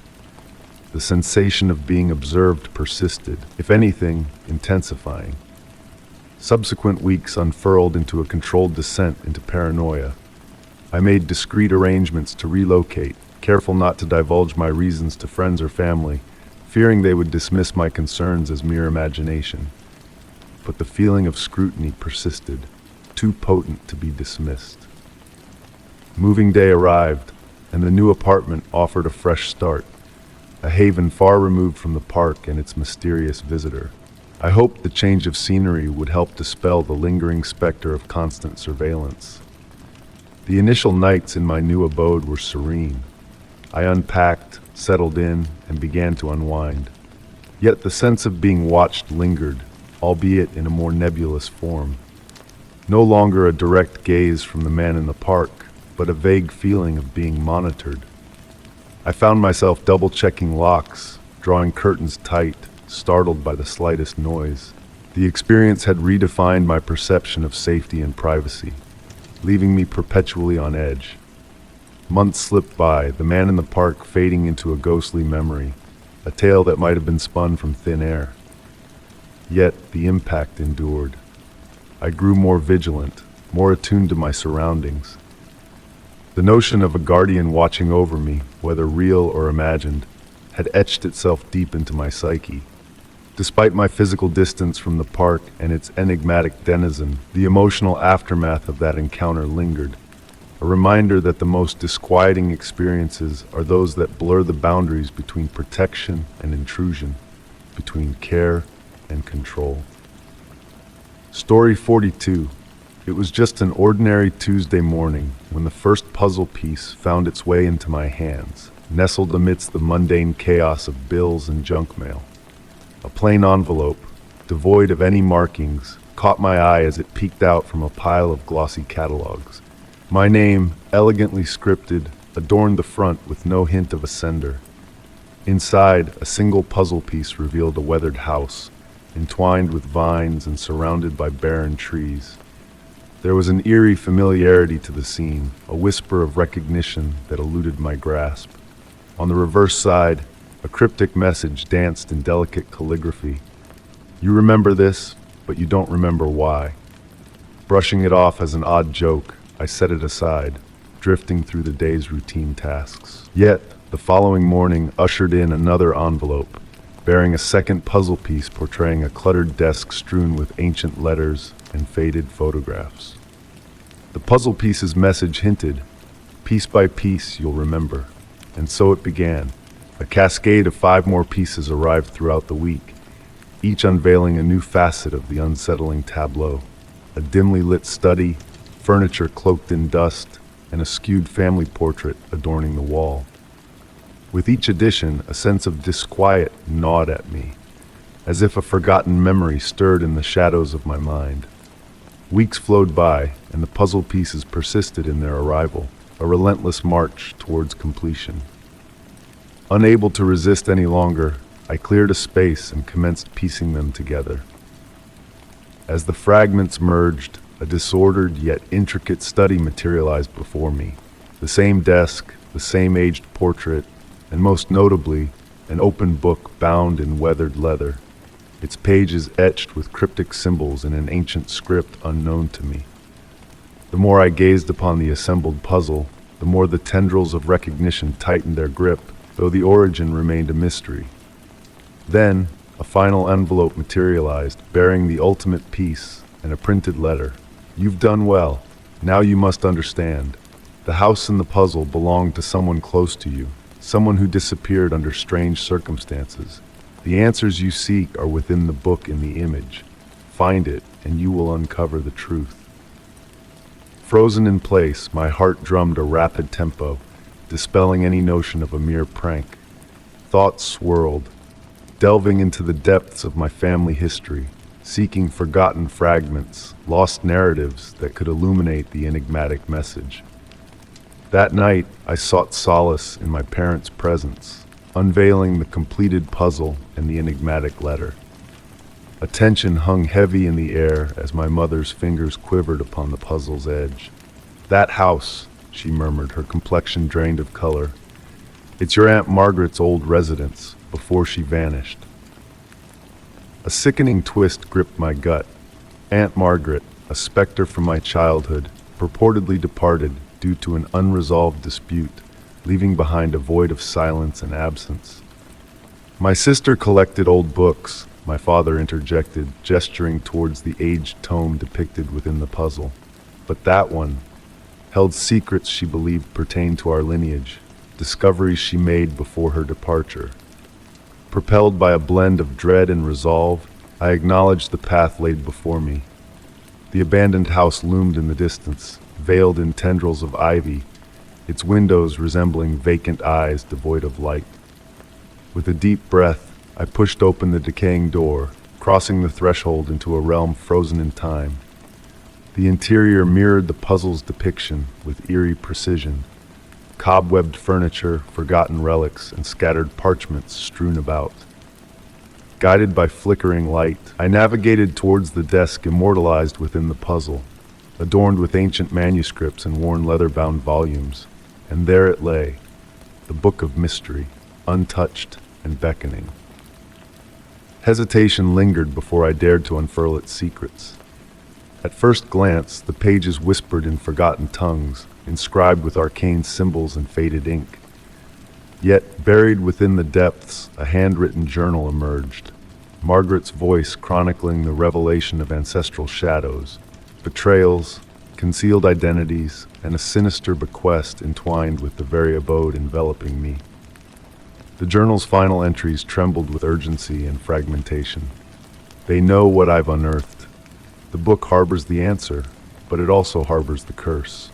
The sensation of being observed persisted, if anything, intensifying. Subsequent weeks unfurled into a controlled descent into paranoia. I made discreet arrangements to relocate, careful not to divulge my reasons to friends or family, fearing they would dismiss my concerns as mere imagination. But the feeling of scrutiny persisted, too potent to be dismissed. Moving day arrived, and the new apartment offered a fresh start, a haven far removed from the park and its mysterious visitor. I hoped the change of scenery would help dispel the lingering specter of constant surveillance. The initial nights in my new abode were serene. I unpacked, settled in, and began to unwind. Yet the sense of being watched lingered, albeit in a more nebulous form. No longer a direct gaze from the man in the park, but a vague feeling of being monitored. I found myself double-checking locks, drawing curtains tight, startled by the slightest noise. The experience had redefined my perception of safety and privacy, leaving me perpetually on edge. Months slipped by, the man in the park fading into a ghostly memory, a tale that might have been spun from thin air. Yet the impact endured. I grew more vigilant, more attuned to my surroundings. The notion of a guardian watching over me, whether real or imagined, had etched itself deep into my psyche. Despite my physical distance from the park and its enigmatic denizen, the emotional aftermath of that encounter lingered, a reminder that the most disquieting experiences are those that blur the boundaries between protection and intrusion, between care and control. Story 42. It was just an ordinary Tuesday morning when the first puzzle piece found its way into my hands, nestled amidst the mundane chaos of bills and junk mail. A plain envelope, devoid of any markings, caught my eye as it peeked out from a pile of glossy catalogs. My name, elegantly scripted, adorned the front with no hint of a sender. Inside, a single puzzle piece revealed a weathered house, entwined with vines and surrounded by barren trees. There was an eerie familiarity to the scene, a whisper of recognition that eluded my grasp. On the reverse side, a cryptic message danced in delicate calligraphy. You remember this, but you don't remember why. Brushing it off as an odd joke, I set it aside, drifting through the day's routine tasks. Yet, the following morning ushered in another envelope, bearing a second puzzle piece portraying a cluttered desk strewn with ancient letters and faded photographs. The puzzle piece's message hinted, piece by piece you'll remember. And so it began. A cascade of 5 more pieces arrived throughout the week, each unveiling a new facet of the unsettling tableau. A dimly lit study, furniture cloaked in dust, and a skewed family portrait adorning the wall. With each addition, a sense of disquiet gnawed at me, as if a forgotten memory stirred in the shadows of my mind. Weeks flowed by, and the puzzle pieces persisted in their arrival, a relentless march towards completion. Unable to resist any longer, I cleared a space and commenced piecing them together. As the fragments merged, a disordered yet intricate study materialized before me. The same desk, the same aged portrait, and most notably, an open book bound in weathered leather, its pages etched with cryptic symbols in an ancient script unknown to me. The more I gazed upon the assembled puzzle, the more the tendrils of recognition tightened their grip, though the origin remained a mystery. Then, a final envelope materialized, bearing the ultimate piece and a printed letter. You've done well. Now you must understand. The house in the puzzle belonged to someone close to you, someone who disappeared under strange circumstances. The answers you seek are within the book in the image. Find it, and you will uncover the truth. Frozen in place, my heart drummed a rapid tempo, dispelling any notion of a mere prank. Thoughts swirled, delving into the depths of my family history, seeking forgotten fragments, lost narratives that could illuminate the enigmatic message. That night, I sought solace in my parents' presence, unveiling the completed puzzle and the enigmatic letter. A tension hung heavy in the air as my mother's fingers quivered upon the puzzle's edge. That house, she murmured, her complexion drained of color. It's your Aunt Margaret's old residence, before she vanished. A sickening twist gripped my gut. Aunt Margaret, a specter from my childhood, purportedly departed due to an unresolved dispute, leaving behind a void of silence and absence. My sister collected old books, my father interjected, gesturing towards the aged tome depicted within the puzzle. But that one held secrets she believed pertained to our lineage, discoveries she made before her departure. Propelled by a blend of dread and resolve, I acknowledged the path laid before me. The abandoned house loomed in the distance, veiled in tendrils of ivy, its windows resembling vacant eyes devoid of light. With a deep breath, I pushed open the decaying door, crossing the threshold into a realm frozen in time. The interior mirrored the puzzle's depiction with eerie precision. Cobwebbed furniture, forgotten relics, and scattered parchments strewn about. Guided by flickering light, I navigated towards the desk immortalized within the puzzle, adorned with ancient manuscripts and worn leather-bound volumes. And there it lay, the Book of Mystery, untouched and beckoning. Hesitation lingered before I dared to unfurl its secrets. At first glance, the pages whispered in forgotten tongues, inscribed with arcane symbols and faded ink. Yet, buried within the depths, a handwritten journal emerged, Margaret's voice chronicling the revelation of ancestral shadows, betrayals, concealed identities, and a sinister bequest entwined with the very abode enveloping me. The journal's final entries trembled with urgency and fragmentation. They know what I've unearthed. The book harbors the answer, but it also harbors the curse.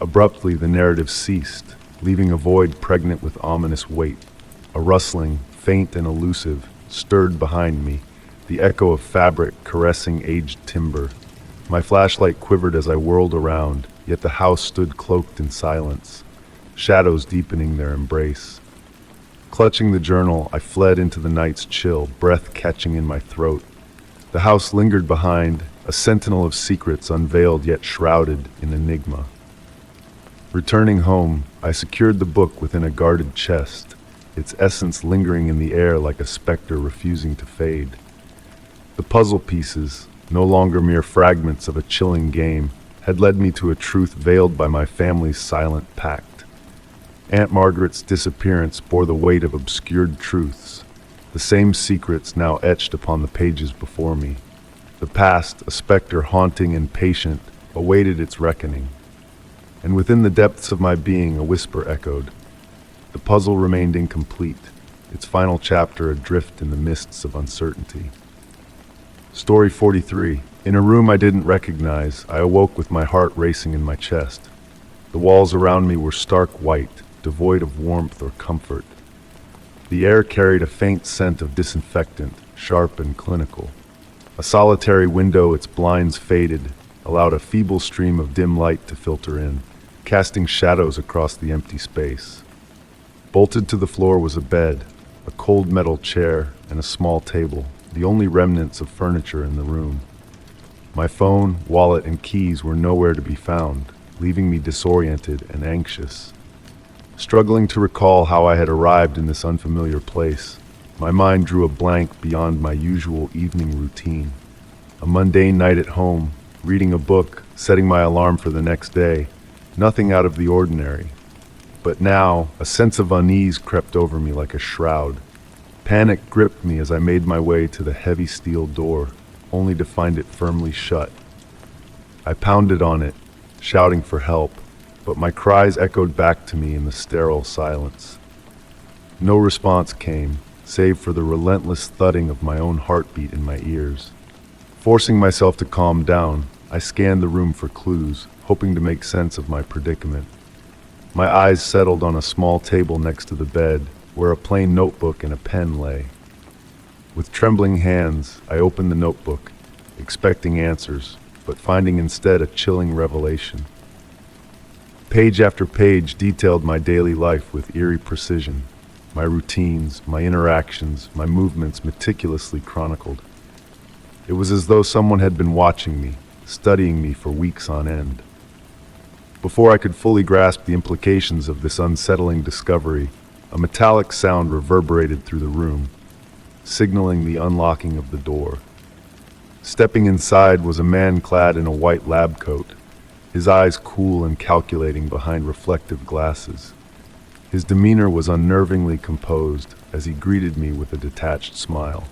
Abruptly, the narrative ceased, leaving a void pregnant with ominous weight. A rustling, faint and elusive, stirred behind me, the echo of fabric caressing aged timber. My flashlight quivered as I whirled around, yet the house stood cloaked in silence, shadows deepening their embrace. Clutching the journal, I fled into the night's chill, breath catching in my throat. The house lingered behind, a sentinel of secrets unveiled yet shrouded in enigma. Returning home, I secured the book within a guarded chest, its essence lingering in the air like a specter refusing to fade. The puzzle pieces, no longer mere fragments of a chilling game, had led me to a truth veiled by my family's silent pact. Aunt Margaret's disappearance bore the weight of obscured truths, the same secrets now etched upon the pages before me. The past, a specter haunting and patient, awaited its reckoning. And within the depths of my being, a whisper echoed. The puzzle remained incomplete, its final chapter adrift in the mists of uncertainty. Story 43. In a room I didn't recognize, I awoke with my heart racing in my chest. The walls around me were stark white, devoid of warmth or comfort. The air carried a faint scent of disinfectant, sharp and clinical. A solitary window, its blinds faded, allowed a feeble stream of dim light to filter in, casting shadows across the empty space. Bolted to the floor was a bed, a cold metal chair, and a small table, the only remnants of furniture in the room. My phone, wallet, and keys were nowhere to be found, leaving me disoriented and anxious. Struggling to recall how I had arrived in this unfamiliar place, my mind drew a blank beyond my usual evening routine. A mundane night at home, reading a book, setting my alarm for the next day, nothing out of the ordinary. But now, a sense of unease crept over me like a shroud. Panic gripped me as I made my way to the heavy steel door, only to find it firmly shut. I pounded on it, shouting for help, but my cries echoed back to me in the sterile silence. No response came, save for the relentless thudding of my own heartbeat in my ears. Forcing myself to calm down, I scanned the room for clues, hoping to make sense of my predicament. My eyes settled on a small table next to the bed, where a plain notebook and a pen lay. With trembling hands, I opened the notebook, expecting answers, but finding instead a chilling revelation. Page after page detailed my daily life with eerie precision, my routines, my interactions, my movements meticulously chronicled. It was as though someone had been watching me, studying me for weeks on end. Before I could fully grasp the implications of this unsettling discovery, a metallic sound reverberated through the room, signaling the unlocking of the door. Stepping inside was a man clad in a white lab coat, his eyes cool and calculating behind reflective glasses. His demeanor was unnervingly composed as he greeted me with a detached smile.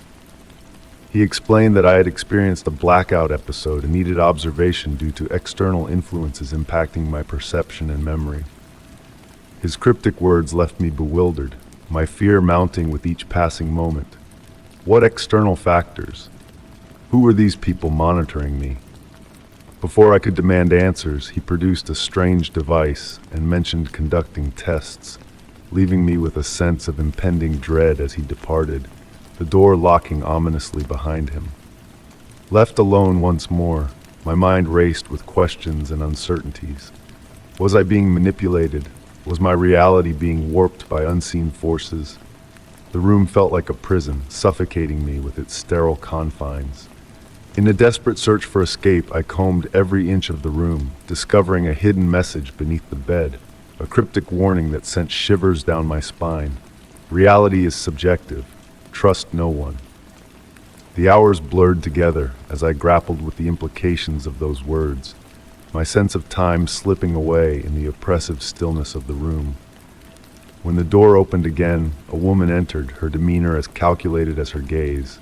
He explained that I had experienced a blackout episode and needed observation due to external influences impacting my perception and memory. His cryptic words left me bewildered, my fear mounting with each passing moment. What external factors? Who were these people monitoring me? Before I could demand answers, he produced a strange device and mentioned conducting tests, leaving me with a sense of impending dread as he departed, the door locking ominously behind him. Left alone once more, my mind raced with questions and uncertainties. Was I being manipulated? Was my reality being warped by unseen forces? The room felt like a prison, suffocating me with its sterile confines. In a desperate search for escape, I combed every inch of the room, discovering a hidden message beneath the bed, a cryptic warning that sent shivers down my spine. Reality is subjective. Trust no one. The hours blurred together as I grappled with the implications of those words, my sense of time slipping away in the oppressive stillness of the room. When the door opened again, a woman entered, her demeanor as calculated as her gaze.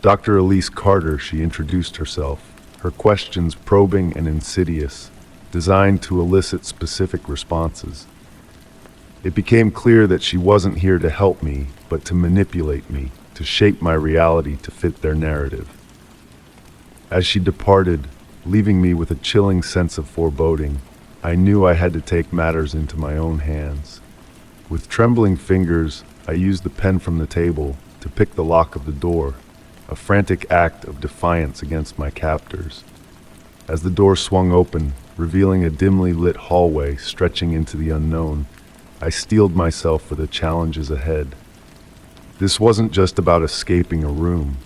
Dr. Elise Carter, she introduced herself, her questions probing and insidious, designed to elicit specific responses. It became clear that she wasn't here to help me, but to manipulate me, to shape my reality to fit their narrative. As she departed, leaving me with a chilling sense of foreboding, I knew I had to take matters into my own hands. With trembling fingers, I used the pen from the table to pick the lock of the door, a frantic act of defiance against my captors. As the door swung open, revealing a dimly lit hallway stretching into the unknown, I steeled myself for the challenges ahead. This wasn't just about escaping a room.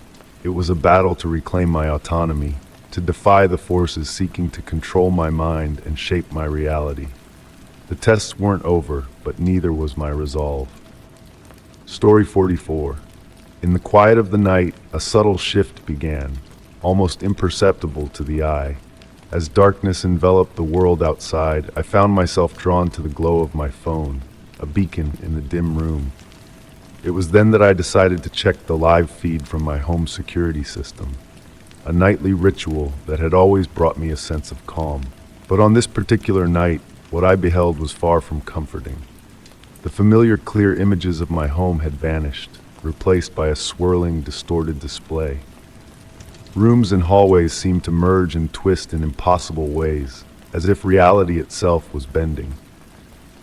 It was a battle to reclaim my autonomy, to defy the forces seeking to control my mind and shape my reality. The tests weren't over, but neither was my resolve. Story 44. In the quiet of the night, a subtle shift began, almost imperceptible to the eye. As darkness enveloped the world outside, I found myself drawn to the glow of my phone, a beacon in the dim room. It was then that I decided to check the live feed from my home security system, a nightly ritual that had always brought me a sense of calm. But on this particular night, what I beheld was far from comforting. The familiar clear images of my home had vanished, replaced by a swirling, distorted display. Rooms and hallways seemed to merge and twist in impossible ways, as if reality itself was bending.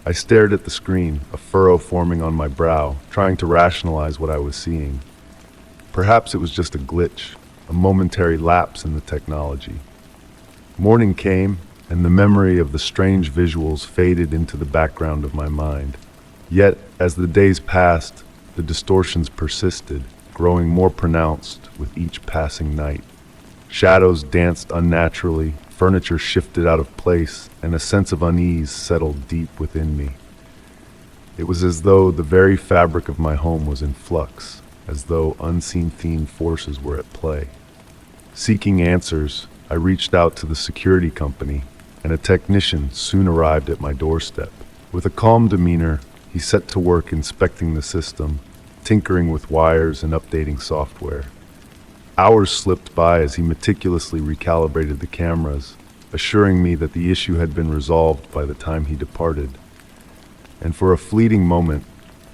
I stared at the screen, a furrow forming on my brow, trying to rationalize what I was seeing. Perhaps it was just a glitch, a momentary lapse in the technology. Morning came, and the memory of the strange visuals faded into the background of my mind. Yet, as the days passed, the distortions persisted, growing more pronounced with each passing night. Shadows danced unnaturally, furniture shifted out of place, and a sense of unease settled deep within me. It was as though the very fabric of my home was in flux, as though unseen forces were at play. Seeking answers, I reached out to the security company, and a technician soon arrived at my doorstep. With a calm demeanor, he set to work inspecting the system, tinkering with wires and updating software. Hours slipped by as he meticulously recalibrated the cameras, assuring me that the issue had been resolved by the time he departed. And for a fleeting moment,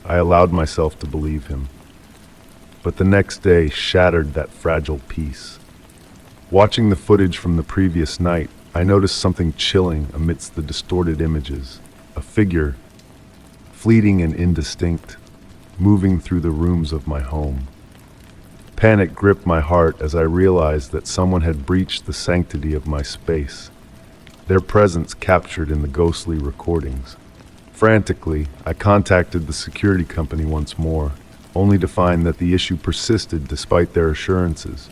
I allowed myself to believe him. But the next day shattered that fragile peace. Watching the footage from the previous night, I noticed something chilling amidst the distorted images. A figure, fleeting and indistinct, moving through the rooms of my home. Panic gripped my heart as I realized that someone had breached the sanctity of my space, their presence captured in the ghostly recordings. Frantically, I contacted the security company once more, only to find that the issue persisted despite their assurances.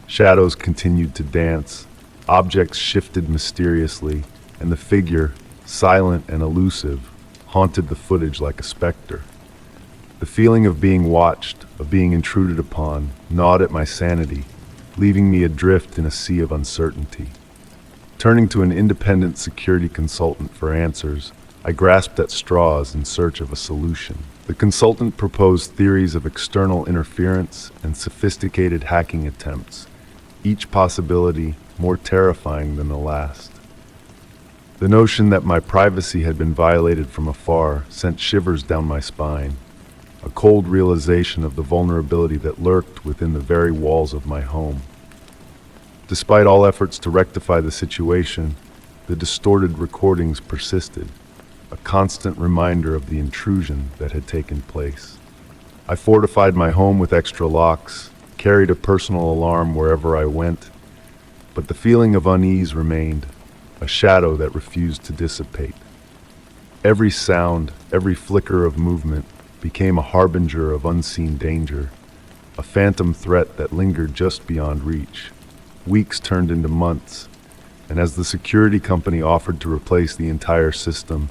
Shadows continued to dance, objects shifted mysteriously, and the figure, silent and elusive, haunted the footage like a specter. The feeling of being watched, of being intruded upon, gnawed at my sanity, leaving me adrift in a sea of uncertainty. Turning to an independent security consultant for answers, I grasped at straws in search of a solution. The consultant proposed theories of external interference and sophisticated hacking attempts, each possibility more terrifying than the last. The notion that my privacy had been violated from afar sent shivers down my spine, a cold realization of the vulnerability that lurked within the very walls of my home. Despite all efforts to rectify the situation, the distorted recordings persisted, a constant reminder of the intrusion that had taken place. I fortified my home with extra locks, carried a personal alarm wherever I went, but the feeling of unease remained, a shadow that refused to dissipate. Every sound, every flicker of movement became a harbinger of unseen danger, a phantom threat that lingered just beyond reach. Weeks turned into months, and as the security company offered to replace the entire system,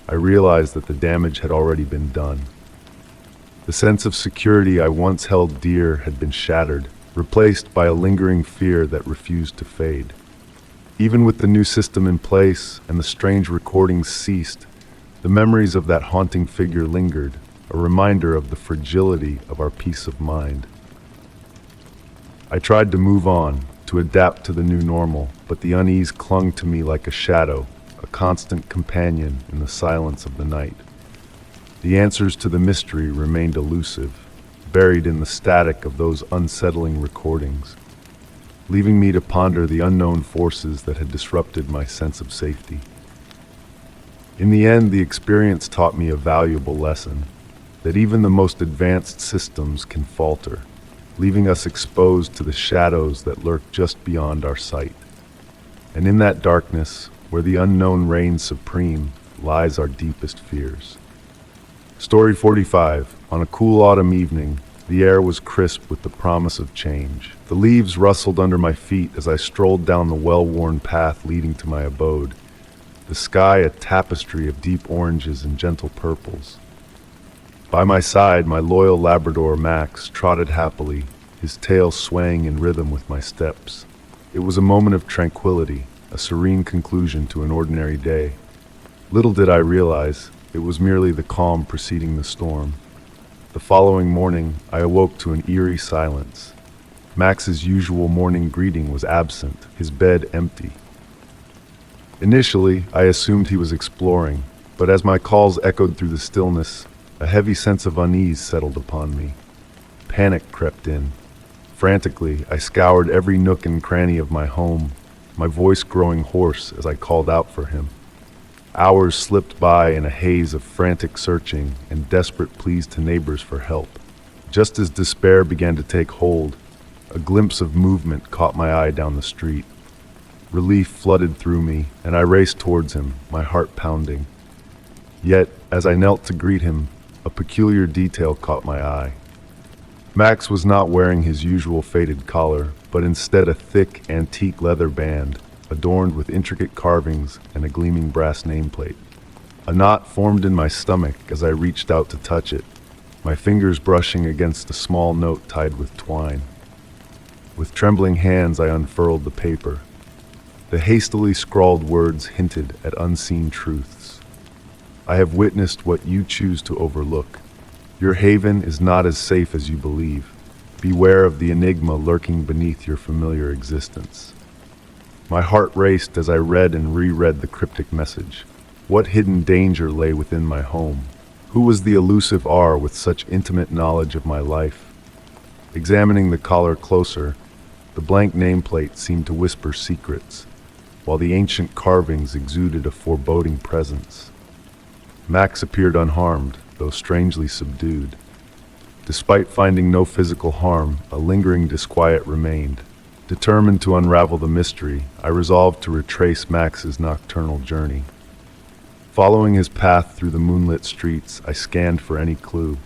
I realized that the damage had already been done. The sense of security I once held dear had been shattered, replaced by a lingering fear that refused to fade. Even with the new system in place and the strange recordings ceased, the memories of that haunting figure lingered, a reminder of the fragility of our peace of mind. I tried to move on, to adapt to the new normal, but the unease clung to me like a shadow, a constant companion in the silence of the night. The answers to the mystery remained elusive, buried in the static of those unsettling recordings, leaving me to ponder the unknown forces that had disrupted my sense of safety. In the end, the experience taught me a valuable lesson, that even the most advanced systems can falter, leaving us exposed to the shadows that lurk just beyond our sight. And in that darkness, where the unknown reigns supreme, lies our deepest fears. Story 45. On a cool autumn evening, the air was crisp with the promise of change. The leaves rustled under my feet as I strolled down the well-worn path leading to my abode, the sky a tapestry of deep oranges and gentle purples. By my side, my loyal Labrador Max trotted happily, his tail swaying in rhythm with my steps. It was a moment of tranquility, a serene conclusion to an ordinary day. Little did I realize, it was merely the calm preceding the storm. The following morning, I awoke to an eerie silence. Max's usual morning greeting was absent, his bed empty. Initially, I assumed he was exploring, but as my calls echoed through the stillness, a heavy sense of unease settled upon me. Panic crept in. Frantically, I scoured every nook and cranny of my home, my voice growing hoarse as I called out for him. Hours slipped by in a haze of frantic searching and desperate pleas to neighbors for help. Just as despair began to take hold, a glimpse of movement caught my eye down the street. Relief flooded through me, and I raced towards him, my heart pounding. Yet, as I knelt to greet him, a peculiar detail caught my eye. Max was not wearing his usual faded collar, but instead a thick, antique leather band, adorned with intricate carvings and a gleaming brass nameplate. A knot formed in my stomach as I reached out to touch it, my fingers brushing against a small note tied with twine. With trembling hands, I unfurled the paper. The hastily scrawled words hinted at unseen truths. I have witnessed what you choose to overlook. Your haven is not as safe as you believe. Beware of the enigma lurking beneath your familiar existence. My heart raced as I read and reread the cryptic message. What hidden danger lay within my home? Who was the elusive R with such intimate knowledge of my life? Examining the collar closer, the blank nameplate seemed to whisper secrets, while the ancient carvings exuded a foreboding presence. Max appeared unharmed, though strangely subdued. Despite finding no physical harm, a lingering disquiet remained. Determined to unravel the mystery, I resolved to retrace Max's nocturnal journey. Following his path through the moonlit streets, I scanned for any clue.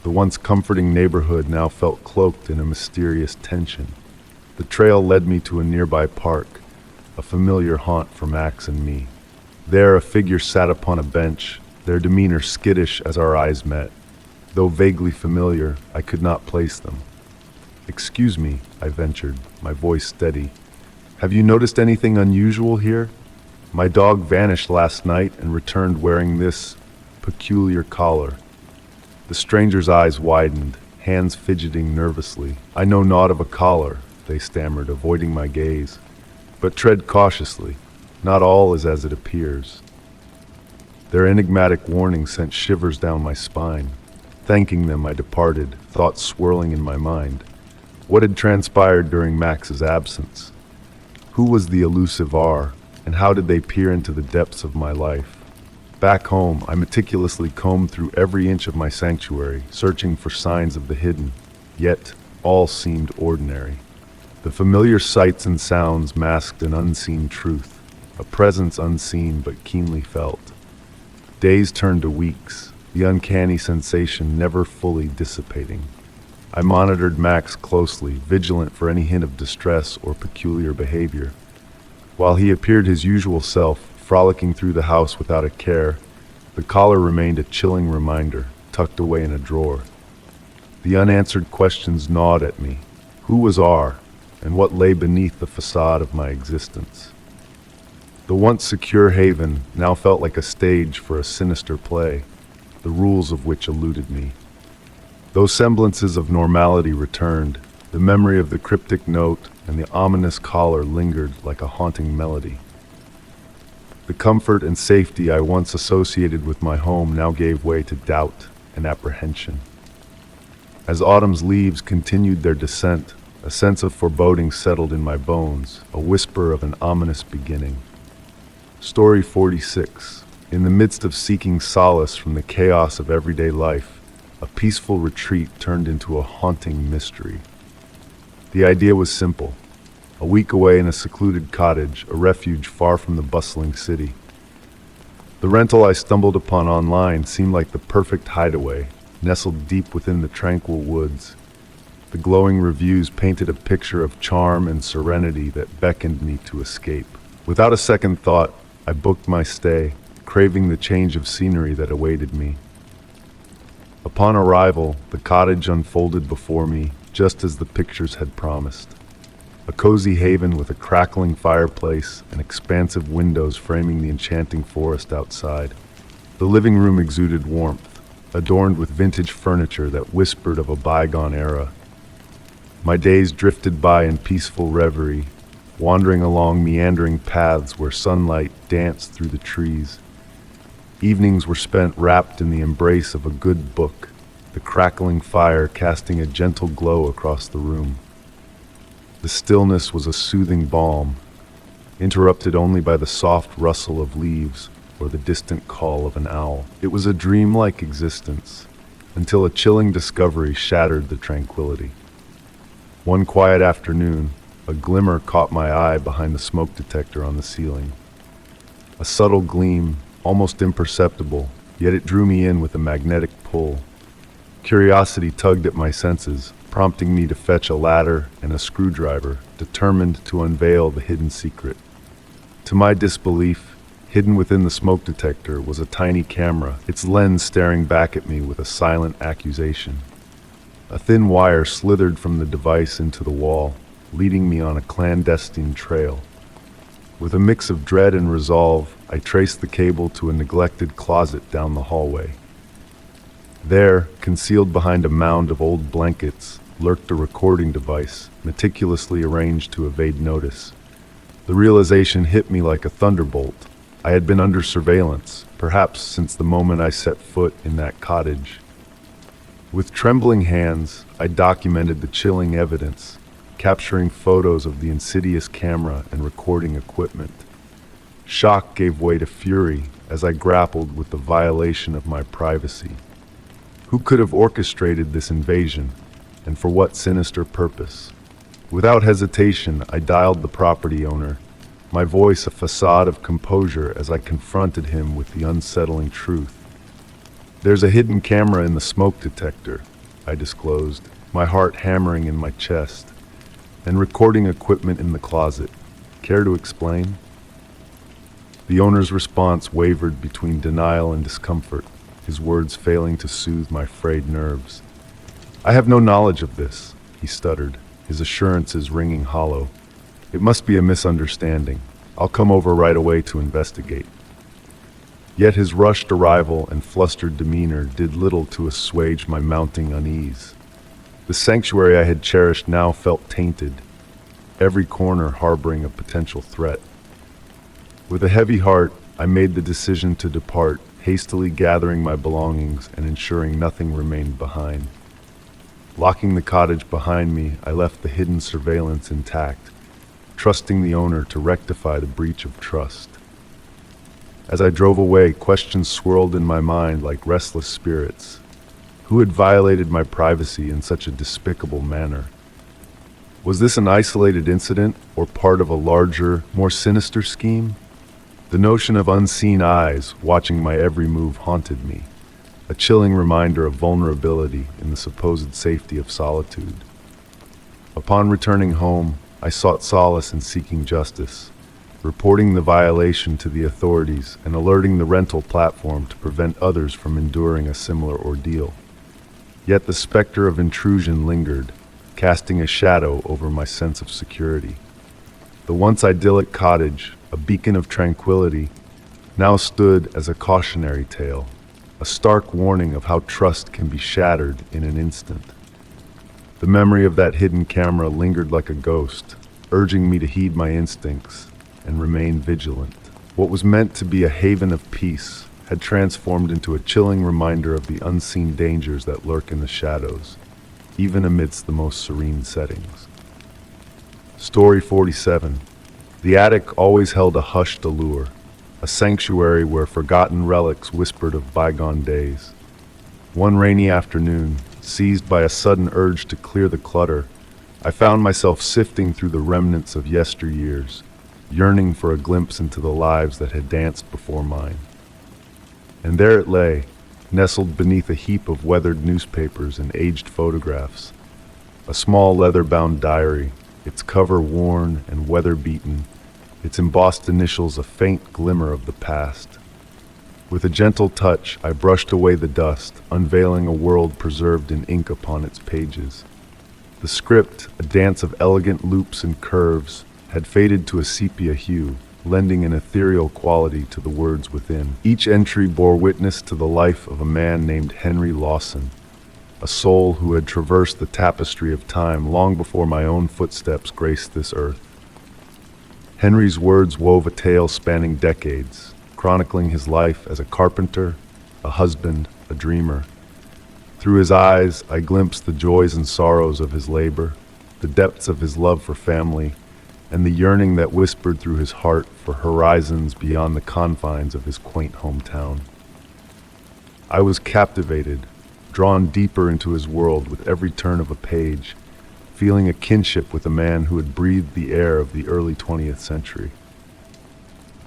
The once comforting neighborhood now felt cloaked in a mysterious tension. The trail led me to a nearby park, a familiar haunt for Max and me. There, a figure sat upon a bench, their demeanor skittish as our eyes met. Though vaguely familiar, I could not place them. "Excuse me," I ventured, my voice steady. "Have you noticed anything unusual here? My dog vanished last night and returned wearing this peculiar collar." The stranger's eyes widened, hands fidgeting nervously. "I know naught of a collar," they stammered, avoiding my gaze. "But tread cautiously. Not all is as it appears." Their enigmatic warning sent shivers down my spine. Thanking them, I departed, thoughts swirling in my mind. What had transpired during Max's absence? Who was the elusive R, and how did they peer into the depths of my life? Back home, I meticulously combed through every inch of my sanctuary, searching for signs of the hidden, yet all seemed ordinary. The familiar sights and sounds masked an unseen truth, a presence unseen but keenly felt. Days turned to weeks, the uncanny sensation never fully dissipating. I monitored Max closely, vigilant for any hint of distress or peculiar behavior. While he appeared his usual self, frolicking through the house without a care, the collar remained a chilling reminder, tucked away in a drawer. The unanswered questions gnawed at me. Who was R, and what lay beneath the facade of my existence? The once secure haven now felt like a stage for a sinister play, the rules of which eluded me. Those semblances of normality returned, the memory of the cryptic note and the ominous collar lingered like a haunting melody. The comfort and safety I once associated with my home now gave way to doubt and apprehension. As autumn's leaves continued their descent, a sense of foreboding settled in my bones, a whisper of an ominous beginning. Story 46. In the midst of seeking solace from the chaos of everyday life, a peaceful retreat turned into a haunting mystery. The idea was simple. A week away in a secluded cottage, a refuge far from the bustling city. The rental I stumbled upon online seemed like the perfect hideaway, nestled deep within the tranquil woods. The glowing reviews painted a picture of charm and serenity that beckoned me to escape. Without a second thought, I booked my stay, craving the change of scenery that awaited me. Upon arrival, the cottage unfolded before me, just as the pictures had promised. A cozy haven with a crackling fireplace and expansive windows framing the enchanting forest outside. The living room exuded warmth, adorned with vintage furniture that whispered of a bygone era. My days drifted by in peaceful reverie, wandering along meandering paths where sunlight danced through the trees. Evenings were spent wrapped in the embrace of a good book, the crackling fire casting a gentle glow across the room. The stillness was a soothing balm, interrupted only by the soft rustle of leaves or the distant call of an owl. It was a dreamlike existence, until a chilling discovery shattered the tranquility. One quiet afternoon, a glimmer caught my eye behind the smoke detector on the ceiling. A subtle gleam, almost imperceptible, yet it drew me in with a magnetic pull. Curiosity tugged at my senses, prompting me to fetch a ladder and a screwdriver, determined to unveil the hidden secret. To my disbelief, hidden within the smoke detector was a tiny camera, its lens staring back at me with a silent accusation. A thin wire slithered from the device into the wall, leading me on a clandestine trail. With a mix of dread and resolve, I traced the cable to a neglected closet down the hallway. There, concealed behind a mound of old blankets, lurked a recording device, meticulously arranged to evade notice. The realization hit me like a thunderbolt. I had been under surveillance, perhaps since the moment I set foot in that cottage. With trembling hands, I documented the chilling evidence, capturing photos of the insidious camera and recording equipment. Shock gave way to fury as I grappled with the violation of my privacy. Who could have orchestrated this invasion, and for what sinister purpose? Without hesitation, I dialed the property owner, my voice a facade of composure as I confronted him with the unsettling truth. "There's a hidden camera in the smoke detector," I disclosed, my heart hammering in my chest, "and recording equipment in the closet. Care to explain?" The owner's response wavered between denial and discomfort, his words failing to soothe my frayed nerves. "I have no knowledge of this," he stuttered, his assurances ringing hollow. "It must be a misunderstanding. I'll come over right away to investigate." Yet his rushed arrival and flustered demeanor did little to assuage my mounting unease. The sanctuary I had cherished now felt tainted, every corner harboring a potential threat. With a heavy heart, I made the decision to depart, hastily gathering my belongings and ensuring nothing remained behind. Locking the cottage behind me, I left the hidden surveillance intact, trusting the owner to rectify the breach of trust. As I drove away, questions swirled in my mind like restless spirits. Who had violated my privacy in such a despicable manner? Was this an isolated incident or part of a larger, more sinister scheme? The notion of unseen eyes watching my every move haunted me, a chilling reminder of vulnerability in the supposed safety of solitude. Upon returning home, I sought solace in seeking justice, reporting the violation to the authorities and alerting the rental platform to prevent others from enduring a similar ordeal. Yet the specter of intrusion lingered, casting a shadow over my sense of security. The once idyllic cottage, a beacon of tranquility, now stood as a cautionary tale, a stark warning of how trust can be shattered in an instant. The memory of that hidden camera lingered like a ghost, urging me to heed my instincts and remain vigilant. What was meant to be a haven of peace had transformed into a chilling reminder of the unseen dangers that lurk in the shadows, even amidst the most serene settings. Story 47. The attic always held a hushed allure, a sanctuary where forgotten relics whispered of bygone days. One rainy afternoon, seized by a sudden urge to clear the clutter, I found myself sifting through the remnants of yesteryears, yearning for a glimpse into the lives that had danced before mine. And there it lay, nestled beneath a heap of weathered newspapers and aged photographs. A small leather-bound diary, its cover worn and weather-beaten, its embossed initials a faint glimmer of the past. With a gentle touch, I brushed away the dust, unveiling a world preserved in ink upon its pages. The script, a dance of elegant loops and curves, had faded to a sepia hue, lending an ethereal quality to the words within. Each entry bore witness to the life of a man named Henry Lawson, a soul who had traversed the tapestry of time long before my own footsteps graced this earth. Henry's words wove a tale spanning decades, chronicling his life as a carpenter, a husband, a dreamer. Through his eyes, I glimpsed the joys and sorrows of his labor, the depths of his love for family, and the yearning that whispered through his heart for horizons beyond the confines of his quaint hometown. I was captivated, drawn deeper into his world with every turn of a page, feeling a kinship with a man who had breathed the air of the early 20th century.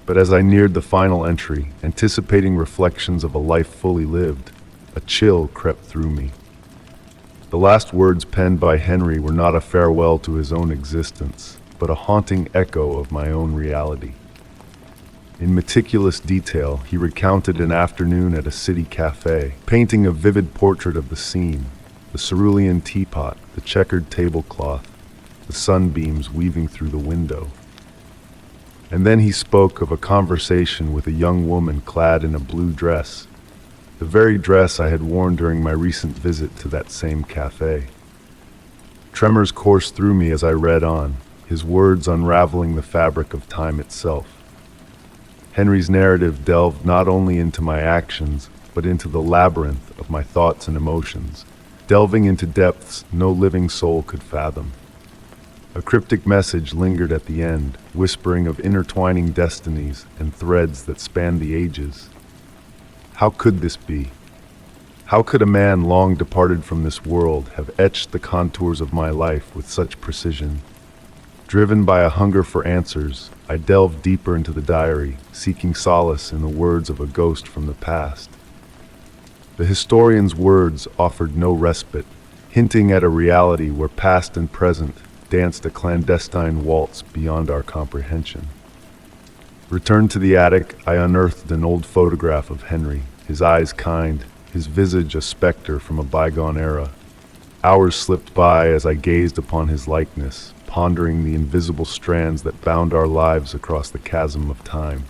But as I neared the final entry, anticipating reflections of a life fully lived, a chill crept through me. The last words penned by Henry were not a farewell to his own existence, but a haunting echo of my own reality. In meticulous detail, he recounted an afternoon at a city cafe, painting a vivid portrait of the scene, the cerulean teapot, the checkered tablecloth, the sunbeams weaving through the window. And then he spoke of a conversation with a young woman clad in a blue dress, the very dress I had worn during my recent visit to that same cafe. Tremors coursed through me as I read on, his words unraveling the fabric of time itself. Henry's narrative delved not only into my actions, but into the labyrinth of my thoughts and emotions, delving into depths no living soul could fathom. A cryptic message lingered at the end, whispering of intertwining destinies and threads that spanned the ages. How could this be? How could a man long departed from this world have etched the contours of my life with such precision? Driven by a hunger for answers, I delved deeper into the diary, seeking solace in the words of a ghost from the past. The historian's words offered no respite, hinting at a reality where past and present danced a clandestine waltz beyond our comprehension. Returned to the attic, I unearthed an old photograph of Henry, his eyes kind, his visage a specter from a bygone era. Hours slipped by as I gazed upon his likeness, pondering the invisible strands that bound our lives across the chasm of time.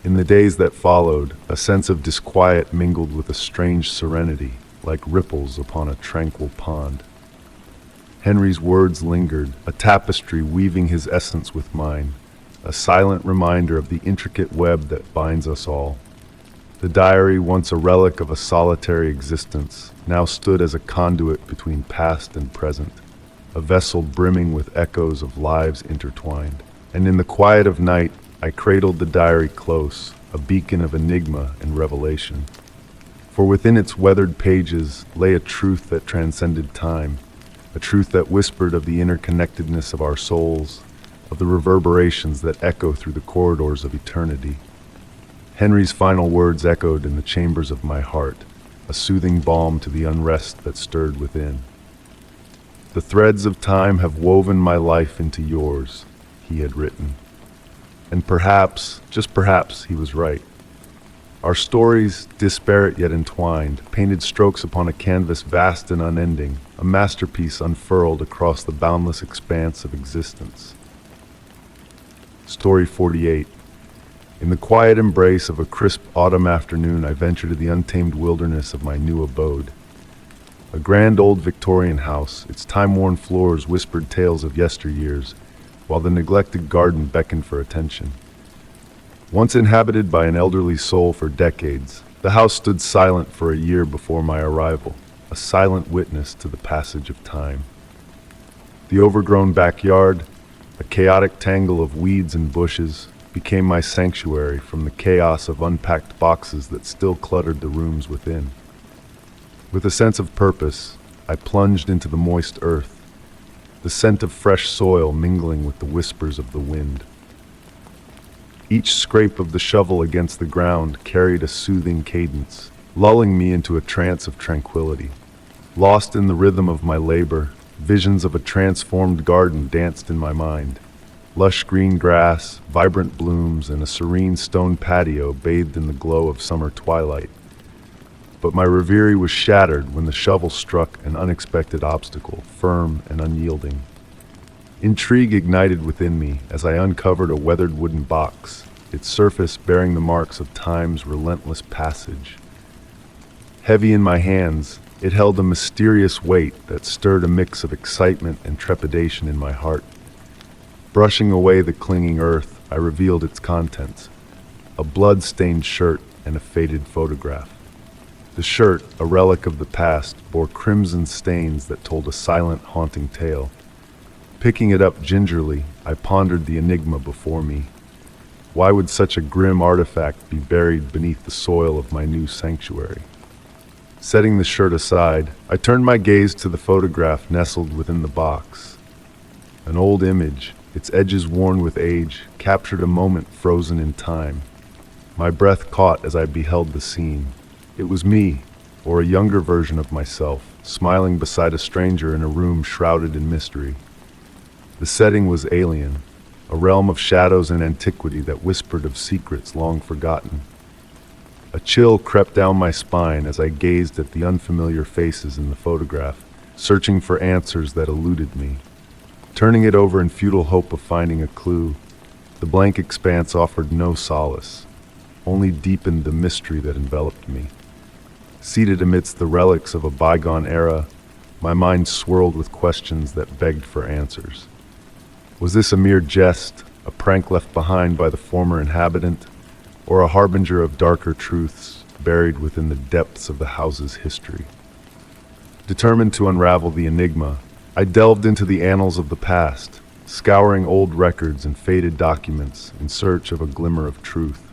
In the days that followed, a sense of disquiet mingled with a strange serenity, like ripples upon a tranquil pond. Henry's words lingered, a tapestry weaving his essence with mine, a silent reminder of the intricate web that binds us all. The diary, once a relic of a solitary existence, now stood as a conduit between past and present, a vessel brimming with echoes of lives intertwined. And in the quiet of night, I cradled the diary close, a beacon of enigma and revelation. For within its weathered pages lay a truth that transcended time, a truth that whispered of the interconnectedness of our souls, of the reverberations that echo through the corridors of eternity. Henry's final words echoed in the chambers of my heart, a soothing balm to the unrest that stirred within. "The threads of time have woven my life into yours," he had written. And perhaps, just perhaps, he was right. Our stories, disparate yet entwined, painted strokes upon a canvas vast and unending, a masterpiece unfurled across the boundless expanse of existence. Story 48. In the quiet embrace of a crisp autumn afternoon, I venture to the untamed wilderness of my new abode. A grand old Victorian house, its time-worn floors whispered tales of yesteryears, while the neglected garden beckoned for attention. Once inhabited by an elderly soul for decades, the house stood silent for a year before my arrival, a silent witness to the passage of time. The overgrown backyard, a chaotic tangle of weeds and bushes, became my sanctuary from the chaos of unpacked boxes that still cluttered the rooms within. With a sense of purpose, I plunged into the moist earth, the scent of fresh soil mingling with the whispers of the wind. Each scrape of the shovel against the ground carried a soothing cadence, lulling me into a trance of tranquility. Lost in the rhythm of my labor, visions of a transformed garden danced in my mind. Lush green grass, vibrant blooms, and a serene stone patio bathed in the glow of summer twilight. But my reverie was shattered when the shovel struck an unexpected obstacle, firm and unyielding. Intrigue ignited within me as I uncovered a weathered wooden box, its surface bearing the marks of time's relentless passage. Heavy in my hands, it held a mysterious weight that stirred a mix of excitement and trepidation in my heart. Brushing away the clinging earth, I revealed its contents: a blood-stained shirt and a faded photograph. The shirt, a relic of the past, bore crimson stains that told a silent, haunting tale. Picking it up gingerly, I pondered the enigma before me. Why would such a grim artifact be buried beneath the soil of my new sanctuary? Setting the shirt aside, I turned my gaze to the photograph nestled within the box. An old image, its edges worn with age, captured a moment frozen in time. My breath caught as I beheld the scene. It was me, or a younger version of myself, smiling beside a stranger in a room shrouded in mystery. The setting was alien, a realm of shadows and antiquity that whispered of secrets long forgotten. A chill crept down my spine as I gazed at the unfamiliar faces in the photograph, searching for answers that eluded me. Turning it over in futile hope of finding a clue, the blank expanse offered no solace, only deepened the mystery that enveloped me. Seated amidst the relics of a bygone era, my mind swirled with questions that begged for answers. Was this a mere jest, a prank left behind by the former inhabitant, or a harbinger of darker truths buried within the depths of the house's history? Determined to unravel the enigma, I delved into the annals of the past, scouring old records and faded documents in search of a glimmer of truth.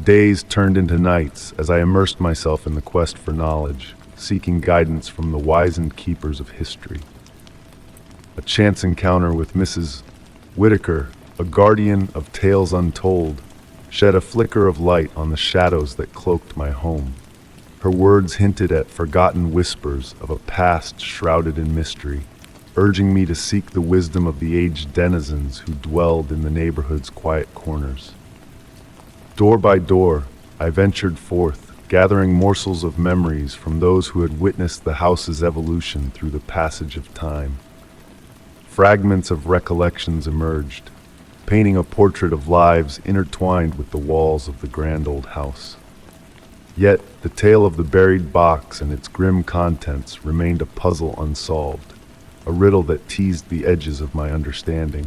Days turned into nights as I immersed myself in the quest for knowledge, seeking guidance from the wizened keepers of history. A chance encounter with Mrs. Whitaker, a guardian of tales untold, shed a flicker of light on the shadows that cloaked my home. Her words hinted at forgotten whispers of a past shrouded in mystery, urging me to seek the wisdom of the aged denizens who dwelled in the neighborhood's quiet corners. Door by door, I ventured forth, gathering morsels of memories from those who had witnessed the house's evolution through the passage of time. Fragments of recollections emerged, painting a portrait of lives intertwined with the walls of the grand old house. Yet, the tale of the buried box and its grim contents remained a puzzle unsolved, a riddle that teased the edges of my understanding.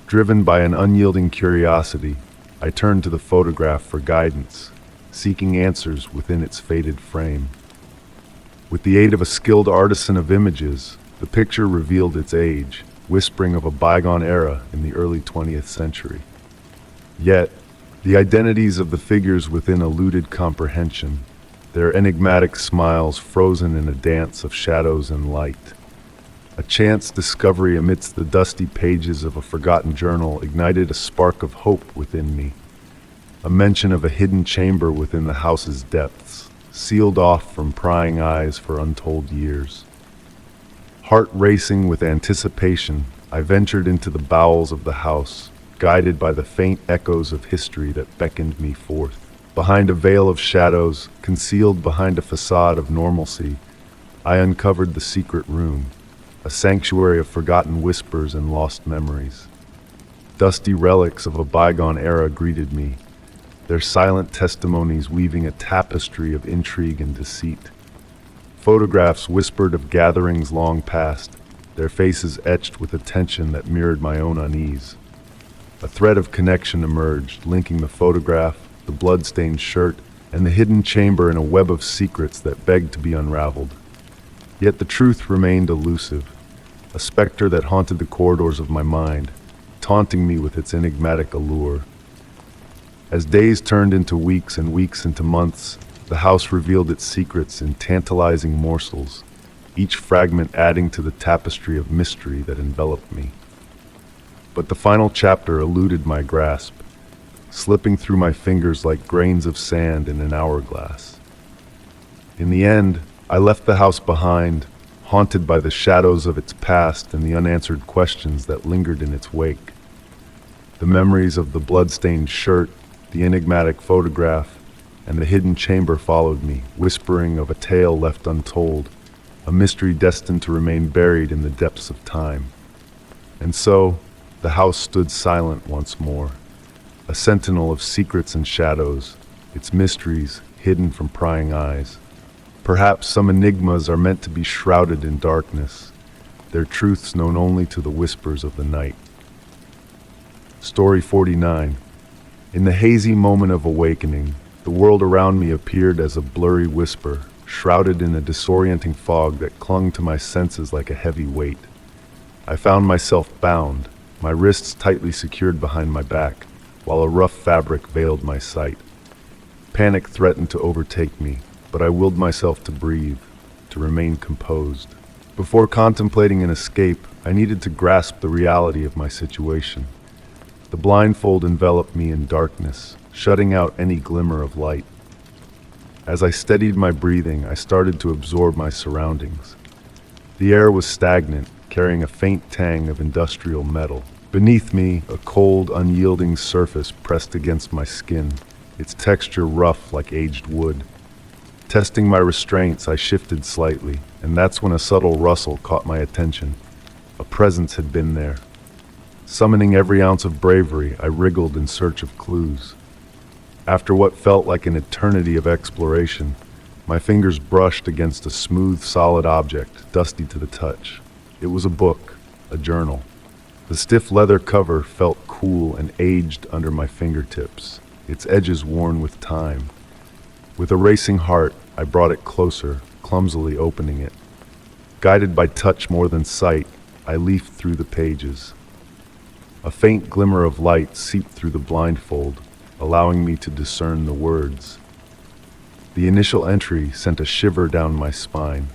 Driven by an unyielding curiosity, I turned to the photograph for guidance, seeking answers within its faded frame. With the aid of a skilled artisan of images, the picture revealed its age, whispering of a bygone era in the early 20th century. Yet, The identities of the figures within eluded comprehension, their enigmatic smiles frozen in a dance of shadows and light. A chance discovery amidst the dusty pages of a forgotten journal ignited a spark of hope within me. A mention of a hidden chamber within the house's depths, sealed off from prying eyes for untold years. Heart racing with anticipation, I ventured into the bowels of the house, guided by the faint echoes of history that beckoned me forth. Behind a veil of shadows, concealed behind a facade of normalcy, I uncovered the secret room, a sanctuary of forgotten whispers and lost memories. Dusty relics of a bygone era greeted me, their silent testimonies weaving a tapestry of intrigue and deceit. Photographs whispered of gatherings long past, their faces etched with a tension that mirrored my own unease. A thread of connection emerged, linking the photograph, the blood-stained shirt, and the hidden chamber in a web of secrets that begged to be unraveled. Yet the truth remained elusive, a specter that haunted the corridors of my mind, taunting me with its enigmatic allure. As days turned into weeks and weeks into months, the house revealed its secrets in tantalizing morsels, each fragment adding to the tapestry of mystery that enveloped me. But the final chapter eluded my grasp, slipping through my fingers like grains of sand in an hourglass. In the end, I left the house behind, haunted by the shadows of its past and the unanswered questions that lingered in its wake. The memories of the blood-stained shirt, the enigmatic photograph, and the hidden chamber followed me, whispering of a tale left untold, a mystery destined to remain buried in the depths of time. And so, the house stood silent once more, a sentinel of secrets and shadows, its mysteries hidden from prying eyes. Perhaps some enigmas are meant to be shrouded in darkness, their truths known only to the whispers of the night. Story 49. In the hazy moment of awakening, the world around me appeared as a blurry whisper, shrouded in a disorienting fog that clung to my senses like a heavy weight. I found myself bound, my wrists tightly secured behind my back, while a rough fabric veiled my sight. Panic threatened to overtake me, but I willed myself to breathe, to remain composed. Before contemplating an escape, I needed to grasp the reality of my situation. The blindfold enveloped me in darkness, shutting out any glimmer of light. As I steadied my breathing, I started to absorb my surroundings. The air was stagnant, carrying a faint tang of industrial metal. Beneath me, a cold, unyielding surface pressed against my skin, its texture rough like aged wood. Testing my restraints, I shifted slightly, and that's when a subtle rustle caught my attention. A presence had been there. Summoning every ounce of bravery, I wriggled in search of clues. After what felt like an eternity of exploration, my fingers brushed against a smooth, solid object, dusty to the touch. It was a book, a journal. The stiff leather cover felt cool and aged under my fingertips, its edges worn with time. With a racing heart, I brought it closer, clumsily opening it. Guided by touch more than sight, I leafed through the pages. A faint glimmer of light seeped through the blindfold, allowing me to discern the words. The initial entry sent a shiver down my spine.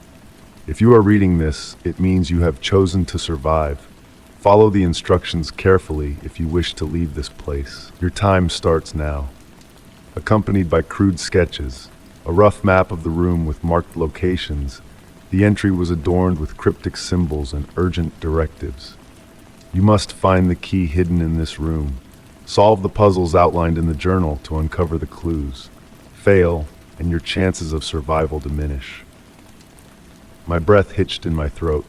If you are reading this, it means you have chosen to survive. Follow the instructions carefully if you wish to leave this place. Your time starts now. Accompanied by crude sketches, a rough map of the room with marked locations, the entry was adorned with cryptic symbols and urgent directives. You must find the key hidden in this room. Solve the puzzles outlined in the journal to uncover the clues. Fail, and your chances of survival diminish. My breath hitched in my throat.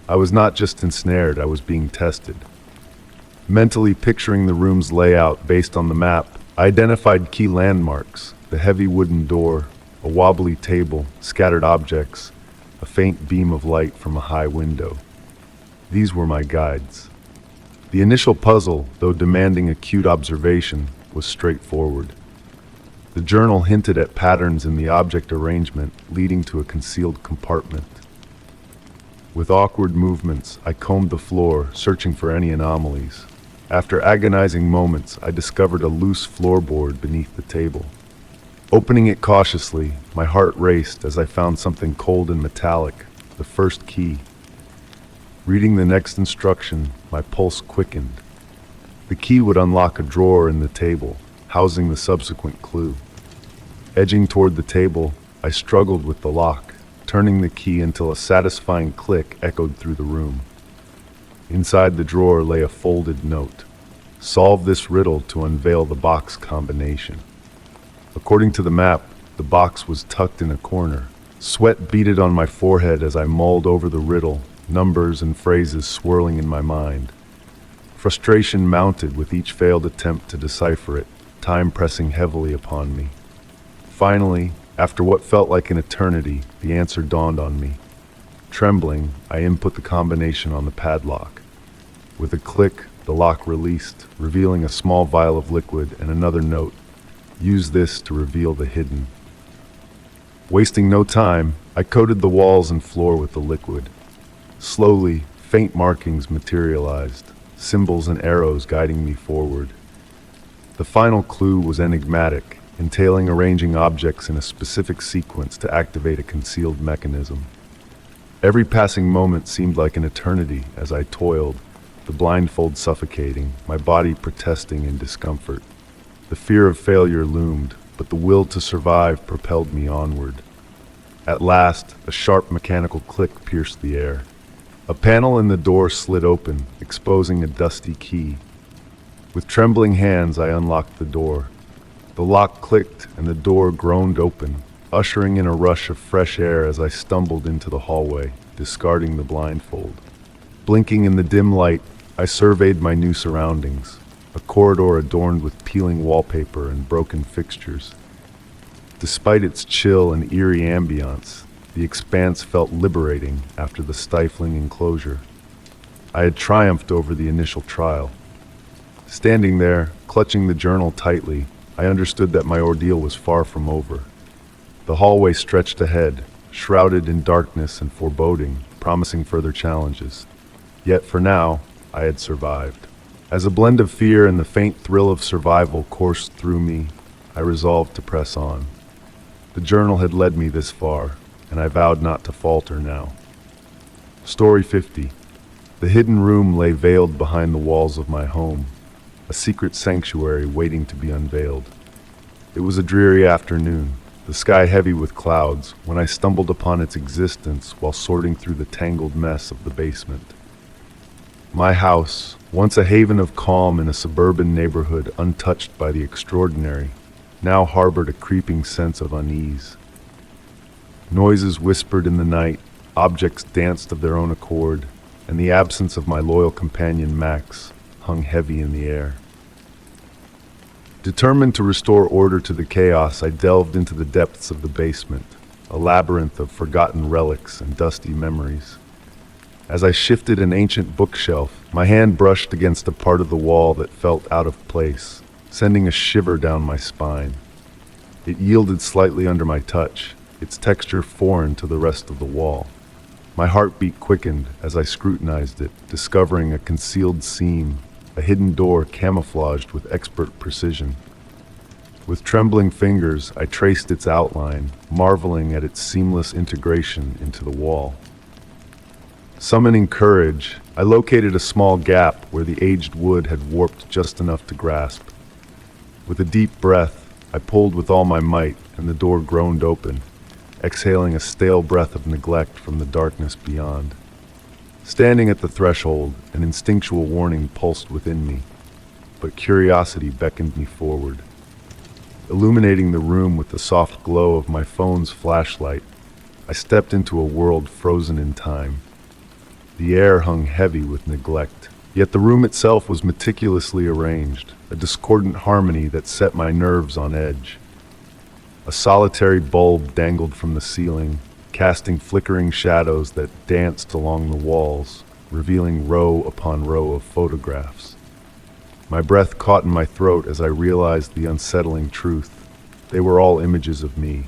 I was not just ensnared, I was being tested. Mentally picturing the room's layout based on the map, I identified key landmarks: the heavy wooden door, a wobbly table, scattered objects, a faint beam of light from a high window. These were my guides. The initial puzzle, though demanding acute observation, was straightforward. The journal hinted at patterns in the object arrangement, leading to a concealed compartment. With awkward movements, I combed the floor, searching for any anomalies. After agonizing moments, I discovered a loose floorboard beneath the table. Opening it cautiously, my heart raced as I found something cold and metallic, the first key. Reading the next instruction, my pulse quickened. The key would unlock a drawer in the table, housing the subsequent clue. Edging toward the table, I struggled with the lock, turning the key until a satisfying click echoed through the room. Inside the drawer lay a folded note. Solve this riddle to unveil the box combination. According to the map, the box was tucked in a corner. Sweat beaded on my forehead as I mulled over the riddle, numbers and phrases swirling in my mind. Frustration mounted with each failed attempt to decipher it, time pressing heavily upon me. Finally, after what felt like an eternity, the answer dawned on me. Trembling, I input the combination on the padlock. With a click, the lock released, revealing a small vial of liquid and another note. Use this to reveal the hidden. Wasting no time, I coated the walls and floor with the liquid. Slowly, faint markings materialized, symbols and arrows guiding me forward. The final clue was enigmatic, entailing arranging objects in a specific sequence to activate a concealed mechanism. Every passing moment seemed like an eternity as I toiled, the blindfold suffocating, my body protesting in discomfort. The fear of failure loomed, but the will to survive propelled me onward. At last, a sharp mechanical click pierced the air. A panel in the door slid open, exposing a dusty key. With trembling hands, I unlocked the door. The lock clicked and the door groaned open, ushering in a rush of fresh air as I stumbled into the hallway, discarding the blindfold. Blinking in the dim light, I surveyed my new surroundings, a corridor adorned with peeling wallpaper and broken fixtures. Despite its chill and eerie ambience, the expanse felt liberating after the stifling enclosure. I had triumphed over the initial trial. Standing there, clutching the journal tightly, I understood that my ordeal was far from over. The hallway stretched ahead, shrouded in darkness and foreboding, promising further challenges. Yet for now, I had survived. As a blend of fear and the faint thrill of survival coursed through me, I resolved to press on. The journal had led me this far, and I vowed not to falter now. Story 50. The hidden room lay veiled behind the walls of my home, a secret sanctuary waiting to be unveiled. It was a dreary afternoon, the sky heavy with clouds, when I stumbled upon its existence while sorting through the tangled mess of the basement. My house, once a haven of calm in a suburban neighborhood untouched by the extraordinary, now harbored a creeping sense of unease. Noises whispered in the night, objects danced of their own accord, and the absence of my loyal companion Max hung heavy in the air. Determined to restore order to the chaos, I delved into the depths of the basement, a labyrinth of forgotten relics and dusty memories. As I shifted an ancient bookshelf, my hand brushed against a part of the wall that felt out of place, sending a shiver down my spine. It yielded slightly under my touch, its texture foreign to the rest of the wall. My heartbeat quickened as I scrutinized it, discovering a concealed seam, a hidden door camouflaged with expert precision. With trembling fingers, I traced its outline, marveling at its seamless integration into the wall. Summoning courage, I located a small gap where the aged wood had warped just enough to grasp. With a deep breath, I pulled with all my might, and the door groaned open, exhaling a stale breath of neglect from the darkness beyond. Standing at the threshold, an instinctual warning pulsed within me, but curiosity beckoned me forward. Illuminating the room with the soft glow of my phone's flashlight, I stepped into a world frozen in time. The air hung heavy with neglect, yet the room itself was meticulously arranged, a discordant harmony that set my nerves on edge. A solitary bulb dangled from the ceiling, casting flickering shadows that danced along the walls, revealing row upon row of photographs. My breath caught in my throat as I realized the unsettling truth. They were all images of me.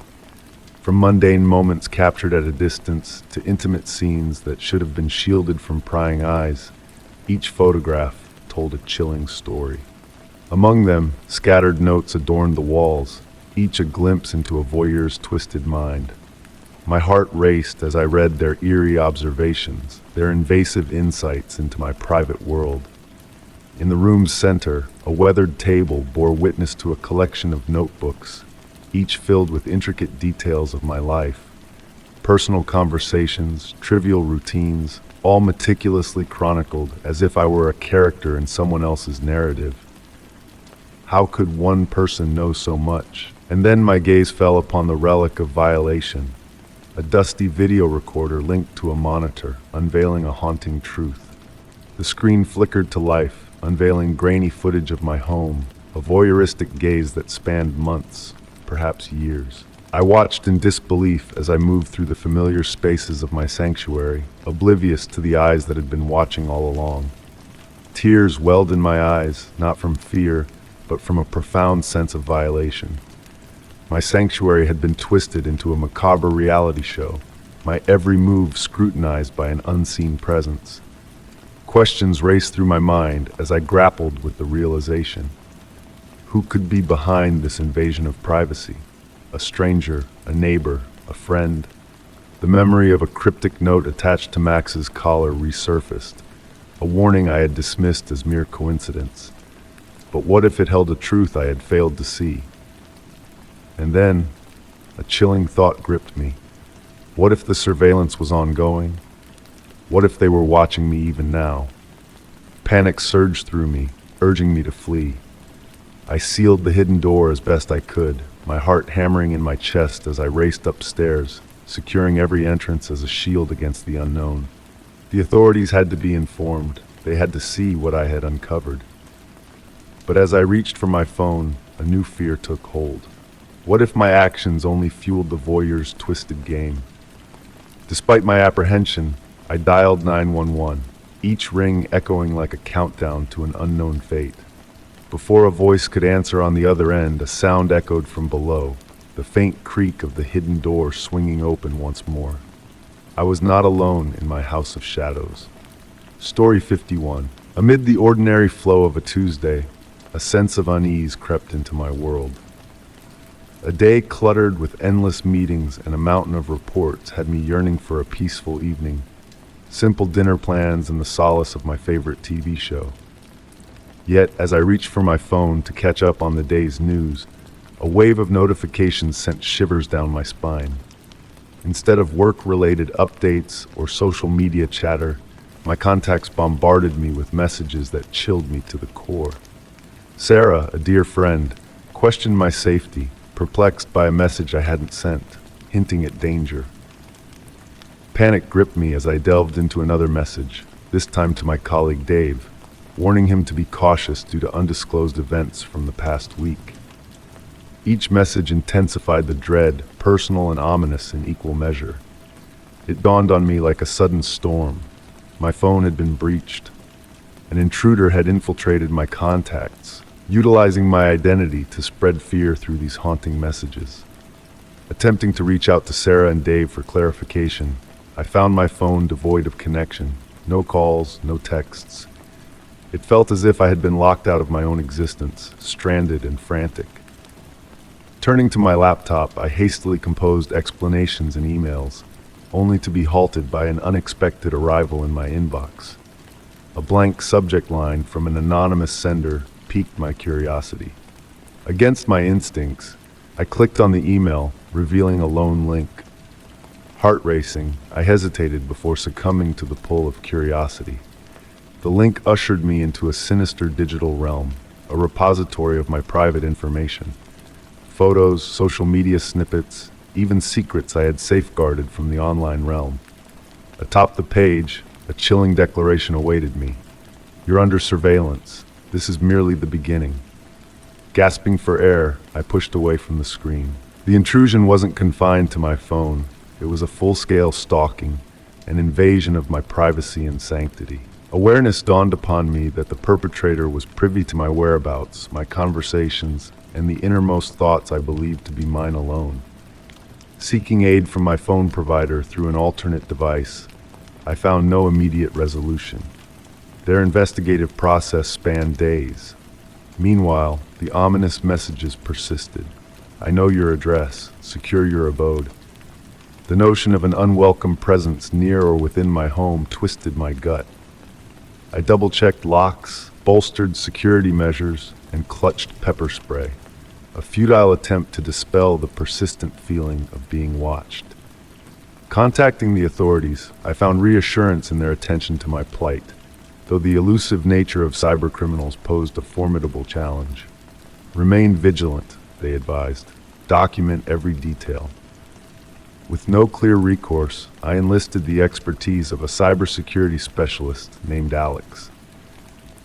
From mundane moments captured at a distance to intimate scenes that should have been shielded from prying eyes, each photograph told a chilling story. Among them, scattered notes adorned the walls, each a glimpse into a voyeur's twisted mind. My heart raced as I read their eerie observations, their invasive insights into my private world. In the room's center, a weathered table bore witness to a collection of notebooks, each filled with intricate details of my life. Personal conversations, trivial routines, all meticulously chronicled as if I were a character in someone else's narrative. How could one person know so much? And then my gaze fell upon the relic of violation, a dusty video recorder linked to a monitor, unveiling a haunting truth. The screen flickered to life, unveiling grainy footage of my home, a voyeuristic gaze that spanned months, perhaps years. I watched in disbelief as I moved through the familiar spaces of my sanctuary, oblivious to the eyes that had been watching all along. Tears welled in my eyes, not from fear, but from a profound sense of violation. My sanctuary had been twisted into a macabre reality show, my every move scrutinized by an unseen presence. Questions raced through my mind as I grappled with the realization. Who could be behind this invasion of privacy? A stranger, a neighbor, a friend? The memory of a cryptic note attached to Max's collar resurfaced, a warning I had dismissed as mere coincidence. But what if it held a truth I had failed to see? And then, a chilling thought gripped me. What if the surveillance was ongoing? What if they were watching me even now? Panic surged through me, urging me to flee. I sealed the hidden door as best I could, my heart hammering in my chest as I raced upstairs, securing every entrance as a shield against the unknown. The authorities had to be informed. They had to see what I had uncovered. But as I reached for my phone, a new fear took hold. What if my actions only fueled the voyeur's twisted game? Despite my apprehension, I dialed 911, each ring echoing like a countdown to an unknown fate. Before a voice could answer on the other end, a sound echoed from below, the faint creak of the hidden door swinging open once more. I was not alone in my house of shadows. Story 51. Amid the ordinary flow of a Tuesday, a sense of unease crept into my world. A day cluttered with endless meetings and a mountain of reports had me yearning for a peaceful evening, simple dinner plans and the solace of my favorite TV show. Yet, as I reached for my phone to catch up on the day's news, a wave of notifications sent shivers down my spine. Instead of work-related updates or social media chatter, my contacts bombarded me with messages that chilled me to the core. Sarah, a dear friend, questioned my safety, perplexed by a message I hadn't sent, hinting at danger. Panic gripped me as I delved into another message, this time to my colleague Dave, warning him to be cautious due to undisclosed events from the past week. Each message intensified the dread, personal and ominous in equal measure. It dawned on me like a sudden storm. My phone had been breached. An intruder had infiltrated my contacts, utilizing my identity to spread fear through these haunting messages. Attempting to reach out to Sarah and Dave for clarification, I found my phone devoid of connection. No calls, no texts. It felt as if I had been locked out of my own existence, stranded and frantic. Turning to my laptop, I hastily composed explanations and emails, only to be halted by an unexpected arrival in my inbox. A blank subject line from an anonymous sender piqued my curiosity. Against my instincts, I clicked on the email, revealing a lone link. Heart racing, I hesitated before succumbing to the pull of curiosity. The link ushered me into a sinister digital realm, a repository of my private information. Photos, social media snippets, even secrets I had safeguarded from the online realm. Atop the page, a chilling declaration awaited me. You're under surveillance. This is merely the beginning. Gasping for air, I pushed away from the screen. The intrusion wasn't confined to my phone. It was a full-scale stalking, an invasion of my privacy and sanctity. Awareness dawned upon me that the perpetrator was privy to my whereabouts, my conversations, and the innermost thoughts I believed to be mine alone. Seeking aid from my phone provider through an alternate device, I found no immediate resolution. Their investigative process spanned days. Meanwhile, the ominous messages persisted. I know your address. Secure your abode. The notion of an unwelcome presence near or within my home twisted my gut. I double-checked locks, bolstered security measures, and clutched pepper spray, a futile attempt to dispel the persistent feeling of being watched. Contacting the authorities, I found reassurance in their attention to my plight, though the elusive nature of cybercriminals posed a formidable challenge. Remain vigilant, they advised. Document every detail. With no clear recourse, I enlisted the expertise of a cybersecurity specialist named Alex.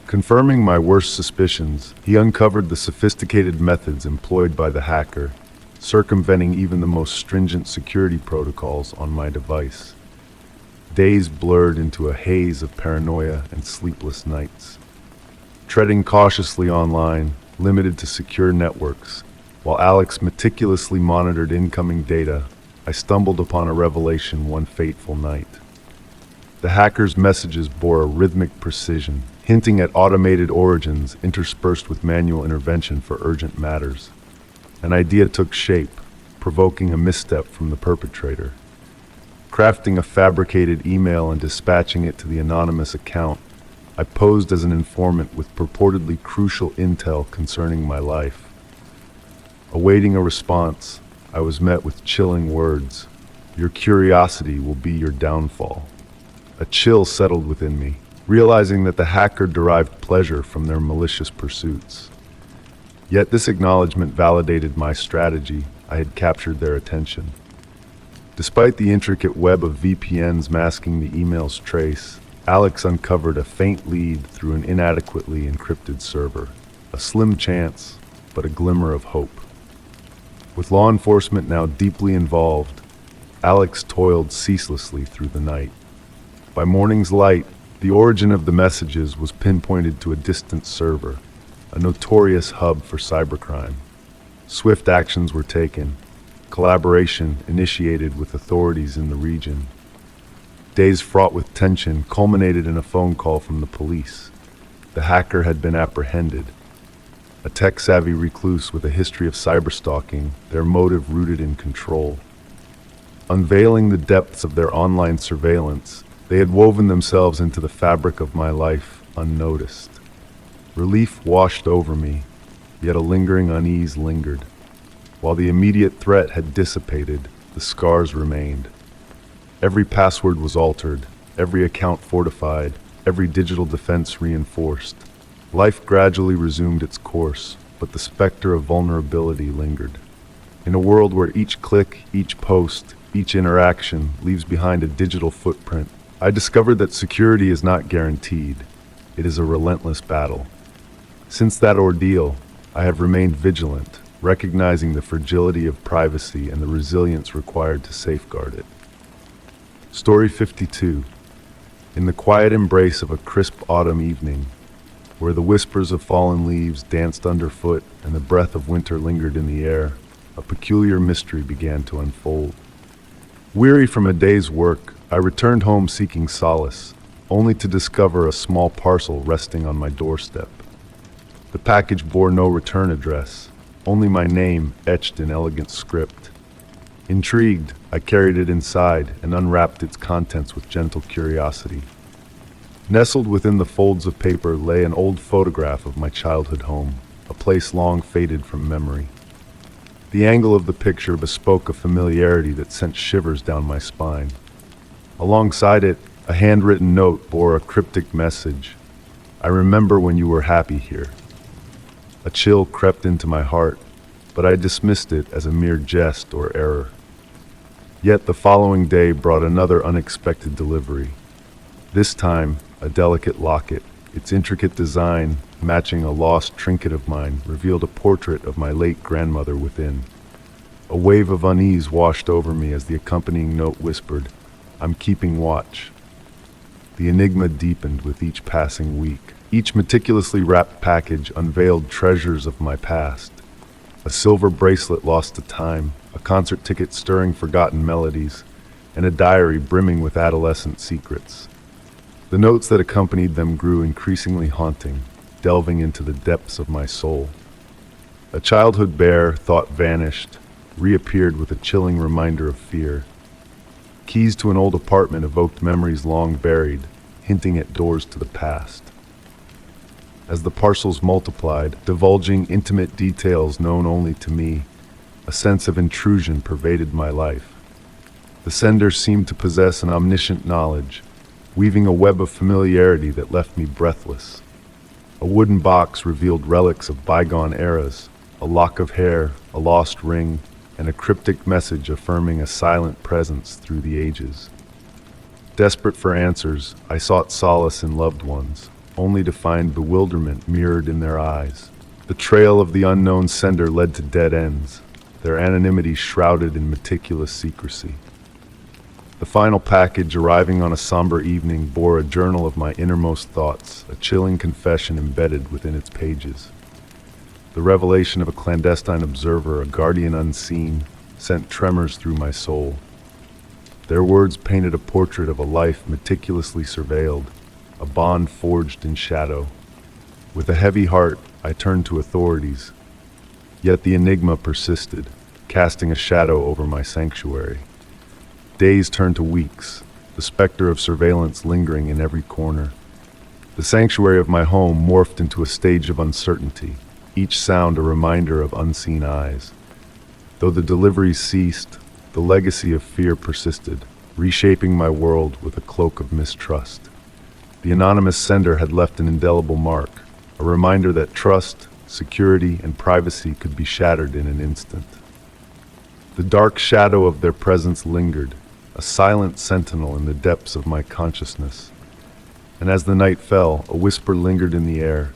Confirming my worst suspicions, he uncovered the sophisticated methods employed by the hacker, circumventing even the most stringent security protocols on my device. Days blurred into a haze of paranoia and sleepless nights. Treading cautiously online, limited to secure networks, while Alex meticulously monitored incoming data, I stumbled upon a revelation one fateful night. The hacker's messages bore a rhythmic precision, hinting at automated origins interspersed with manual intervention for urgent matters. An idea took shape, provoking a misstep from the perpetrator. Crafting a fabricated email and dispatching it to the anonymous account, I posed as an informant with purportedly crucial intel concerning my life. Awaiting a response, I was met with chilling words. Your curiosity will be your downfall. A chill settled within me, realizing that the hacker derived pleasure from their malicious pursuits. Yet this acknowledgement validated my strategy. I had captured their attention. Despite the intricate web of VPNs masking the email's trace, Alex uncovered a faint lead through an inadequately encrypted server. A slim chance, but a glimmer of hope. With law enforcement now deeply involved, Alex toiled ceaselessly through the night. By morning's light, the origin of the messages was pinpointed to a distant server, a notorious hub for cybercrime. Swift actions were taken, collaboration initiated with authorities in the region. Days fraught with tension culminated in a phone call from the police. The hacker had been apprehended. A tech-savvy recluse with a history of cyberstalking, their motive rooted in control. Unveiling the depths of their online surveillance, they had woven themselves into the fabric of my life unnoticed. Relief washed over me, yet a lingering unease lingered. While the immediate threat had dissipated, the scars remained. Every password was altered, every account fortified, every digital defense reinforced. Life gradually resumed its course, but the specter of vulnerability lingered. In a world where each click, each post, each interaction leaves behind a digital footprint, I discovered that security is not guaranteed. It is a relentless battle. Since that ordeal, I have remained vigilant, recognizing the fragility of privacy and the resilience required to safeguard it. Story 52. In the quiet embrace of a crisp autumn evening, where the whispers of fallen leaves danced underfoot and the breath of winter lingered in the air, a peculiar mystery began to unfold. Weary from a day's work, I returned home seeking solace, only to discover a small parcel resting on my doorstep. The package bore no return address, only my name etched in elegant script. Intrigued, I carried it inside and unwrapped its contents with gentle curiosity. Nestled within the folds of paper lay an old photograph of my childhood home, a place long faded from memory. The angle of the picture bespoke a familiarity that sent shivers down my spine. Alongside it, a handwritten note bore a cryptic message. I remember when you were happy here. A chill crept into my heart, but I dismissed it as a mere jest or error. Yet the following day brought another unexpected delivery. This time, a delicate locket, its intricate design, matching a lost trinket of mine, revealed a portrait of my late grandmother within. A wave of unease washed over me as the accompanying note whispered, "I'm keeping watch." The enigma deepened with each passing week. Each meticulously wrapped package unveiled treasures of my past. A silver bracelet lost to time, a concert ticket stirring forgotten melodies, and a diary brimming with adolescent secrets. The notes that accompanied them grew increasingly haunting, delving into the depths of my soul. A childhood bare thought vanished, reappeared with a chilling reminder of fear. Keys to an old apartment evoked memories long buried, hinting at doors to the past. As the parcels multiplied, divulging intimate details known only to me, a sense of intrusion pervaded my life. The sender seemed to possess an omniscient knowledge, weaving a web of familiarity that left me breathless. A wooden box revealed relics of bygone eras, a lock of hair, a lost ring, and a cryptic message affirming a silent presence through the ages. Desperate for answers, I sought solace in loved ones, only to find bewilderment mirrored in their eyes. The trail of the unknown sender led to dead ends, their anonymity shrouded in meticulous secrecy. The final package, arriving on a somber evening, bore a journal of my innermost thoughts, a chilling confession embedded within its pages. The revelation of a clandestine observer, a guardian unseen, sent tremors through my soul. Their words painted a portrait of a life meticulously surveilled, a bond forged in shadow. With a heavy heart, I turned to authorities. Yet the enigma persisted, casting a shadow over my sanctuary. Days turned to weeks, the specter of surveillance lingering in every corner. The sanctuary of my home morphed into a stage of uncertainty, each sound a reminder of unseen eyes. Though the deliveries ceased, the legacy of fear persisted, reshaping my world with a cloak of mistrust. The anonymous sender had left an indelible mark, a reminder that trust, security, and privacy could be shattered in an instant. The dark shadow of their presence lingered, a silent sentinel in the depths of my consciousness. And as the night fell, a whisper lingered in the air,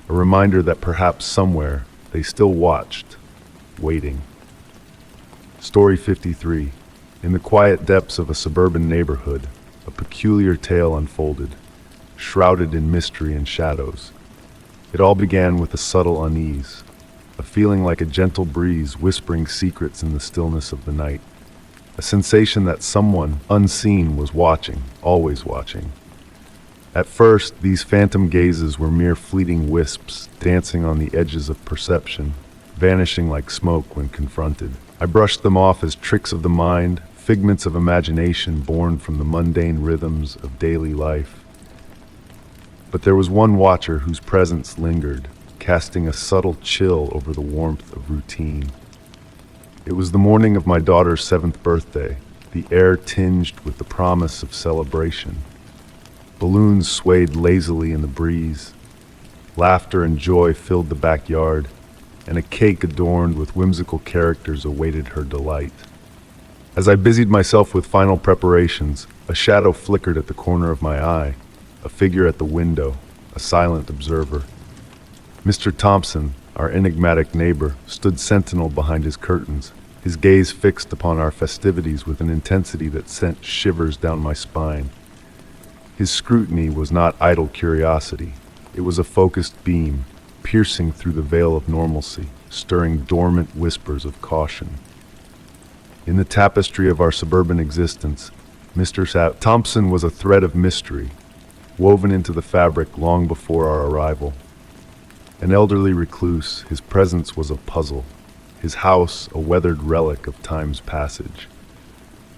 a reminder that perhaps somewhere they still watched, waiting. Story 53. In the quiet depths of a suburban neighborhood, a peculiar tale unfolded, shrouded in mystery and shadows. It all began with a subtle unease, a feeling like a gentle breeze whispering secrets in the stillness of the night. A sensation that someone unseen was watching, always watching. At first, these phantom gazes were mere fleeting wisps, dancing on the edges of perception, vanishing like smoke when confronted. I brushed them off as tricks of the mind, figments of imagination born from the mundane rhythms of daily life. But there was one watcher whose presence lingered, casting a subtle chill over the warmth of routine. It was the morning of my daughter's 7th birthday, the air tinged with the promise of celebration. Balloons swayed lazily in the breeze. Laughter and joy filled the backyard, and a cake adorned with whimsical characters awaited her delight. As I busied myself with final preparations, a shadow flickered at the corner of my eye, a figure at the window, a silent observer. Mr. Thompson, our enigmatic neighbor, stood sentinel behind his curtains, his gaze fixed upon our festivities with an intensity that sent shivers down my spine. His scrutiny was not idle curiosity. It was a focused beam, piercing through the veil of normalcy, stirring dormant whispers of caution. In the tapestry of our suburban existence, Mr. Thompson was a thread of mystery, woven into the fabric long before our arrival. An elderly recluse, his presence was a puzzle, his house a weathered relic of time's passage.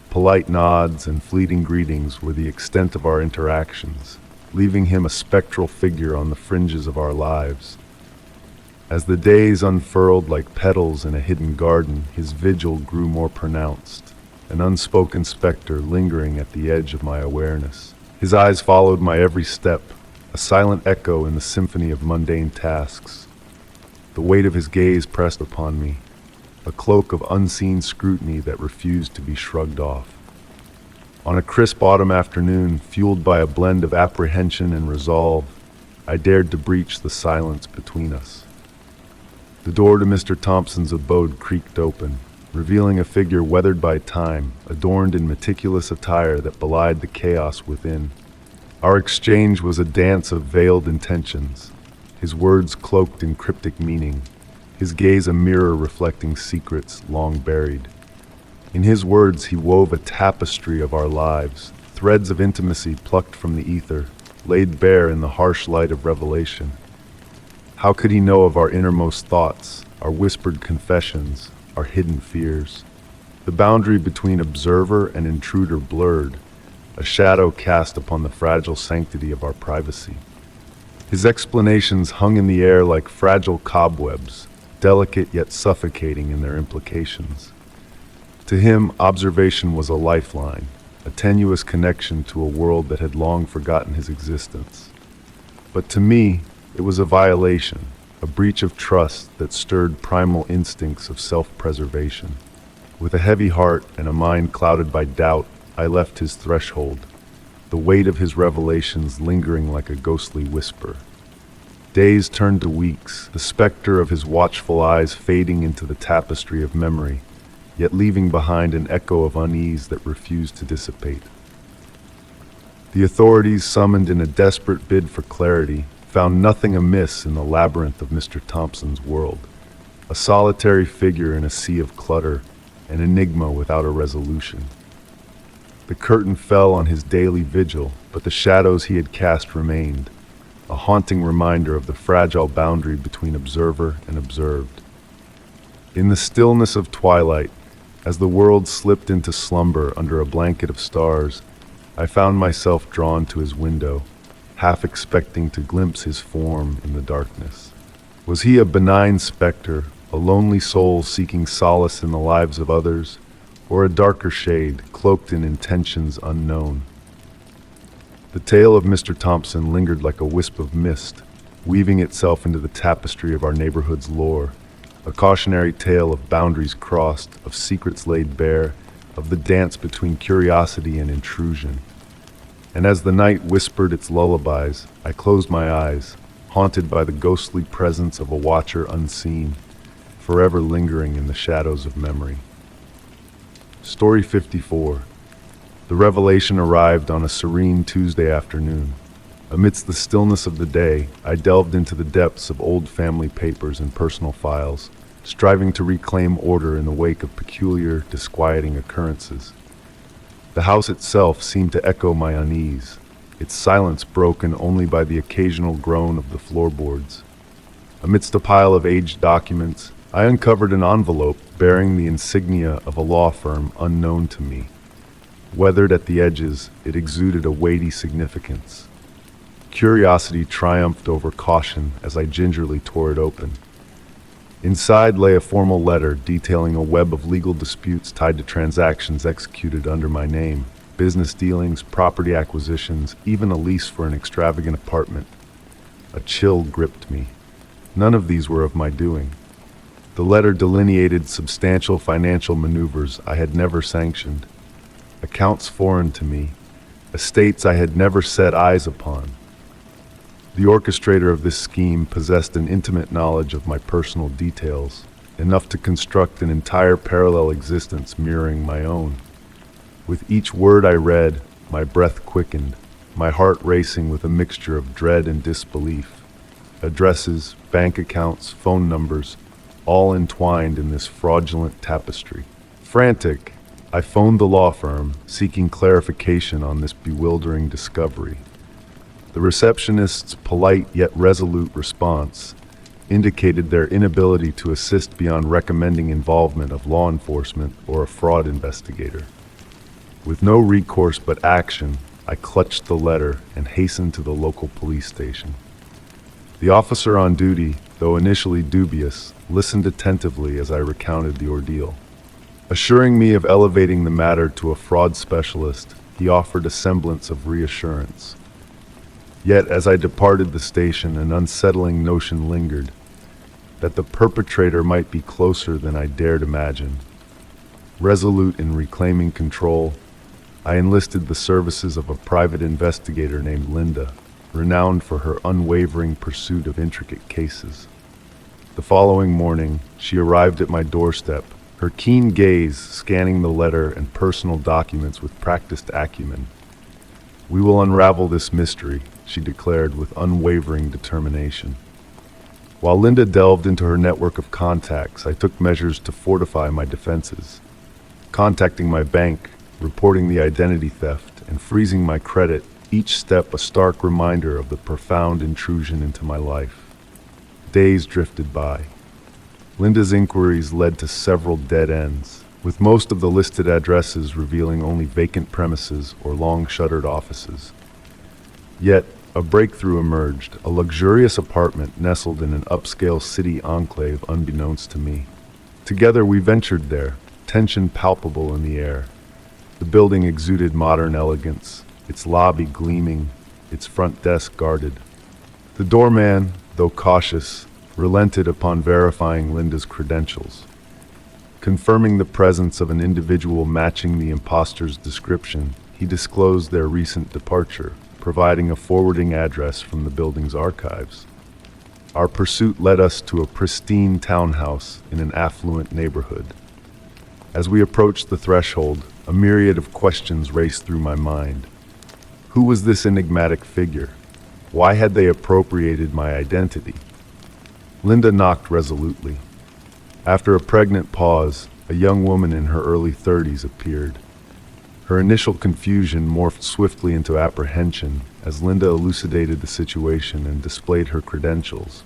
Polite nods and fleeting greetings were the extent of our interactions, leaving him a spectral figure on the fringes of our lives. As the days unfurled like petals in a hidden garden, his vigil grew more pronounced, an unspoken specter lingering at the edge of my awareness. His eyes followed my every step, a silent echo in the symphony of mundane tasks. The weight of his gaze pressed upon me, a cloak of unseen scrutiny that refused to be shrugged off. On a crisp autumn afternoon, fueled by a blend of apprehension and resolve, I dared to breach the silence between us. The door to Mr. Thompson's abode creaked open, revealing a figure weathered by time, adorned in meticulous attire that belied the chaos within. Our exchange was a dance of veiled intentions, his words cloaked in cryptic meaning, his gaze a mirror reflecting secrets long buried. In his words he wove a tapestry of our lives, threads of intimacy plucked from the ether, laid bare in the harsh light of revelation. How could he know of our innermost thoughts, our whispered confessions, our hidden fears? The boundary between observer and intruder blurred, a shadow cast upon the fragile sanctity of our privacy. His explanations hung in the air like fragile cobwebs, delicate yet suffocating in their implications. To him, observation was a lifeline, a tenuous connection to a world that had long forgotten his existence. But to me, it was a violation, a breach of trust that stirred primal instincts of self-preservation. With a heavy heart and a mind clouded by doubt, I left his threshold, the weight of his revelations lingering like a ghostly whisper. Days turned to weeks, the specter of his watchful eyes fading into the tapestry of memory, yet leaving behind an echo of unease that refused to dissipate. The authorities, summoned in a desperate bid for clarity, found nothing amiss in the labyrinth of Mr. Thompson's world. A solitary figure in a sea of clutter, an enigma without a resolution. The curtain fell on his daily vigil, but the shadows he had cast remained, a haunting reminder of the fragile boundary between observer and observed. In the stillness of twilight, as the world slipped into slumber under a blanket of stars, I found myself drawn to his window, half expecting to glimpse his form in the darkness. Was he a benign specter, a lonely soul seeking solace in the lives of others, or a darker shade, cloaked in intentions unknown? The tale of Mr. Thompson lingered like a wisp of mist, weaving itself into the tapestry of our neighborhood's lore, a cautionary tale of boundaries crossed, of secrets laid bare, of the dance between curiosity and intrusion. And as the night whispered its lullabies, I closed my eyes, haunted by the ghostly presence of a watcher unseen, forever lingering in the shadows of memory. Story 54. The revelation arrived on a serene Tuesday afternoon. Amidst the stillness of the day, I delved into the depths of old family papers and personal files, striving to reclaim order in the wake of peculiar, disquieting occurrences. The house itself seemed to echo my unease, its silence broken only by the occasional groan of the floorboards. Amidst a pile of aged documents, I uncovered an envelope bearing the insignia of a law firm unknown to me. Weathered at the edges, it exuded a weighty significance. Curiosity triumphed over caution as I gingerly tore it open. Inside lay a formal letter detailing a web of legal disputes tied to transactions executed under my name, business dealings, property acquisitions, even a lease for an extravagant apartment. A chill gripped me. None of these were of my doing. The letter delineated substantial financial maneuvers I had never sanctioned, accounts foreign to me, estates I had never set eyes upon. The orchestrator of this scheme possessed an intimate knowledge of my personal details, enough to construct an entire parallel existence mirroring my own. With each word I read, my breath quickened, my heart racing with a mixture of dread and disbelief. Addresses, bank accounts, phone numbers, all entwined in this fraudulent tapestry. Frantic, I phoned the law firm, seeking clarification on this bewildering discovery. The receptionist's polite yet resolute response indicated their inability to assist beyond recommending involvement of law enforcement or a fraud investigator. With no recourse but action, I clutched the letter and hastened to the local police station. The officer on duty, though initially dubious, listened attentively as I recounted the ordeal. Assuring me of elevating the matter to a fraud specialist, he offered a semblance of reassurance. Yet as I departed the station, an unsettling notion lingered, that the perpetrator might be closer than I dared imagine. Resolute in reclaiming control, I enlisted the services of a private investigator named Linda, renowned for her unwavering pursuit of intricate cases. The following morning, she arrived at my doorstep, her keen gaze scanning the letter and personal documents with practiced acumen. "We will unravel this mystery," she declared with unwavering determination. While Linda delved into her network of contacts, I took measures to fortify my defenses. Contacting my bank, reporting the identity theft, and freezing my credit, each step a stark reminder of the profound intrusion into my life. Days drifted by. Linda's inquiries led to several dead ends, with most of the listed addresses revealing only vacant premises or long-shuttered offices. Yet, a breakthrough emerged, a luxurious apartment nestled in an upscale city enclave unbeknownst to me. Together we ventured there, tension palpable in the air. The building exuded modern elegance, its lobby gleaming, its front desk guarded. The doorman, though cautious, relented upon verifying Linda's credentials. Confirming the presence of an individual matching the imposter's description, he disclosed their recent departure, providing a forwarding address from the building's archives. Our pursuit led us to a pristine townhouse in an affluent neighborhood. As we approached the threshold, a myriad of questions raced through my mind. Who was this enigmatic figure? Why had they appropriated my identity? Linda knocked resolutely. After a pregnant pause, a young woman in her early 30s appeared. Her initial confusion morphed swiftly into apprehension as Linda elucidated the situation and displayed her credentials.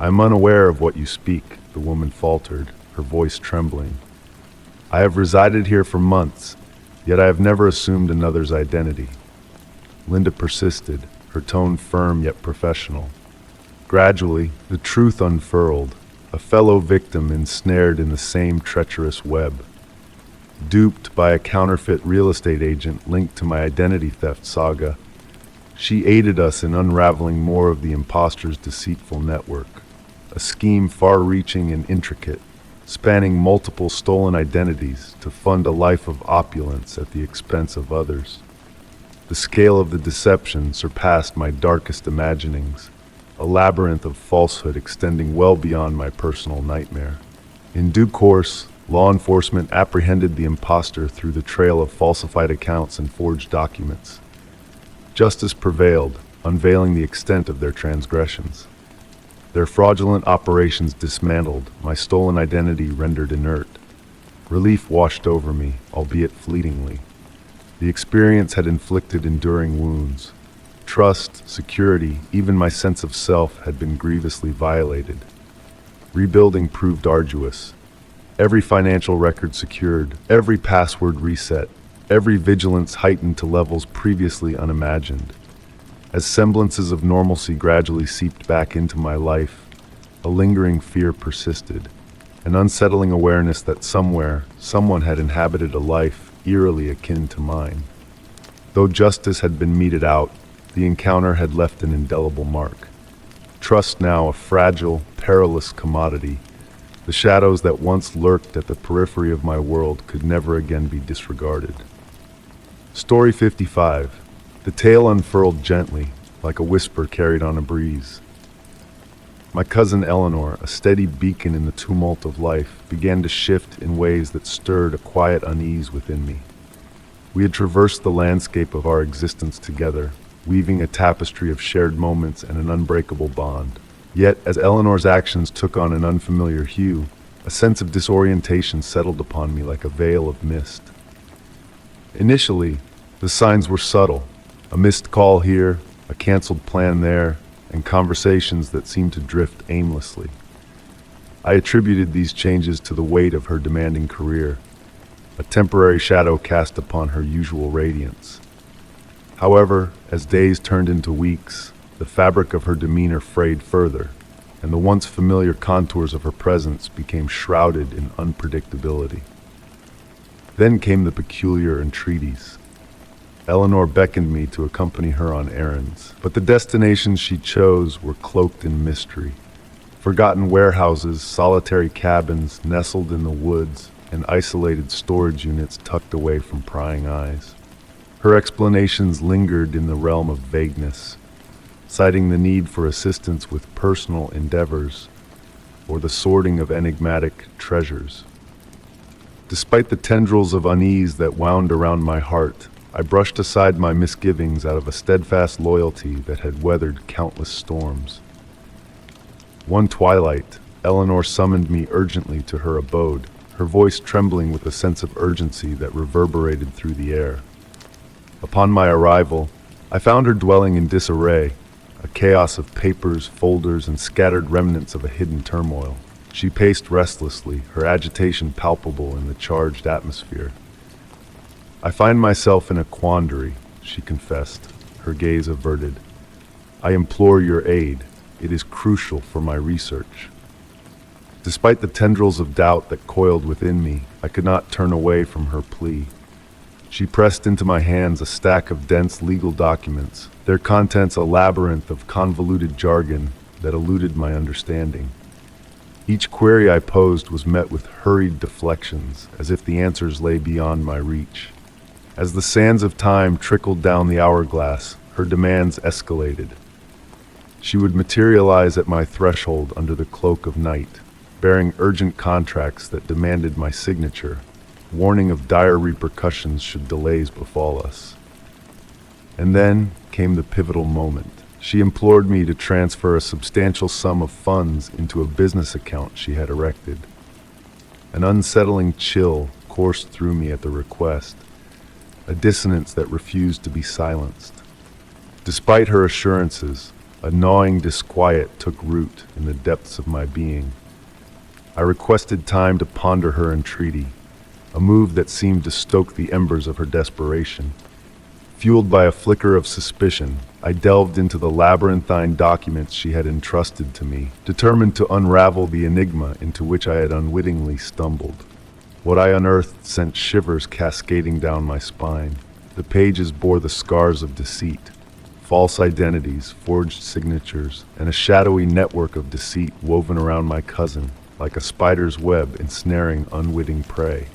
"I'm unaware of what you speak," the woman faltered, her voice trembling. "I have resided here for months, yet I have never assumed another's identity." Linda persisted, her tone firm yet professional. Gradually, the truth unfurled, a fellow victim ensnared in the same treacherous web. Duped by a counterfeit real estate agent linked to my identity theft saga, she aided us in unraveling more of the imposter's deceitful network, a scheme far-reaching and intricate, spanning multiple stolen identities to fund a life of opulence at the expense of others. The scale of the deception surpassed my darkest imaginings, a labyrinth of falsehood extending well beyond my personal nightmare. In due course, law enforcement apprehended the imposter through the trail of falsified accounts and forged documents. Justice prevailed, unveiling the extent of their transgressions. Their fraudulent operations dismantled, my stolen identity rendered inert. Relief washed over me, albeit fleetingly. The experience had inflicted enduring wounds. Trust, security, even my sense of self had been grievously violated. Rebuilding proved arduous. Every financial record secured, every password reset, every vigilance heightened to levels previously unimagined. As semblances of normalcy gradually seeped back into my life, a lingering fear persisted, an unsettling awareness that somewhere, someone had inhabited a life eerily akin to mine. Though justice had been meted out, the encounter had left an indelible mark. Trust now a fragile, perilous commodity. The shadows that once lurked at the periphery of my world could never again be disregarded. Story 55. The tale unfurled gently, like a whisper carried on a breeze. My cousin Eleanor, a steady beacon in the tumult of life, began to shift in ways that stirred a quiet unease within me. We had traversed the landscape of our existence together, weaving a tapestry of shared moments and an unbreakable bond. Yet, as Eleanor's actions took on an unfamiliar hue, a sense of disorientation settled upon me like a veil of mist. Initially, the signs were subtle. A missed call here, a canceled plan there, and conversations that seemed to drift aimlessly. I attributed these changes to the weight of her demanding career, a temporary shadow cast upon her usual radiance. However, as days turned into weeks, the fabric of her demeanor frayed further, and the once familiar contours of her presence became shrouded in unpredictability. Then came the peculiar entreaties. Eleanor beckoned me to accompany her on errands, but the destinations she chose were cloaked in mystery. Forgotten warehouses, solitary cabins nestled in the woods, and isolated storage units tucked away from prying eyes. Her explanations lingered in the realm of vagueness, citing the need for assistance with personal endeavors or the sorting of enigmatic treasures. Despite the tendrils of unease that wound around my heart, I brushed aside my misgivings out of a steadfast loyalty that had weathered countless storms. One twilight, Eleanor summoned me urgently to her abode, her voice trembling with a sense of urgency that reverberated through the air. Upon my arrival, I found her dwelling in disarray, a chaos of papers, folders, and scattered remnants of a hidden turmoil. She paced restlessly, her agitation palpable in the charged atmosphere. "I find myself in a quandary," she confessed, her gaze averted. "I implore your aid. It is crucial for my research." Despite the tendrils of doubt that coiled within me, I could not turn away from her plea. She pressed into my hands a stack of dense legal documents, their contents a labyrinth of convoluted jargon that eluded my understanding. Each query I posed was met with hurried deflections, as if the answers lay beyond my reach. As the sands of time trickled down the hourglass, her demands escalated. She would materialize at my threshold under the cloak of night, bearing urgent contracts that demanded my signature, warning of dire repercussions should delays befall us. And then came the pivotal moment. She implored me to transfer a substantial sum of funds into a business account she had erected. An unsettling chill coursed through me at the request, a dissonance that refused to be silenced. Despite her assurances, a gnawing disquiet took root in the depths of my being. I requested time to ponder her entreaty, a move that seemed to stoke the embers of her desperation. Fueled by a flicker of suspicion, I delved into the labyrinthine documents she had entrusted to me, determined to unravel the enigma into which I had unwittingly stumbled. What I unearthed sent shivers cascading down my spine. The pages bore the scars of deceit, false identities, forged signatures, and a shadowy network of deceit woven around my cousin, like a spider's web ensnaring unwitting prey.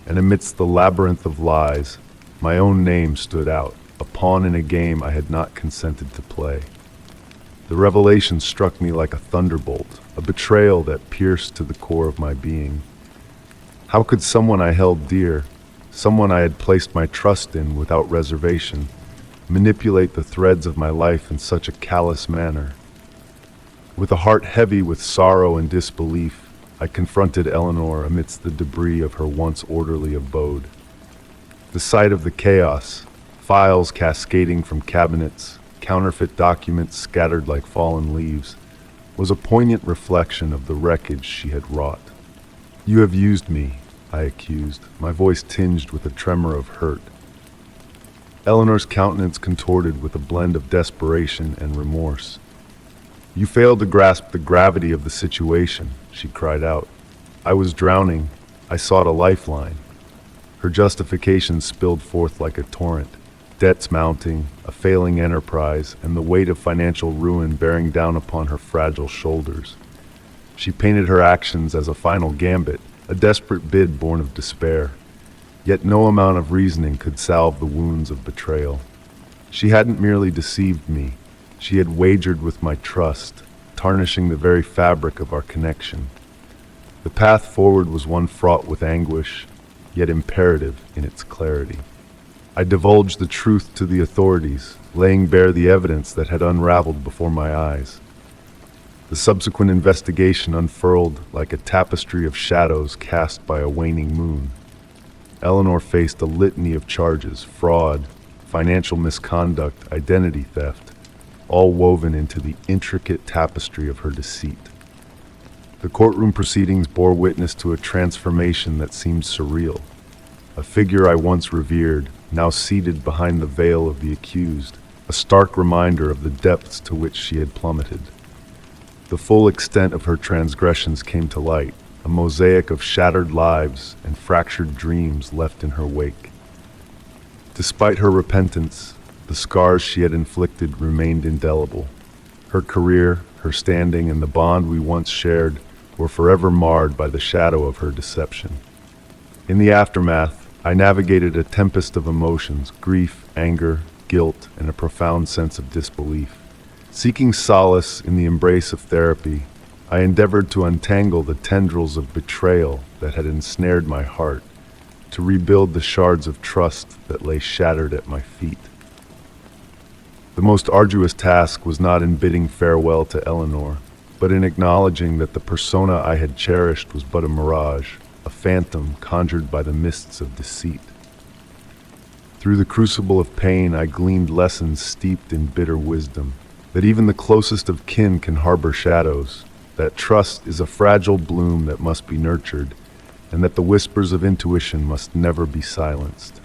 And amidst the labyrinth of lies, my own name stood out, a pawn in a game I had not consented to play. The revelation struck me like a thunderbolt, a betrayal that pierced to the core of my being. How could someone I held dear, someone I had placed my trust in without reservation, manipulate the threads of my life in such a callous manner? With a heart heavy with sorrow and disbelief, I confronted Eleanor amidst the debris of her once orderly abode. The sight of the chaos, files cascading from cabinets, counterfeit documents scattered like fallen leaves, was a poignant reflection of the wreckage she had wrought. "You have used me," I accused, my voice tinged with a tremor of hurt. Eleanor's countenance contorted with a blend of desperation and remorse. "You failed to grasp the gravity of the situation," she cried out. "I was drowning. I sought a lifeline." Her justification spilled forth like a torrent, debts mounting, a failing enterprise, and the weight of financial ruin bearing down upon her fragile shoulders. She painted her actions as a final gambit, a desperate bid born of despair. Yet no amount of reasoning could salve the wounds of betrayal. She hadn't merely deceived me, she had wagered with my trust, tarnishing the very fabric of our connection. The path forward was one fraught with anguish, yet imperative in its clarity. I divulged the truth to the authorities, laying bare the evidence that had unraveled before my eyes. The subsequent investigation unfurled like a tapestry of shadows cast by a waning moon. Eleanor faced a litany of charges: fraud, financial misconduct, identity theft, all woven into the intricate tapestry of her deceit. The courtroom proceedings bore witness to a transformation that seemed surreal. A figure I once revered, now seated behind the veil of the accused, a stark reminder of the depths to which she had plummeted. The full extent of her transgressions came to light, a mosaic of shattered lives and fractured dreams left in her wake. Despite her repentance, the scars she had inflicted remained indelible. Her career, her standing, and the bond we once shared were forever marred by the shadow of her deception. In the aftermath, I navigated a tempest of emotions: grief, anger, guilt, and a profound sense of disbelief. Seeking solace in the embrace of therapy, I endeavored to untangle the tendrils of betrayal that had ensnared my heart, to rebuild the shards of trust that lay shattered at my feet. The most arduous task was not in bidding farewell to Eleanor, but in acknowledging that the persona I had cherished was but a mirage, a phantom conjured by the mists of deceit. Through the crucible of pain, I gleaned lessons steeped in bitter wisdom, that even the closest of kin can harbor shadows, that trust is a fragile bloom that must be nurtured, and that the whispers of intuition must never be silenced.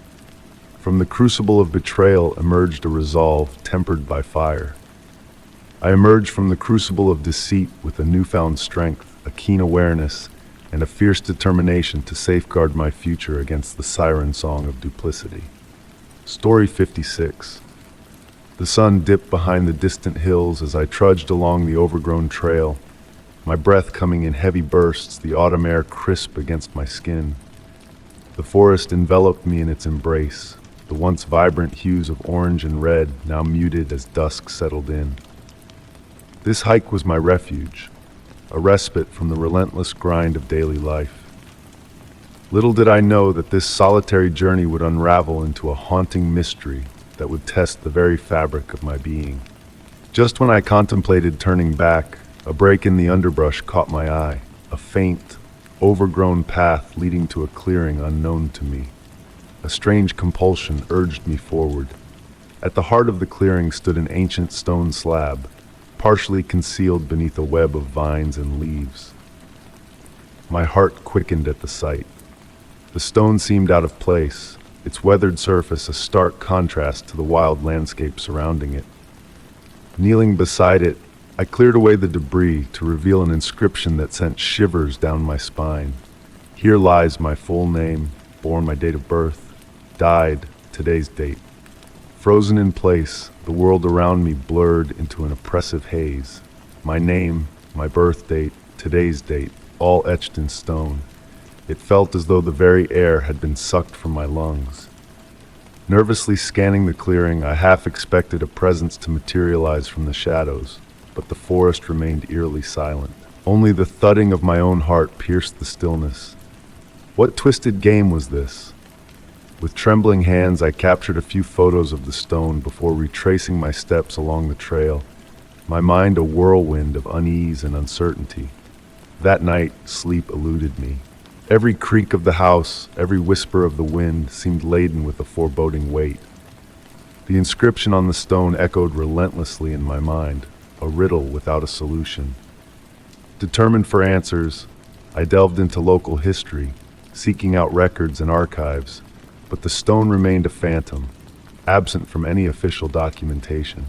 From the crucible of betrayal emerged a resolve tempered by fire. I emerged from the crucible of deceit with a newfound strength, a keen awareness, and a fierce determination to safeguard my future against the siren song of duplicity. Story 56. The sun dipped behind the distant hills as I trudged along the overgrown trail, my breath coming in heavy bursts, the autumn air crisp against my skin. The forest enveloped me in its embrace, the once vibrant hues of orange and red now muted as dusk settled in. This hike was my refuge, a respite from the relentless grind of daily life. Little did I know that this solitary journey would unravel into a haunting mystery that would test the very fabric of my being. Just when I contemplated turning back, a break in the underbrush caught my eye, a faint, overgrown path leading to a clearing unknown to me. A strange compulsion urged me forward. At the heart of the clearing stood an ancient stone slab, partially concealed beneath a web of vines and leaves. My heart quickened at the sight. The stone seemed out of place, its weathered surface a stark contrast to the wild landscape surrounding it. Kneeling beside it, I cleared away the debris to reveal an inscription that sent shivers down my spine. Here lies my full name, born my date of birth, died today's date. Frozen in place, the world around me blurred into an oppressive haze. My name, my birth date, today's date, all etched in stone. It felt as though the very air had been sucked from my lungs. Nervously scanning the clearing, I half expected a presence to materialize from the shadows, but the forest remained eerily silent. Only the thudding of my own heart pierced the stillness. What twisted game was this? With trembling hands, I captured a few photos of the stone before retracing my steps along the trail, my mind a whirlwind of unease and uncertainty. That night, sleep eluded me. Every creak of the house, every whisper of the wind seemed laden with a foreboding weight. The inscription on the stone echoed relentlessly in my mind, a riddle without a solution. Determined for answers, I delved into local history, seeking out records and archives, but the stone remained a phantom, absent from any official documentation.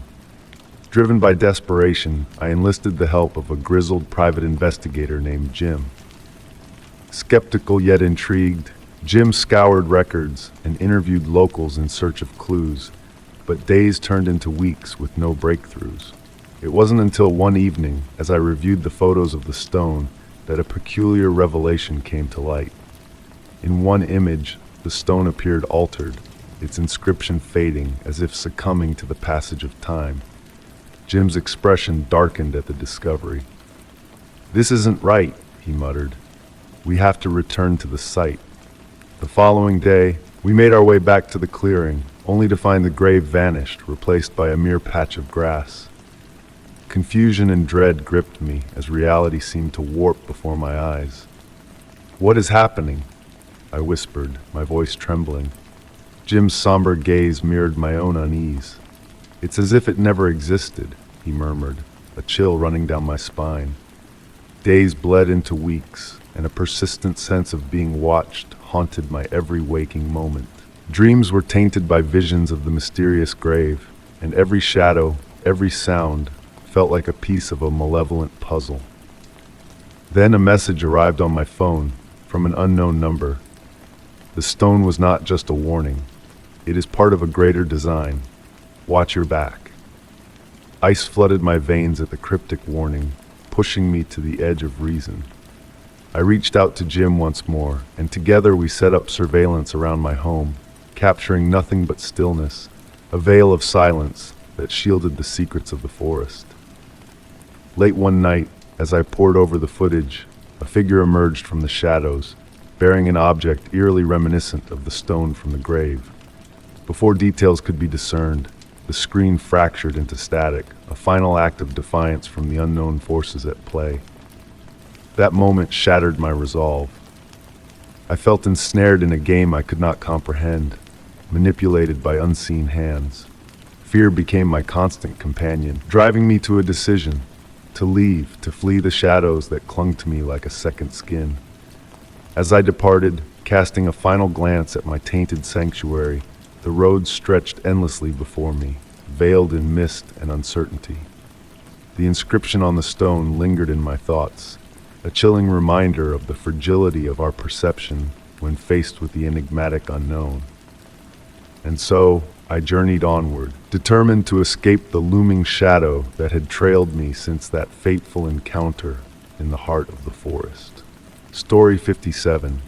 Driven by desperation, I enlisted the help of a grizzled private investigator named Jim. Skeptical yet intrigued, Jim scoured records and interviewed locals in search of clues, but days turned into weeks with no breakthroughs. It wasn't until one evening, as I reviewed the photos of the stone, that a peculiar revelation came to light. In one image, the stone appeared altered, its inscription fading as if succumbing to the passage of time. Jim's expression darkened at the discovery. "This isn't right," he muttered. "We have to return to the site." The following day, we made our way back to the clearing, only to find the grave vanished, replaced by a mere patch of grass. Confusion and dread gripped me as reality seemed to warp before my eyes. "What is happening?" I whispered, my voice trembling. Jim's somber gaze mirrored my own unease. "It's as if it never existed," he murmured, a chill running down my spine. Days bled into weeks, and a persistent sense of being watched haunted my every waking moment. Dreams were tainted by visions of the mysterious grave, and every shadow, every sound, felt like a piece of a malevolent puzzle. Then a message arrived on my phone from an unknown number. The stone was not just a warning. It is part of a greater design. Watch your back. Ice flooded my veins at the cryptic warning, pushing me to the edge of reason. I reached out to Jim once more, and together we set up surveillance around my home, capturing nothing but stillness, a veil of silence that shielded the secrets of the forest. Late one night, as I pored over the footage, a figure emerged from the shadows, bearing an object eerily reminiscent of the stone from the grave. Before details could be discerned, the screen fractured into static, a final act of defiance from the unknown forces at play. That moment shattered my resolve. I felt ensnared in a game I could not comprehend. manipulated by unseen hands. Fear became my constant companion, driving me to a decision: to leave, to flee the shadows that clung to me like a second skin. As I departed, casting a final glance at my tainted sanctuary, the road stretched endlessly before me, veiled in mist and uncertainty. The inscription on the stone lingered in my thoughts, a chilling reminder of the fragility of our perception when faced with the enigmatic unknown. And so, I journeyed onward, determined to escape the looming shadow that had trailed me since that fateful encounter in the heart of the forest. Story 57.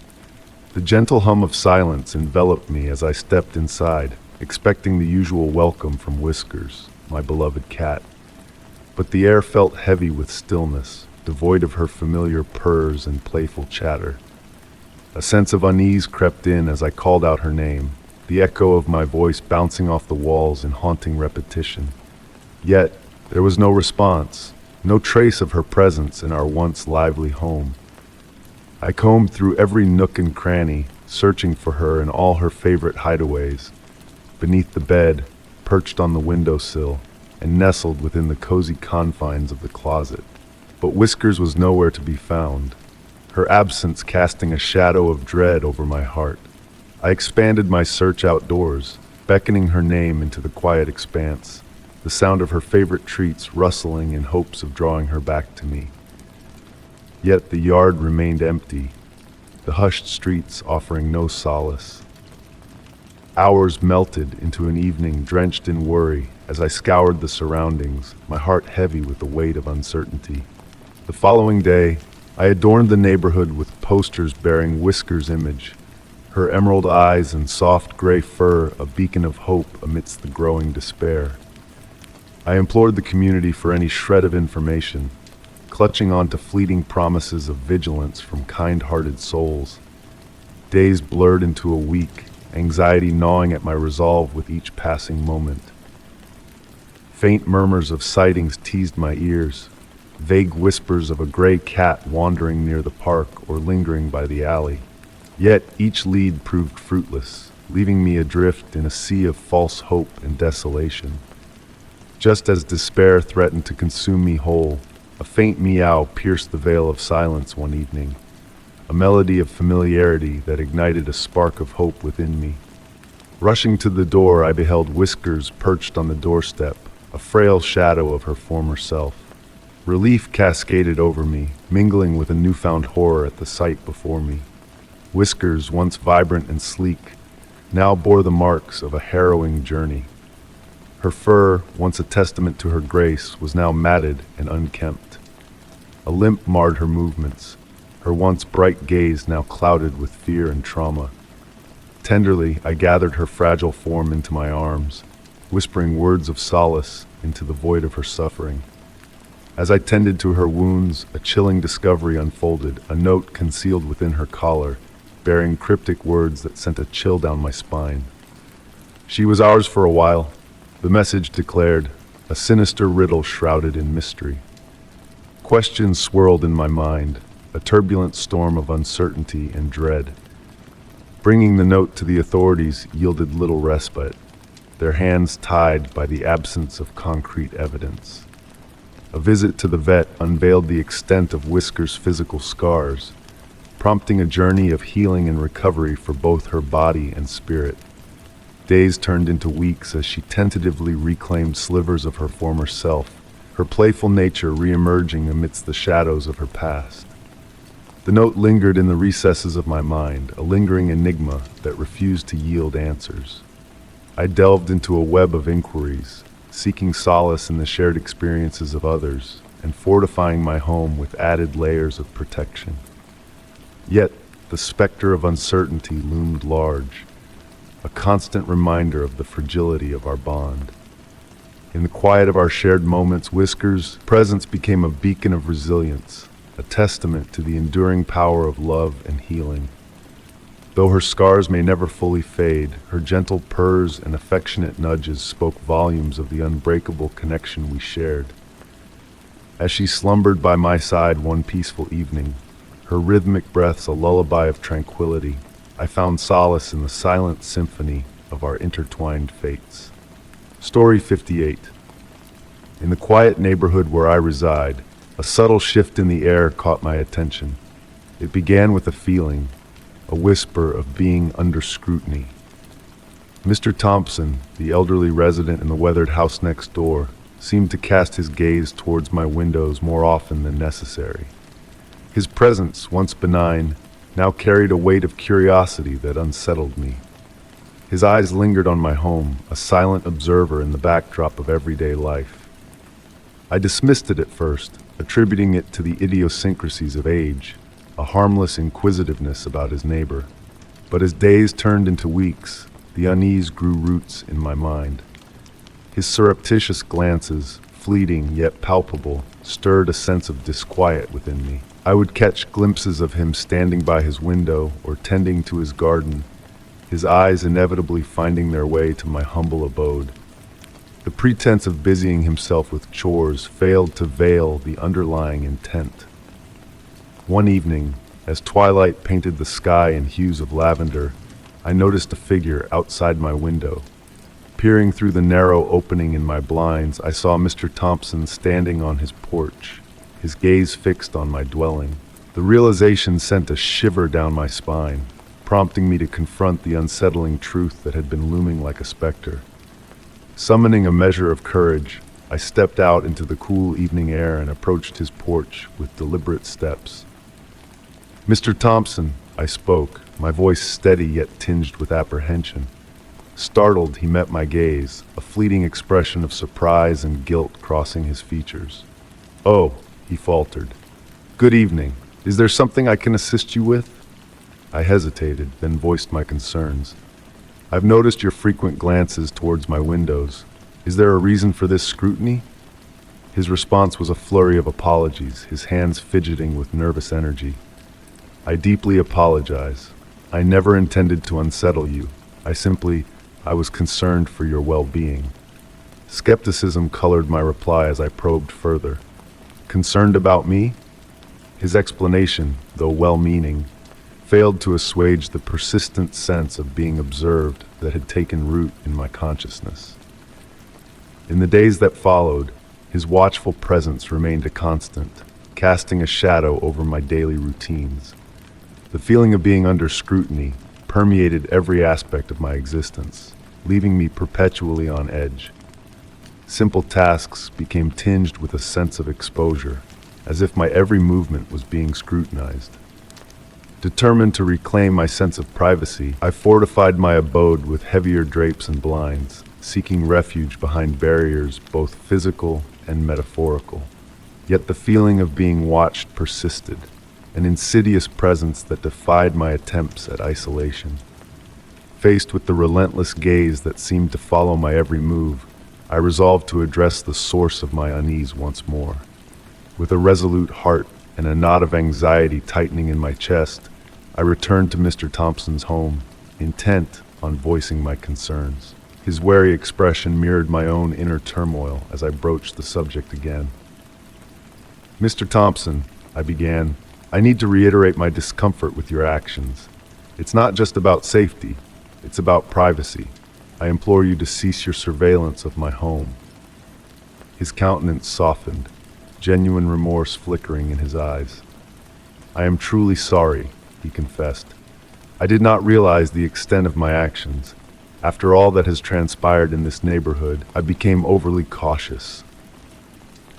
The gentle hum of silence enveloped me as I stepped inside, expecting the usual welcome from Whiskers, my beloved cat. But the air felt heavy with stillness, devoid of her familiar purrs and playful chatter. A sense of unease crept in as I called out her name, the echo of my voice bouncing off the walls in haunting repetition. Yet, there was no response, no trace of her presence in our once lively home. I combed through every nook and cranny, searching for her in all her favorite hideaways, beneath the bed, perched on the windowsill, and nestled within the cozy confines of the closet. But Whiskers was nowhere to be found, her absence casting a shadow of dread over my heart. I expanded my search outdoors, beckoning her name into the quiet expanse, the sound of her favorite treats rustling in hopes of drawing her back to me. Yet the yard remained empty, the hushed streets offering no solace. Hours melted into an evening drenched in worry as I scoured the surroundings, my heart heavy with the weight of uncertainty. The following day, I adorned the neighborhood with posters bearing Whiskers' image, her emerald eyes and soft gray fur a beacon of hope amidst the growing despair. I implored the community for any shred of information, clutching on to fleeting promises of vigilance from kind-hearted souls. Days blurred into a week, anxiety gnawing at my resolve with each passing moment. Faint murmurs of sightings teased my ears, vague whispers of a gray cat wandering near the park or lingering by the alley. Yet each lead proved fruitless, leaving me adrift in a sea of false hope and desolation. Just as despair threatened to consume me whole, a faint meow pierced the veil of silence one evening, a melody of familiarity that ignited a spark of hope within me. Rushing to the door, I beheld Whiskers perched on the doorstep, a frail shadow of her former self. Relief cascaded over me, mingling with a newfound horror at the sight before me. Whiskers, once vibrant and sleek, now bore the marks of a harrowing journey. Her fur, once a testament to her grace, was now matted and unkempt. A limp marred her movements, her once bright gaze now clouded with fear and trauma. Tenderly, I gathered her fragile form into my arms, whispering words of solace into the void of her suffering. As I tended to her wounds, a chilling discovery unfolded, a note concealed within her collar, bearing cryptic words that sent a chill down my spine. She was ours for a while, the message declared, a sinister riddle shrouded in mystery. Questions swirled in my mind, a turbulent storm of uncertainty and dread. Bringing the note to the authorities yielded little respite, their hands tied by the absence of concrete evidence. A visit to the vet unveiled the extent of Whiskers' physical scars, prompting a journey of healing and recovery for both her body and spirit. Days turned into weeks as she tentatively reclaimed slivers of her former self, her playful nature re-emerging amidst the shadows of her past. The note lingered in the recesses of my mind, a lingering enigma that refused to yield answers. I delved into a web of inquiries, seeking solace in the shared experiences of others and fortifying my home with added layers of protection. Yet, the specter of uncertainty loomed large, a constant reminder of the fragility of our bond. In the quiet of our shared moments, Whiskers' presence became a beacon of resilience, a testament to the enduring power of love and healing. Though her scars may never fully fade, her gentle purrs and affectionate nudges spoke volumes of the unbreakable connection we shared. As she slumbered by my side one peaceful evening, her rhythmic breaths a lullaby of tranquility, I found solace in the silent symphony of our intertwined fates. Story 58. In the quiet neighborhood where I reside, a subtle shift in the air caught my attention. It began with a feeling, a whisper of being under scrutiny. Mr. Thompson, the elderly resident in the weathered house next door, seemed to cast his gaze towards my windows more often than necessary. His presence, once benign, now carried a weight of curiosity that unsettled me. His eyes lingered on my home, a silent observer in the backdrop of everyday life. I dismissed it at first, attributing it to the idiosyncrasies of age, a harmless inquisitiveness about his neighbor. But as days turned into weeks, the unease grew roots in my mind. His surreptitious glances, fleeting yet palpable, stirred a sense of disquiet within me. I would catch glimpses of him standing by his window or tending to his garden, his eyes inevitably finding their way to my humble abode. The pretense of busying himself with chores failed to veil the underlying intent. One evening, as twilight painted the sky in hues of lavender, I noticed a figure outside my window. Peering through the narrow opening in my blinds, I saw Mr. Thompson standing on his porch, his gaze fixed on my dwelling. The realization sent a shiver down my spine, prompting me to confront the unsettling truth that had been looming like a specter. Summoning a measure of courage, I stepped out into the cool evening air and approached his porch with deliberate steps. "Mr. Thompson," I spoke, my voice steady yet tinged with apprehension. Startled, he met my gaze, a fleeting expression of surprise and guilt crossing his features. "Oh," he faltered. "Good evening. Is there something I can assist you with?" I hesitated, then voiced my concerns. "I've noticed your frequent glances towards my windows. Is there a reason for this scrutiny?" His response was a flurry of apologies, his hands fidgeting with nervous energy. "I deeply apologize. I never intended to unsettle you. I was concerned for your well-being." Skepticism colored my reply as I probed further. "Concerned about me?" His explanation, though well-meaning, failed to assuage the persistent sense of being observed that had taken root in my consciousness. In the days that followed, his watchful presence remained a constant, casting a shadow over my daily routines. The feeling of being under scrutiny permeated every aspect of my existence, leaving me perpetually on edge. Simple tasks became tinged with a sense of exposure, as if my every movement was being scrutinized. Determined to reclaim my sense of privacy, I fortified my abode with heavier drapes and blinds, seeking refuge behind barriers both physical and metaphorical. Yet the feeling of being watched persisted, an insidious presence that defied my attempts at isolation. Faced with the relentless gaze that seemed to follow my every move, I resolved to address the source of my unease once more. With a resolute heart and a knot of anxiety tightening in my chest, I returned to Mr. Thompson's home, intent on voicing my concerns. His wary expression mirrored my own inner turmoil as I broached the subject again. "Mr. Thompson," I began, "I need to reiterate my discomfort with your actions. It's not just about safety, it's about privacy. I implore you to cease your surveillance of my home." His countenance softened, genuine remorse flickering in his eyes. "I am truly sorry," he confessed. "I did not realize the extent of my actions. After all that has transpired in this neighborhood, I became overly cautious."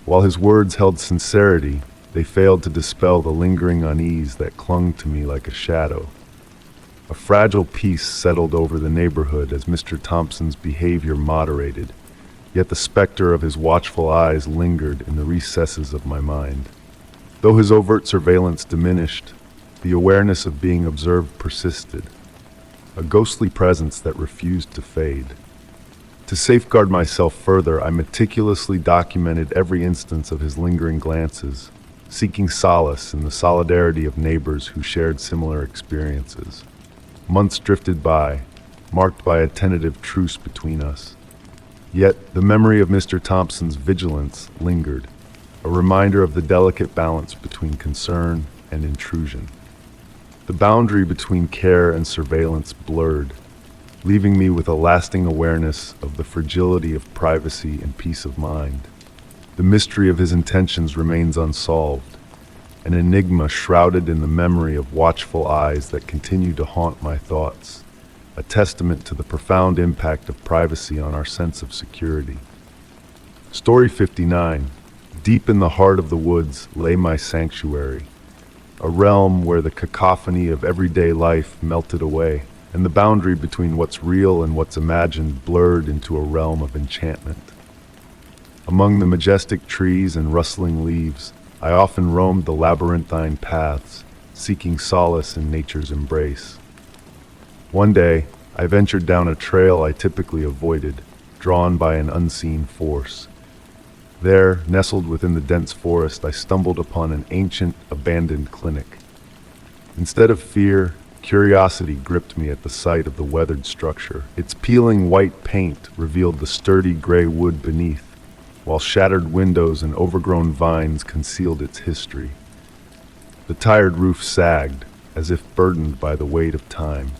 While his words held sincerity, they failed to dispel the lingering unease that clung to me like a shadow. A fragile peace settled over the neighborhood as Mr. Thompson's behavior moderated, yet the specter of his watchful eyes lingered in the recesses of my mind. Though his overt surveillance diminished, the awareness of being observed persisted, a ghostly presence that refused to fade. To safeguard myself further, I meticulously documented every instance of his lingering glances, seeking solace in the solidarity of neighbors who shared similar experiences. Months drifted by, marked by a tentative truce between us. Yet the memory of Mr. Thompson's vigilance lingered, a reminder of the delicate balance between concern and intrusion. The boundary between care and surveillance blurred, leaving me with a lasting awareness of the fragility of privacy and peace of mind. The mystery of his intentions remains unsolved, an enigma shrouded in the memory of watchful eyes that continue to haunt my thoughts, a testament to the profound impact of privacy on our sense of security. Story 59. Deep in the heart of the woods lay my sanctuary, a realm where the cacophony of everyday life melted away, and the boundary between what's real and what's imagined blurred into a realm of enchantment. Among the majestic trees and rustling leaves, I often roamed the labyrinthine paths, seeking solace in nature's embrace. One day, I ventured down a trail I typically avoided, drawn by an unseen force. There, nestled within the dense forest, I stumbled upon an ancient, abandoned clinic. Instead of fear, curiosity gripped me at the sight of the weathered structure. Its peeling white paint revealed the sturdy gray wood beneath, while shattered windows and overgrown vines concealed its history. The tired roof sagged, as if burdened by the weight of time.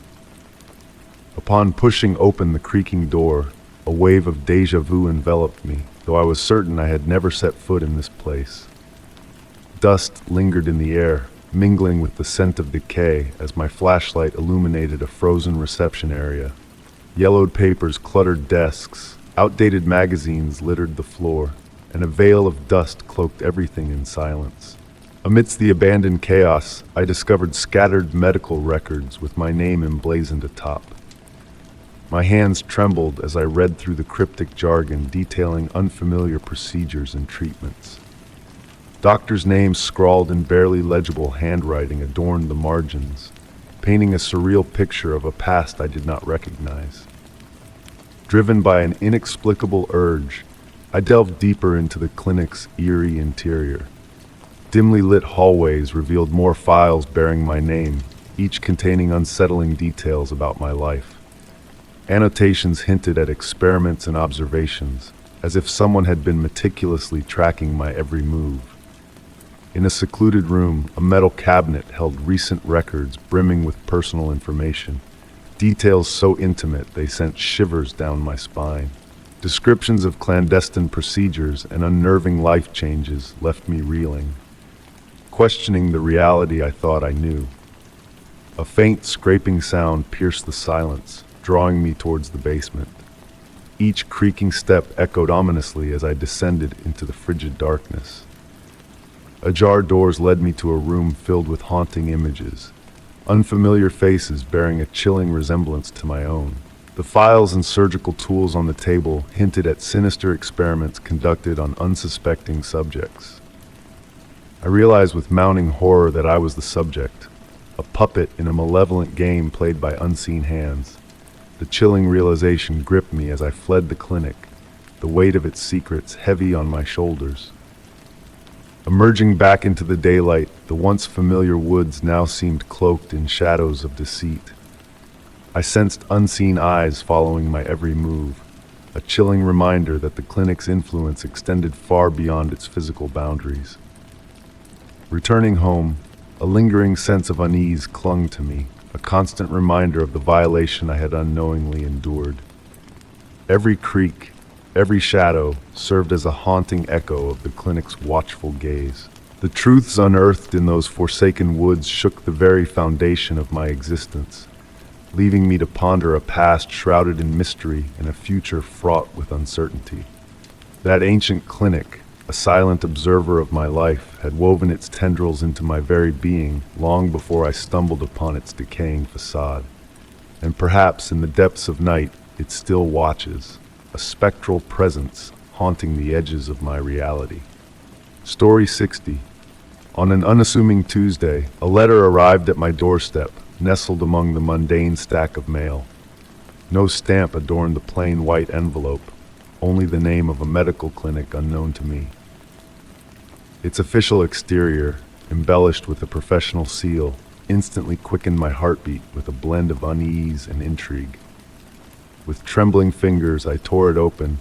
Upon pushing open the creaking door, a wave of déjà vu enveloped me, though I was certain I had never set foot in this place. Dust lingered in the air, mingling with the scent of decay as my flashlight illuminated a frozen reception area. Yellowed papers cluttered desks, outdated magazines littered the floor, and a veil of dust cloaked everything in silence. Amidst the abandoned chaos, I discovered scattered medical records with my name emblazoned atop. My hands trembled as I read through the cryptic jargon detailing unfamiliar procedures and treatments. Doctors' names scrawled in barely legible handwriting adorned the margins, painting a surreal picture of a past I did not recognize. Driven by an inexplicable urge, I delved deeper into the clinic's eerie interior. Dimly lit hallways revealed more files bearing my name, each containing unsettling details about my life. Annotations hinted at experiments and observations, as if someone had been meticulously tracking my every move. In a secluded room, a metal cabinet held recent records brimming with personal information, details so intimate they sent shivers down my spine. Descriptions of clandestine procedures and unnerving life changes left me reeling, questioning the reality I thought I knew. A faint scraping sound pierced the silence, drawing me towards the basement. Each creaking step echoed ominously as I descended into the frigid darkness. Ajar doors led me to a room filled with haunting images, unfamiliar faces bearing a chilling resemblance to my own. The files and surgical tools on the table hinted at sinister experiments conducted on unsuspecting subjects. I realized with mounting horror that I was the subject, a puppet in a malevolent game played by unseen hands. The chilling realization gripped me as I fled the clinic, the weight of its secrets heavy on my shoulders. Emerging back into the daylight, the once familiar woods now seemed cloaked in shadows of deceit. I sensed unseen eyes following my every move, a chilling reminder that the clinic's influence extended far beyond its physical boundaries. Returning home, a lingering sense of unease clung to me, a constant reminder of the violation I had unknowingly endured. Every creak, every shadow served as a haunting echo of the clinic's watchful gaze. The truths unearthed in those forsaken woods shook the very foundation of my existence, leaving me to ponder a past shrouded in mystery and a future fraught with uncertainty. That ancient clinic, a silent observer of my life, had woven its tendrils into my very being long before I stumbled upon its decaying facade. And perhaps in the depths of night, it still watches, a spectral presence haunting the edges of my reality. Story 60. On an unassuming Tuesday, a letter arrived at my doorstep, nestled among the mundane stack of mail. No stamp adorned the plain white envelope, only the name of a medical clinic unknown to me. Its official exterior, embellished with a professional seal, instantly quickened my heartbeat with a blend of unease and intrigue. With trembling fingers, I tore it open,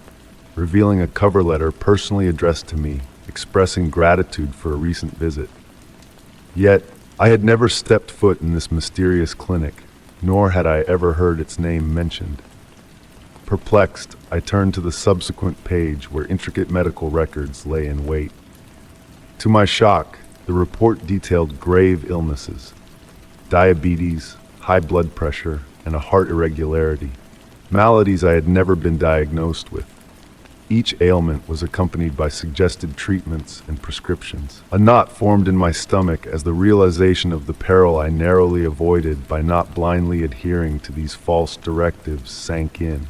revealing a cover letter personally addressed to me, expressing gratitude for a recent visit. Yet, I had never stepped foot in this mysterious clinic, nor had I ever heard its name mentioned. Perplexed, I turned to the subsequent page where intricate medical records lay in wait. To my shock, the report detailed grave illnesses: diabetes, high blood pressure, and a heart irregularity, maladies I had never been diagnosed with. Each ailment was accompanied by suggested treatments and prescriptions. A knot formed in my stomach as the realization of the peril I narrowly avoided by not blindly adhering to these false directives sank in.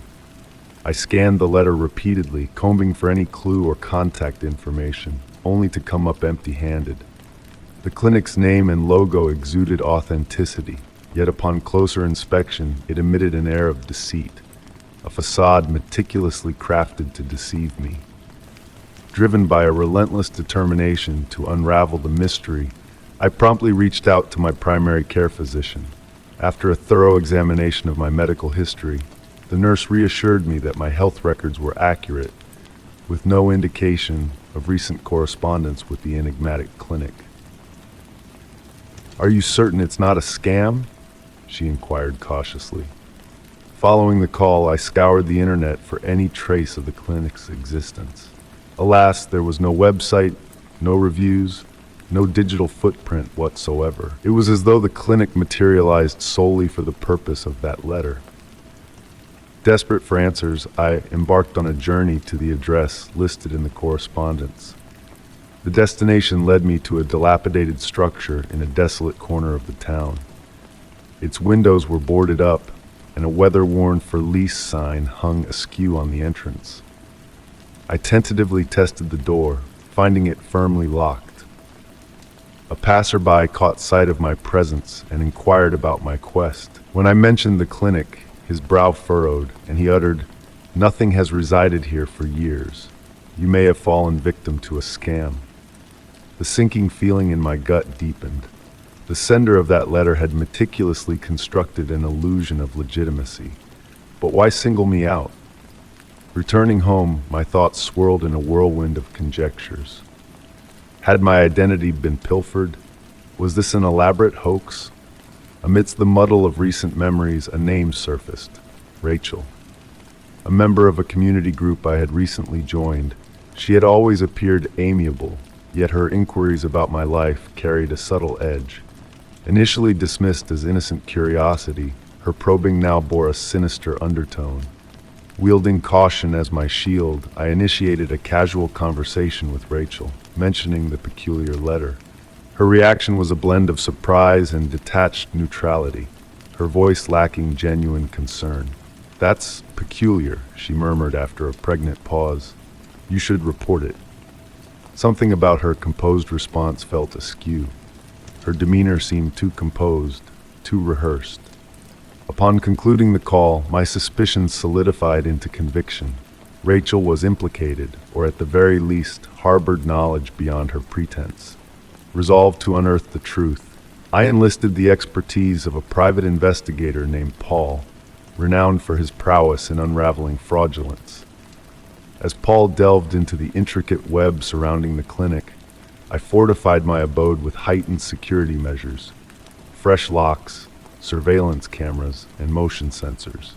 I scanned the letter repeatedly, combing for any clue or contact information, only to come up empty-handed. The clinic's name and logo exuded authenticity, yet upon closer inspection, it emitted an air of deceit, a facade meticulously crafted to deceive me. Driven by a relentless determination to unravel the mystery, I promptly reached out to my primary care physician. After a thorough examination of my medical history, the nurse reassured me that my health records were accurate, with no indication of recent correspondence with the enigmatic clinic. "Are you certain it's not a scam?" she inquired cautiously. Following the call, I scoured the internet for any trace of the clinic's existence. Alas, there was no website, no reviews, no digital footprint whatsoever. It was as though the clinic materialized solely for the purpose of that letter. Desperate for answers, I embarked on a journey to the address listed in the correspondence. The destination led me to a dilapidated structure in a desolate corner of the town. Its windows were boarded up, and a weather-worn "for lease" sign hung askew on the entrance. I tentatively tested the door, finding it firmly locked. A passerby caught sight of my presence and inquired about my quest. When I mentioned the clinic, his brow furrowed, and he uttered, "Nothing has resided here for years. You may have fallen victim to a scam." The sinking feeling in my gut deepened. The sender of that letter had meticulously constructed an illusion of legitimacy. But why single me out? Returning home, my thoughts swirled in a whirlwind of conjectures. Had my identity been pilfered? Was this an elaborate hoax? Amidst the muddle of recent memories, a name surfaced: Rachel. A member of a community group I had recently joined. She had always appeared amiable, yet her inquiries about my life carried a subtle edge. Initially dismissed as innocent curiosity, her probing now bore a sinister undertone. Wielding caution as my shield, I initiated a casual conversation with Rachel, mentioning the peculiar letter. Her reaction was a blend of surprise and detached neutrality, her voice lacking genuine concern. "That's peculiar," she murmured after a pregnant pause. "You should report it." Something about her composed response felt askew. Her demeanor seemed too composed, too rehearsed. Upon concluding the call, my suspicions solidified into conviction. Rachel was implicated, or at the very least, harbored knowledge beyond her pretense. Resolved to unearth the truth, I enlisted the expertise of a private investigator named Paul, renowned for his prowess in unraveling fraudulence. As Paul delved into the intricate web surrounding the clinic, I fortified my abode with heightened security measures: fresh locks, surveillance cameras, and motion sensors.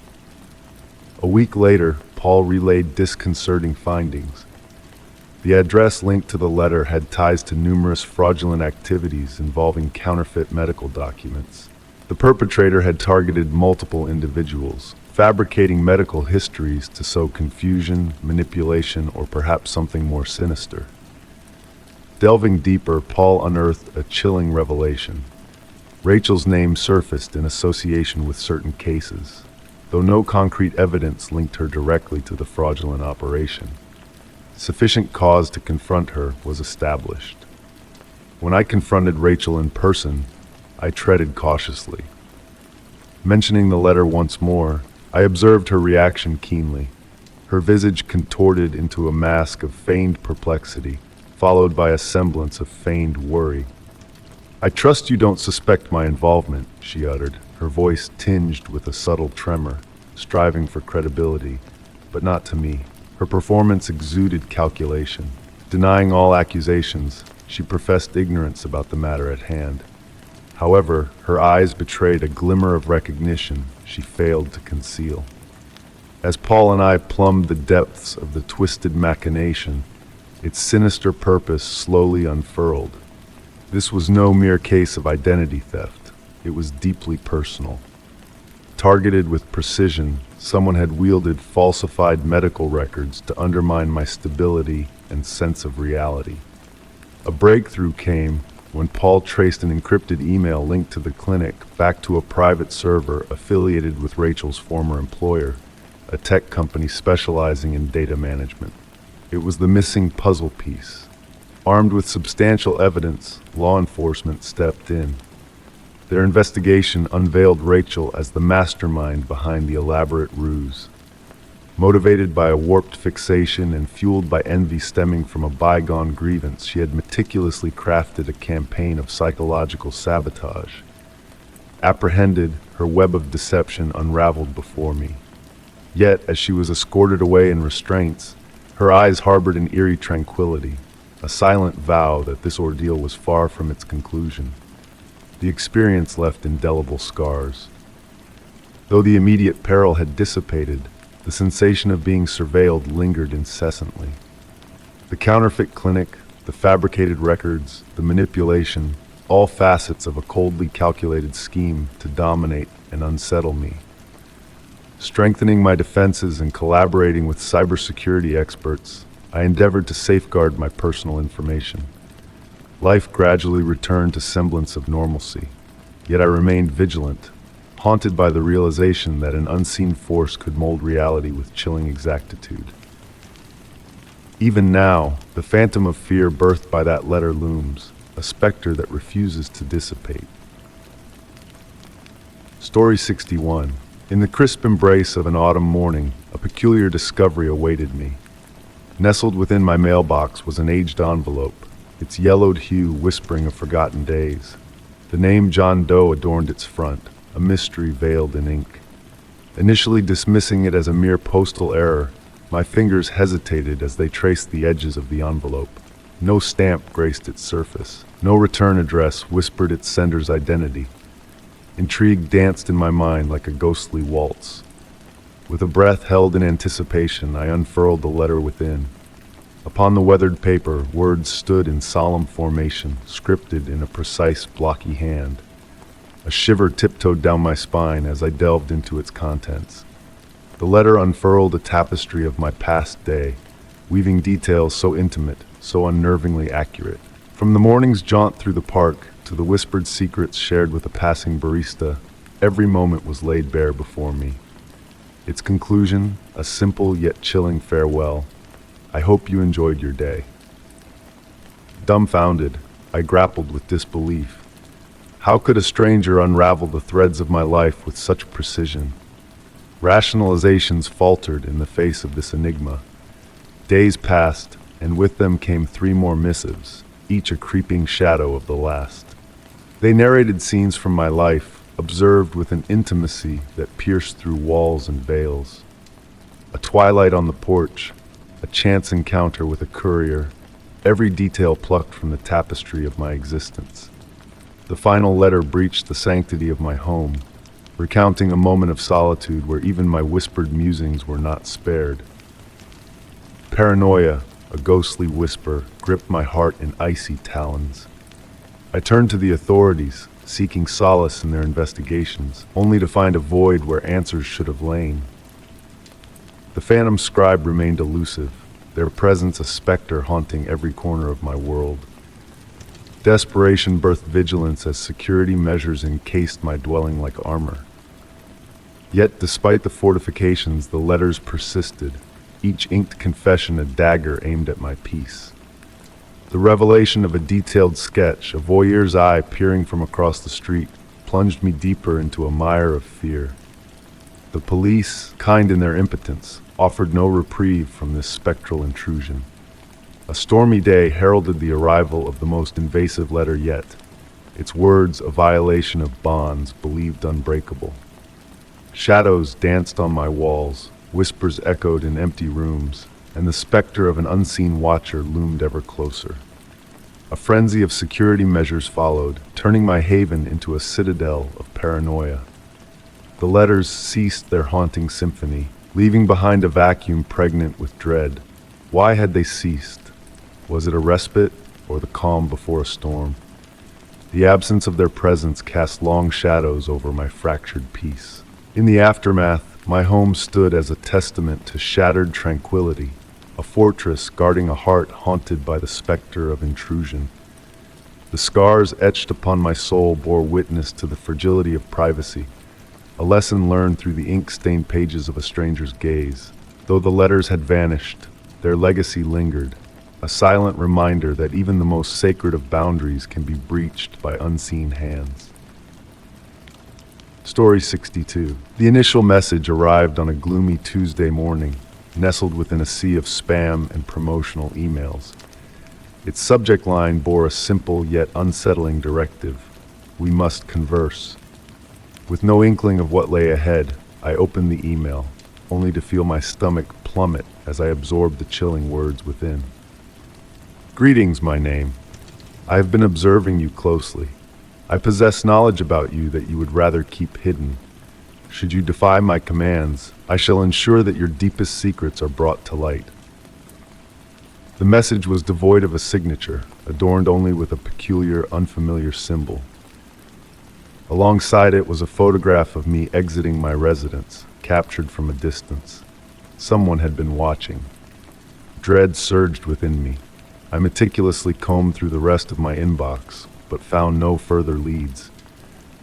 A week later, Paul relayed disconcerting findings. The address linked to the letter had ties to numerous fraudulent activities involving counterfeit medical documents. The perpetrator had targeted multiple individuals, fabricating medical histories to sow confusion, manipulation, or perhaps something more sinister. Delving deeper, Paul unearthed a chilling revelation. Rachel's name surfaced in association with certain cases, though no concrete evidence linked her directly to the fraudulent operation. Sufficient cause to confront her was established. When I confronted Rachel in person, I treaded cautiously. Mentioning the letter once more, I observed her reaction keenly. Her visage contorted into a mask of feigned perplexity, followed by a semblance of feigned worry. "I trust you don't suspect my involvement," she uttered, her voice tinged with a subtle tremor, striving for credibility, but not to me. Her performance exuded calculation. Denying all accusations, she professed ignorance about the matter at hand. However, her eyes betrayed a glimmer of recognition she failed to conceal. As Paul and I plumbed the depths of the twisted machination, its sinister purpose slowly unfurled. This was no mere case of identity theft. It was deeply personal. Targeted with precision, someone had wielded falsified medical records to undermine my stability and sense of reality. A breakthrough came when Paul traced an encrypted email linked to the clinic back to a private server affiliated with Rachel's former employer, a tech company specializing in data management. It was the missing puzzle piece. Armed with substantial evidence, law enforcement stepped in. Their investigation unveiled Rachel as the mastermind behind the elaborate ruse. Motivated by a warped fixation and fueled by envy stemming from a bygone grievance, she had meticulously crafted a campaign of psychological sabotage. Apprehended, her web of deception unraveled before me. Yet, as she was escorted away in restraints, her eyes harbored an eerie tranquility, a silent vow that this ordeal was far from its conclusion. The experience left indelible scars. Though the immediate peril had dissipated, the sensation of being surveilled lingered incessantly. The counterfeit clinic, the fabricated records, the manipulation, all facets of a coldly calculated scheme to dominate and unsettle me. Strengthening my defenses and collaborating with cybersecurity experts, I endeavored to safeguard my personal information. Life gradually returned to semblance of normalcy, yet I remained vigilant, haunted by the realization that an unseen force could mold reality with chilling exactitude. Even now, the phantom of fear birthed by that letter looms, a specter that refuses to dissipate. Story 61. In the crisp embrace of an autumn morning, a peculiar discovery awaited me. Nestled within my mailbox was an aged envelope, its yellowed hue whispering of forgotten days. The name John Doe adorned its front, a mystery veiled in ink. Initially dismissing it as a mere postal error, my fingers hesitated as they traced the edges of the envelope. No stamp graced its surface. No return address whispered its sender's identity. Intrigue danced in my mind like a ghostly waltz. With a breath held in anticipation, I unfurled the letter within. Upon the weathered paper, words stood in solemn formation, scripted in a precise, blocky hand. A shiver tiptoed down my spine as I delved into its contents. The letter unfurled a tapestry of my past day, weaving details so intimate, so unnervingly accurate. From the morning's jaunt through the park to the whispered secrets shared with a passing barista, every moment was laid bare before me. Its conclusion, a simple yet chilling farewell. I hope you enjoyed your day. Dumbfounded, I grappled with disbelief. How could a stranger unravel the threads of my life with such precision? Rationalizations faltered in the face of this enigma. Days passed, and with them came 3 more missives, each a creeping shadow of the last. They narrated scenes from my life, observed with an intimacy that pierced through walls and veils. A twilight on the porch, a chance encounter with a courier, every detail plucked from the tapestry of my existence. The final letter breached the sanctity of my home, recounting a moment of solitude where even my whispered musings were not spared. Paranoia, a ghostly whisper, gripped my heart in icy talons. I turned to the authorities, seeking solace in their investigations, only to find a void where answers should have lain. The phantom scribe remained elusive, their presence a specter haunting every corner of my world. Desperation birthed vigilance as security measures encased my dwelling like armor. Yet, despite the fortifications, the letters persisted, each inked confession a dagger aimed at my peace. The revelation of a detailed sketch, a voyeur's eye peering from across the street, plunged me deeper into a mire of fear. The police, kind in their impotence, offered no reprieve from this spectral intrusion. A stormy day heralded the arrival of the most invasive letter yet, its words a violation of bonds believed unbreakable. Shadows danced on my walls, whispers echoed in empty rooms, and the specter of an unseen watcher loomed ever closer. A frenzy of security measures followed, turning my haven into a citadel of paranoia. The letters ceased their haunting symphony, leaving behind a vacuum pregnant with dread. Why had they ceased? Was it a respite, or the calm before a storm? The absence of their presence cast long shadows over my fractured peace. In the aftermath, my home stood as a testament to shattered tranquility, a fortress guarding a heart haunted by the specter of intrusion. The scars etched upon my soul bore witness to the fragility of privacy, a lesson learned through the ink-stained pages of a stranger's gaze. Though the letters had vanished, their legacy lingered, a silent reminder that even the most sacred of boundaries can be breached by unseen hands. Story 62. The initial message arrived on a gloomy Tuesday morning, nestled within a sea of spam and promotional emails. Its subject line bore a simple yet unsettling directive: we must converse. With no inkling of what lay ahead, I opened the email, only to feel my stomach plummet as I absorbed the chilling words within. Greetings, my name. I have been observing you closely. I possess knowledge about you that you would rather keep hidden. Should you defy my commands, I shall ensure that your deepest secrets are brought to light. The message was devoid of a signature, adorned only with a peculiar, unfamiliar symbol. Alongside it was a photograph of me exiting my residence, captured from a distance. Someone had been watching. Dread surged within me. I meticulously combed through the rest of my inbox, but found no further leads.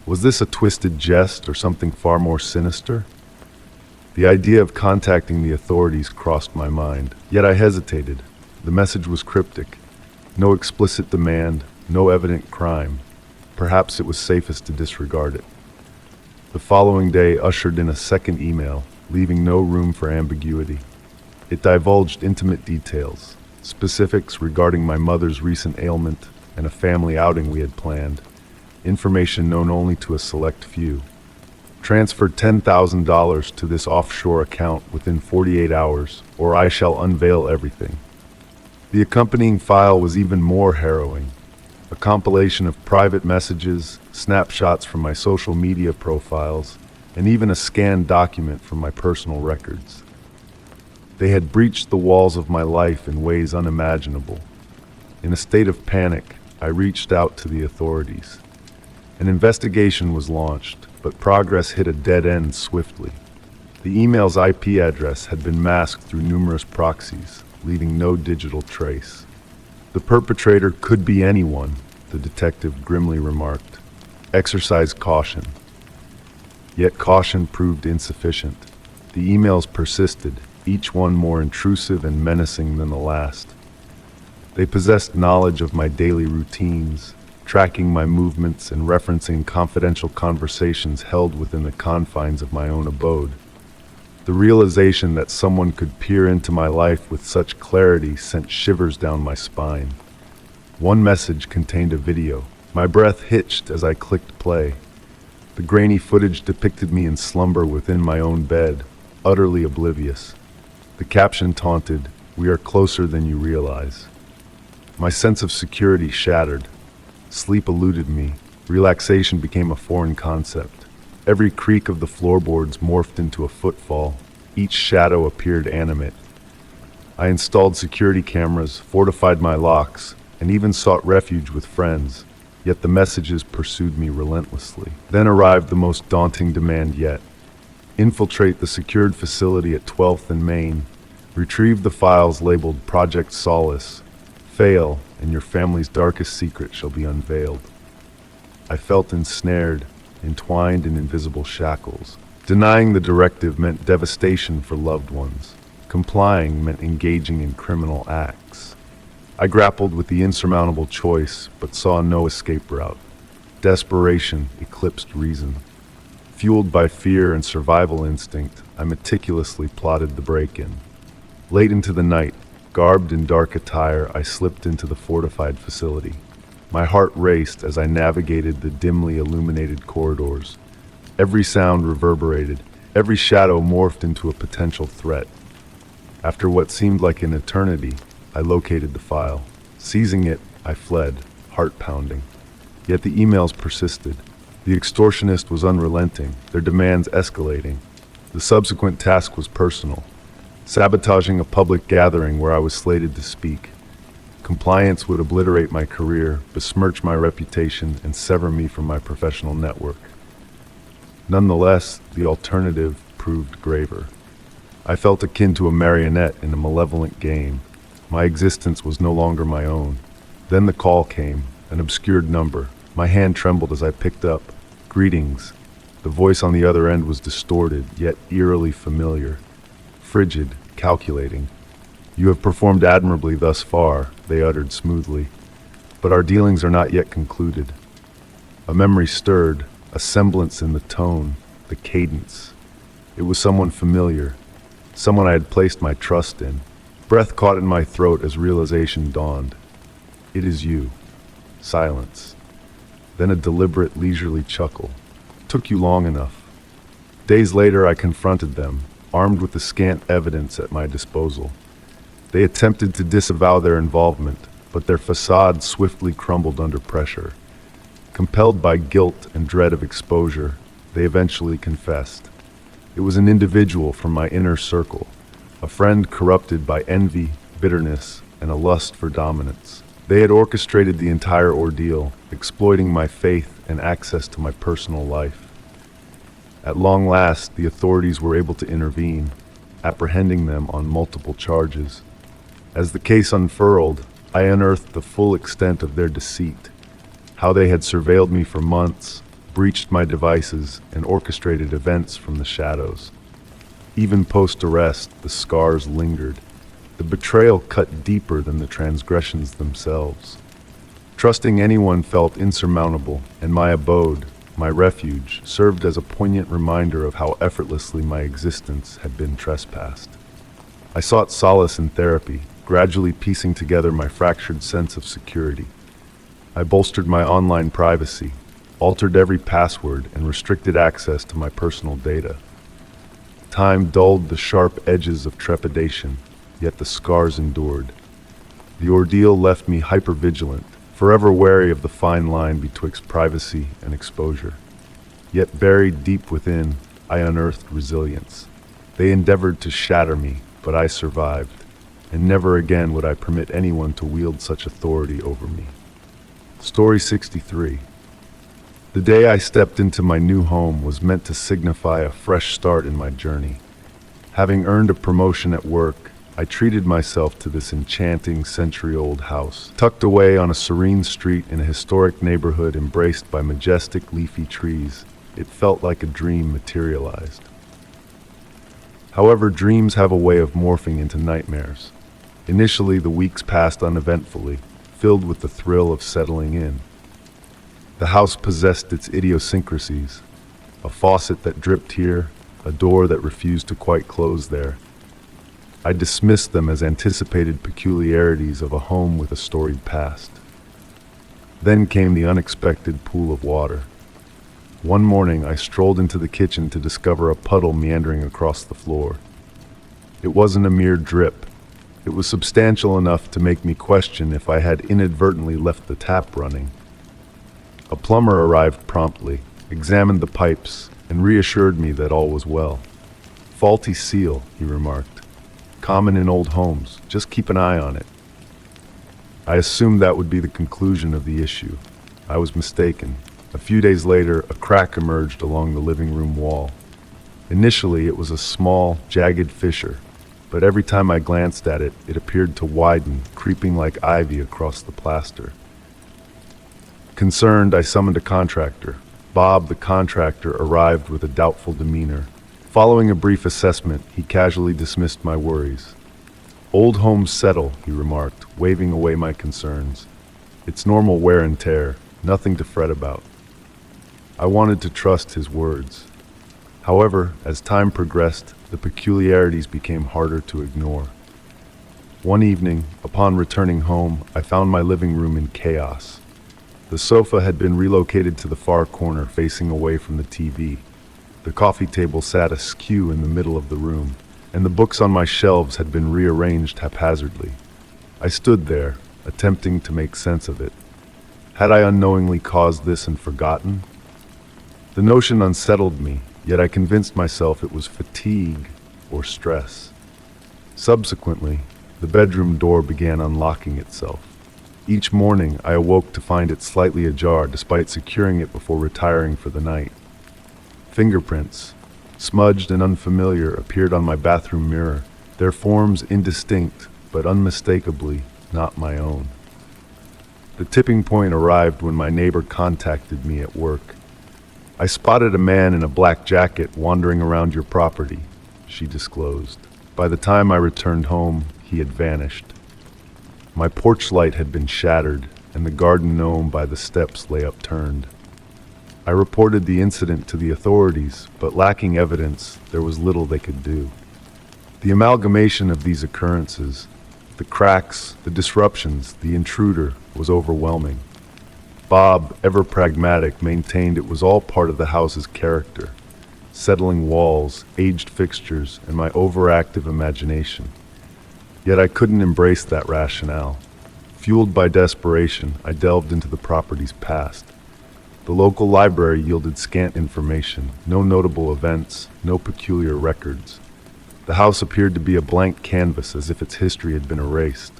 Was this a twisted jest or something far more sinister? The idea of contacting the authorities crossed my mind, yet I hesitated. The message was cryptic. No explicit demand, no evident crime. Perhaps it was safest to disregard it. The following day ushered in a second email, leaving no room for ambiguity. It divulged intimate details, specifics regarding my mother's recent ailment and a family outing we had planned, information known only to a select few. Transfer $10,000 to this offshore account within 48 hours, or I shall unveil everything. The accompanying file was even more harrowing. A compilation of private messages, snapshots from my social media profiles, and even a scanned document from my personal records. They had breached the walls of my life in ways unimaginable. In a state of panic, I reached out to the authorities. An investigation was launched, but progress hit a dead end swiftly. The email's IP address had been masked through numerous proxies, leaving no digital trace. The perpetrator could be anyone, the detective grimly remarked. Exercise caution. Yet caution proved insufficient. The emails persisted, each one more intrusive and menacing than the last. They possessed knowledge of my daily routines, tracking my movements and referencing confidential conversations held within the confines of my own abode. The realization that someone could peer into my life with such clarity sent shivers down my spine. One message contained a video. My breath hitched as I clicked play. The grainy footage depicted me in slumber within my own bed, utterly oblivious. The caption taunted, "We are closer than you realize." My sense of security shattered. Sleep eluded me. Relaxation became a foreign concept. Every creak of the floorboards morphed into a footfall. Each shadow appeared animate. I installed security cameras, fortified my locks, and even sought refuge with friends. Yet the messages pursued me relentlessly. Then arrived the most daunting demand yet. Infiltrate the secured facility at 12th and Main. Retrieve the files labeled Project Solace. Fail, and your family's darkest secret shall be unveiled. I felt ensnared, entwined in invisible shackles. Denying the directive meant devastation for loved ones. Complying meant engaging in criminal acts. I grappled with the insurmountable choice, but saw no escape route. Desperation eclipsed reason. Fueled by fear and survival instinct, I meticulously plotted the break-in. Late into the night, garbed in dark attire, I slipped into the fortified facility. My heart raced as I navigated the dimly illuminated corridors. Every sound reverberated, every shadow morphed into a potential threat. After what seemed like an eternity, I located the file. Seizing it, I fled, heart pounding. Yet the emails persisted. The extortionist was unrelenting, their demands escalating. The subsequent task was personal, sabotaging a public gathering where I was slated to speak. Compliance would obliterate my career, besmirch my reputation, and sever me from my professional network. Nonetheless, the alternative proved graver. I felt akin to a marionette in a malevolent game. My existence was no longer my own. Then the call came, an obscured number. My hand trembled as I picked up. Greetings. The voice on the other end was distorted, yet eerily familiar. Frigid, calculating. You have performed admirably thus far, they uttered smoothly. But our dealings are not yet concluded. A memory stirred, a semblance in the tone, the cadence. It was someone familiar, someone I had placed my trust in. Breath caught in my throat as realization dawned. It is you. Silence. Then a deliberate, leisurely chuckle. Took you long enough. Days later, I confronted them, armed with the scant evidence at my disposal. They attempted to disavow their involvement, but their facade swiftly crumbled under pressure. Compelled by guilt and dread of exposure, they eventually confessed. It was an individual from my inner circle, a friend corrupted by envy, bitterness, and a lust for dominance. They had orchestrated the entire ordeal, exploiting my faith and access to my personal life. At long last, the authorities were able to intervene, apprehending them on multiple charges. As the case unfurled, I unearthed the full extent of their deceit, how they had surveilled me for months, breached my devices, and orchestrated events from the shadows. Even post-arrest, the scars lingered. The betrayal cut deeper than the transgressions themselves. Trusting anyone felt insurmountable, and my abode, my refuge, served as a poignant reminder of how effortlessly my existence had been trespassed. I sought solace in therapy, gradually piecing together my fractured sense of security. I bolstered my online privacy, altered every password, and restricted access to my personal data. Time dulled the sharp edges of trepidation, yet the scars endured. The ordeal left me hypervigilant, forever wary of the fine line betwixt privacy and exposure. Yet buried deep within, I unearthed resilience. They endeavored to shatter me, but I survived, and never again would I permit anyone to wield such authority over me. Story 63. The day I stepped into my new home was meant to signify a fresh start in my journey. Having earned a promotion at work, I treated myself to this enchanting century-old house. Tucked away on a serene street in a historic neighborhood embraced by majestic leafy trees, it felt like a dream materialized. However, dreams have a way of morphing into nightmares. Initially, the weeks passed uneventfully, filled with the thrill of settling in. The house possessed its idiosyncrasies, a faucet that dripped here, a door that refused to quite close there. I dismissed them as anticipated peculiarities of a home with a storied past. Then came the unexpected pool of water. One morning, I strolled into the kitchen to discover a puddle meandering across the floor. It wasn't a mere drip. It was substantial enough to make me question if I had inadvertently left the tap running. A plumber arrived promptly, examined the pipes, and reassured me that all was well. "Faulty seal," he remarked. "Common in old homes. Just keep an eye on it." I assumed that would be the conclusion of the issue. I was mistaken. A few days later, a crack emerged along the living room wall. Initially, it was a small, jagged fissure, but every time I glanced at it, it appeared to widen, creeping like ivy across the plaster. Concerned, I summoned a contractor. Bob, the contractor, arrived with a doubtful demeanor. Following a brief assessment, he casually dismissed my worries. "Old homes settle," he remarked, waving away my concerns. "It's normal wear and tear, nothing to fret about." I wanted to trust his words. However, as time progressed, the peculiarities became harder to ignore. One evening, upon returning home, I found my living room in chaos. The sofa had been relocated to the far corner, facing away from the TV. The coffee table sat askew in the middle of the room, and the books on my shelves had been rearranged haphazardly. I stood there, attempting to make sense of it. Had I unknowingly caused this and forgotten? The notion unsettled me, yet I convinced myself it was fatigue or stress. Subsequently, the bedroom door began unlocking itself. Each morning, I awoke to find it slightly ajar despite securing it before retiring for the night. Fingerprints, smudged and unfamiliar, appeared on my bathroom mirror, their forms indistinct but unmistakably not my own. The tipping point arrived when my neighbor contacted me at work. "I spotted a man in a black jacket wandering around your property," she disclosed. By the time I returned home, he had vanished. My porch light had been shattered, and the garden gnome by the steps lay upturned. I reported the incident to the authorities, but lacking evidence, there was little they could do. The amalgamation of these occurrences, the cracks, the disruptions, the intruder, was overwhelming. Bob, ever pragmatic, maintained it was all part of the house's character: settling walls, aged fixtures, and my overactive imagination. Yet I couldn't embrace that rationale. Fueled by desperation, I delved into the property's past. The local library yielded scant information, no notable events, no peculiar records. The house appeared to be a blank canvas, as if its history had been erased.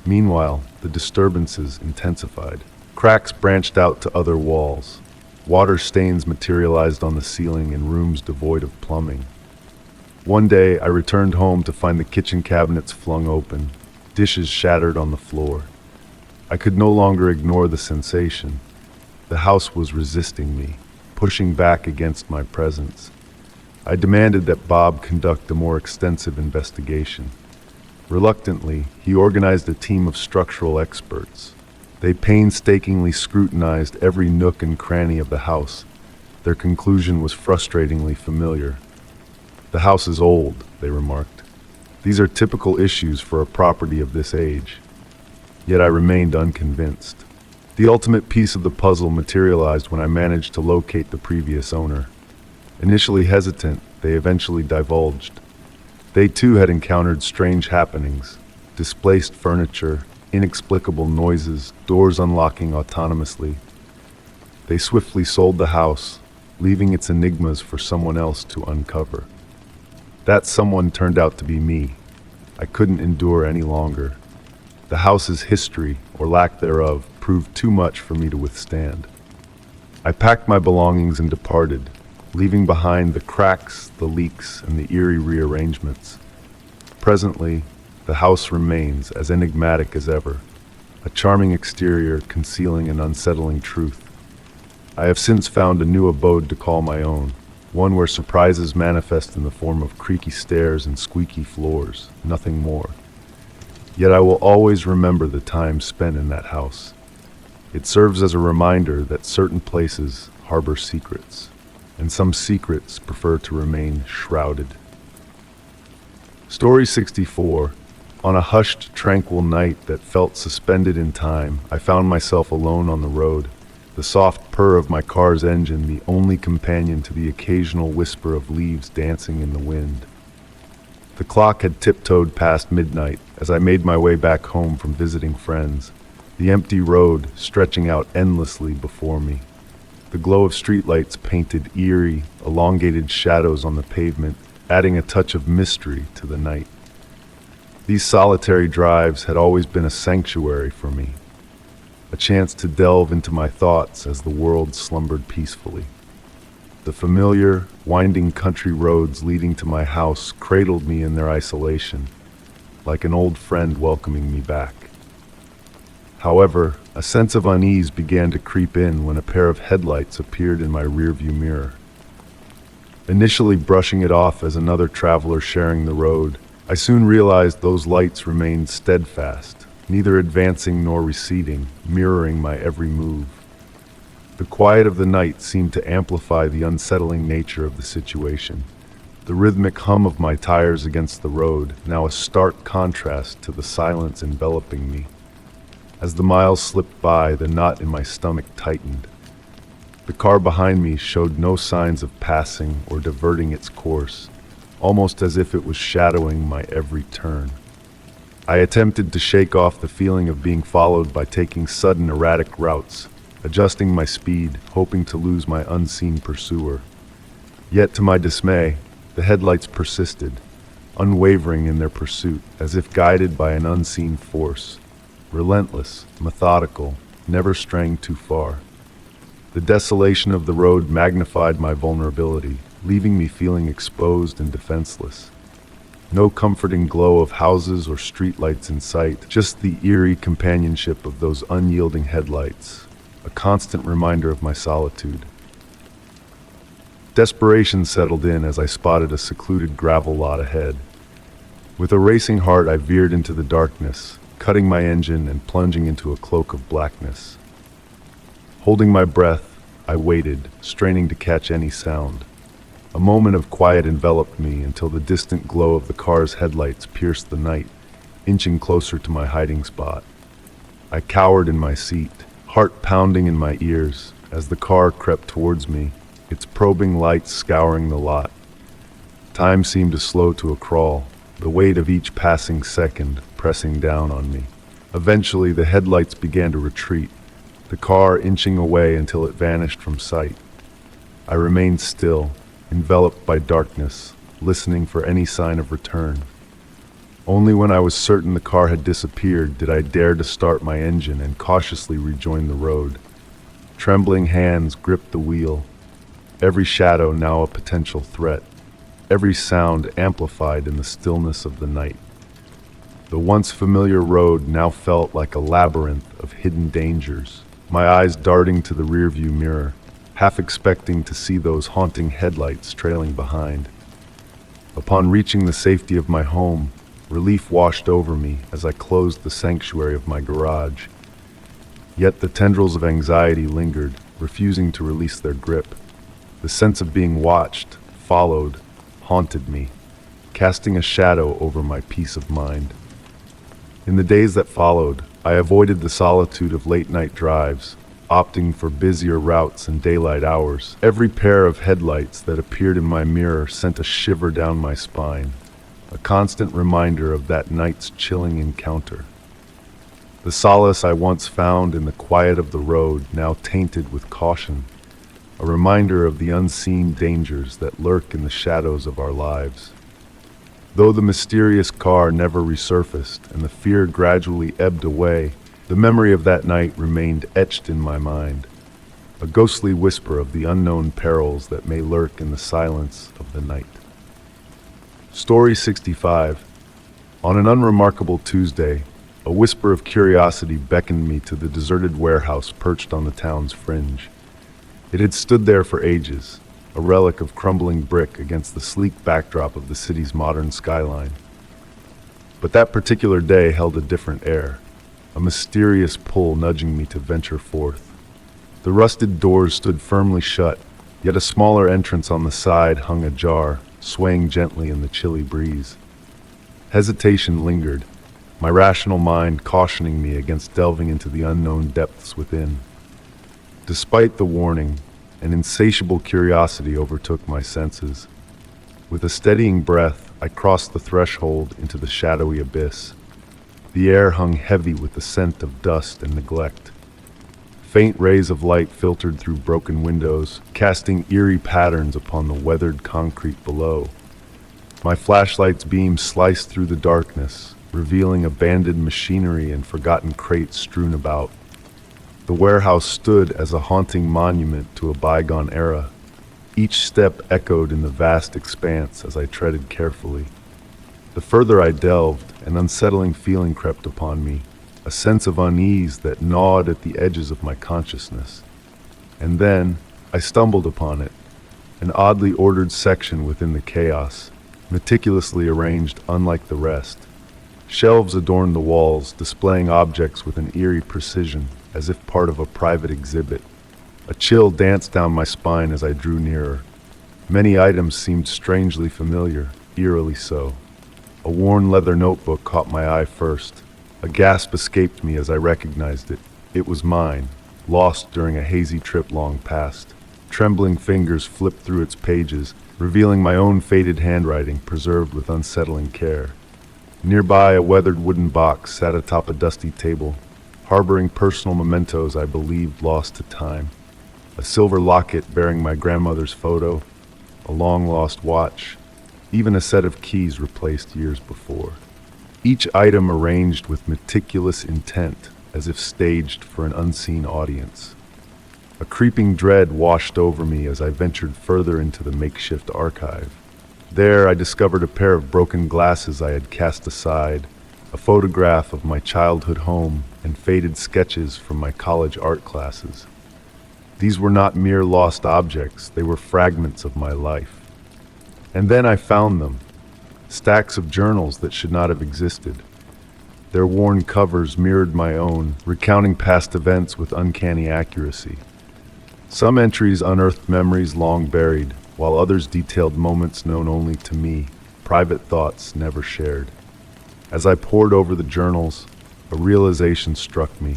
Meanwhile, the disturbances intensified. Cracks branched out to other walls. Water stains materialized on the ceiling in rooms devoid of plumbing. One day, I returned home to find the kitchen cabinets flung open, dishes shattered on the floor. I could no longer ignore the sensation. The house was resisting me, pushing back against my presence. I demanded that Bob conduct a more extensive investigation. Reluctantly, he organized a team of structural experts. They painstakingly scrutinized every nook and cranny of the house. Their conclusion was frustratingly familiar. "The house is old," they remarked. "These are typical issues for a property of this age." Yet I remained unconvinced. The ultimate piece of the puzzle materialized when I managed to locate the previous owner. Initially hesitant, they eventually divulged. They too had encountered strange happenings: displaced furniture, inexplicable noises, doors unlocking autonomously. They swiftly sold the house, leaving its enigmas for someone else to uncover. That someone turned out to be me. I couldn't endure any longer. The house's history, or lack thereof, proved too much for me to withstand. I packed my belongings and departed, leaving behind the cracks, the leaks, and the eerie rearrangements. Presently, the house remains as enigmatic as ever, a charming exterior concealing an unsettling truth. I have since found a new abode to call my own, one where surprises manifest in the form of creaky stairs and squeaky floors, nothing more. Yet I will always remember the time spent in that house. It serves as a reminder that certain places harbor secrets, and some secrets prefer to remain shrouded. Story 64. On a hushed, tranquil night that felt suspended in time, I found myself alone on the road, the soft purr of my car's engine the only companion to the occasional whisper of leaves dancing in the wind. The clock had tiptoed past midnight as I made my way back home from visiting friends, the empty road stretching out endlessly before me. The glow of streetlights painted eerie, elongated shadows on the pavement, adding a touch of mystery to the night. These solitary drives had always been a sanctuary for me, a chance to delve into my thoughts as the world slumbered peacefully. The familiar, winding country roads leading to my house cradled me in their isolation, like an old friend welcoming me back. However, a sense of unease began to creep in when a pair of headlights appeared in my rearview mirror. Initially brushing it off as another traveler sharing the road, I soon realized those lights remained steadfast, neither advancing nor receding, mirroring my every move. The quiet of the night seemed to amplify the unsettling nature of the situation. The rhythmic hum of my tires against the road, now a stark contrast to the silence enveloping me. As the miles slipped by, the knot in my stomach tightened. The car behind me showed no signs of passing or diverting its course, almost as if it was shadowing my every turn. I attempted to shake off the feeling of being followed by taking sudden erratic routes, adjusting my speed, hoping to lose my unseen pursuer. Yet to my dismay, the headlights persisted, unwavering in their pursuit, as if guided by an unseen force, relentless, methodical, never straying too far. The desolation of the road magnified my vulnerability, leaving me feeling exposed and defenseless. No comforting glow of houses or streetlights in sight, just the eerie companionship of those unyielding headlights, a constant reminder of my solitude. Desperation settled in as I spotted a secluded gravel lot ahead. With a racing heart, I veered into the darkness, cutting my engine and plunging into a cloak of blackness. Holding my breath, I waited, straining to catch any sound. A moment of quiet enveloped me until the distant glow of the car's headlights pierced the night, inching closer to my hiding spot. I cowered in my seat, heart pounding in my ears, as the car crept towards me, its probing lights scouring the lot. Time seemed to slow to a crawl, the weight of each passing second pressing down on me. Eventually, the headlights began to retreat, the car inching away until it vanished from sight. I remained still, enveloped by darkness, listening for any sign of return. Only when I was certain the car had disappeared did I dare to start my engine and cautiously rejoin the road. Trembling hands gripped the wheel, every shadow now a potential threat, every sound amplified in the stillness of the night. The once familiar road now felt like a labyrinth of hidden dangers, my eyes darting to the rearview mirror, half expecting to see those haunting headlights trailing behind. Upon reaching the safety of my home, relief washed over me as I closed the sanctuary of my garage. Yet the tendrils of anxiety lingered, refusing to release their grip. The sense of being watched, followed, haunted me, casting a shadow over my peace of mind. In the days that followed, I avoided the solitude of late-night drives, opting for busier routes and daylight hours. Every pair of headlights that appeared in my mirror sent a shiver down my spine, a constant reminder of that night's chilling encounter. The solace I once found in the quiet of the road now tainted with caution, a reminder of the unseen dangers that lurk in the shadows of our lives. Though the mysterious car never resurfaced and the fear gradually ebbed away, the memory of that night remained etched in my mind, a ghostly whisper of the unknown perils that may lurk in the silence of the night. Story 65. On an unremarkable Tuesday, a whisper of curiosity beckoned me to the deserted warehouse perched on the town's fringe. It had stood there for ages, a relic of crumbling brick against the sleek backdrop of the city's modern skyline. But that particular day held a different air, a mysterious pull nudging me to venture forth. The rusted doors stood firmly shut, yet a smaller entrance on the side hung ajar, swaying gently in the chilly breeze. Hesitation lingered, my rational mind cautioning me against delving into the unknown depths within. Despite the warning, an insatiable curiosity overtook my senses. With a steadying breath, I crossed the threshold into the shadowy abyss. The air hung heavy with the scent of dust and neglect. Faint rays of light filtered through broken windows, casting eerie patterns upon the weathered concrete below. My flashlight's beam sliced through the darkness, revealing abandoned machinery and forgotten crates strewn about. The warehouse stood as a haunting monument to a bygone era. Each step echoed in the vast expanse as I treaded carefully. The further I delved, an unsettling feeling crept upon me, a sense of unease that gnawed at the edges of my consciousness. And then, I stumbled upon it, an oddly ordered section within the chaos, meticulously arranged unlike the rest. Shelves adorned the walls, displaying objects with an eerie precision, as if part of a private exhibit. A chill danced down my spine as I drew nearer. Many items seemed strangely familiar, eerily so. A worn leather notebook caught my eye first. A gasp escaped me as I recognized it. It was mine, lost during a hazy trip long past. Trembling fingers flipped through its pages, revealing my own faded handwriting preserved with unsettling care. Nearby, a weathered wooden box sat atop a dusty table, harboring personal mementos I believed lost to time. A silver locket bearing my grandmother's photo, a long-lost watch, even a set of keys replaced years before. Each item arranged with meticulous intent, as if staged for an unseen audience. A creeping dread washed over me as I ventured further into the makeshift archive. There, I discovered a pair of broken glasses I had cast aside, a photograph of my childhood home, and faded sketches from my college art classes. These were not mere lost objects, they were fragments of my life. And then I found them, stacks of journals that should not have existed. Their worn covers mirrored my own, recounting past events with uncanny accuracy. Some entries unearthed memories long buried, while others detailed moments known only to me, private thoughts never shared. As I pored over the journals, a realization struck me.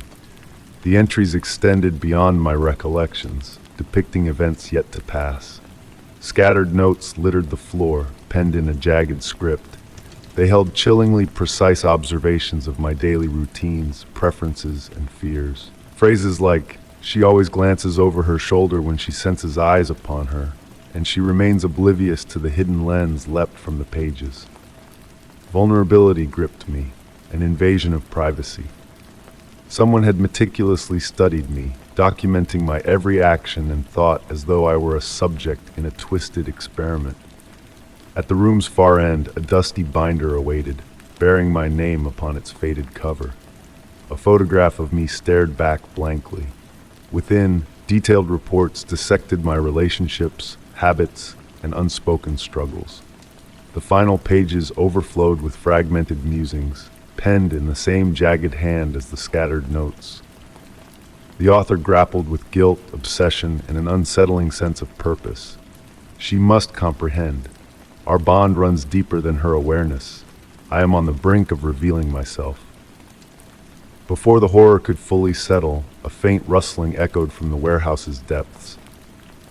The entries extended beyond my recollections, depicting events yet to pass. Scattered notes littered the floor, penned in a jagged script. They held chillingly precise observations of my daily routines, preferences, and fears. Phrases like, "She always glances over her shoulder when she senses eyes upon her, and she remains oblivious to the hidden lens," leapt from the pages. Vulnerability gripped me, an invasion of privacy. Someone had meticulously studied me, documenting my every action and thought as though I were a subject in a twisted experiment. At the room's far end, a dusty binder awaited, bearing my name upon its faded cover. A photograph of me stared back blankly. Within, detailed reports dissected my relationships, habits, and unspoken struggles. The final pages overflowed with fragmented musings, penned in the same jagged hand as the scattered notes. The author grappled with guilt, obsession, and an unsettling sense of purpose. She must comprehend. Our bond runs deeper than her awareness. I am on the brink of revealing myself. Before the horror could fully settle, a faint rustling echoed from the warehouse's depths.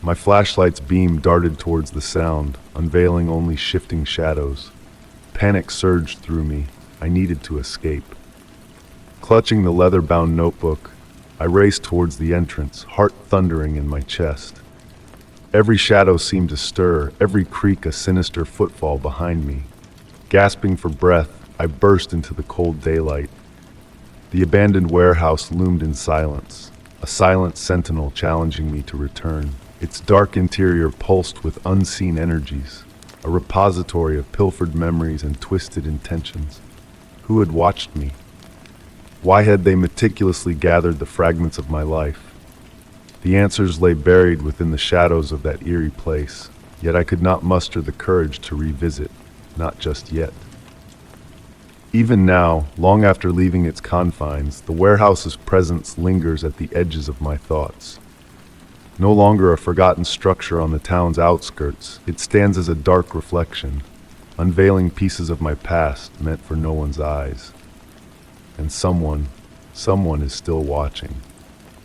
My flashlight's beam darted towards the sound, unveiling only shifting shadows. Panic surged through me. I needed to escape. Clutching the leather-bound notebook, I raced towards the entrance, heart thundering in my chest. Every shadow seemed to stir, every creak a sinister footfall behind me. Gasping for breath, I burst into the cold daylight. The abandoned warehouse loomed in silence, a silent sentinel challenging me to return. Its dark interior pulsed with unseen energies, a repository of pilfered memories and twisted intentions. Who had watched me? Why had they meticulously gathered the fragments of my life? The answers lay buried within the shadows of that eerie place, yet I could not muster the courage to revisit, not just yet. Even now, long after leaving its confines, the warehouse's presence lingers at the edges of my thoughts. No longer a forgotten structure on the town's outskirts, it stands as a dark reflection, unveiling pieces of my past meant for no one's eyes. And someone is still watching.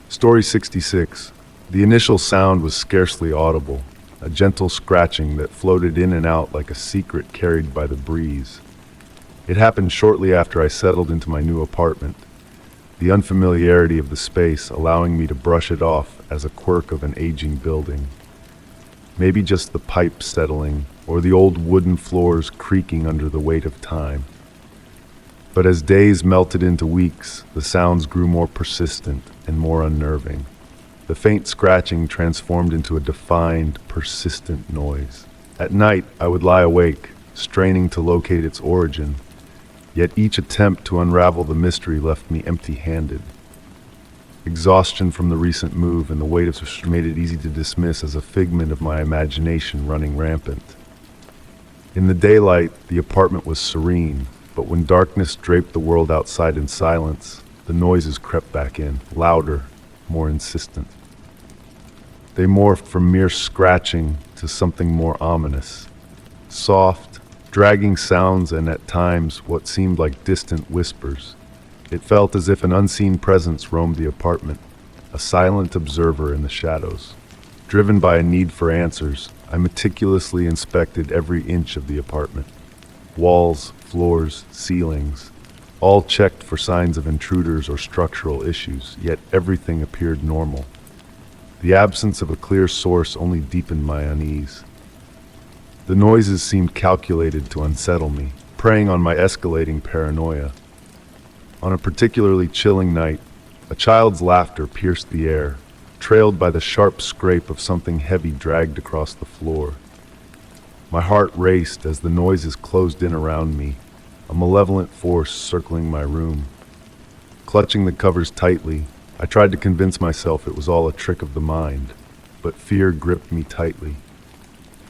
Story 66. The initial sound was scarcely audible, a gentle scratching that floated in and out like a secret carried by the breeze. It happened shortly after I settled into my new apartment, the unfamiliarity of the space allowing me to brush it off as a quirk of an aging building. Maybe just the pipes settling, or the old wooden floors creaking under the weight of time. But as days melted into weeks, the sounds grew more persistent and more unnerving. The faint scratching transformed into a defined, persistent noise. At night, I would lie awake, straining to locate its origin, yet each attempt to unravel the mystery left me empty-handed. Exhaustion from the recent move and the weight of it made it easy to dismiss as a figment of my imagination running rampant. In the daylight, the apartment was serene, but when darkness draped the world outside in silence, the noises crept back in, louder, more insistent. They morphed from mere scratching to something more ominous. Soft, dragging sounds and at times what seemed like distant whispers. It felt as if an unseen presence roamed the apartment, a silent observer in the shadows. Driven by a need for answers, I meticulously inspected every inch of the apartment. walls, floors, ceilings, all checked for signs of intruders or structural issues, yet everything appeared normal. The absence of a clear source only deepened my unease. The noises seemed calculated to unsettle me, preying on my escalating paranoia. On a particularly chilling night, a child's laughter pierced the air, trailed by the sharp scrape of something heavy dragged across the floor. My heart raced as the noises closed in around me, a malevolent force circling my room. Clutching the covers tightly, I tried to convince myself it was all a trick of the mind, but fear gripped me tightly.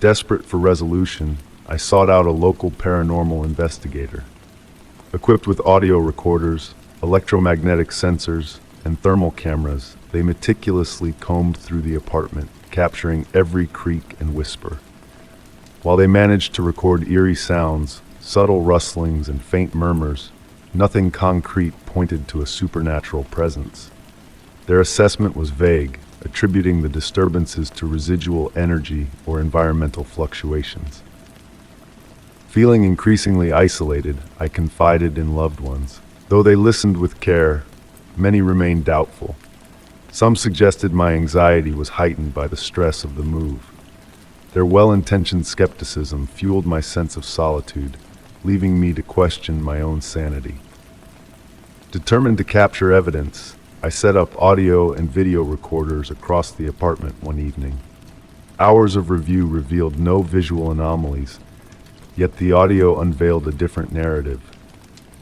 Desperate for resolution, I sought out a local paranormal investigator. Equipped with audio recorders, electromagnetic sensors, and thermal cameras, they meticulously combed through the apartment, capturing every creak and whisper. While they managed to record eerie sounds, subtle rustlings, and faint murmurs, nothing concrete pointed to a supernatural presence. Their assessment was vague, attributing the disturbances to residual energy or environmental fluctuations. Feeling increasingly isolated, I confided in loved ones. Though they listened with care, many remained doubtful. Some suggested my anxiety was heightened by the stress of the move. Their well-intentioned skepticism fueled my sense of solitude, leaving me to question my own sanity. Determined to capture evidence, I set up audio and video recorders across the apartment one evening. Hours of review revealed no visual anomalies, yet the audio unveiled a different narrative.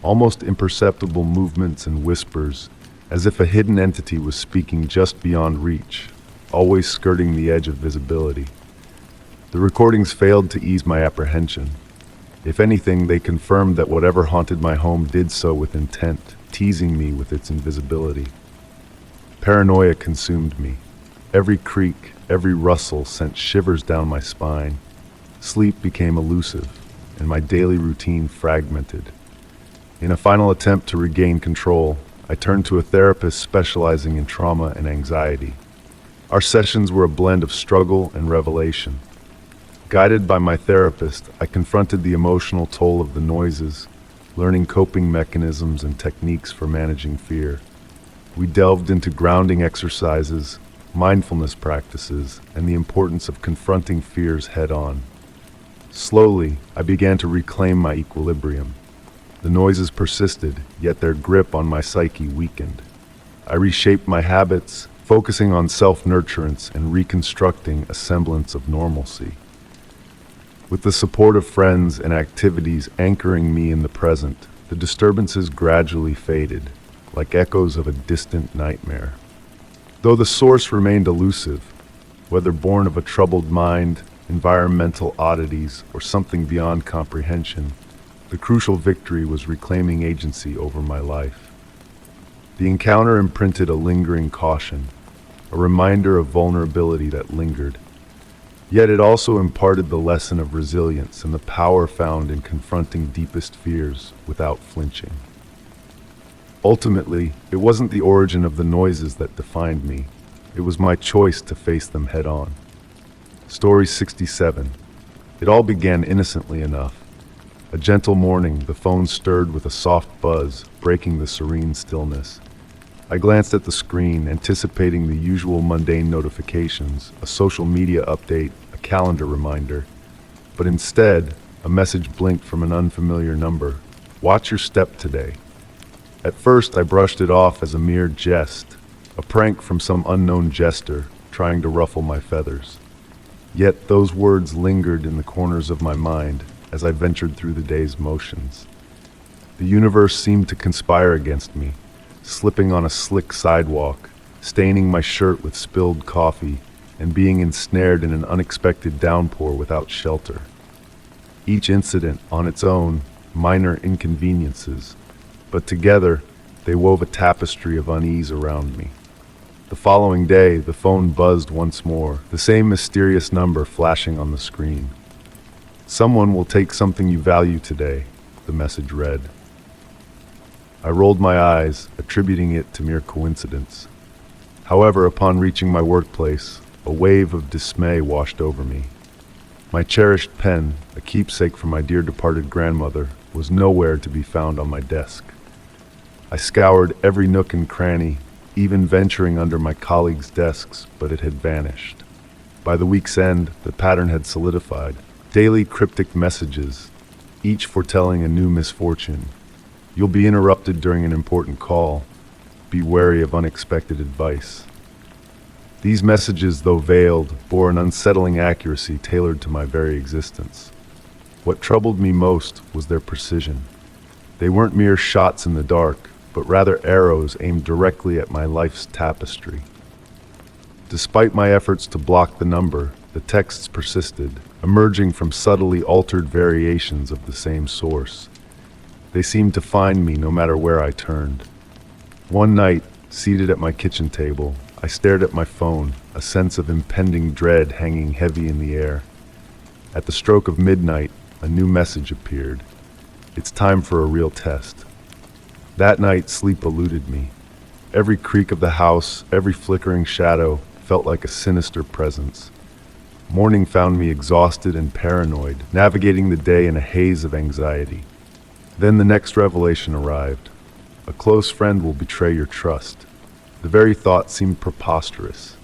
Almost imperceptible movements and whispers, as if a hidden entity was speaking just beyond reach, always skirting the edge of visibility. The recordings failed to ease my apprehension. If anything, they confirmed that whatever haunted my home did so with intent, teasing me with its invisibility. Paranoia consumed me. Every creak, every rustle sent shivers down my spine. Sleep became elusive, and my daily routine fragmented. In a final attempt to regain control, I turned to a therapist specializing in trauma and anxiety. Our sessions were a blend of struggle and revelation. Guided by my therapist, I confronted the emotional toll of the noises, learning coping mechanisms and techniques for managing fear. We delved into grounding exercises, mindfulness practices, and the importance of confronting fears head-on. Slowly, I began to reclaim my equilibrium. The noises persisted, yet their grip on my psyche weakened. I reshaped my habits, focusing on self-nurturance and reconstructing a semblance of normalcy. With the support of friends and activities anchoring me in the present, the disturbances gradually faded, like echoes of a distant nightmare. Though the source remained elusive, whether born of a troubled mind, environmental oddities, or something beyond comprehension, the crucial victory was reclaiming agency over my life. The encounter imprinted a lingering caution, a reminder of vulnerability that lingered. Yet it also imparted the lesson of resilience and the power found in confronting deepest fears without flinching. Ultimately, it wasn't the origin of the noises that defined me. It was my choice to face them head-on. Story 67. It all began innocently enough. A gentle morning, the phone stirred with a soft buzz, breaking the serene stillness. I glanced at the screen, anticipating the usual mundane notifications, a social media update, a calendar reminder. But instead, a message blinked from an unfamiliar number. "Watch your step today." At first, I brushed it off as a mere jest, a prank from some unknown jester trying to ruffle my feathers. Yet those words lingered in the corners of my mind as I ventured through the day's motions. The universe seemed to conspire against me, slipping on a slick sidewalk, staining my shirt with spilled coffee, and being ensnared in an unexpected downpour without shelter. Each incident, on its own, minor inconveniences, but together they wove a tapestry of unease around me. The following day, the phone buzzed once more, the same mysterious number flashing on the screen. "Someone will take something you value today," the message read. I rolled my eyes, attributing it to mere coincidence. However, upon reaching my workplace, a wave of dismay washed over me. My cherished pen, a keepsake from my dear departed grandmother, was nowhere to be found on my desk. I scoured every nook and cranny, even venturing under my colleagues' desks, but it had vanished. By the week's end, the pattern had solidified. Daily cryptic messages, each foretelling a new misfortune. You'll be interrupted during an important call. Be wary of unexpected advice. These messages, though veiled, bore an unsettling accuracy tailored to my very existence. What troubled me most was their precision. They weren't mere shots in the dark, but rather arrows aimed directly at my life's tapestry. Despite my efforts to block the number, the texts persisted, emerging from subtly altered variations of the same source. They seemed to find me no matter where I turned. One night, seated at my kitchen table, I stared at my phone, a sense of impending dread hanging heavy in the air. At the stroke of midnight, a new message appeared. It's time for a real test. That night, sleep eluded me. Every creak of the house, every flickering shadow, felt like a sinister presence. Morning found me exhausted and paranoid, navigating the day in a haze of anxiety. Then the next revelation arrived. A close friend will betray your trust. The very thought seemed preposterous.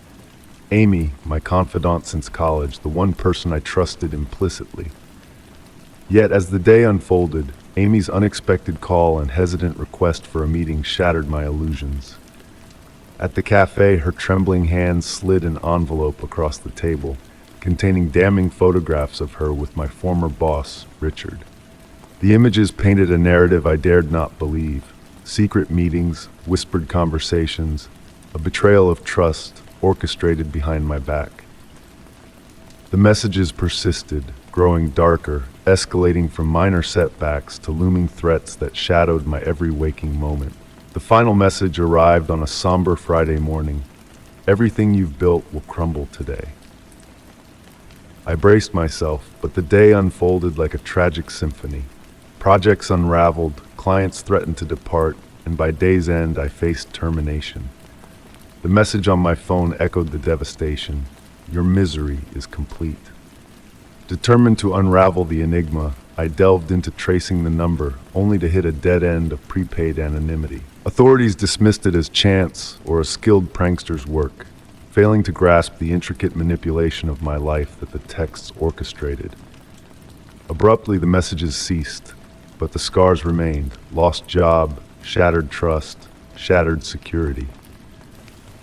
Amy, my confidant since college, the one person I trusted implicitly. Yet as the day unfolded, Amy's unexpected call and hesitant request for a meeting shattered my illusions. At the cafe, her trembling hand slid an envelope across the table, containing damning photographs of her with my former boss, Richard. The images painted a narrative I dared not believe. Secret meetings, whispered conversations, a betrayal of trust orchestrated behind my back. The messages persisted, growing darker, escalating from minor setbacks to looming threats that shadowed my every waking moment. The final message arrived on a somber Friday morning. Everything you've built will crumble today. I braced myself, but the day unfolded like a tragic symphony. Projects unraveled, clients threatened to depart, and by day's end I faced termination. The message on my phone echoed the devastation. Your misery is complete. Determined to unravel the enigma, I delved into tracing the number, only to hit a dead end of prepaid anonymity. Authorities dismissed it as chance or a skilled prankster's work, failing to grasp the intricate manipulation of my life that the texts orchestrated. Abruptly, the messages ceased, but the scars remained: lost job, shattered trust, shattered security.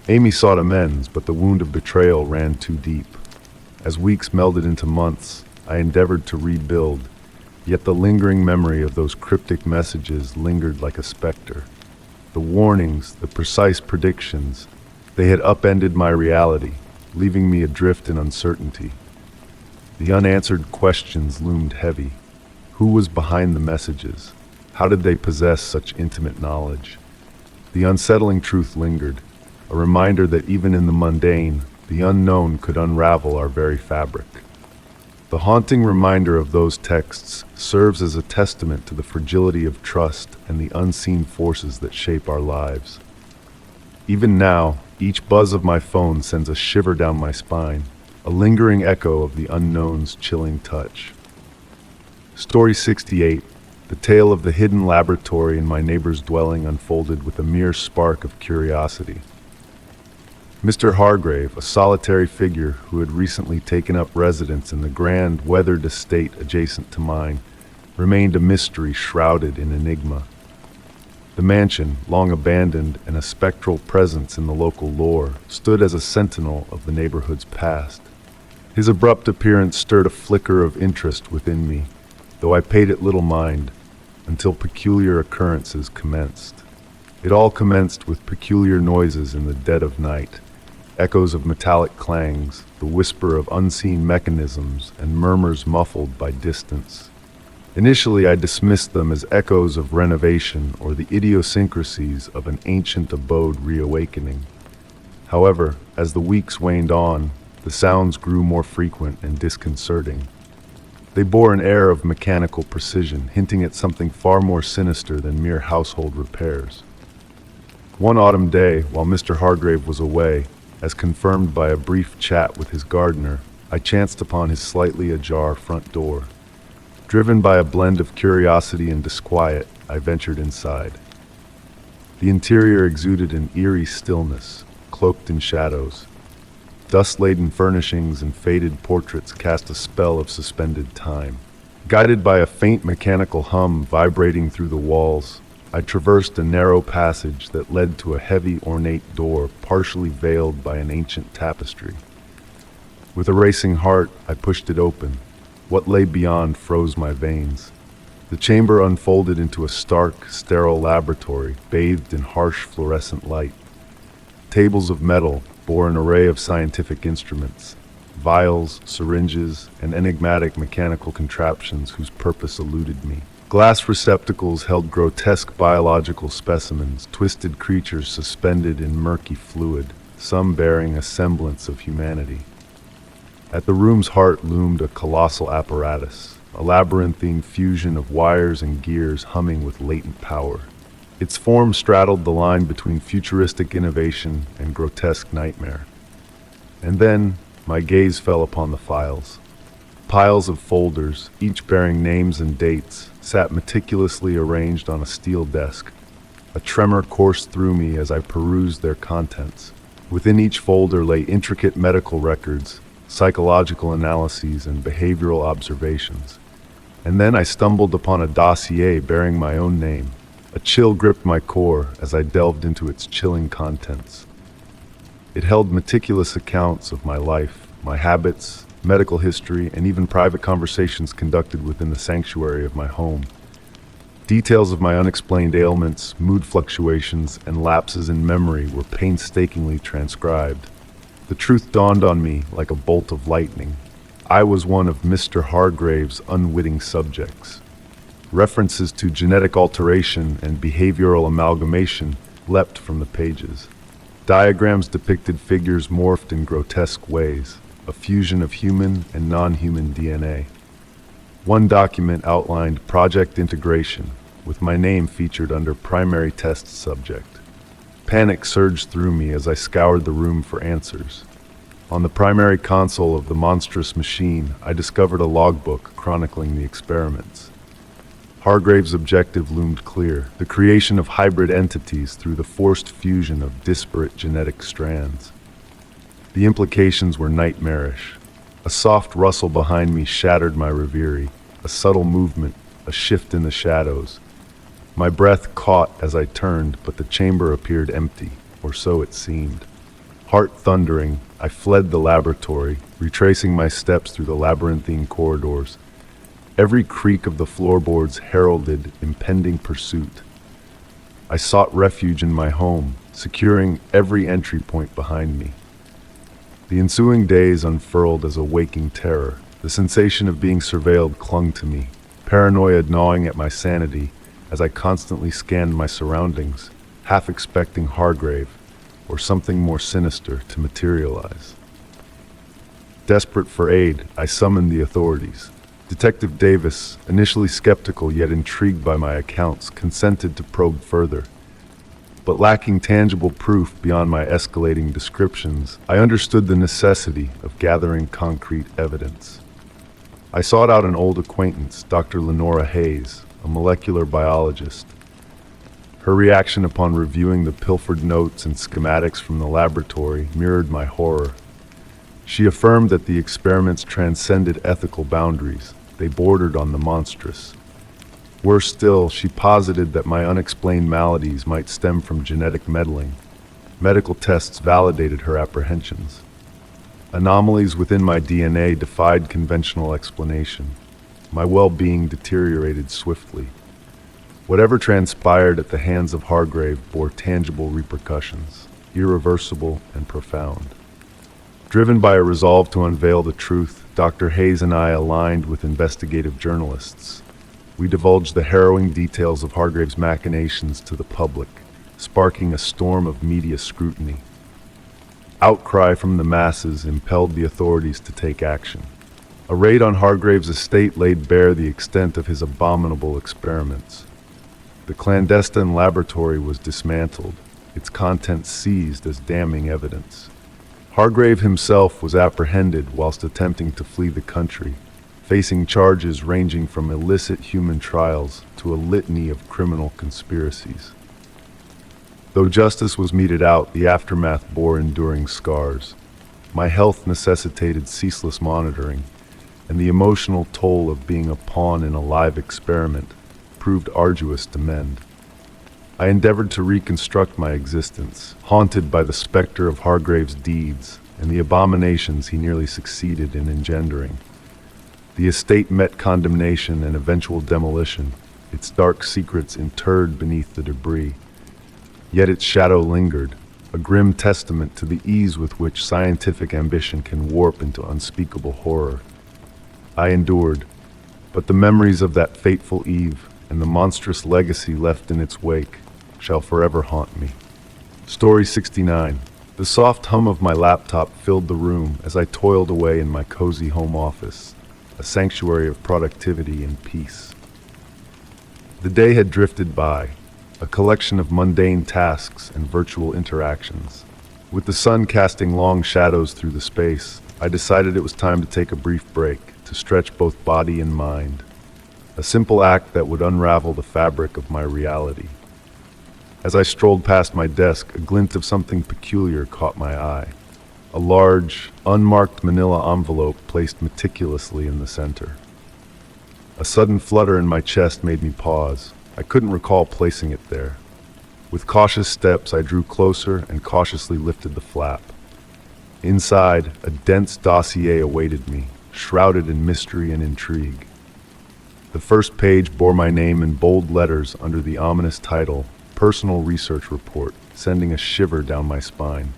Amy sought amends, but the wound of betrayal ran too deep. As weeks melded into months, I endeavored to rebuild, yet the lingering memory of those cryptic messages lingered like a specter. The warnings, the precise predictions, they had upended my reality, leaving me adrift in uncertainty. The unanswered questions loomed heavy. Who was behind the messages? How did they possess such intimate knowledge? The unsettling truth lingered, a reminder that even in the mundane, the unknown could unravel our very fabric. The haunting reminder of those texts serves as a testament to the fragility of trust and the unseen forces that shape our lives. Even now, each buzz of my phone sends a shiver down my spine, a lingering echo of the unknown's chilling touch. Story 68, the tale of the hidden laboratory in my neighbor's dwelling unfolded with a mere spark of curiosity. Mr. Hargrave, a solitary figure who had recently taken up residence in the grand, weathered estate adjacent to mine, remained a mystery shrouded in enigma. The mansion, long abandoned and a spectral presence in the local lore, stood as a sentinel of the neighborhood's past. His abrupt appearance stirred a flicker of interest within me, though I paid it little mind, until peculiar occurrences commenced. It all commenced with peculiar noises in the dead of night. Echoes of metallic clangs, the whisper of unseen mechanisms, and murmurs muffled by distance. Initially, I dismissed them as echoes of renovation or the idiosyncrasies of an ancient abode reawakening. However, as the weeks waned on, the sounds grew more frequent and disconcerting. They bore an air of mechanical precision, hinting at something far more sinister than mere household repairs. One autumn day, while Mr. Hargrave was away, as confirmed by a brief chat with his gardener, I chanced upon his slightly ajar front door. Driven by a blend of curiosity and disquiet, I ventured inside. The interior exuded an eerie stillness, cloaked in shadows. Dust-laden furnishings and faded portraits cast a spell of suspended time. Guided by a faint mechanical hum vibrating through the walls, I traversed a narrow passage that led to a heavy, ornate door partially veiled by an ancient tapestry. With a racing heart, I pushed it open. What lay beyond froze my veins. The chamber unfolded into a stark, sterile laboratory bathed in harsh fluorescent light. Tables of metal bore an array of scientific instruments, vials, syringes, and enigmatic mechanical contraptions whose purpose eluded me. Glass receptacles held grotesque biological specimens, twisted creatures suspended in murky fluid, some bearing a semblance of humanity. At the room's heart loomed a colossal apparatus, a labyrinthine fusion of wires and gears humming with latent power. Its form straddled the line between futuristic innovation and grotesque nightmare. And then, my gaze fell upon the files. Piles of folders, each bearing names and dates, sat meticulously arranged on a steel desk. A tremor coursed through me as I perused their contents. Within each folder lay intricate medical records, psychological analyses, and behavioral observations. And then I stumbled upon a dossier bearing my own name. A chill gripped my core as I delved into its chilling contents. It held meticulous accounts of my life, my habits, medical history, and even private conversations conducted within the sanctuary of my home. Details of my unexplained ailments, mood fluctuations, and lapses in memory were painstakingly transcribed. The truth dawned on me like a bolt of lightning. I was one of Mr. Hargrave's unwitting subjects. References to genetic alteration and behavioral amalgamation leapt from the pages. Diagrams depicted figures morphed in grotesque ways, a fusion of human and non-human DNA. One document outlined Project Integration, with my name featured under primary test subject. Panic surged through me as I scoured the room for answers. On the primary console of the monstrous machine, I discovered a logbook chronicling the experiments. Hargrave's objective loomed clear: the creation of hybrid entities through the forced fusion of disparate genetic strands. The implications were nightmarish. A soft rustle behind me shattered my reverie, a subtle movement, a shift in the shadows. My breath caught as I turned, but the chamber appeared empty, or so it seemed. Heart thundering, I fled the laboratory, retracing my steps through the labyrinthine corridors. Every creak of the floorboards heralded impending pursuit. I sought refuge in my home, securing every entry point behind me. The ensuing days unfurled as a waking terror. The sensation of being surveilled clung to me, paranoia gnawing at my sanity as I constantly scanned my surroundings, half expecting Hargrave or something more sinister to materialize. Desperate for aid, I summoned the authorities. Detective Davis, initially skeptical yet intrigued by my accounts, consented to probe further. But lacking tangible proof beyond my escalating descriptions, I understood the necessity of gathering concrete evidence. I sought out an old acquaintance, Dr. Lenora Hayes, a molecular biologist. Her reaction upon reviewing the pilfered notes and schematics from the laboratory mirrored my horror. She affirmed that the experiments transcended ethical boundaries. They bordered on the monstrous. Worse still, she posited that my unexplained maladies might stem from genetic meddling. Medical tests validated her apprehensions. Anomalies within my DNA defied conventional explanation. My well-being deteriorated swiftly. Whatever transpired at the hands of Hargrave bore tangible repercussions, irreversible and profound. Driven by a resolve to unveil the truth, Dr. Hayes and I aligned with investigative journalists. We divulged the harrowing details of Hargrave's machinations to the public, sparking a storm of media scrutiny. Outcry from the masses impelled the authorities to take action. A raid on Hargrave's estate laid bare the extent of his abominable experiments. The clandestine laboratory was dismantled, its contents seized as damning evidence. Hargrave himself was apprehended whilst attempting to flee the country, facing charges ranging from illicit human trials to a litany of criminal conspiracies. Though justice was meted out, the aftermath bore enduring scars. My health necessitated ceaseless monitoring, and the emotional toll of being a pawn in a live experiment proved arduous to mend. I endeavored to reconstruct my existence, haunted by the specter of Hargrave's deeds and the abominations he nearly succeeded in engendering. The estate met condemnation and eventual demolition, its dark secrets interred beneath the debris. Yet its shadow lingered, a grim testament to the ease with which scientific ambition can warp into unspeakable horror. I endured, but the memories of that fateful eve and the monstrous legacy left in its wake shall forever haunt me. Story 69. The soft hum of my laptop filled the room as I toiled away in my cozy home office, a sanctuary of productivity and peace. The day had drifted by, a collection of mundane tasks and virtual interactions. With the sun casting long shadows through the space, I decided it was time to take a brief break to stretch both body and mind, a simple act that would unravel the fabric of my reality. As I strolled past my desk, a glint of something peculiar caught my eye. A large, unmarked manila envelope placed meticulously in the center. A sudden flutter in my chest made me pause. I couldn't recall placing it there. With cautious steps, I drew closer and cautiously lifted the flap. Inside, a dense dossier awaited me, shrouded in mystery and intrigue. The first page bore my name in bold letters under the ominous title, Personal Research Report, sending a shiver down my spine.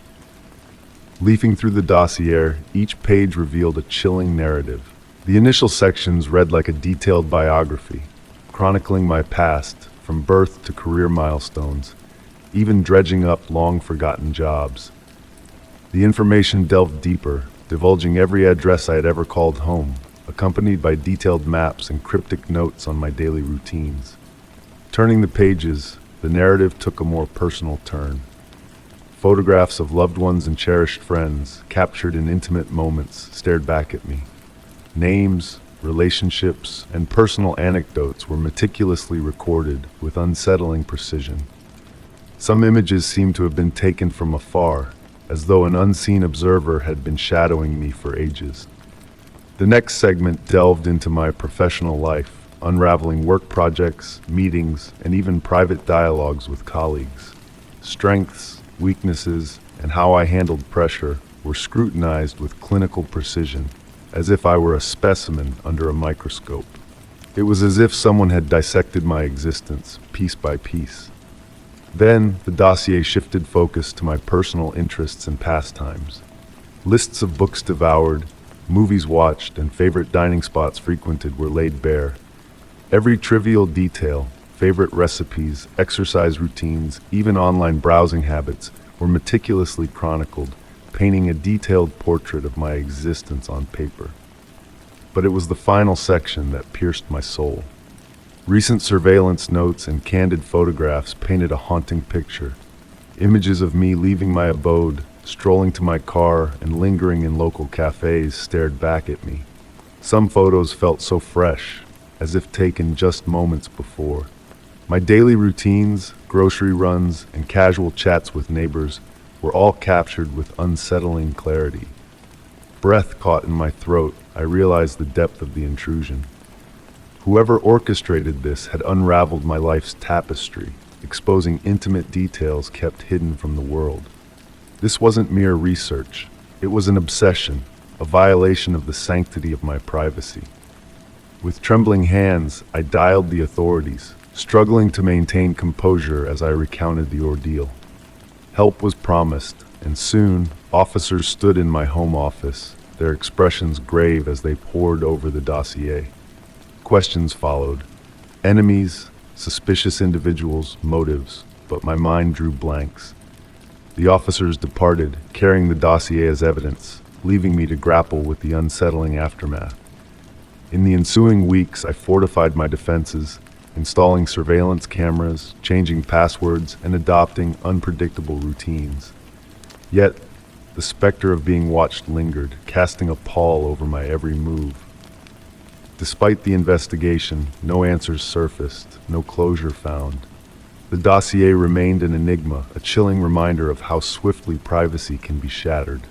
Leafing through the dossier, each page revealed a chilling narrative. The initial sections read like a detailed biography, chronicling my past, from birth to career milestones, even dredging up long-forgotten jobs. The information delved deeper, divulging every address I had ever called home, accompanied by detailed maps and cryptic notes on my daily routines. Turning the pages, the narrative took a more personal turn. Photographs of loved ones and cherished friends, captured in intimate moments, stared back at me. Names, relationships, and personal anecdotes were meticulously recorded with unsettling precision. Some images seemed to have been taken from afar, as though an unseen observer had been shadowing me for ages. The next segment delved into my professional life, unraveling work projects, meetings, and even private dialogues with colleagues. Strengths, weaknesses, and how I handled pressure were scrutinized with clinical precision, as if I were a specimen under a microscope. It was as if someone had dissected my existence, piece by piece. Then, the dossier shifted focus to my personal interests and pastimes. Lists of books devoured, movies watched, and favorite dining spots frequented were laid bare. Every trivial detail, favorite recipes, exercise routines, even online browsing habits, were meticulously chronicled, painting a detailed portrait of my existence on paper. But it was the final section that pierced my soul. Recent surveillance notes and candid photographs painted a haunting picture. Images of me leaving my abode, strolling to my car, and lingering in local cafes stared back at me. Some photos felt so fresh, as if taken just moments before. My daily routines, grocery runs, and casual chats with neighbors were all captured with unsettling clarity. Breath caught in my throat, I realized the depth of the intrusion. Whoever orchestrated this had unraveled my life's tapestry, exposing intimate details kept hidden from the world. This wasn't mere research. It was an obsession, a violation of the sanctity of my privacy. With trembling hands, I dialed the authorities, struggling to maintain composure as I recounted the ordeal. Help was promised, and soon, officers stood in my home office, their expressions grave as they pored over the dossier. Questions followed. Enemies, suspicious individuals, motives, but my mind drew blanks. The officers departed, carrying the dossier as evidence, leaving me to grapple with the unsettling aftermath. In the ensuing weeks, I fortified my defenses, installing surveillance cameras, changing passwords, and adopting unpredictable routines. Yet, The specter of being watched lingered, casting a pall over my every move. Despite the investigation, no answers surfaced, no closure found. The dossier remained an enigma, a chilling reminder of how swiftly privacy can be shattered.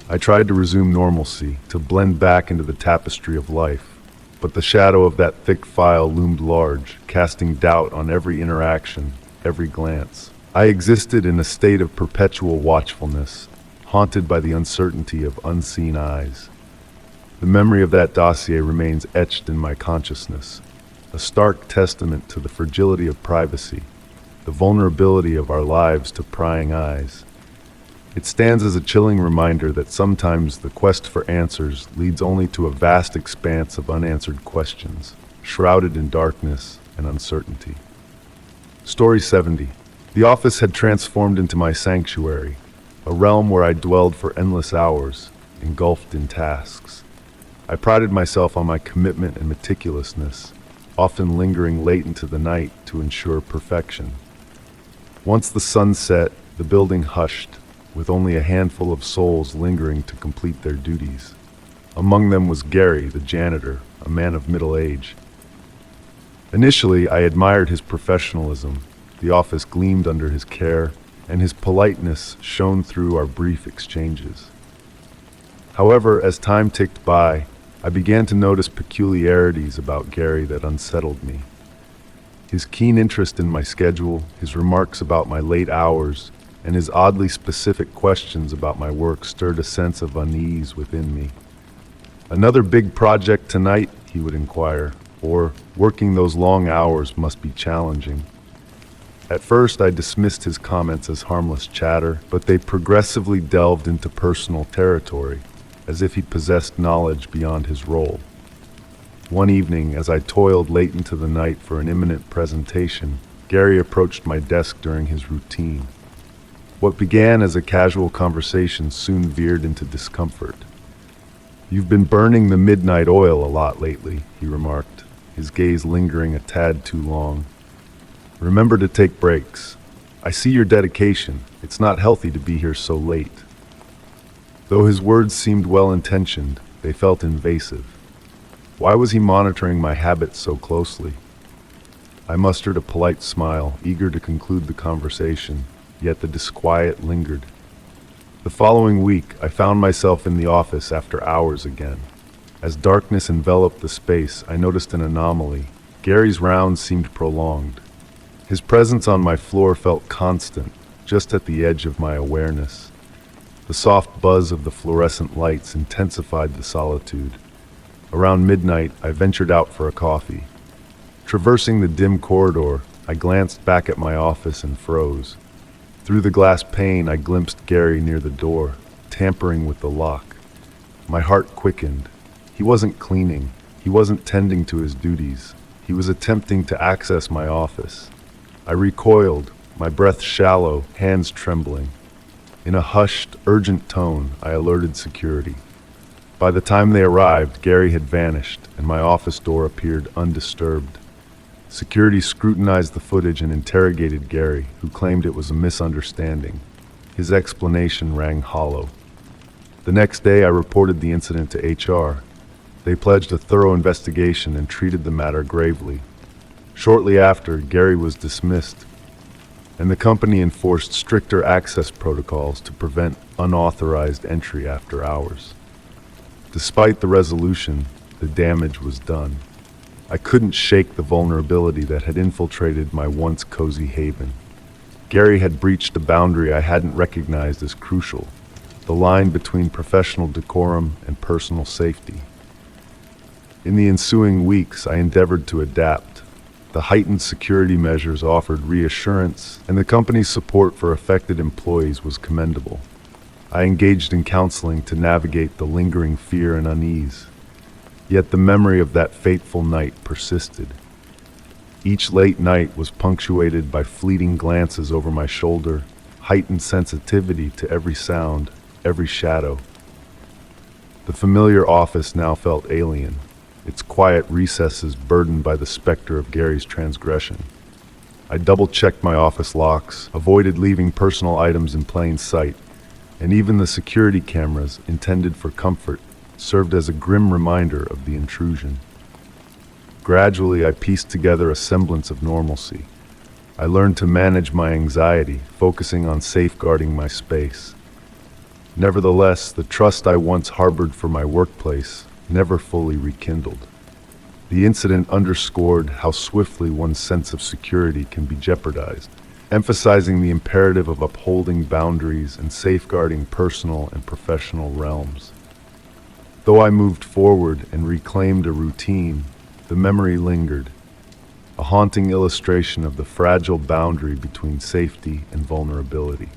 I tried to resume normalcy, to blend back into the tapestry of life, but the shadow of that thick file loomed large, casting doubt on every interaction, every glance. I existed in a state of perpetual watchfulness, haunted by the uncertainty of unseen eyes. The memory of that dossier remains etched in my consciousness, a stark testament to the fragility of privacy, the vulnerability of our lives to prying eyes. It stands as a chilling reminder that sometimes the quest for answers leads only to a vast expanse of unanswered questions, shrouded in darkness and uncertainty. Story 70. The office had transformed into my sanctuary, a realm where I dwelled for endless hours, engulfed in tasks. I prided myself on my commitment and meticulousness, often lingering late into the night to ensure perfection. Once the sun set, the building hushed, with only a handful of souls lingering to complete their duties. Among them was Gary, the janitor, a man of middle age. Initially, I admired his professionalism. The office gleamed under his care, and his politeness shone through our brief exchanges. However, as time ticked by, I began to notice peculiarities about Gary that unsettled me. His keen interest in my schedule, his remarks about my late hours, and his oddly specific questions about my work stirred a sense of unease within me. "Another big project tonight?" he would inquire, or "Working those long hours must be challenging." At first, I dismissed his comments as harmless chatter, but they progressively delved into personal territory, as if he possessed knowledge beyond his role. One evening, as I toiled late into the night for an imminent presentation, Gary approached my desk during his routine. What began as a casual conversation soon veered into discomfort. "You've been burning the midnight oil a lot lately," he remarked, his gaze lingering a tad too long. "Remember to take breaks. I see your dedication. It's not healthy to be here so late." Though his words seemed well-intentioned, they felt invasive. Why was he monitoring my habits so closely? I mustered a polite smile, eager to conclude the conversation, yet the disquiet lingered. The following week, I found myself in the office after hours again. As darkness enveloped the space, I noticed an anomaly. Gary's rounds seemed prolonged. His presence on my floor felt constant, just at the edge of my awareness. The soft buzz of the fluorescent lights intensified the solitude. Around midnight, I ventured out for a coffee. Traversing the dim corridor, I glanced back at my office and froze. Through the glass pane, I glimpsed Gary near the door, tampering with the lock. My heart quickened. He wasn't cleaning. He wasn't tending to his duties. He was attempting to access my office. I recoiled, my breath shallow, hands trembling. In a hushed, urgent tone, I alerted security. By the time they arrived, Gary had vanished, and my office door appeared undisturbed. Security scrutinized the footage and interrogated Gary, who claimed it was a misunderstanding. His explanation rang hollow. The next day, I reported the incident to HR. They pledged a thorough investigation and treated the matter gravely. Shortly after, Gary was dismissed, and the company enforced stricter access protocols to prevent unauthorized entry after hours. Despite the resolution, the damage was done. I couldn't shake the vulnerability that had infiltrated my once cozy haven. Gary had breached a boundary I hadn't recognized as crucial, the line between professional decorum and personal safety. In the ensuing weeks, I endeavored to adapt. The heightened security measures offered reassurance, and the company's support for affected employees was commendable. I engaged in counseling to navigate the lingering fear and unease. Yet the memory of that fateful night persisted. Each late night was punctuated by fleeting glances over my shoulder, heightened sensitivity to every sound, every shadow. The familiar office now felt alien, its quiet recesses burdened by the specter of Gary's transgression. I double-checked my office locks, avoided leaving personal items in plain sight, and even the security cameras, intended for comfort, served as a grim reminder of the intrusion. Gradually, I pieced together a semblance of normalcy. I learned to manage my anxiety, focusing on safeguarding my space. Nevertheless, the trust I once harbored for my workplace never fully rekindled. The incident underscored how swiftly one's sense of security can be jeopardized, emphasizing the imperative of upholding boundaries and safeguarding personal and professional realms. Though I moved forward and reclaimed a routine, the memory lingered, a haunting illustration of the fragile boundary between safety and vulnerability.